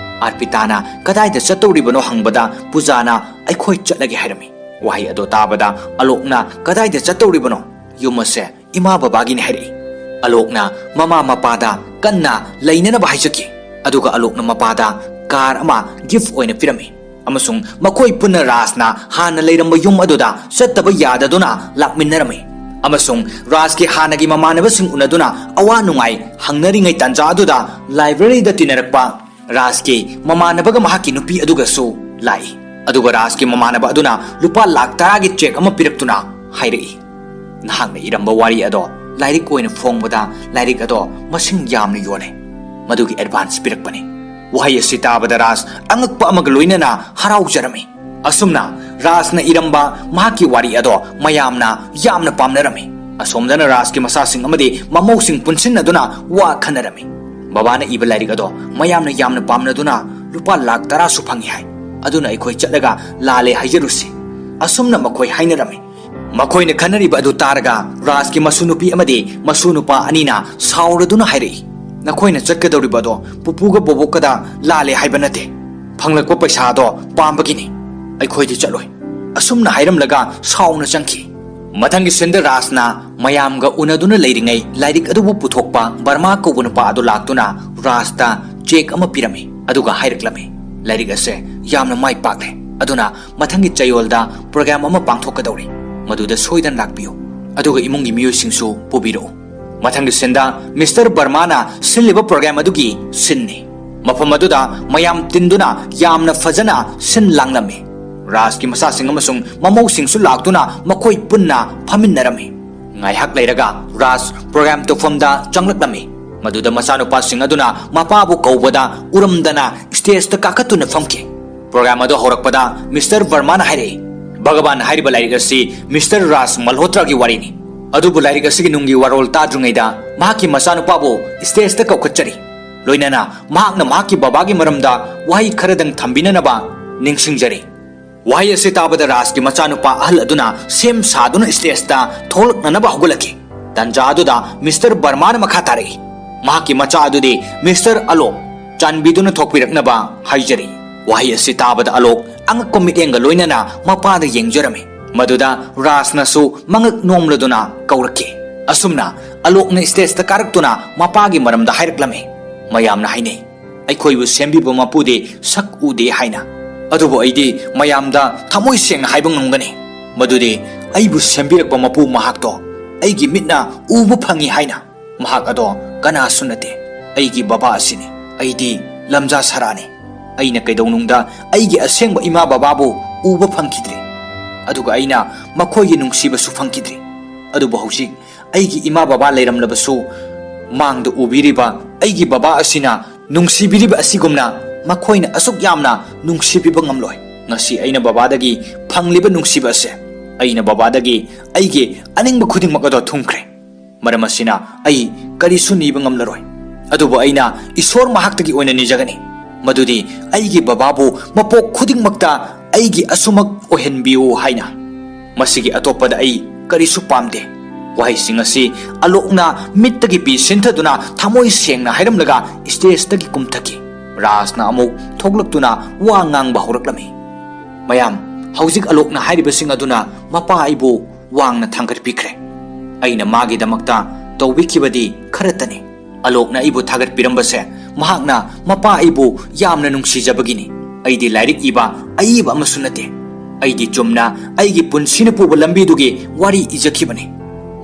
अर्पिताना कदाइद चतौरिबनो हंगबदा पूजाना अखोय चलगे हायरमे वाही अदो ताबदा अलोकना कदाइद चतौरिबनो युमसे इमा बाबागी ने हरे अलोकना ममा मपादा कन्ना लेनना बाहायजकी अदुगा अलोकना मपादा कार अमा गिफ्ट ओइना पिरमी अमसुंग मखोय पुन्ना रासना हाना लेरम युम अदुदा सत्तब याददुना लाकमिन्नरमी अमसुंग रास के हानगी ममानबसिंग उनदुना अवा नुंगाई हंगनरिंगै तंजा अदुदा लाइब्रेरी द तिनरपा रास के ममानबगा महाकी नुपी अदुगासु लाई अदुगा रास के ममानब अदुना लुपा लाख तरागी चेक अमा पिरक्तुना हायरई नहांग इरंबा वारी अदो लाइरिक कोइन फोंगबदा लाइरिक अदो मसिंग यामन योले मदुगी एडवांस पिरकपने वहाय सिताबदा रास अंगकपा अमग लोइनना हराउ जरमे असुमना रासना इरंबा महाकी वारी अदो मयामना यामना पामनरमे असोमदना रास के मसासिंग अमदे ममौसिंग पुनसिनदुना वा खनरमे बाबाना इब लाइरिक अदो मयामना यामना पामनदुना लुपा लाख 10 सु फंगी हाय अदुना अखोय चलगा लाले हायजरुसि असुमना मखोय हायनरमे मखोयने खनरिब अदु तारगा रास की मसुनुपी अमदे मसुनुपा अनिना साउरदुना हायरई नखोयने चटकदौरिबदो पुपुगा बोबोकदा लाले हायबनते फंगलको पैसादो पामबगिनी अखोयदि चलोय असुमना हायरमलगा साउना चंखी मथंगी सिंद रासना मयामगा उनदुना लेरिंगै लाइरिक अदुबु पुथोकपा बर्मा कोबुनुपा अदु लाक्तुना रास्ता चेक अमा पिरमे अदुगा हायरक्लमे लाइरिक असे यामना माइ पाकले अदुना मथंगी चयोलदा प्रोग्राम अमा पांथोकदौरी मधुदा सोइदन लाक्पियो अदुगा इमुंगी मियोसिंगसु पुबिरो मथंगी सिंदा मिस्टर बर्माना सिल्लिबा प्रोग्राम अदुगी सिन्ने मफम अदुदा मयाम तिंदुना यामना फजना सिन लांगलमे रास की मसासिंग अमसुंग ममौसिंगसु लाक्तुना मखोय पुन्ना फमिन्नरमे ngaihak leiraga ras program to famda changlaknami maduda masanupa sing aduna mapabu kaubada uramdana stage ta kakatuna famke program ado horakpada Mr. Verma haire Bhagavan hairiba lairigasi Mr. Ras Malhotra gi warini adubu lairigasi gi nungi warol tadrungaida mahaki masanupabu stage ta kaukachari loinana mahakna mahaki babagi maramda wahi kharadang thambinanaba ningsingjari wahi ase tabada ras ki machanupa ahal aduna sem saduna stage ta tholaknanaba hogulaki tanja aduda Mr. Barman makha tare mahaki macha adudi Mr. Alok chanbiduna thokpiraknaba haijari wahi ase tabada Alok ang komitenga loinana mapada yengjarame maduda rasna su mangak nomladuna kaurake asumna Alok na stage ta karaktuna mapagi maramda haireklame mayamna haine ꯑꯩꯈꯣꯏꯕꯨ ꯁꯦꯝꯕꯤꯕ ꯃꯄꯨꯗꯤ ꯁꯛ ꯎꯗꯦ ꯍꯥꯏꯅ ꯑꯗꯨꯕꯨ ꯑꯩꯗꯤ ꯃꯌꯥꯝꯗ ꯊꯃꯣꯏ ꯁꯦꯡꯅ ꯍꯥꯏꯕ ꯉꯝꯒꯅꯤ ꯃꯗꯨꯗꯤ ꯑꯩꯕꯨ ꯁꯦꯝꯕꯤꯔꯛꯄ ꯃꯄꯨ ꯃꯍꯥꯛꯇꯣ ꯑꯩꯒꯤ ꯃꯤꯠꯅ ꯎꯕ ꯐꯪꯏ ꯍꯥꯏꯅ ꯃꯍꯥꯛ ꯑꯗꯣ ꯀꯅꯥꯁꯨ ꯅꯠꯇꯦ ꯑꯩꯒꯤ ꯕꯕꯥ ꯑꯁꯤꯅꯤ ꯑꯩꯗꯤ ꯂꯝꯖꯥ ꯁꯔꯥꯅꯤ ꯑꯩꯅ ꯀꯩꯗꯧꯅꯨꯡꯗ ꯑꯩꯒꯤ ꯑꯁꯦꯡꯕ ꯏꯃꯥ ꯕꯕꯥꯕꯨ ꯎꯕ ꯐꯪꯈꯤꯗ꯭ꯔꯤ ꯑꯗꯨꯒ ꯑꯩꯅ ꯃꯈꯣꯏꯒꯤ ꯅꯨꯡꯁꯤꯕꯁꯨ ꯐꯪꯈꯤꯗ꯭ꯔꯤ ꯑꯗꯨꯕꯨ ꯍꯧꯖꯤꯛ ꯑꯩꯒꯤ ꯏꯃꯥ ꯕꯕꯥ ꯂꯩꯔꯝꯂꯕꯁꯨ ꯃꯥꯡꯗ ꯎꯕꯤꯔꯤꯕ ꯑꯩꯒꯤ ꯕꯕꯥ ꯑꯁꯤꯅ ꯅꯨꯡꯁꯤꯕꯤꯔꯤꯕ ꯑꯁꯤꯒꯨꯝꯅ ꯃꯈꯣꯏꯅ ꯑꯁꯨꯛ ꯌꯥꯝꯅ ꯅꯨꯡꯁꯤꯕꯤꯕ ꯉꯝꯂꯣꯏ ꯉꯁꯤ ꯑꯩꯅ ꯕꯕꯥꯗꯒꯤ ꯐꯪꯂꯤꯕ ꯅꯨꯡꯁꯤꯕ ꯑꯁꯦ ꯑꯩꯅ ꯕꯕꯥꯗꯒꯤ ꯑꯩꯒꯤ ꯑꯅꯤꯡꯕ ꯈꯨꯗꯤꯡꯃꯛ ꯑꯗꯣ ꯊꯨꯡꯈ꯭ꯔꯦ ꯃꯔꯝ ꯑꯁꯤꯅ ꯑꯩ ꯀꯔꯤꯁꯨ ꯅꯤꯕ ꯉꯝꯂꯔꯣꯏ ꯑꯗꯨꯕꯨ ꯑꯩꯅ ꯏꯁꯣꯔ ꯃꯍꯥꯛꯇꯒꯤ ꯑꯣꯏꯅ ꯅꯤꯖꯒꯅꯤ ꯃꯗꯨꯗꯤ ꯑꯩꯒꯤ ꯕꯕꯥꯕꯨ ꯃꯄꯣꯛ ꯈꯨꯗꯤꯡꯃꯛꯇ ꯑꯩꯒꯤ ꯑꯁꯨꯃꯛ ꯑꯣꯏꯍꯟꯕꯤꯌꯨ ꯍꯥꯏꯅ ꯃꯁꯤꯒꯤ ꯑꯇꯣꯞꯄꯗ ꯑꯩ ꯀꯔꯤꯁꯨ ꯄꯥꯝꯗꯦ ꯋꯥꯍꯩꯁꯤꯡ ꯑꯁꯤ ꯑꯂꯣꯛꯅ ꯃꯤꯠꯇꯒꯤ ꯄꯤ ꯁꯤꯟꯊꯗꯨꯅ ꯊꯃꯣꯏ ꯁꯦꯡꯅ ꯍꯥꯏꯔꯝꯂꯒ ꯁ꯭ꯇꯦꯖꯇꯒꯤ ꯀꯨꯝꯊꯈꯤ ꯔꯥꯖꯅ ꯑꯃꯨꯛ ꯊꯣꯛꯂꯛꯇꯨꯅ ꯋꯥ ꯉꯥꯡꯕ ꯍꯧꯔꯛꯂꯝꯃꯤ ꯃꯌꯥꯝ ꯍꯧꯖꯤꯛ ꯑꯂꯣꯛꯅ ꯍꯥꯏꯔꯤꯕꯁꯤꯡ ꯑꯗꯨꯅ ꯃꯄꯥ ꯑꯩꯕꯨ ꯋꯥꯡꯅ ꯊꯥꯡꯒꯠꯄꯤꯈ꯭ꯔꯦ ꯑꯩꯅ ꯃꯥꯒꯤꯗꯃꯛꯇ ꯇꯧꯕꯤꯈꯤꯕꯗꯤ ꯈꯔꯇꯅꯤ ꯑꯂꯣꯛꯅ ꯑꯩꯕꯨ ꯊꯥꯒꯠꯄꯤꯔꯝꯕꯁꯦ ꯃꯍꯥꯛꯅ ꯃꯄꯥ ꯑꯩꯕꯨ ꯌꯥꯝꯅ ꯅꯨꯡꯁꯤꯖꯕꯒꯤꯅꯤ ꯑꯩꯗꯤ ꯂꯥꯏꯔꯤꯛ ꯏꯕ ꯑꯏꯕ ꯑꯃꯁꯨ ꯅꯠꯇꯦ ꯑꯩꯗꯤ ꯆꯨꯝꯅ ꯑꯩꯒꯤ ꯄꯨꯟꯁꯤꯅ ꯄꯨꯕ ꯂꯝꯕꯤꯗꯨꯒꯤ ꯋꯥꯔꯤ ꯏꯖꯈꯤꯕꯅꯤ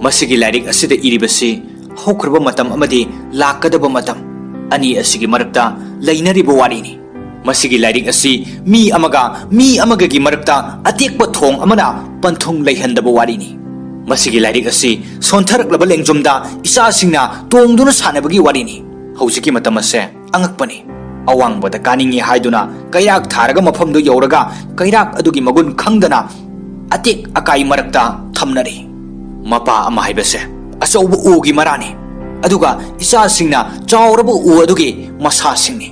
ꯃꯁꯤꯒꯤ ꯂꯥꯏꯔꯤꯛ ꯑꯁꯤꯗ ꯏꯔꯤꯕꯁꯤ ꯍꯧꯈ꯭ꯔꯕ ꯃꯇꯝ ꯑꯃꯗꯤ ꯂꯥꯛꯀꯗꯕ ꯃꯇꯝ ꯑꯅꯤ ꯑꯁꯤꯒꯤ ꯃꯔꯛꯇ ꯂꯩꯅꯔꯤꯕ ꯋꯥꯔꯤꯅꯤ ꯃꯁꯤꯒꯤ ꯂꯥꯏꯔꯤꯛ ꯑꯁꯤ ꯃꯤ ꯑꯃꯒꯒꯤ ꯃꯔꯛꯇ ꯑꯇꯦꯛꯄ ꯊꯣꯡ ꯑꯃꯅ ꯄꯟꯊꯨꯡ ꯂꯩꯍꯟꯗꯕ ꯋꯥꯔꯤꯅꯤ ꯃꯁꯤꯒꯤ ꯂꯥꯏꯔꯤꯛ ꯑꯁꯤ ꯁꯣꯟꯊꯔꯛꯂꯕ ꯂꯦꯡꯖꯨꯝꯗ ꯏꯆꯥꯁꯤꯡꯅ ꯇꯣꯡꯗꯨꯅ ꯁꯥꯟꯅꯕꯒꯤ ꯋꯥꯔꯤꯅꯤ ꯍꯧꯖꯤꯛꯀꯤ ꯃꯇꯝ ꯑꯁꯦ ꯑꯉꯛꯄꯅꯤ ꯑꯋꯥꯡꯕꯗ ꯀꯥꯅꯤꯡꯉꯤ ꯍꯥꯏꯗꯨꯅ ꯀꯩꯔꯥꯛ ꯊꯥꯔꯒ ꯃꯐꯝꯗꯨ ꯌꯧꯔꯒ ꯀꯩꯔꯥꯛ ꯑꯗꯨꯒꯤ ꯃꯒꯨꯟ ꯈꯪꯗꯅ ꯑꯇꯦꯛ ꯑꯀꯥꯏ ꯃꯔꯛꯇ ꯊꯝꯅꯔꯤ ꯃꯄꯥ ꯑꯃ ꯍꯥꯏꯕꯁꯦ ꯑꯆꯧꯕ ꯎꯒꯤ ꯃꯔꯥꯅꯤ ꯑꯗꯨꯒ ꯏꯆꯥꯁꯤꯡꯅ ꯆꯥꯎꯔꯕ ꯎ ꯑꯗꯨꯒꯤ ꯃꯁꯥꯁꯤꯡꯅꯤ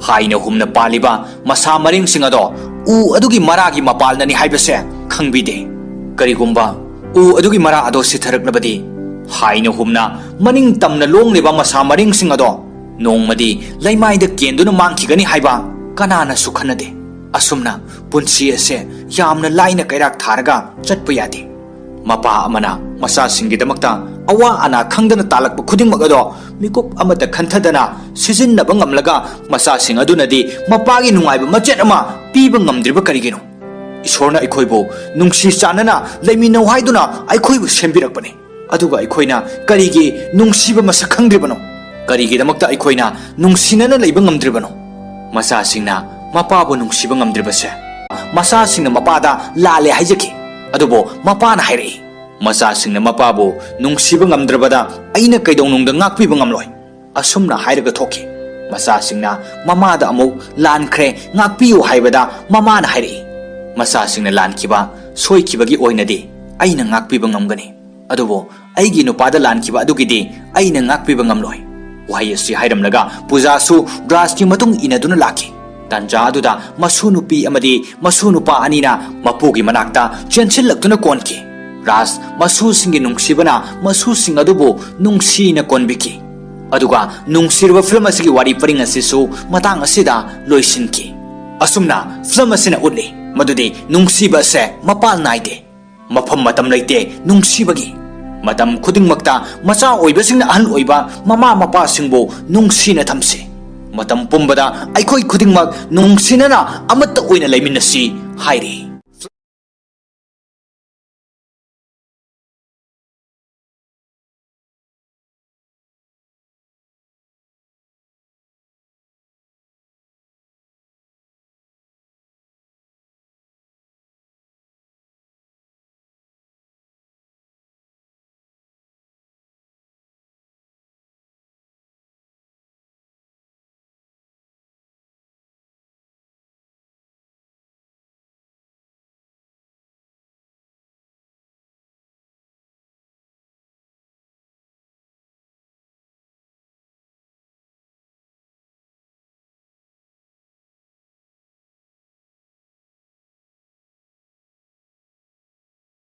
ꯍꯥꯏꯅ ꯍꯨꯝꯅ ꯄꯥꯜꯂꯤꯕ ꯃꯁꯥ ꯃꯔꯦꯡꯁꯤꯡ ꯑꯗꯣ ꯎ ꯑꯗꯨꯒꯤ ꯃꯔꯥꯒꯤ ꯃꯄꯥꯜꯅꯅꯤ ꯍꯥꯏꯕꯁꯦ ꯈꯪꯕꯤꯗꯦ ꯀꯔꯤꯒꯨꯝꯕ ꯎ ꯑꯗꯨꯒꯤ ꯃꯔꯥ ꯑꯗꯣ ꯁꯤꯊꯔꯛꯂꯕꯗꯤ ꯍꯥꯏꯅ ꯍꯨꯝꯅ ꯃꯅꯤꯡ ꯇꯝꯅ ꯂꯣꯡꯂꯤꯕ ꯃꯁꯥ ꯃꯔꯦꯡꯁꯤꯡ ꯑꯗꯣ ꯅꯣꯡꯃꯗꯤ ꯂꯩꯃꯥꯏꯗ ꯀꯦꯟꯗꯨꯅ ꯃꯥꯡꯈꯤꯒꯅꯤ ꯍꯥꯏꯕ ꯀꯅꯥꯅꯁꯨ ꯈꯟꯅꯗꯦ ꯑꯁꯨꯝꯅ ꯄꯨꯟꯁꯤ ꯑꯁꯦ ꯌꯥꯝꯅ ꯂꯥꯏꯅ ꯀꯩꯔꯥꯛ ꯊꯥꯔꯒ ꯆꯠꯄ ꯌꯥꯗꯦ ꯃꯄꯥ ꯑꯃꯅ ꯃꯆꯥꯁꯤꯡꯒꯤꯗꯃꯛꯇ ꯑꯋꯥ ꯑꯅꯥ ꯈꯪꯗꯅ ꯇꯥꯜꯂꯛꯄ ꯈꯨꯗꯤꯡꯃꯛ ꯑꯗꯣ ꯃꯤꯀꯨꯞ ꯑꯃꯠꯇ ꯈꯟꯊꯗꯅ ꯁꯤꯖꯤꯟꯅꯕ ꯉꯝꯂꯒ ꯃꯆꯥꯁꯤꯡ ꯑꯗꯨꯅꯗꯤ ꯃꯄꯥꯒꯤ ꯅꯨꯡꯉꯥꯏꯕ ꯃꯆꯦꯠ ꯑꯃ ꯄꯤꯕ ꯉꯝꯗ꯭ꯔꯤꯕ ꯀꯔꯤꯒꯤꯅꯣ ꯏꯁꯣꯔꯅ ꯑꯩꯈꯣꯏꯕꯨ ꯅꯨꯡꯁꯤ ꯆꯥꯟꯅꯅ ꯂꯩꯃꯤꯟꯅꯧ ꯍꯥꯏꯗꯨꯅ ꯑꯩꯈꯣꯏꯕꯨ ꯁꯦꯝꯕꯤꯔꯛꯄꯅꯤ ꯑꯗꯨꯒ ꯑꯩꯈꯣꯏꯅ ꯀꯔꯤꯒꯤ ꯅꯨꯡꯁꯤꯕ ꯃꯁꯛ ꯈꯪꯗ꯭ꯔꯤꯕꯅꯣ ꯀꯔꯤꯒꯤꯗꯃꯛꯇ ꯑꯩꯈꯣꯏꯅ ꯅꯨꯡꯁꯤꯅꯅ ꯂꯩꯕ ꯉꯝꯗ꯭ꯔꯤꯕꯅꯣ ꯃꯆꯥꯁꯤꯡꯅ ꯃꯄꯥꯕꯨ ꯅꯨꯡꯁꯤꯕ ꯉꯝꯗ꯭ꯔꯤꯕꯁꯦ ꯃꯆꯥꯁꯤꯡꯅ ꯃꯄꯥꯗ ꯂꯥꯜꯂꯦ ꯍꯥꯏꯖꯈꯤ ꯑꯗꯨꯕꯨ ꯃꯄꯥꯅ ꯍꯥꯏꯔꯛꯏ ꯃꯆꯥꯁꯤꯡꯅ ꯃꯄꯥꯕꯨ ꯅꯨꯡꯁꯤꯕ ꯉꯝꯗ꯭ꯔꯕꯗ ꯑꯩꯅ ꯀꯩꯗꯧꯅꯨꯡꯗ ꯉꯥꯛꯄꯤꯕ ꯉꯝꯂꯣꯏ ꯑꯁꯨꯝꯅ ꯍꯥꯏꯔꯒ ꯊꯣꯛꯈꯤ ꯃꯆꯥꯁꯤꯡꯅ ꯃꯃꯥꯗ ꯑꯃꯨꯛ ꯂꯥꯟꯈ꯭ꯔꯦ ꯉꯥꯛꯄꯤꯌꯨ ꯍꯥꯏꯕꯗ ꯃꯃꯥꯅ ꯍꯥꯏꯔꯛꯏ ꯃꯆꯥꯁꯤꯡꯅ ꯂꯥꯟꯈꯤꯕ ꯁꯣꯏꯈꯤꯕꯒꯤ ꯑꯣꯏꯅꯗꯤ ꯑꯩꯅ ꯉꯥꯛꯄꯤꯕ ꯉꯝꯒꯅꯤ ꯑꯗꯨꯕꯨ ꯑꯩꯒꯤ ꯅꯨꯄꯥꯗ ꯂꯥꯟꯈꯤꯕ ꯑꯗꯨꯒꯤꯗꯤ ꯑꯩꯅ ꯉꯥꯛꯄꯤꯕ ꯉꯝꯂꯣꯏ ꯋꯥꯍꯩ ꯑꯁꯤ ꯍꯥꯏꯔꯝꯂꯒ ꯄꯨꯖꯥꯁꯨ ꯔꯥꯖꯀꯤ ꯃꯇꯨꯡ ꯏꯟꯅꯗꯨꯅ ꯂꯥꯛꯈꯤ ꯇꯥꯟꯖꯥ ꯑꯗꯨꯗ ꯃꯁꯨ ꯅꯨꯄꯤ ꯑꯃꯗꯤ ꯃꯁꯨ ꯅꯨꯄꯥ ꯑꯅꯤꯅ ꯃꯄꯨꯒꯤ ꯃꯅꯥꯛꯇ ꯆꯦꯟꯁꯤꯜꯂꯛꯇꯨꯅ ꯀꯣꯟꯈꯤ ꯔꯥꯖ ꯃꯁꯨꯁꯤꯡꯒꯤ ꯅꯨꯡꯁꯤꯕꯅ ꯃꯁꯨꯁꯤꯡ ꯑꯗꯨꯕꯨ ꯅꯨꯡꯁꯤꯅ ꯀꯣꯟꯕꯤꯈꯤ ꯑꯗꯨꯒ ꯅꯨꯡꯁꯤꯔꯕ ꯐꯤꯂꯝ ꯑꯁꯤꯒꯤ ꯋꯥꯔꯤ ꯄꯔꯤꯡ ꯑꯁꯤꯁꯨ ꯃꯇꯥꯡ ꯑꯁꯤꯗ ꯂꯣꯏꯁꯤꯟꯈꯤ ꯑꯁꯨꯝꯅ ꯐꯤꯂꯝ ꯑꯁꯤꯅ ꯎꯠꯂꯤ ꯃꯗꯨꯗꯤ ꯅꯨꯡꯁꯤꯕ ꯑꯁꯦ ꯃꯄꯥꯜ ꯅꯥꯏꯗꯦ ꯃꯐꯝ ꯃꯇꯝ ꯂꯩꯇꯦ ꯅꯨꯡꯁꯤꯕꯒꯤ ꯃꯇꯝ ꯈꯨꯗꯤꯡꯃꯛꯇ ꯃꯆꯥ ꯑꯣꯏꯕꯁꯤꯡꯅ ꯑꯍꯜ ꯑꯣꯏꯕ ꯃꯃꯥ ꯃꯄꯥꯁꯤꯡꯕꯨ ꯅꯨꯡꯁꯤꯅ ꯊꯝꯁꯤ ꯃꯇꯝ ꯄꯨꯝꯕꯗ ꯑꯩꯈꯣꯏ ꯈꯨꯗꯤꯡꯃꯛ ꯅꯨꯡꯁꯤꯅꯅ ꯑꯃꯠꯇ ꯑꯣꯏꯅ ꯂꯩꯃꯤꯟꯅꯁꯤ ꯍꯥꯏꯔꯤ